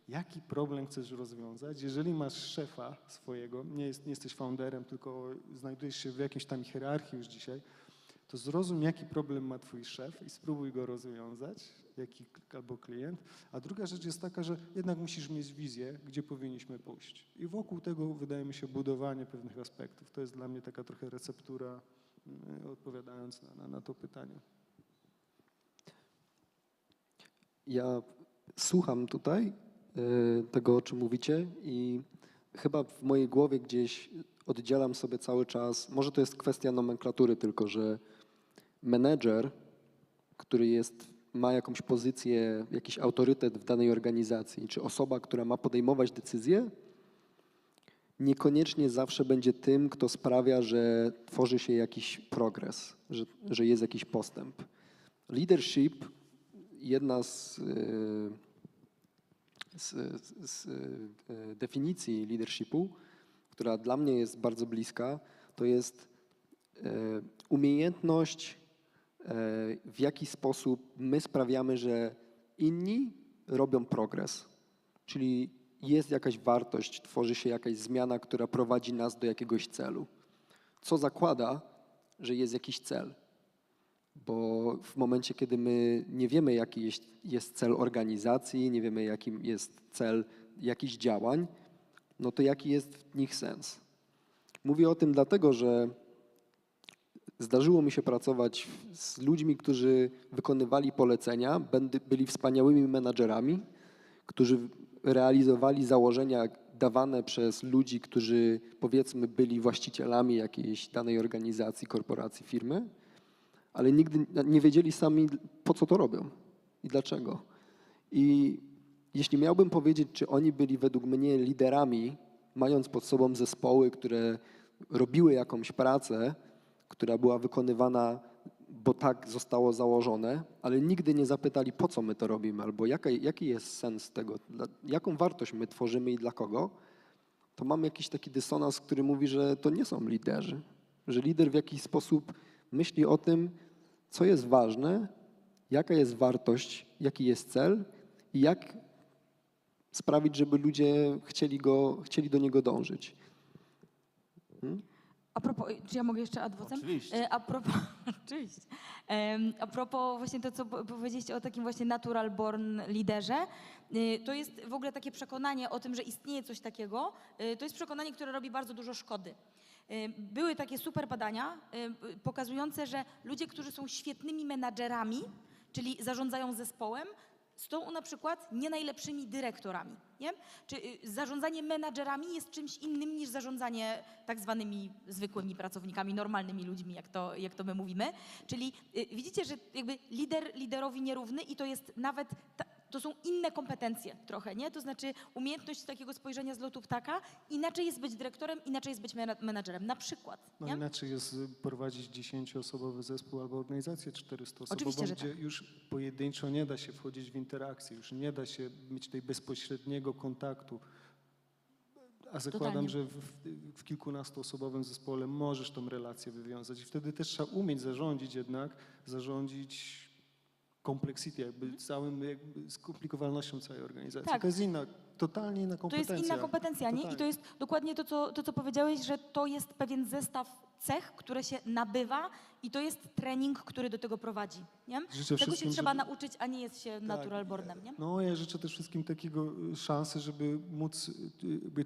jaki problem chcesz rozwiązać? Jeżeli masz szefa swojego, nie jesteś founderem, tylko znajdujesz się w jakiejś tam hierarchii już dzisiaj, to zrozum, jaki problem ma twój szef i spróbuj go rozwiązać, albo klient. A druga rzecz jest taka, że jednak musisz mieć wizję, gdzie powinniśmy pójść. I wokół tego wydaje mi się budowanie pewnych aspektów. To jest dla mnie taka trochę receptura, odpowiadając na to pytanie. Ja słucham tutaj tego, o czym mówicie i chyba w mojej głowie gdzieś oddzielam sobie cały czas, może to jest kwestia nomenklatury tylko, że menedżer, który ma jakąś pozycję, jakiś autorytet w danej organizacji, czy osoba, która ma podejmować decyzje, niekoniecznie zawsze będzie tym, kto sprawia, że tworzy się jakiś progres, że jest jakiś postęp. Leadership, jedna z definicji leadershipu, która dla mnie jest bardzo bliska, to jest umiejętność, w jaki sposób my sprawiamy, że inni robią progres. Czyli jest jakaś wartość, tworzy się jakaś zmiana, która prowadzi nas do jakiegoś celu. Co zakłada, że jest jakiś cel. Bo w momencie, kiedy my nie wiemy, jaki jest cel organizacji, nie wiemy, jakim jest cel jakichś działań, no to jaki jest w nich sens? Mówię o tym dlatego, że zdarzyło mi się pracować z ludźmi, którzy wykonywali polecenia, byli wspaniałymi menadżerami, którzy realizowali założenia dawane przez ludzi, którzy powiedzmy byli właścicielami jakiejś danej organizacji, korporacji, firmy, ale nigdy nie wiedzieli sami, po co to robią i dlaczego. I jeśli miałbym powiedzieć, czy oni byli według mnie liderami, mając pod sobą zespoły, które robiły jakąś pracę, która była wykonywana, bo tak zostało założone, ale nigdy nie zapytali, po co my to robimy, albo jaki jest sens tego, jaką wartość my tworzymy i dla kogo, to mam jakiś taki dysonans, który mówi, że to nie są liderzy. Że lider w jakiś sposób myśli o tym, co jest ważne, jaka jest wartość, jaki jest cel i jak sprawić, żeby ludzie chcieli do niego dążyć. A propos, czy ja mogę jeszcze adwocem? Oczywiście. Oczywiście. A propos właśnie to, co powiedzieliście o takim właśnie natural born liderze, to jest w ogóle takie przekonanie o tym, że istnieje coś takiego, to jest przekonanie, które robi bardzo dużo szkody. Były takie super badania pokazujące, że ludzie, którzy są świetnymi menadżerami, czyli zarządzają zespołem, są na przykład nie najlepszymi dyrektorami. Nie? Czy zarządzanie menadżerami jest czymś innym niż zarządzanie tak zwanymi zwykłymi pracownikami, normalnymi ludźmi, jak to my mówimy. Czyli widzicie, że jakby lider liderowi nierówny i to jest nawet, to są inne kompetencje trochę, nie? To znaczy umiejętność takiego spojrzenia z lotu ptaka, inaczej jest być dyrektorem, inaczej jest być menadżerem, na przykład. No nie? inaczej jest prowadzić 10-osobowy zespół albo organizację 400-osobową, Oczywiście, że gdzie tak. już pojedynczo nie da się wchodzić w interakcję, już nie da się mieć tej bezpośredniego kontaktu. A zakładam, Totalnie. że w kilkunastoosobowym zespole możesz tą relację wywiązać i wtedy też trzeba umieć zarządzić complexity, jakby całym skomplikowalnością całej organizacji. Tak. To jest totalnie inna To kompetencja. jest inna kompetencja, nie? I to jest dokładnie to, co powiedziałeś, że to jest pewien zestaw cech, które się nabywa i to jest trening, który do tego prowadzi, nie? Tego się trzeba nauczyć, a nie jest się natural bornem, nie? No ja życzę też wszystkim takiego szansy, żeby móc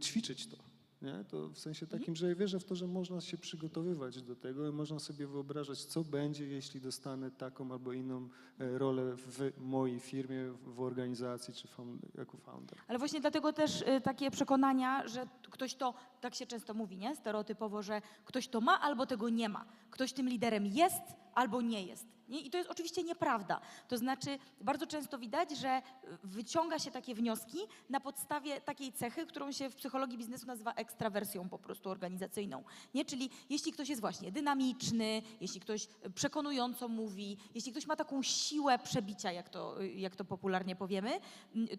ćwiczyć to. Nie? To w sensie takim, że ja wierzę w to, że można się przygotowywać do tego i można sobie wyobrażać, co będzie, jeśli dostanę taką albo inną rolę w mojej firmie, w organizacji czy jako founder. Ale właśnie dlatego też takie przekonania, że ktoś to, tak się często mówi, nie? Stereotypowo, że ktoś to ma albo tego nie ma. Ktoś tym liderem jest albo nie jest. Nie? I to jest oczywiście nieprawda. To znaczy bardzo często widać, że wyciąga się takie wnioski na podstawie takiej cechy, którą się w psychologii biznesu nazywa ekstrawersją po prostu organizacyjną. Nie? Czyli jeśli ktoś jest właśnie dynamiczny, jeśli ktoś przekonująco mówi, jeśli ktoś ma taką siłę przebicia, jak to popularnie powiemy,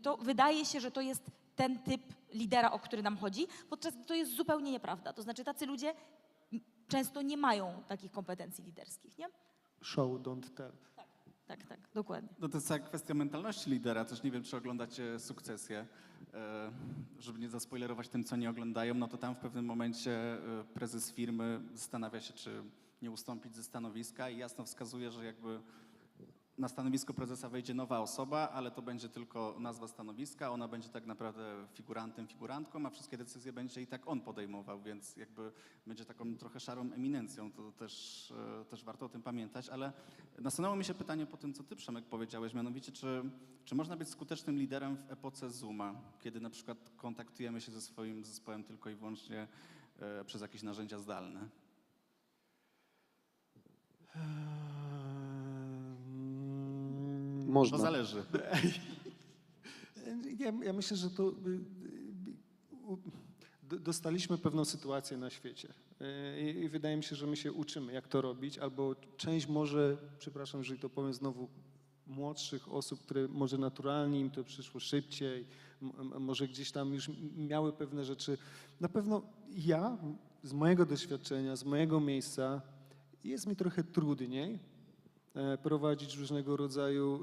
to wydaje się, że to jest ten typ lidera, o który nam chodzi, podczas gdy to jest zupełnie nieprawda. To znaczy tacy ludzie często nie mają takich kompetencji liderskich, nie? Show, don't tell. Tak, dokładnie. No to jest cała kwestia mentalności lidera. Też nie wiem, czy oglądacie Sukcesję. Żeby nie zaspoilerować tym, co nie oglądają, no to tam w pewnym momencie prezes firmy zastanawia się, czy nie ustąpić ze stanowiska i jasno wskazuje, że jakby na stanowisko prezesa wejdzie nowa osoba, ale to będzie tylko nazwa stanowiska, ona będzie tak naprawdę figurantem, figurantką, a wszystkie decyzje będzie i tak on podejmował, więc jakby będzie taką trochę szarą eminencją, to też warto o tym pamiętać, ale nasunęło mi się pytanie po tym, co ty, Przemek, powiedziałeś, mianowicie, czy można być skutecznym liderem w epoce Zooma, kiedy na przykład kontaktujemy się ze swoim zespołem tylko i wyłącznie przez jakieś narzędzia zdalne? Można. To zależy. Ja myślę, że to dostaliśmy pewną sytuację na świecie i wydaje mi się, że my się uczymy, jak to robić, albo część może, przepraszam, jeżeli to powiem znowu, młodszych osób, które może naturalnie im to przyszło szybciej, może gdzieś tam już miały pewne rzeczy. Na pewno ja, z mojego doświadczenia, z mojego miejsca, jest mi trochę trudniej prowadzić różnego rodzaju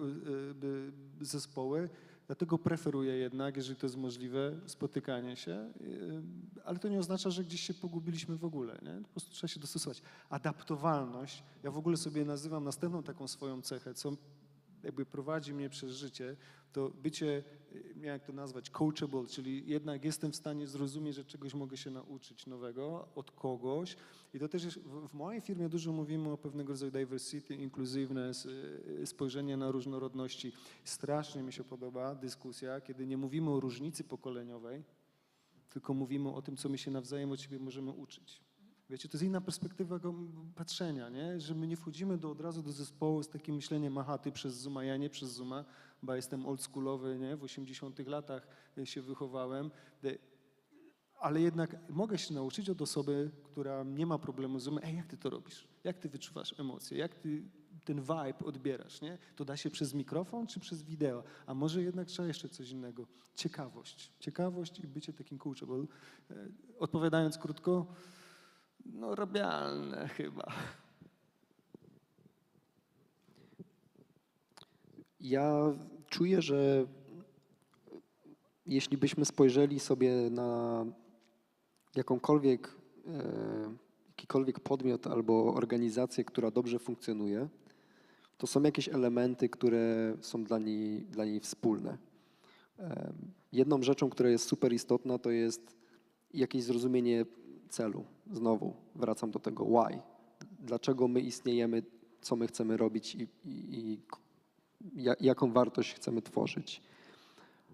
zespoły, dlatego preferuję jednak, jeżeli to jest możliwe, spotykanie się, ale to nie oznacza, że gdzieś się pogubiliśmy w ogóle, nie? Po prostu trzeba się dostosować. Adaptowalność, ja w ogóle sobie nazywam następną taką swoją cechę, co jakby prowadzi mnie przez życie, to bycie, jak to nazwać, coachable, czyli jednak jestem w stanie zrozumieć, że czegoś mogę się nauczyć nowego od kogoś. I to też jest, w mojej firmie dużo mówimy o pewnego rodzaju diversity, inclusiveness, spojrzenie na różnorodności. Strasznie mi się podoba dyskusja, kiedy nie mówimy o różnicy pokoleniowej, tylko mówimy o tym, co my się nawzajem od siebie możemy uczyć. Wiecie, to jest inna perspektywa patrzenia, nie? Że my nie wchodzimy od razu do zespołu z takim myśleniem, aha, ty przez Zooma, ja nie przez Zooma, bo jestem oldschoolowy, nie? W 80 latach się wychowałem, ale jednak mogę się nauczyć od osoby, która nie ma problemu z Zoomem, jak ty to robisz? Jak ty wyczuwasz emocje? Jak ty ten vibe odbierasz, nie? To da się przez mikrofon czy przez wideo? A może jednak trzeba jeszcze coś innego? Ciekawość. Ciekawość i bycie takim coachable. Odpowiadając krótko, no robialne chyba. Ja czuję, że jeśli byśmy spojrzeli sobie na jakikolwiek podmiot albo organizację, która dobrze funkcjonuje, to są jakieś elementy, które są dla niej wspólne. Jedną rzeczą, która jest super istotna, to jest jakieś zrozumienie celu. Znowu wracam do tego why. Dlaczego my istniejemy, co my chcemy robić i jaką wartość chcemy tworzyć.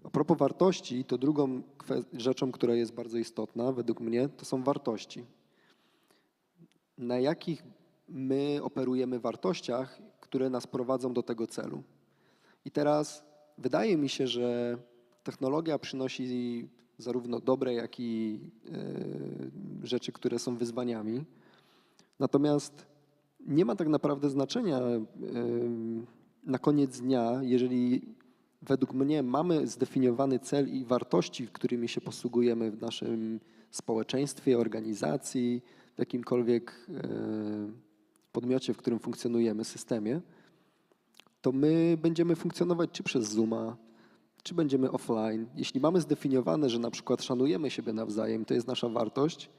A propos wartości, to drugą rzeczą, która jest bardzo istotna według mnie, to są wartości. Na jakich my operujemy wartościach, które nas prowadzą do tego celu. I teraz wydaje mi się, że technologia przynosi zarówno dobre, jak i rzeczy, które są wyzwaniami. Natomiast nie ma tak naprawdę znaczenia na koniec dnia, jeżeli według mnie mamy zdefiniowany cel i wartości, którymi się posługujemy w naszym społeczeństwie, organizacji, w jakimkolwiek podmiocie, w którym funkcjonujemy, systemie, to my będziemy funkcjonować czy przez Zooma, czy będziemy offline. Jeśli mamy zdefiniowane, że na przykład szanujemy siebie nawzajem, to jest nasza wartość,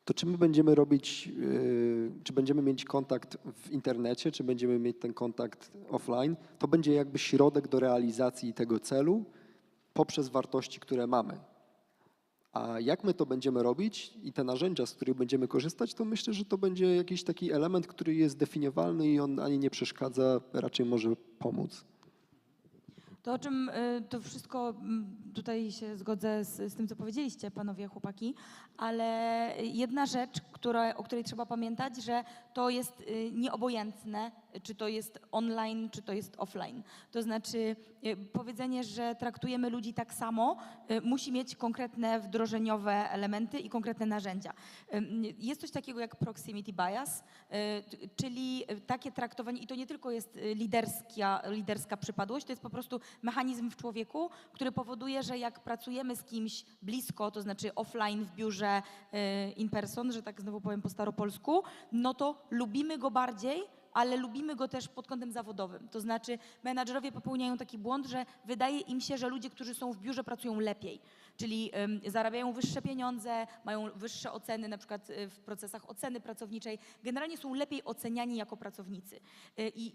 to czy my będziemy robić, czy będziemy mieć kontakt w internecie, czy będziemy mieć ten kontakt offline, to będzie jakby środek do realizacji tego celu poprzez wartości, które mamy. A jak my to będziemy robić i te narzędzia, z których będziemy korzystać, to myślę, że to będzie jakiś taki element, który jest zdefiniowalny i on ani nie przeszkadza, raczej może pomóc. To, o czym to wszystko, tutaj się zgodzę z tym, co powiedzieliście, panowie, chłopaki, ale jedna rzecz, o której trzeba pamiętać, że to jest nieobojętne, czy to jest online, czy to jest offline. To znaczy powiedzenie, że traktujemy ludzi tak samo, musi mieć konkretne wdrożeniowe elementy i konkretne narzędzia. Jest coś takiego jak proximity bias, czyli takie traktowanie, i to nie tylko jest liderska przypadłość, to jest po prostu mechanizm w człowieku, który powoduje, że jak pracujemy z kimś blisko, to znaczy offline, w biurze, in person, że tak znowu powiem po staropolsku, no to lubimy go bardziej, ale lubimy go też pod kątem zawodowym. To znaczy menadżerowie popełniają taki błąd, że wydaje im się, że ludzie, którzy są w biurze, pracują lepiej, czyli zarabiają wyższe pieniądze, mają wyższe oceny, na przykład w procesach oceny pracowniczej, generalnie są lepiej oceniani jako pracownicy. I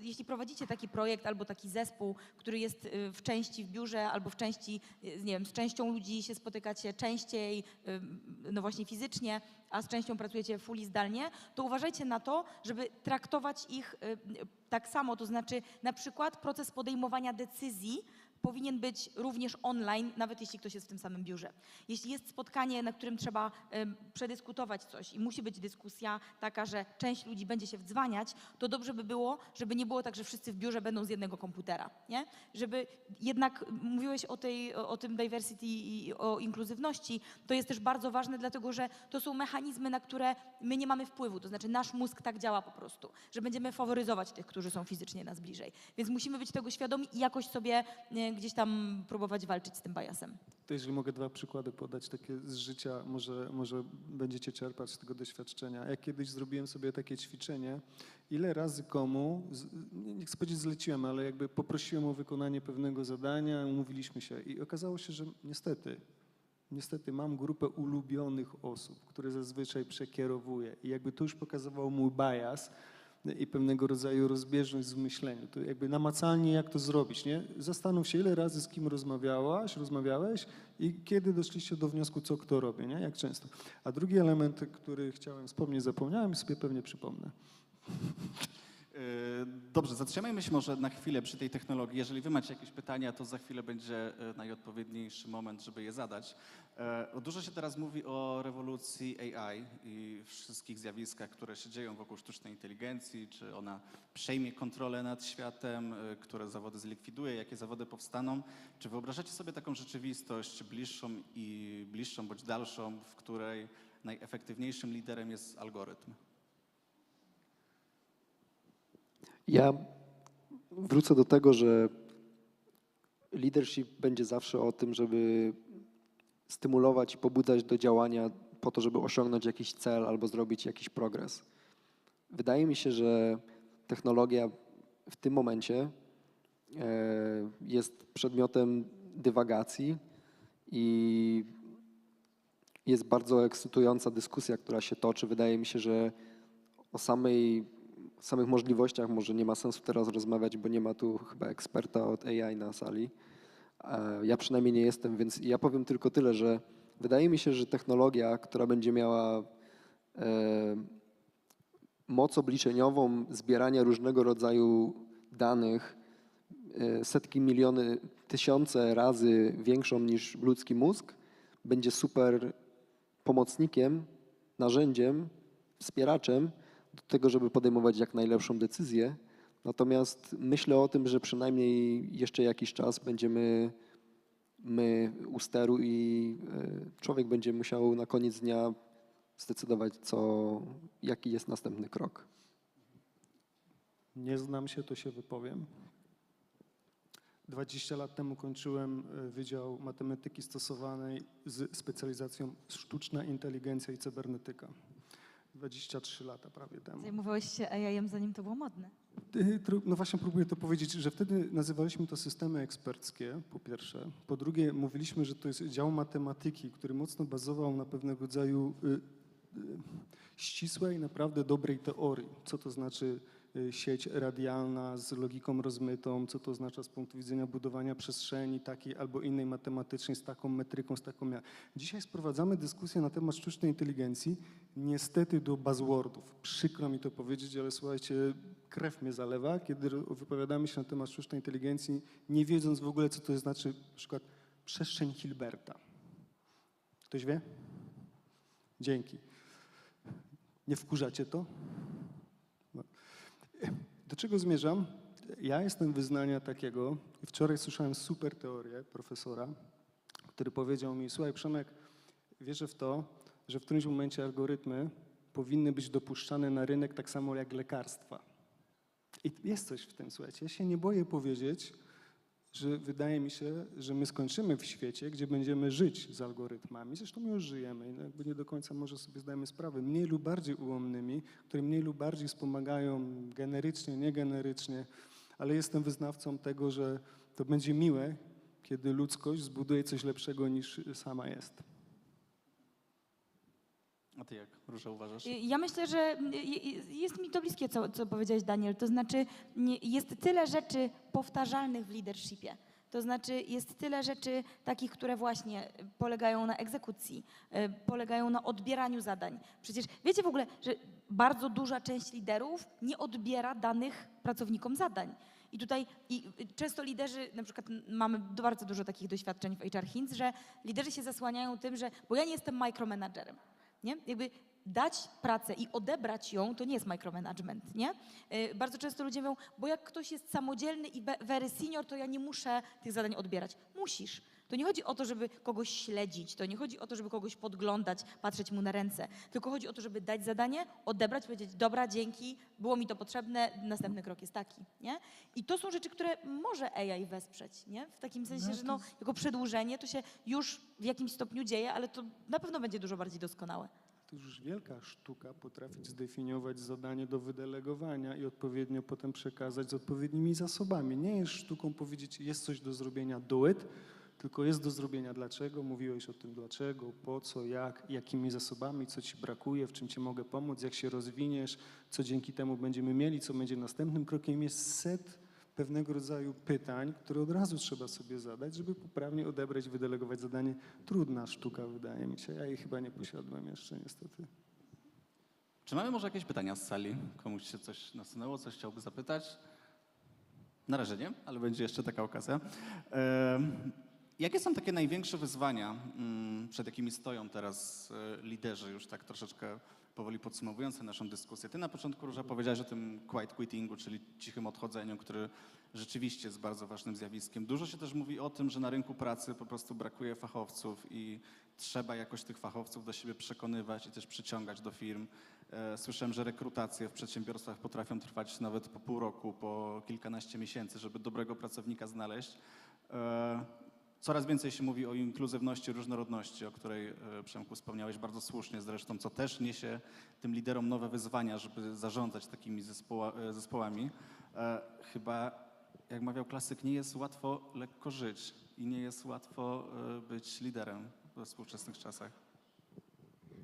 jeśli prowadzicie taki projekt albo taki zespół, który jest w części w biurze albo w części, nie wiem, z częścią ludzi się spotykacie częściej, no właśnie fizycznie, a z częścią pracujecie fully zdalnie, to uważajcie na to, żeby traktować ich tak samo, to znaczy na przykład proces podejmowania decyzji powinien być również online, nawet jeśli ktoś jest w tym samym biurze. Jeśli jest spotkanie, na którym trzeba przedyskutować coś i musi być dyskusja taka, że część ludzi będzie się wdzwaniać, to dobrze by było, żeby nie było tak, że wszyscy w biurze będą z jednego komputera, nie? Żeby jednak, mówiłeś o tym diversity i o inkluzywności, to jest też bardzo ważne, dlatego że to są mechanizmy, na które my nie mamy wpływu, to znaczy nasz mózg tak działa po prostu, że będziemy faworyzować tych, którzy są fizycznie nas bliżej. Więc musimy być tego świadomi i jakoś sobie gdzieś tam próbować walczyć z tym biasem. To jeżeli mogę 2 przykłady podać takie z życia, może będziecie czerpać z tego doświadczenia. Ja kiedyś zrobiłem sobie takie ćwiczenie, ile razy komu, nie chcę powiedzieć zleciłem, ale jakby poprosiłem o wykonanie pewnego zadania, umówiliśmy się i okazało się, że niestety mam grupę ulubionych osób, które zazwyczaj przekierowuję i jakby to już pokazywało mój bias i pewnego rodzaju rozbieżność w myśleniu. To jakby namacalnie jak to zrobić, nie? Zastanów się, ile razy z kim rozmawiałeś i kiedy doszliście do wniosku, co kto robi, nie? Jak często. A drugi element, który chciałem wspomnieć, zapomniałem i sobie pewnie przypomnę. Dobrze, zatrzymajmy się może na chwilę przy tej technologii. Jeżeli wy macie jakieś pytania, to za chwilę będzie najodpowiedniejszy moment, żeby je zadać. Dużo się teraz mówi o rewolucji AI i wszystkich zjawiskach, które się dzieją wokół sztucznej inteligencji, czy ona przejmie kontrolę nad światem, które zawody zlikwiduje, jakie zawody powstaną. Czy wyobrażacie sobie taką rzeczywistość bliższą bądź dalszą, w której najefektywniejszym liderem jest algorytm? Ja wrócę do tego, że leadership będzie zawsze o tym, żeby stymulować i pobudzać do działania po to, żeby osiągnąć jakiś cel albo zrobić jakiś progres. Wydaje mi się, że technologia w tym momencie jest przedmiotem dywagacji i jest bardzo ekscytująca dyskusja, która się toczy. Wydaje mi się, że o samych możliwościach może nie ma sensu teraz rozmawiać, bo nie ma tu chyba eksperta od AI na sali. Ja przynajmniej nie jestem, więc ja powiem tylko tyle, że wydaje mi się, że technologia, która będzie miała moc obliczeniową zbierania różnego rodzaju danych, setki, miliony, tysiące razy większą niż ludzki mózg, będzie super pomocnikiem, narzędziem, wspieraczem do tego, żeby podejmować jak najlepszą decyzję. Natomiast myślę o tym, że przynajmniej jeszcze jakiś czas będziemy my u steru i człowiek będzie musiał na koniec dnia zdecydować, jaki jest następny krok. Nie znam się, to się wypowiem. 20 lat temu kończyłem Wydział Matematyki Stosowanej z specjalizacją Sztuczna Inteligencja i Cybernetyka. 23 lata prawie temu. Zajmowałeś się AI-em, zanim to było modne. No właśnie próbuję to powiedzieć, że wtedy nazywaliśmy to systemy eksperckie, po pierwsze. Po drugie mówiliśmy, że to jest dział matematyki, który mocno bazował na pewnego rodzaju ścisłej, naprawdę dobrej teorii. Co to znaczy sieć radialna z logiką rozmytą, co to oznacza z punktu widzenia budowania przestrzeni takiej albo innej matematycznej, z taką metryką, z taką miarą. Dzisiaj sprowadzamy dyskusję na temat sztucznej inteligencji niestety do buzzwordów. Przykro mi to powiedzieć, ale słuchajcie, krew mnie zalewa, kiedy wypowiadamy się na temat sztucznej inteligencji, nie wiedząc w ogóle, co to znaczy na przykład przestrzeń Hilberta. Ktoś wie? Dzięki. Nie wkurzacie to? No. Do czego zmierzam? Ja jestem wyznania takiego, wczoraj słyszałem super teorię profesora, który powiedział mi, słuchaj Przemek, wierzę w to, że w którymś momencie algorytmy powinny być dopuszczane na rynek tak samo jak lekarstwa. I jest coś w tym, słuchajcie, ja się nie boję powiedzieć, że wydaje mi się, że my skończymy w świecie, gdzie będziemy żyć z algorytmami. Zresztą my już żyjemy i jakby nie do końca może sobie zdajemy sprawę, mniej lub bardziej ułomnymi, które mniej lub bardziej wspomagają generycznie, niegenerycznie, ale jestem wyznawcą tego, że to będzie miłe, kiedy ludzkość zbuduje coś lepszego niż sama jest. A ty jak, Róża, uważasz? Ja myślę, że jest mi to bliskie, co powiedziałeś, Daniel. To znaczy jest tyle rzeczy powtarzalnych w leadershipie. To znaczy jest tyle rzeczy takich, które właśnie polegają na egzekucji, polegają na odbieraniu zadań. Przecież wiecie w ogóle, że bardzo duża część liderów nie odbiera danych pracownikom zadań. I tutaj często liderzy, na przykład mamy bardzo dużo takich doświadczeń w HR Hints, że liderzy się zasłaniają tym, że bo ja nie jestem micromanagerem. Nie? Jakby dać pracę i odebrać ją, to nie jest micromanagement, nie? Bardzo często ludzie mówią, bo jak ktoś jest samodzielny i very senior, to ja nie muszę tych zadań odbierać. Musisz. To nie chodzi o to, żeby kogoś śledzić, to nie chodzi o to, żeby kogoś podglądać, patrzeć mu na ręce, tylko chodzi o to, żeby dać zadanie, odebrać, powiedzieć, dobra, dzięki, było mi to potrzebne, następny krok jest taki, nie? I to są rzeczy, które może AI wesprzeć, nie? W takim sensie, że jako przedłużenie to się już w jakimś stopniu dzieje, ale to na pewno będzie dużo bardziej doskonałe. To już wielka sztuka potrafić zdefiniować zadanie do wydelegowania i odpowiednio potem przekazać z odpowiednimi zasobami. Nie jest sztuką powiedzieć, jest coś do zrobienia, do it, tylko jest do zrobienia dlaczego, mówiłeś o tym dlaczego, po co, jak, jakimi zasobami, co ci brakuje, w czym ci mogę pomóc, jak się rozwiniesz, co dzięki temu będziemy mieli, co będzie następnym krokiem. Jest set pewnego rodzaju pytań, które od razu trzeba sobie zadać, żeby poprawnie odebrać, wydelegować zadanie. Trudna sztuka, wydaje mi się. Ja jej chyba nie posiadłem jeszcze niestety. Czy mamy może jakieś pytania z sali? Komuś się coś nasunęło, coś chciałby zapytać? Na razie nie, ale będzie jeszcze taka okazja. Jakie są takie największe wyzwania, przed jakimi stoją teraz liderzy, już tak troszeczkę powoli podsumowując naszą dyskusję? Ty na początku, Róża, powiedziałaś o tym quiet quittingu, czyli cichym odchodzeniu, który rzeczywiście jest bardzo ważnym zjawiskiem. Dużo się też mówi o tym, że na rynku pracy po prostu brakuje fachowców i trzeba jakoś tych fachowców do siebie przekonywać i też przyciągać do firm. Słyszałem, że rekrutacje w przedsiębiorstwach potrafią trwać nawet po pół roku, po kilkanaście miesięcy, żeby dobrego pracownika znaleźć. Coraz więcej się mówi o inkluzywności, różnorodności, o której, Przemku, wspomniałeś bardzo słusznie zresztą, co też niesie tym liderom nowe wyzwania, żeby zarządzać takimi zespołami. Chyba, jak mawiał klasyk, nie jest łatwo lekko żyć i nie jest łatwo być liderem we współczesnych czasach.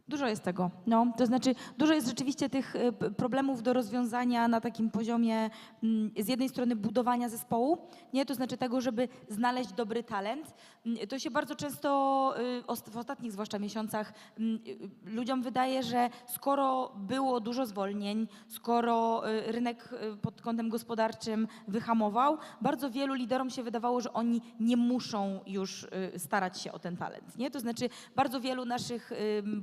Dużo jest tego, no, to znaczy dużo jest rzeczywiście tych problemów do rozwiązania na takim poziomie z jednej strony budowania zespołu, nie, to znaczy tego, żeby znaleźć dobry talent. To się bardzo często w ostatnich zwłaszcza miesiącach ludziom wydaje, że skoro było dużo zwolnień, skoro rynek pod kątem gospodarczym wyhamował, bardzo wielu liderom się wydawało, że oni nie muszą już starać się o ten talent, nie, to znaczy bardzo wielu naszych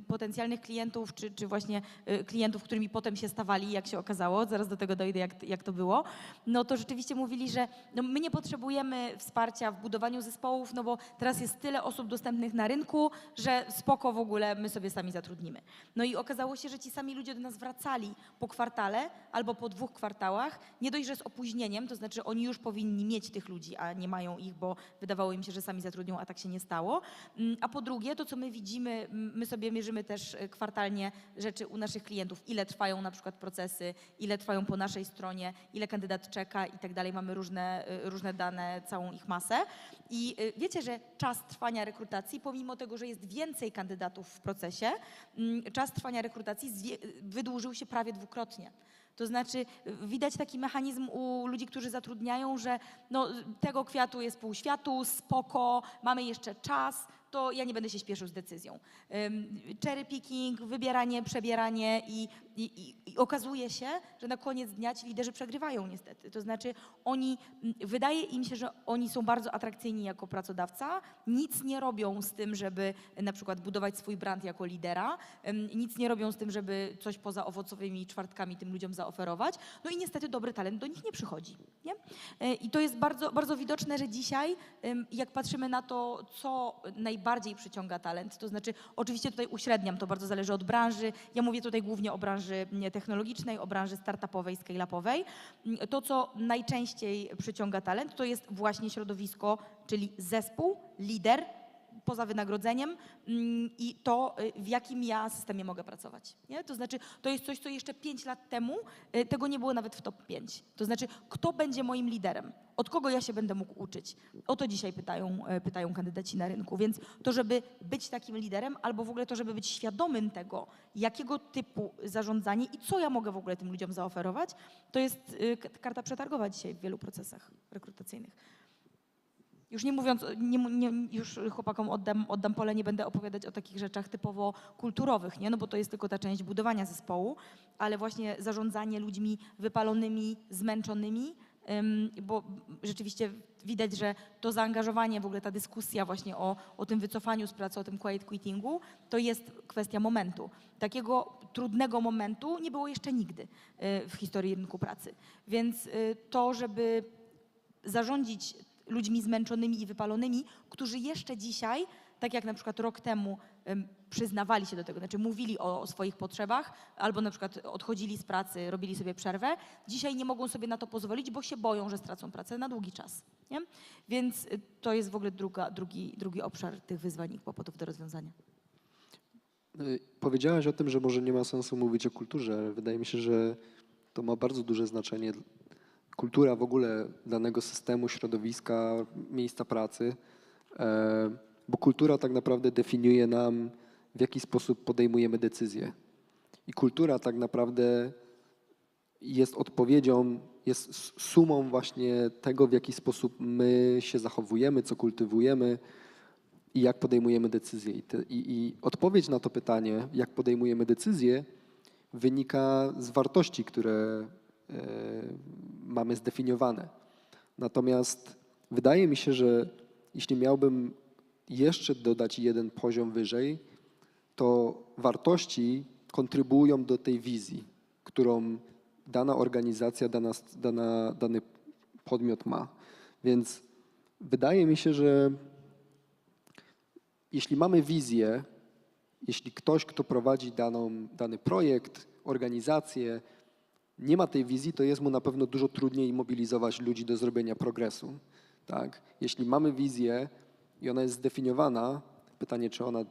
potencjalnych klientów, czy właśnie klientów, którymi potem się stawali, jak się okazało, zaraz do tego dojdę, jak to było, no to rzeczywiście mówili, że no my nie potrzebujemy wsparcia w budowaniu zespołów, no bo teraz jest tyle osób dostępnych na rynku, że spoko w ogóle my sobie sami zatrudnimy. No i okazało się, że ci sami ludzie do nas wracali po kwartale albo po 2 kwartałach, nie dość, że z opóźnieniem, to znaczy oni już powinni mieć tych ludzi, a nie mają ich, bo wydawało im się, że sami zatrudnią, a tak się nie stało. A po drugie, to co my widzimy, my sobie mierzymy też kwartalnie rzeczy u naszych klientów, ile trwają na przykład procesy, ile trwają po naszej stronie, ile kandydat czeka i tak dalej. Mamy różne dane, całą ich masę. I wiecie, że czas trwania rekrutacji, pomimo tego, że jest więcej kandydatów w procesie, czas trwania rekrutacji wydłużył się prawie 2-krotnie. To znaczy widać taki mechanizm u ludzi, którzy zatrudniają, że no, tego kwiatu jest pół światu, spoko, mamy jeszcze czas, to ja nie będę się śpieszył z decyzją. Cherry picking, wybieranie, przebieranie i okazuje się, że na koniec dnia ci liderzy przegrywają niestety. To znaczy wydaje im się, że oni są bardzo atrakcyjni jako pracodawca, nic nie robią z tym, żeby na przykład budować swój brand jako lidera, nic nie robią z tym, żeby coś poza owocowymi czwartkami tym ludziom zaoferować, no i niestety dobry talent do nich nie przychodzi. Nie? I to jest bardzo, bardzo widoczne, że dzisiaj, jak patrzymy na to, co najbardziej najbardziej przyciąga talent, to znaczy, oczywiście tutaj uśredniam, to bardzo zależy od branży. Ja mówię tutaj głównie o branży technologicznej, o branży startupowej, scale-upowej. To, co najczęściej przyciąga talent, to jest właśnie środowisko, czyli zespół, lider, poza wynagrodzeniem i to, w jakim ja systemie mogę pracować. Nie? To znaczy, to jest coś, co jeszcze 5 lat temu tego nie było nawet w top 5. To znaczy, kto będzie moim liderem? Od kogo ja się będę mógł uczyć? O to dzisiaj pytają kandydaci na rynku. Więc to, żeby być takim liderem, albo w ogóle to, żeby być świadomym tego, jakiego typu zarządzanie i co ja mogę w ogóle tym ludziom zaoferować, to jest karta przetargowa dzisiaj w wielu procesach rekrutacyjnych. Już nie mówiąc, już chłopakom oddam pole, nie będę opowiadać o takich rzeczach typowo kulturowych, nie? No bo to jest tylko ta część budowania zespołu, ale właśnie zarządzanie ludźmi wypalonymi, zmęczonymi, bo rzeczywiście widać, że to zaangażowanie, w ogóle ta dyskusja właśnie o tym wycofaniu z pracy, o tym quiet quittingu, to jest kwestia momentu. Takiego trudnego momentu nie było jeszcze nigdy w historii rynku pracy. Więc to, żeby zarządzić ludźmi zmęczonymi i wypalonymi, którzy jeszcze dzisiaj, tak jak na przykład rok temu przyznawali się do tego, znaczy mówili o swoich potrzebach, albo na przykład odchodzili z pracy, robili sobie przerwę, dzisiaj nie mogą sobie na to pozwolić, bo się boją, że stracą pracę na długi czas. Nie? Więc to jest w ogóle drugi obszar tych wyzwań i kłopotów do rozwiązania. Powiedziałaś o tym, że może nie ma sensu mówić o kulturze, ale wydaje mi się, że to ma bardzo duże znaczenie. Kultura w ogóle danego systemu, środowiska, miejsca pracy, bo kultura tak naprawdę definiuje nam, w jaki sposób podejmujemy decyzje. I kultura tak naprawdę jest odpowiedzią, jest sumą właśnie tego, w jaki sposób my się zachowujemy, co kultywujemy i jak podejmujemy decyzje. I odpowiedź na to pytanie, jak podejmujemy decyzje, wynika z wartości, które mamy zdefiniowane. Natomiast wydaje mi się, że jeśli miałbym jeszcze dodać jeden poziom wyżej, to wartości kontrybują do tej wizji, którą dana organizacja, dany podmiot ma. Więc wydaje mi się, że jeśli mamy wizję, jeśli ktoś, kto prowadzi dany projekt, organizację, nie ma tej wizji, to jest mu na pewno dużo trudniej mobilizować ludzi do zrobienia progresu. Tak? Jeśli mamy wizję i ona jest zdefiniowana, pytanie, czy ona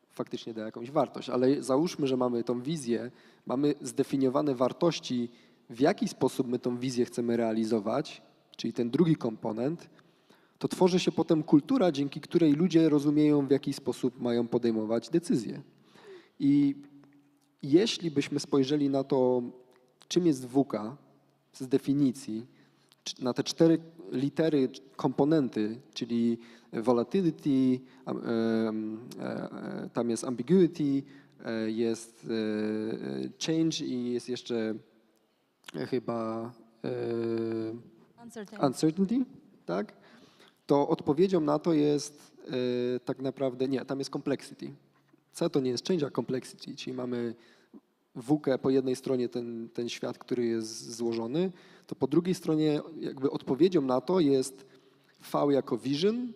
faktycznie da jakąś wartość, ale załóżmy, że mamy tą wizję, mamy zdefiniowane wartości, w jaki sposób my tą wizję chcemy realizować, czyli ten drugi komponent, to tworzy się potem kultura, dzięki której ludzie rozumieją, w jaki sposób mają podejmować decyzje. I jeśli byśmy spojrzeli na to, czym jest WK z definicji, na te 4 litery, komponenty, czyli volatility, tam jest ambiguity, jest change i jest jeszcze chyba uncertainty, tak? To odpowiedzią na to jest tak naprawdę, nie, tam jest complexity. C to nie jest change, a complexity, czyli mamy WK po jednej stronie ten świat, który jest złożony, to po drugiej stronie jakby odpowiedzią na to jest V jako vision,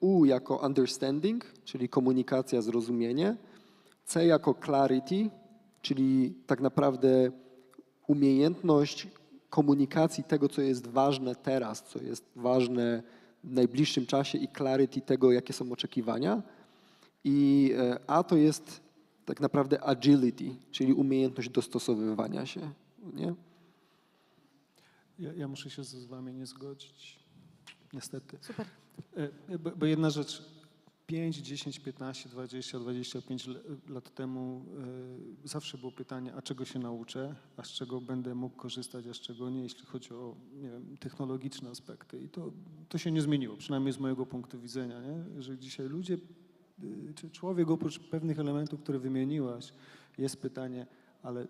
U jako understanding, czyli komunikacja, zrozumienie, C jako clarity, czyli tak naprawdę umiejętność komunikacji tego, co jest ważne teraz, co jest ważne w najbliższym czasie i clarity tego, jakie są oczekiwania. I A to jest tak naprawdę agility, czyli umiejętność dostosowywania się. Nie? Ja muszę się z wami nie zgodzić, niestety. Super. Bo jedna rzecz, 5, 10, 15, 20, 25 lat temu zawsze było pytanie, a czego się nauczę, a z czego będę mógł korzystać, a z czego nie, jeśli chodzi o, nie wiem, technologiczne aspekty. I to się nie zmieniło, przynajmniej z mojego punktu widzenia, nie? Że dzisiaj ludzie, czy człowiek oprócz pewnych elementów, które wymieniłaś, jest pytanie, ale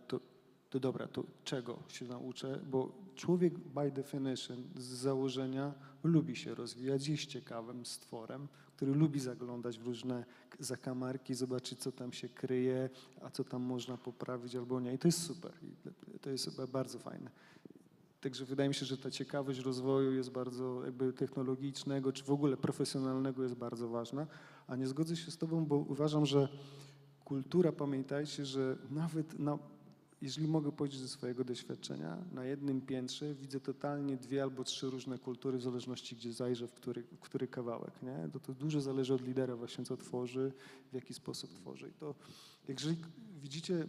to dobra, to czego się nauczę? Bo człowiek by definition, z założenia lubi się rozwijać, jest ciekawym stworem, który lubi zaglądać w różne zakamarki, zobaczyć, co tam się kryje, a co tam można poprawić albo nie. I to jest super. I to jest bardzo fajne. Także wydaje mi się, że ta ciekawość rozwoju jest bardzo jakby technologicznego, czy w ogóle profesjonalnego jest bardzo ważna. A nie zgodzę się z tobą, bo uważam, że kultura, pamiętajcie, że nawet jeżeli mogę powiedzieć ze swojego doświadczenia, na jednym piętrze widzę totalnie 2 albo 3 różne kultury, w zależności gdzie zajrzę, w który kawałek. Nie? To dużo zależy od lidera właśnie, co tworzy, w jaki sposób tworzy. I to, jeżeli widzicie,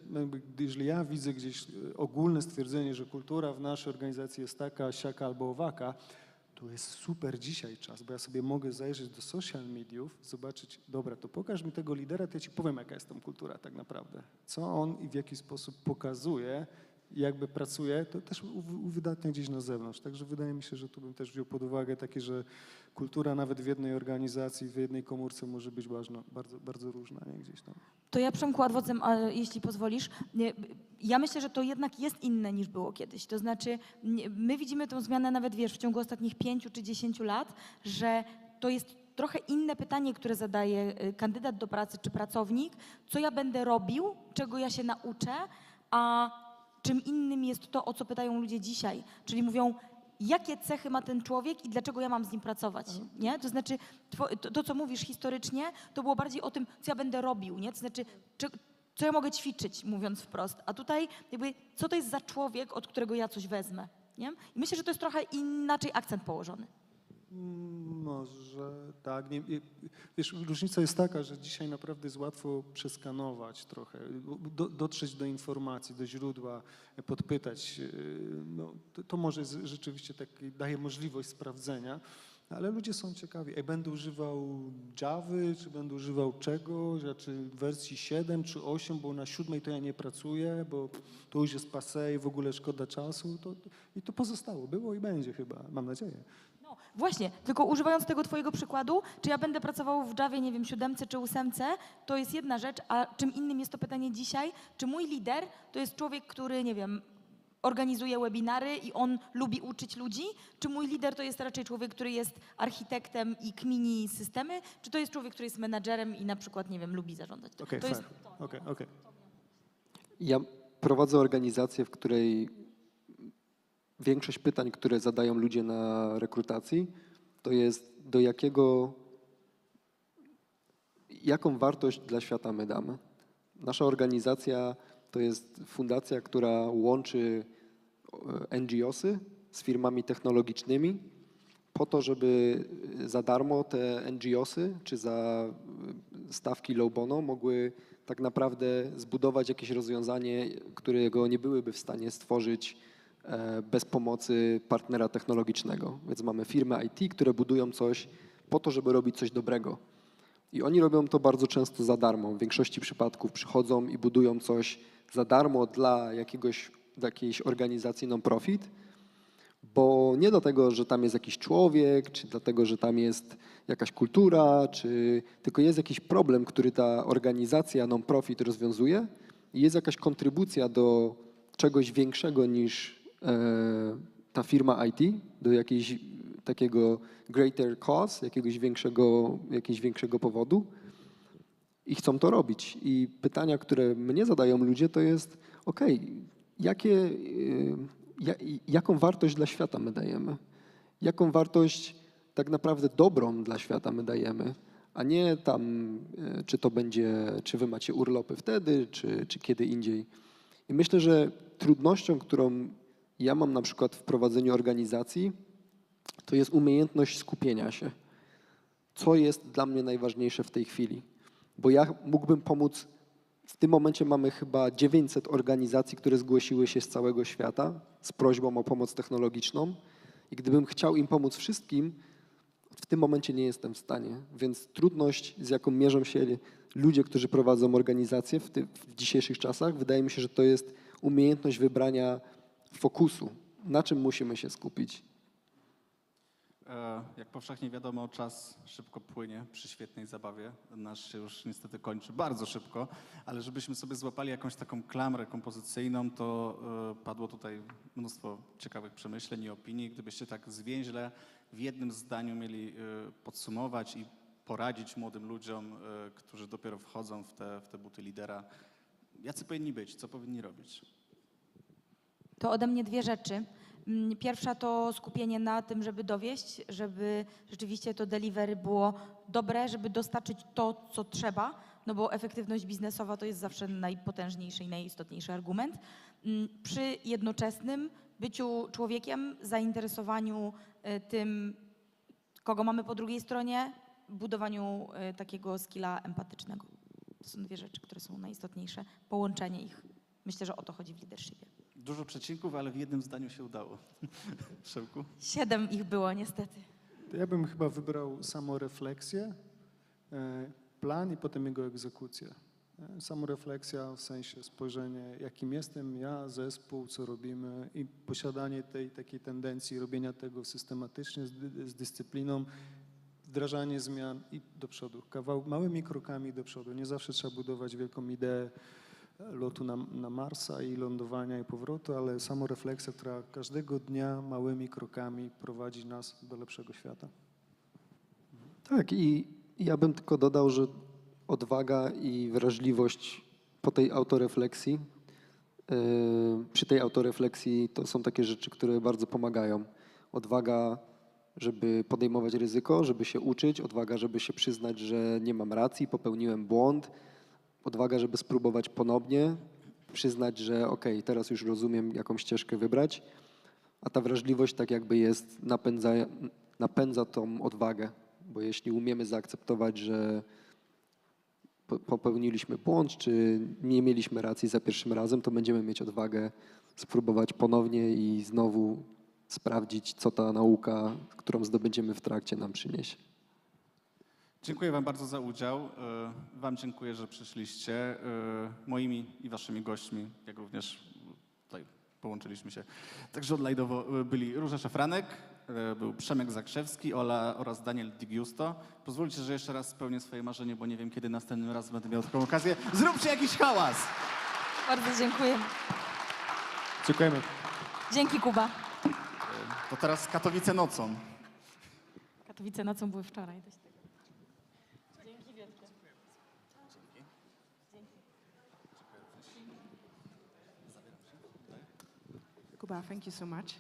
jeżeli ja widzę gdzieś ogólne stwierdzenie, że kultura w naszej organizacji jest taka, siaka albo owaka, to jest super dzisiaj czas, bo ja sobie mogę zajrzeć do social mediów, zobaczyć, dobra, to pokaż mi tego lidera, to ja ci powiem, jaka jest tam kultura tak naprawdę. Co on i w jaki sposób pokazuje, jakby pracuje, to też uwydatnia gdzieś na zewnątrz. Także wydaje mi się, że tu bym też wziął pod uwagę takie, że kultura nawet w jednej organizacji, w jednej komórce może być ważna, bardzo, bardzo różna, nie gdzieś tam. To ja Przemku adwocem, jeśli pozwolisz. Ja myślę, że to jednak jest inne niż było kiedyś. To znaczy my widzimy tę zmianę nawet, wiesz, w ciągu ostatnich 5 czy 10 lat, że to jest trochę inne pytanie, które zadaje kandydat do pracy czy pracownik, co ja będę robił, czego ja się nauczę, a czym innym jest to, o co pytają ludzie dzisiaj. Czyli mówią, jakie cechy ma ten człowiek i dlaczego ja mam z nim pracować, nie? To znaczy, to co mówisz historycznie, to było bardziej o tym, co ja będę robił, nie? To znaczy, co ja mogę ćwiczyć, mówiąc wprost. A tutaj jakby, co to jest za człowiek, od którego ja coś wezmę, nie? I myślę, że to jest trochę inaczej akcent położony. Może tak. Nie, wiesz, różnica jest taka, że dzisiaj naprawdę jest łatwo przeskanować trochę, dotrzeć do informacji, do źródła, podpytać. No, to może rzeczywiście daje możliwość sprawdzenia, ale ludzie są ciekawi. Będę używał Javy, czy będę używał czegoś, czy wersji 7 czy 8, bo na 7 to ja nie pracuję, bo to już jest passé i w ogóle szkoda czasu. I to pozostało, było i będzie chyba, mam nadzieję. No właśnie, tylko używając tego twojego przykładu, czy ja będę pracował w Javie, nie wiem, 7 czy 8, to jest jedna rzecz, a czym innym jest to pytanie dzisiaj, czy mój lider to jest człowiek, który, nie wiem, organizuje webinary i on lubi uczyć ludzi, czy mój lider to jest raczej człowiek, który jest architektem i kmini systemy, czy to jest człowiek, który jest menadżerem i na przykład, nie wiem, lubi zarządzać. Okej. Ja prowadzę organizację, w której większość pytań, które zadają ludzie na rekrutacji, to jest jaką wartość dla świata my damy. Nasza organizacja to jest fundacja, która łączy NGOsy z firmami technologicznymi po to, żeby za darmo te NGOsy czy za stawki low bono mogły tak naprawdę zbudować jakieś rozwiązanie, którego nie byłyby w stanie stworzyć bez pomocy partnera technologicznego. Więc mamy firmy IT, które budują coś po to, żeby robić coś dobrego. I oni robią to bardzo często za darmo. W większości przypadków przychodzą i budują coś za darmo dla jakiejś organizacji non-profit, bo nie dlatego, że tam jest jakiś człowiek, czy dlatego, że tam jest jakaś kultura, tylko jest jakiś problem, który ta organizacja non-profit rozwiązuje i jest jakaś kontrybucja do czegoś większego niż ta firma IT, do jakiegoś takiego greater cause, jakiegoś większego powodu i chcą to robić. I pytania, które mnie zadają ludzie, to jest jaką wartość dla świata my dajemy? Jaką wartość tak naprawdę dobrą dla świata my dajemy? A nie tam, czy wy macie urlopy wtedy, czy kiedy indziej. I myślę, że trudnością, którą ja mam na przykład w prowadzeniu organizacji, to jest umiejętność skupienia się. Co jest dla mnie najważniejsze w tej chwili? Bo ja mógłbym pomóc, w tym momencie mamy chyba 900 organizacji, które zgłosiły się z całego świata z prośbą o pomoc technologiczną i gdybym chciał im pomóc wszystkim, w tym momencie nie jestem w stanie. Więc trudność, z jaką mierzą się ludzie, którzy prowadzą organizacje w dzisiejszych czasach, wydaje mi się, że to jest umiejętność wybrania fokusu. Na czym musimy się skupić? Jak powszechnie wiadomo, czas szybko płynie przy świetnej zabawie. Nasz się już niestety kończy bardzo szybko, ale żebyśmy sobie złapali jakąś taką klamrę kompozycyjną, to padło tutaj mnóstwo ciekawych przemyśleń i opinii. Gdybyście tak zwięźle w jednym zdaniu mieli podsumować i poradzić młodym ludziom, którzy dopiero wchodzą w te buty lidera, jacy powinni być, co powinni robić? To ode mnie 2 rzeczy. Pierwsza to skupienie na tym, żeby dowieść, żeby rzeczywiście to delivery było dobre, żeby dostarczyć to, co trzeba, no bo efektywność biznesowa to jest zawsze najpotężniejszy i najistotniejszy argument. Przy jednoczesnym byciu człowiekiem, zainteresowaniu tym, kogo mamy po drugiej stronie, budowaniu takiego skilla empatycznego. To są dwie rzeczy, które są najistotniejsze. Połączenie ich. Myślę, że o to chodzi w leadershipie. Dużo przecinków, ale w jednym zdaniu się udało. Przemku? 7 ich było niestety. To ja bym chyba wybrał samorefleksję, plan i potem jego egzekucję. Samorefleksja w sensie spojrzenie, jakim jestem ja, zespół, co robimy i posiadanie tej takiej tendencji robienia tego systematycznie, z dyscypliną, wdrażanie zmian i do przodu, małymi krokami do przodu. Nie zawsze trzeba budować wielką ideę lotu na Marsa i lądowania i powrotu, ale samorefleksja, która każdego dnia małymi krokami prowadzi nas do lepszego świata. Tak, i ja bym tylko dodał, że odwaga i wrażliwość po tej autorefleksji, przy tej autorefleksji to są takie rzeczy, które bardzo pomagają. Odwaga, żeby podejmować ryzyko, żeby się uczyć, odwaga, żeby się przyznać, że nie mam racji, popełniłem błąd, odwaga, żeby spróbować ponownie, przyznać, że okej, teraz już rozumiem, jaką ścieżkę wybrać, a ta wrażliwość tak jakby jest, napędza tą odwagę, bo jeśli umiemy zaakceptować, że popełniliśmy błąd, czy nie mieliśmy racji za pierwszym razem, to będziemy mieć odwagę spróbować ponownie i znowu sprawdzić, co ta nauka, którą zdobędziemy w trakcie, nam przyniesie. Dziękuję Wam bardzo za udział. Wam dziękuję, że przyszliście. Moimi i Waszymi gośćmi, jak również tutaj połączyliśmy się, także online'owo byli Róża Szafranek, był Przemek Zakrzewski oraz Daniel Digiusto. Pozwólcie, że jeszcze raz spełnię swoje marzenie, bo nie wiem, kiedy następnym razem będę miał taką okazję. Zróbcie jakiś hałas! Bardzo dziękuję. Dziękujemy. Dzięki, Kuba. To teraz Katowice nocą. Katowice nocą były wczoraj. Dzięki wielkie. Kuba, thank you so much.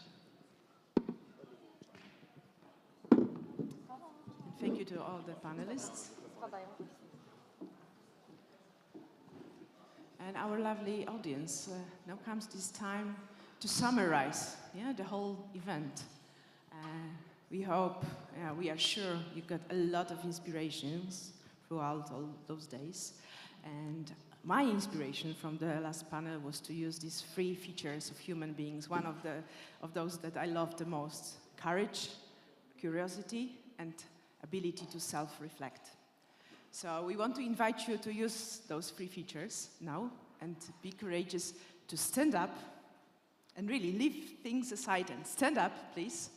Thank you to all the panelists. And our lovely audience. Now comes this time to summarize the whole event. We hope, we are sure you got a lot of inspirations throughout all those days. And my inspiration from the last panel was to use these 3 features of human beings, one of those that I love the most: courage, curiosity, and ability to self-reflect. So we want to invite you to use those 3 features now and be courageous to stand up and really leave things aside and stand up, please.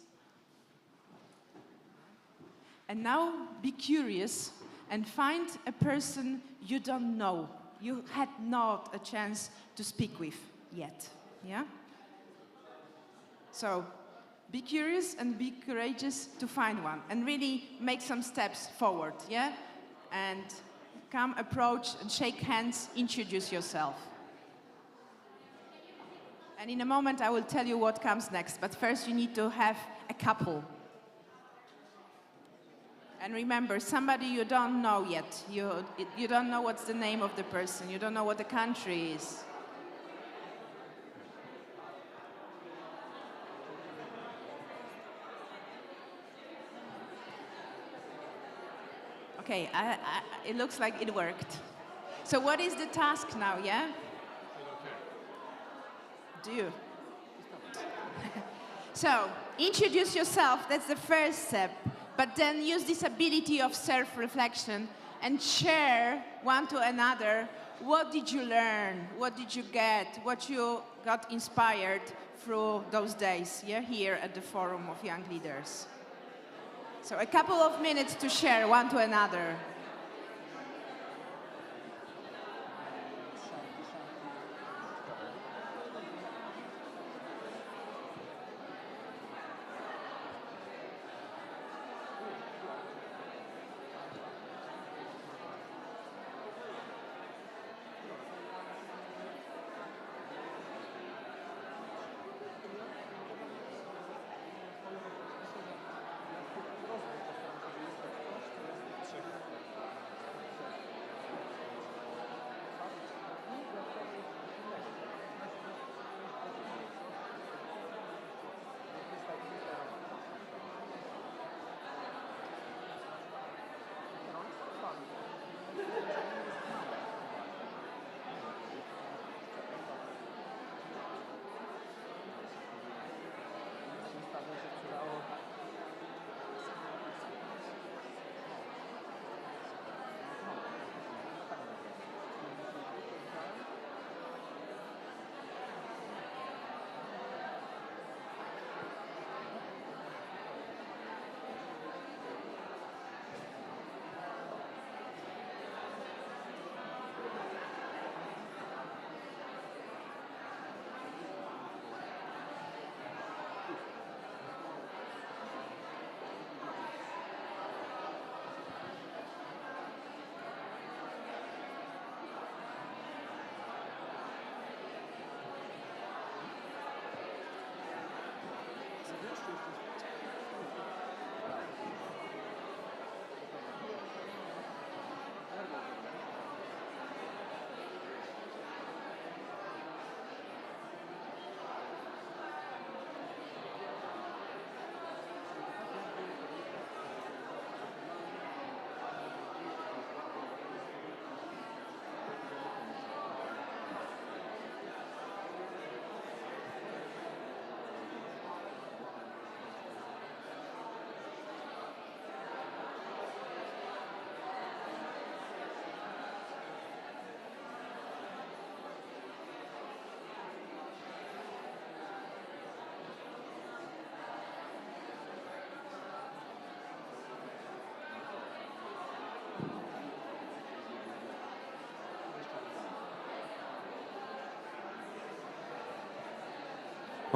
And now be curious and find a person you don't know, you had not a chance to speak with yet, yeah? So be curious and be courageous to find one and really make some steps forward, yeah? And come, approach and shake hands, introduce yourself. And in a moment I will tell you what comes next, but first you need to have a couple. And remember, somebody you don't know yet. You don't know what's the name of the person. You don't know what the country is. Okay, it looks like it worked. So what is the task now, yeah? Do you? So, introduce yourself, that's the first step. But then use this ability of self-reflection and share one to another. What did you learn? What did you get? What you got inspired through those days, here at the Forum of Young Leaders. So a couple of minutes to share one to another.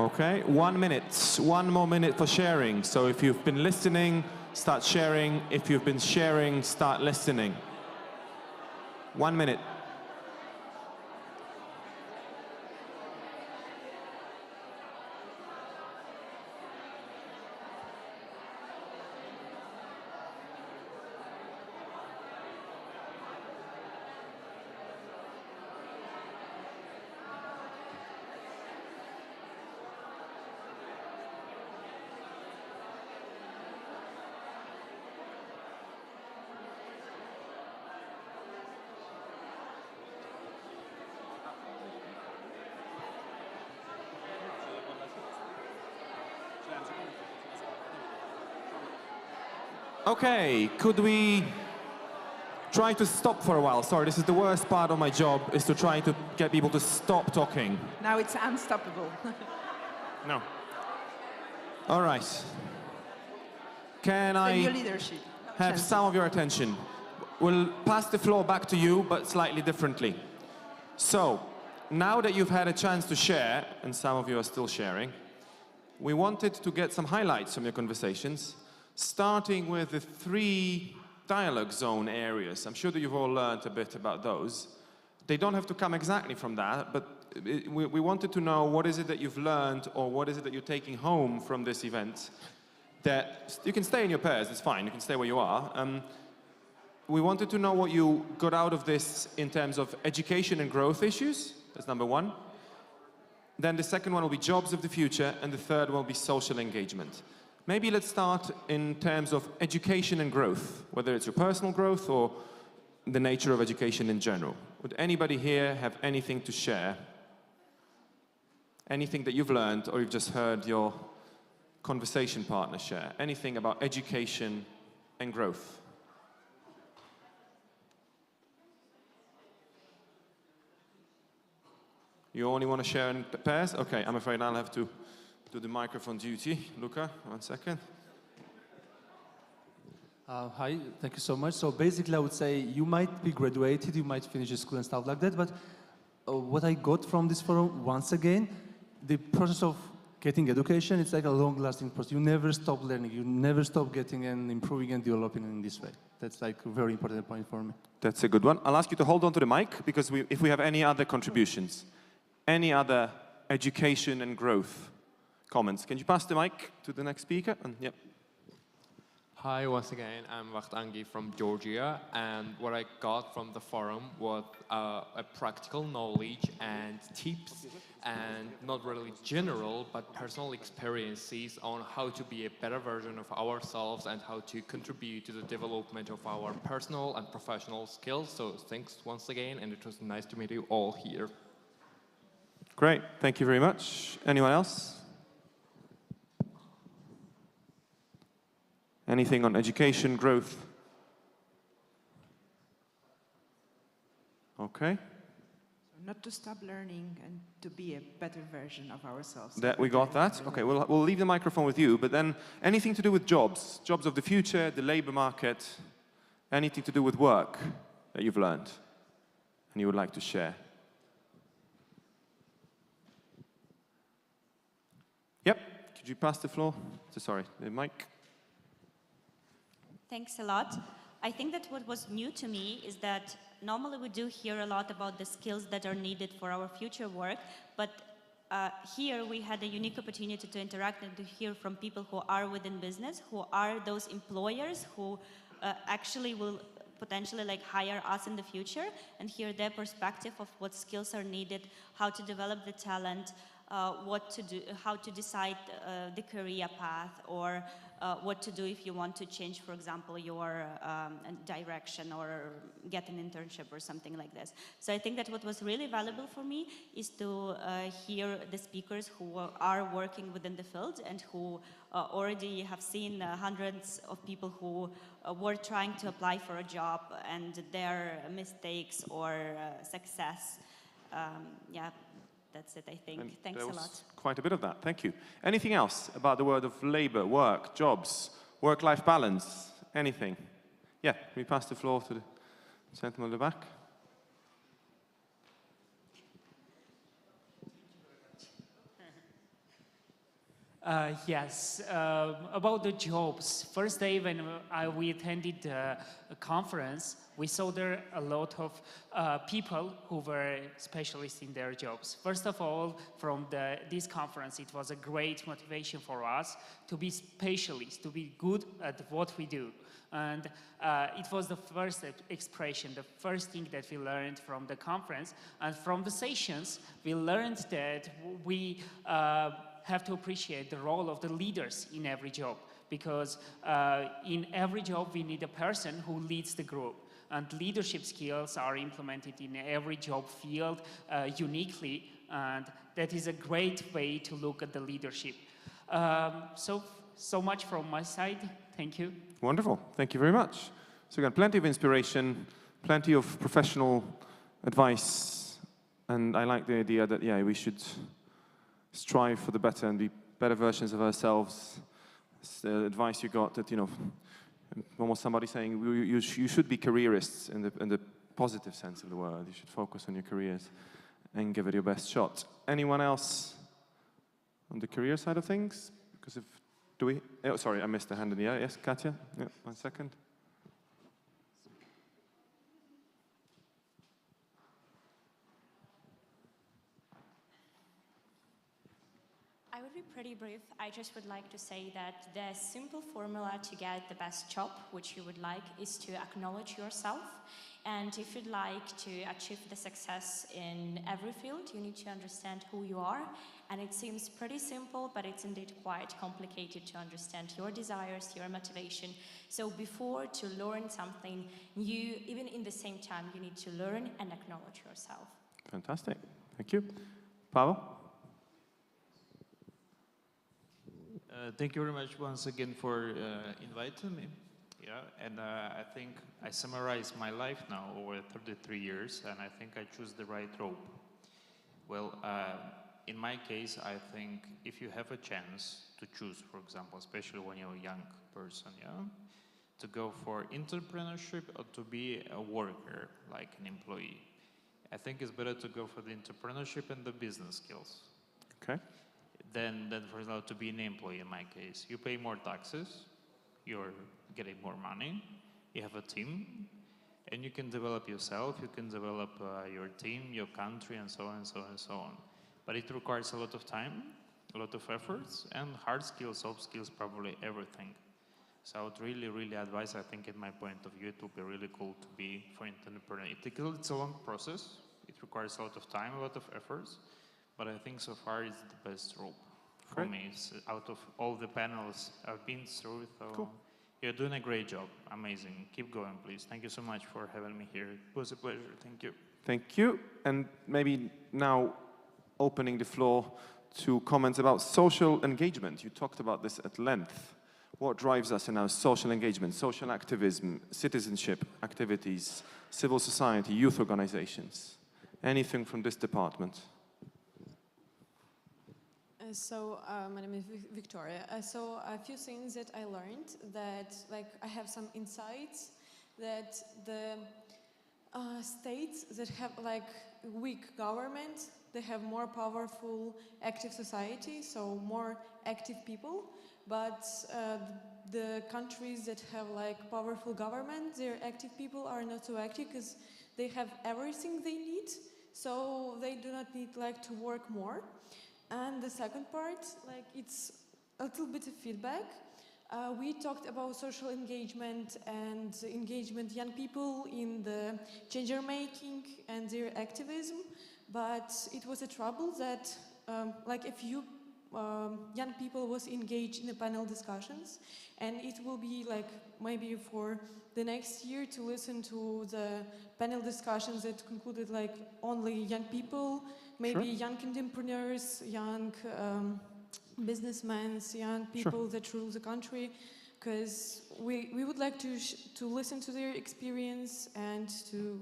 Okay, 1 minute. 1 more minute for sharing. So if you've been listening, start sharing. If you've been sharing, start listening. 1 minute. Okay, could we try to stop for a while? Sorry, this is the worst part of my job, is to try to get people to stop talking. Now it's unstoppable. No. All right. Can The new I leadership. have some of your attention? We'll pass the floor back to you, but slightly differently. So, now that you've had a chance to share, and some of you are still sharing, we wanted to get some highlights from your conversations, starting with the 3 dialogue zone areas. I'm sure that you've all learned a bit about those. They don't have to come exactly from that, but we wanted to know what is it that you've learned, or what is it that you're taking home from this event. That you can stay in your pairs, it's fine, you can stay where you are. We wanted to know what you got out of this in terms of education and growth issues. That's number 1. Then the second one will be jobs of the future, and the third one will be social engagement. Maybe let's start in terms of education and growth, whether it's your personal growth or the nature of education in general. Would anybody here have anything to share? Anything that you've learned or you've just heard your conversation partner share? Anything about education and growth? You only want to share in pairs? Okay, I'm afraid I'll have to do the microphone duty. Luca, 1 second. Hi, thank you so much. So basically, I would say you might be graduated, you might finish school and stuff like that, but what I got from this forum, once again, the process of getting education, it's like a long-lasting process. You never stop learning, you never stop getting and improving and developing in this way. That's like a very important point for me. That's a good one. I'll ask you to hold on to the mic, because if we have any other contributions, any other education and growth comments. Can you pass the mic to the next speaker? And, yep. Hi, once again, I'm Vachtangi from Georgia, and what I got from the forum was a practical knowledge and tips, and not really general, but personal experiences on how to be a better version of ourselves and how to contribute to the development of our personal and professional skills. So thanks once again, and it was nice to meet you all here. Great, thank you very much. Anyone else? Anything on education, growth? Okay. Not to stop learning and to be a better version of ourselves. That we got that. Okay, we'll leave the microphone with you, but then anything to do with jobs, jobs of the future, the labor market, anything to do with work that you've learned and you would like to share? Yep, could you pass the floor? Sorry, the mic. Thanks a lot. I think that what was new to me is that normally we do hear a lot about the skills that are needed for our future work, but here we had a unique opportunity to interact and to hear from people who are within business, who are those employers who actually will potentially hire us in the future, and hear their perspective of what skills are needed, how to develop the talent, what to do, how to decide the career path, or what to do if you want to change, for example, your direction or get an internship or something like this. So I think that what was really valuable for me is to hear the speakers who are working within the field and who already have seen hundreds of people who were trying to apply for a job and their mistakes or success. Yeah. That's it, I think. And thanks a lot. Quite a bit of that. Thank you. Anything else about the word of labor, work, jobs, work-life balance? Anything? Yeah, can we pass the floor to the gentleman at the back? Yes, about the jobs. First day when we attended a conference, we saw there a lot of people who were specialists in their jobs. First of all, from this conference, it was a great motivation for us to be specialists, to be good at what we do. And it was the first expression, the first thing that we learned from the conference. And from the sessions, we learned that we have to appreciate the role of the leaders in every job, because in every job we need a person who leads the group, and leadership skills are implemented in every job field uniquely, and that is a great way to look at the leadership. So much from my side. Thank you. Wonderful. Thank you very much. So again, plenty of inspiration, plenty of professional advice, and I like the idea that, yeah, we should strive for the better and be better versions of ourselves. It's the advice you got that, you know, almost somebody saying you should be careerists in the positive sense of the word. You should focus on your careers and give it your best shot. Anyone else on the career side of things? Because if, oh, sorry, I missed the hand in the air. Yes, Katja? Yeah, 1 second. I would be pretty brief. I just would like to say that the simple formula to get the best job, which you would like, is to acknowledge yourself. And if you'd like to achieve the success in every field, you need to understand who you are. And it seems pretty simple, but it's indeed quite complicated to understand your desires, your motivation. So before to learn something new, even in the same time, you need to learn and acknowledge yourself. Fantastic. Thank you. Pavel? Thank you very much once again for inviting me. Yeah, and I think I summarize my life now over 33 years, and I think I choose the right rope. Well, in my case, I think if you have a chance to choose, for example, especially when you're a young person, yeah, to go for entrepreneurship or to be a worker, like an employee, I think it's better to go for the entrepreneurship and the business skills. Okay. Than for example, to be an employee in my case. You pay more taxes, you're getting more money, you have a team, and you can develop yourself, you can develop your team, your country, and so on and so on and so on. But it requires a lot of time, a lot of efforts, and hard skills, soft skills, probably everything. So I would really, really advise, I think in my point of view, it would be really cool to be for entrepreneur. It's a long process, it requires a lot of time, a lot of efforts, but I think so far it's the best rope for me. It's out of all the panels I've been through. So cool. You're doing a great job. Amazing. Keep going, please. Thank you so much for having me here. It was a pleasure. Thank you. Thank you. And maybe now opening the floor to comments about social engagement. You talked about this at length. What drives us in our social engagement, social activism, citizenship activities, civil society, youth organizations? Anything from this department? My name is Victoria. So a few things that I learned, that like I have some insights that the states that have like weak government, they have more powerful active society, so more active people. But the countries that have like powerful government, their active people are not so active because they have everything they need, so they do not need like to work more. And the second part, like it's a little bit of feedback. We talked about social engagement and engagement young people in the change making and their activism, but it was a trouble that like a few young people was engaged in the panel discussions, and it will be like maybe for the next year to listen to the panel discussions that concluded like only young people, maybe young entrepreneurs, young businessmen, young people that rule the country, because we would like to listen to their experience and to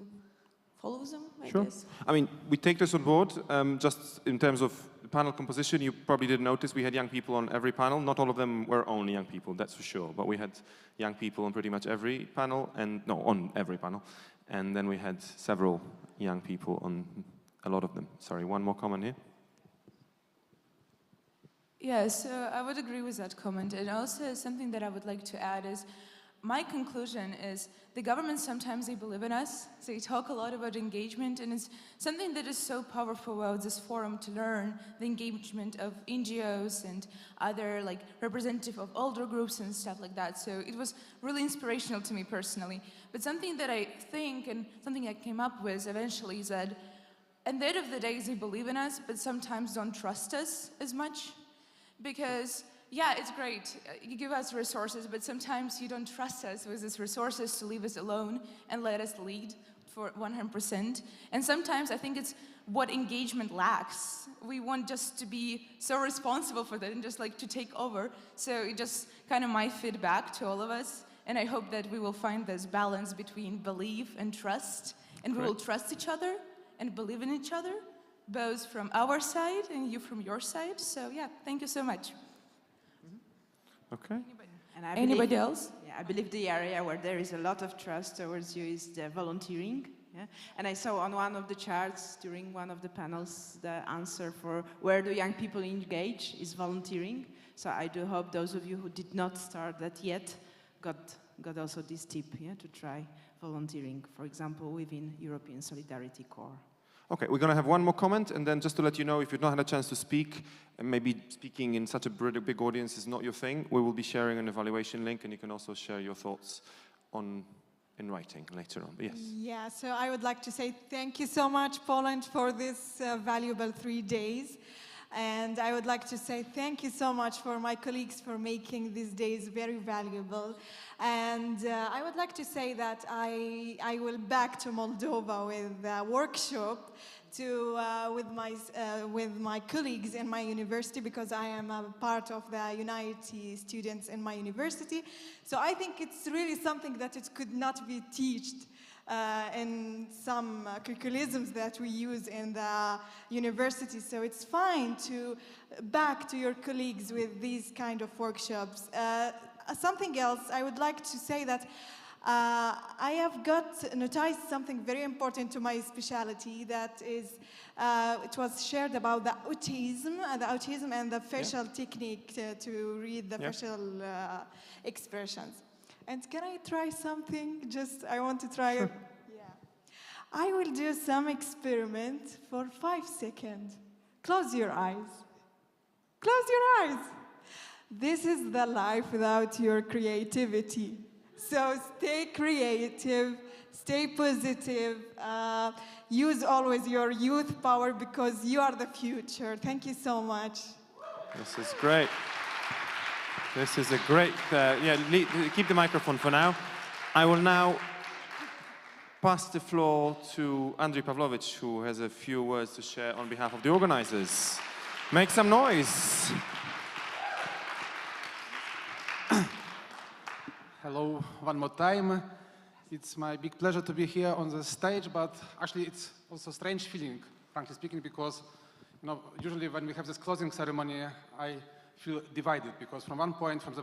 follow them, I guess. I mean, we take this on board. Just in terms of panel composition, you probably didn't notice we had young people on every panel. Not all of them were only young people, that's for sure. But we had young people on pretty much every panel, on every panel. And then we had several young people on a lot of them. Sorry, one more comment here. Yes, I would agree with that comment. And also something that I would like to add is, my conclusion is the governments sometimes they believe in us. They talk a lot about engagement, and it's something that is so powerful about this forum to learn the engagement of NGOs and other like representative of older groups and stuff like that. So it was really inspirational to me personally. But something that I think and something I came up with eventually is that at the end of the day they believe in us, but sometimes don't trust us as much. Because yeah, it's great. You give us resources, but sometimes you don't trust us with these resources to leave us alone and let us lead for 100%. And sometimes I think it's what engagement lacks. We want just to be so responsible for that and just like to take over. So it just kind of my feedback to all of us. And I hope that we will find this balance between belief and trust. And we will trust each other and believe in each other, both from our side and you from your side. So yeah, thank you so much. Okay. And I Anybody else? Yeah, I believe the area where there is a lot of trust towards you is the volunteering. Yeah? And I saw on one of the charts during one of the panels the answer for where do young people engage is volunteering. So I do hope those of you who did not start that yet got also this tip, yeah, to try volunteering, for example, within European Solidarity Corps. Okay, we're going to have one more comment, and then just to let you know, if you've not had a chance to speak, and maybe speaking in such a big audience is not your thing, we will be sharing an evaluation link, and you can also share your thoughts in writing later on. But yes. Yeah, so I would like to say thank you so much, Poland, for this valuable 3 days. And I would like to say thank you so much for my colleagues for making these days very valuable. And I would like to say that I will back to Moldova with a workshop with my colleagues in my university, because I am a part of the United Students in my university. So I think it's really something that it could not be taught in some curriculums that we use in the university. So it's fine to back to your colleagues with these kind of workshops. Something else, I would like to say that I have noticed something very important to my specialty, that is, it was shared about the autism and the facial technique to read the facial expressions. And can I try something? I want to try it. Yeah. I will do some experiment for 5 seconds. Close your eyes. Close your eyes. This is the life without your creativity. So stay creative, stay positive, use always your youth power, because you are the future. Thank you so much. This is great. This is a great, keep the microphone for now. I will now pass the floor to Andrzej Pawlowicz, who has a few words to share on behalf of the organizers. Make some noise. Hello, one more time. It's my big pleasure to be here on the stage, but actually it's also a strange feeling, frankly speaking, because usually when we have this closing ceremony, I feel divided, because from one point, from the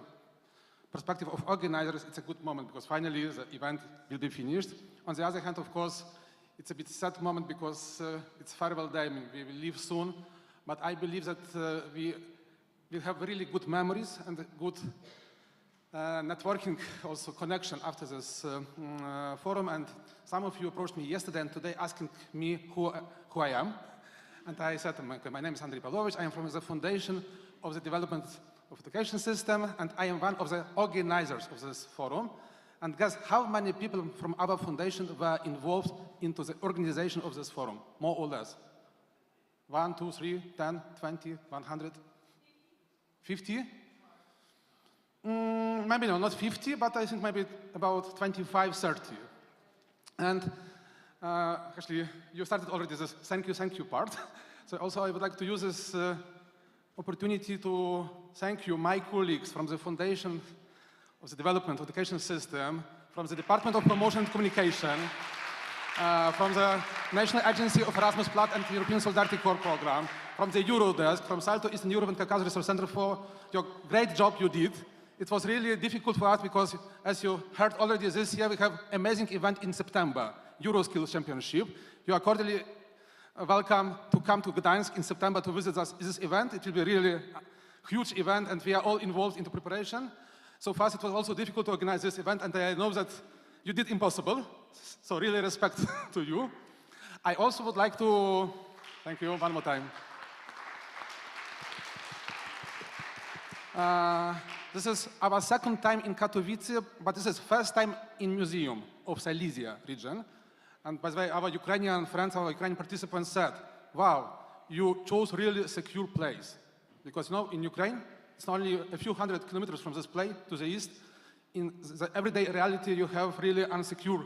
perspective of organizers, it's a good moment, because finally the event will be finished. On the other hand, of course, it's a bit sad moment, because it's farewell day. I mean, we will leave soon, but I believe that we will have really good memories and good networking, also connection after this forum. And some of you approached me yesterday and today asking me who I am. And I said, my name is Andrzej Pawlowicz. I am from the Foundation of the Development of Education System, and I am one of the organizers of this forum. And guess how many people from our foundation were involved into the organization of this forum, more or less? 1, 2, 3, 10, 20, 100? 50? Maybe no, not 50, but I think maybe about 25, 30. And actually, you started already this thank you part. So also I would like to use this opportunity to thank you, my colleagues from the Foundation of the Development of the Education System, from the Department of Promotion and Communication, from the National Agency of Erasmus Plus and the European Solidarity Corps program, from the Eurodesk, from Salto Eastern Europe and Caucasus Research Center for your great job you did. It was really difficult for us because, as you heard already this year, we have an amazing event in September, Euroskills Championship. You are cordially welcome to come to Gdańsk in September to visit us this event. It will be really huge event, and we are all involved in the preparation. So fast, it was also difficult to organize this event, and I know that you did impossible. So really respect to you. I also would like to thank you one more time. This is our second time in Katowice, but this is first time in Museum of Silesia region. And by the way, our Ukrainian friends, our Ukrainian participants said, wow, you chose really a secure place. Because you know, in Ukraine, it's only a few hundred kilometers from this place to the east. In the everyday reality, you have really unsecure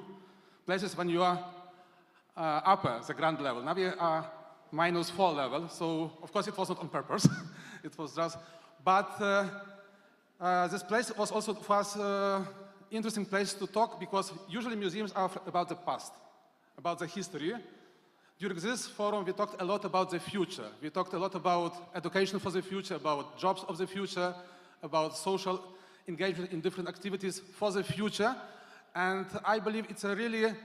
places when you are upper, the ground level. Now we are -4 level, so of course it was not on purpose. It was just, but this place was also for us interesting place to talk, because usually museums are about the past, about the history. During this forum, we talked a lot about the future. We talked a lot about education for the future, about jobs of the future, about social engagement in different activities for the future. And I believe it's a really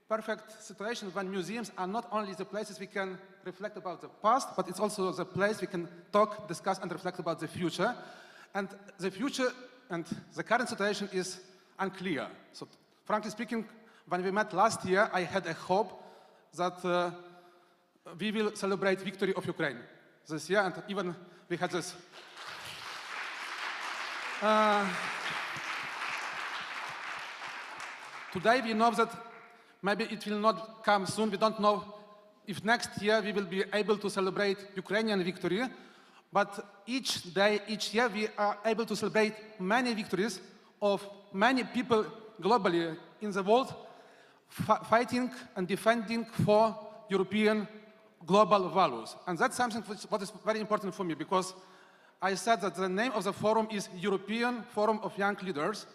perfect situation when museums are not only the places we can reflect about the past, but it's also the place we can talk, discuss, and reflect about the future. And the future and the current situation is unclear. So, frankly speaking, when we met last year, I had a hope that we will celebrate victory of Ukraine this year, and even we had this. Today we know that maybe it will not come soon. We don't know if next year we will be able to celebrate Ukrainian victory, but each day, each year, we are able to celebrate many victories of many people globally in the world, fighting and defending for European global values. And that's something what is very important for me, because I said that the name of the forum is European Forum of Young Leaders.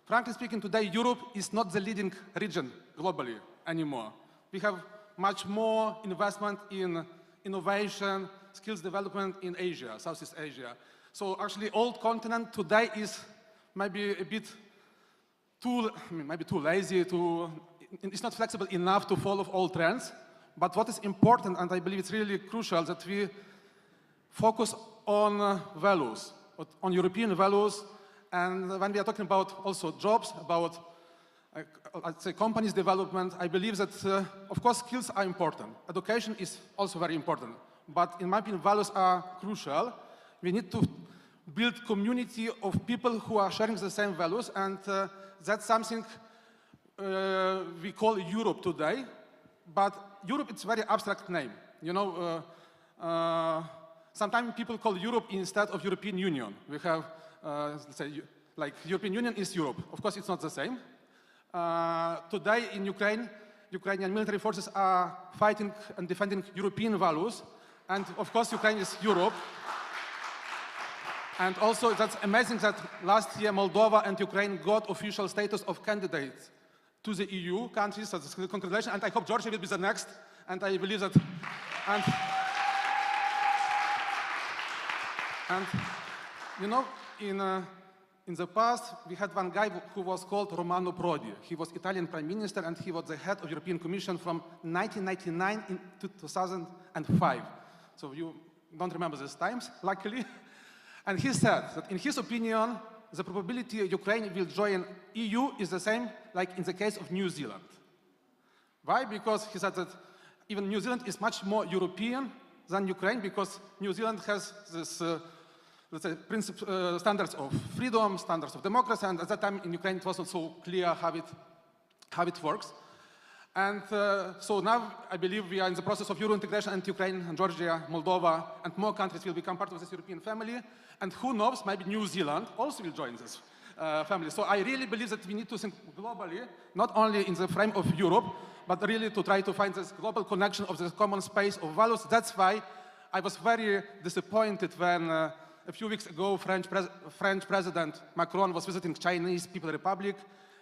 Frankly speaking, today Europe is not the leading region globally anymore. We have much more investment in innovation, skills development in Asia, Southeast Asia. So actually, old continent today is maybe a bit too lazy, it's not flexible enough to follow all trends. But what is important, and I believe it's really crucial, that we focus on values, on European values. And when we are talking about also jobs, about I'd say companies development, I believe that, of course, skills are important. Education is also very important. But in my opinion, values are crucial. We need to build community of people who are sharing the same values, and that's something we call Europe today. But Europe, it's a very abstract name. You know, sometimes people call Europe instead of European Union. We have, let's say, like European Union is Europe. Of course, it's not the same. Today in Ukraine, Ukrainian military forces are fighting and defending European values. And of course, Ukraine is Europe. And also, that's amazing that last year Moldova and Ukraine got official status of candidates to the EU countries. So congratulations. And I hope Georgia will be the next. And I believe that. And you know, in the past, we had one guy who was called Romano Prodi. He was Italian Prime Minister, and he was the head of European Commission from 1999 to 2005. So you don't remember these times, luckily. And he said that, in his opinion, the probability Ukraine will join EU is the same like in the case of New Zealand. Why? Because he said that even New Zealand is much more European than Ukraine, because New Zealand has this let's say, standards of freedom, standards of democracy, and at that time in Ukraine it wasn't so clear how it works. And so now I believe we are in the process of Euro integration, and Ukraine and Georgia, Moldova, and more countries will become part of this European family. And who knows, maybe New Zealand also will join this family. So I really believe that we need to think globally, not only in the frame of Europe, but really to try to find this global connection of this common space of values. That's why I was very disappointed when a few weeks ago, French President Macron was visiting Chinese People's Republic,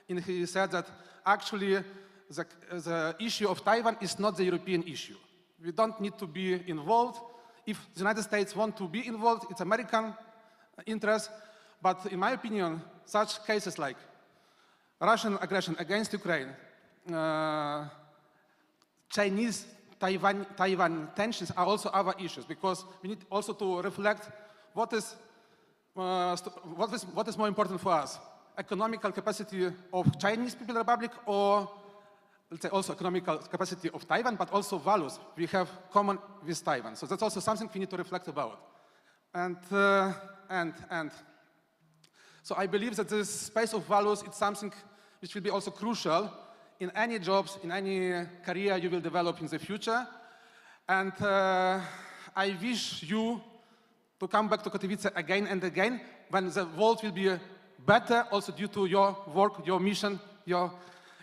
and he said that actually the issue of Taiwan is not the European issue. We don't need to be involved. If the United States want to be involved, it's American interest. But in my opinion, such cases like Russian aggression against Ukraine, Chinese Taiwan tensions are also our issues, because we need also to reflect what is more important for us: economical capacity of Chinese People's Republic, or let's say also economical capacity of Taiwan, but also values we have common with Taiwan. So that's also something we need to reflect about. And so I believe that this space of values is something which will be also crucial in any jobs, in any career you will develop in the future. And I wish you to come back to Katowice again and again when the world will be better, also due to your work, your mission, your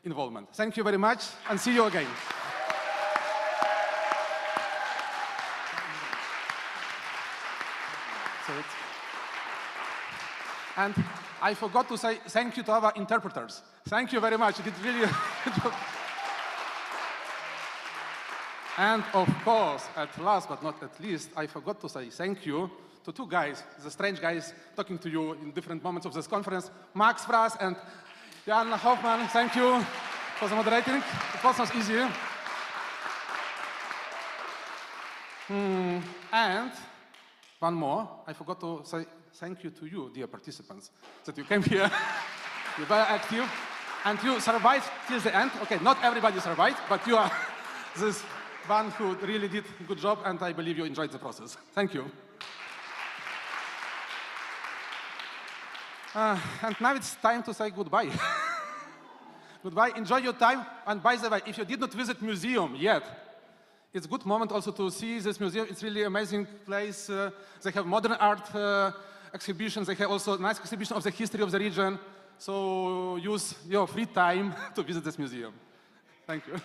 involvement. Thank you very much, and see you again. And I forgot to say thank you to our interpreters. Thank you very much. You did really a good job. And of course, at last but not at least, I forgot to say thank you to two guys, the strange guys talking to you in different moments of this conference, Max Frass and Jan Hoffman. Thank you for the moderating. It was not easy. And one more, I forgot to say thank you to you, dear participants, that you came here. You're very active, and you survived till the end. Okay, not everybody survived, but you are this one who really did a good job, and I believe you enjoyed the process. Thank you. And now it's time to say goodbye. Goodbye, enjoy your time, and by the way, if you did not visit museum yet, it's a good moment also to see this museum. It's really an amazing place. They have modern art exhibitions. They have also a nice exhibition of the history of the region. So use your free time to visit this museum. Thank you.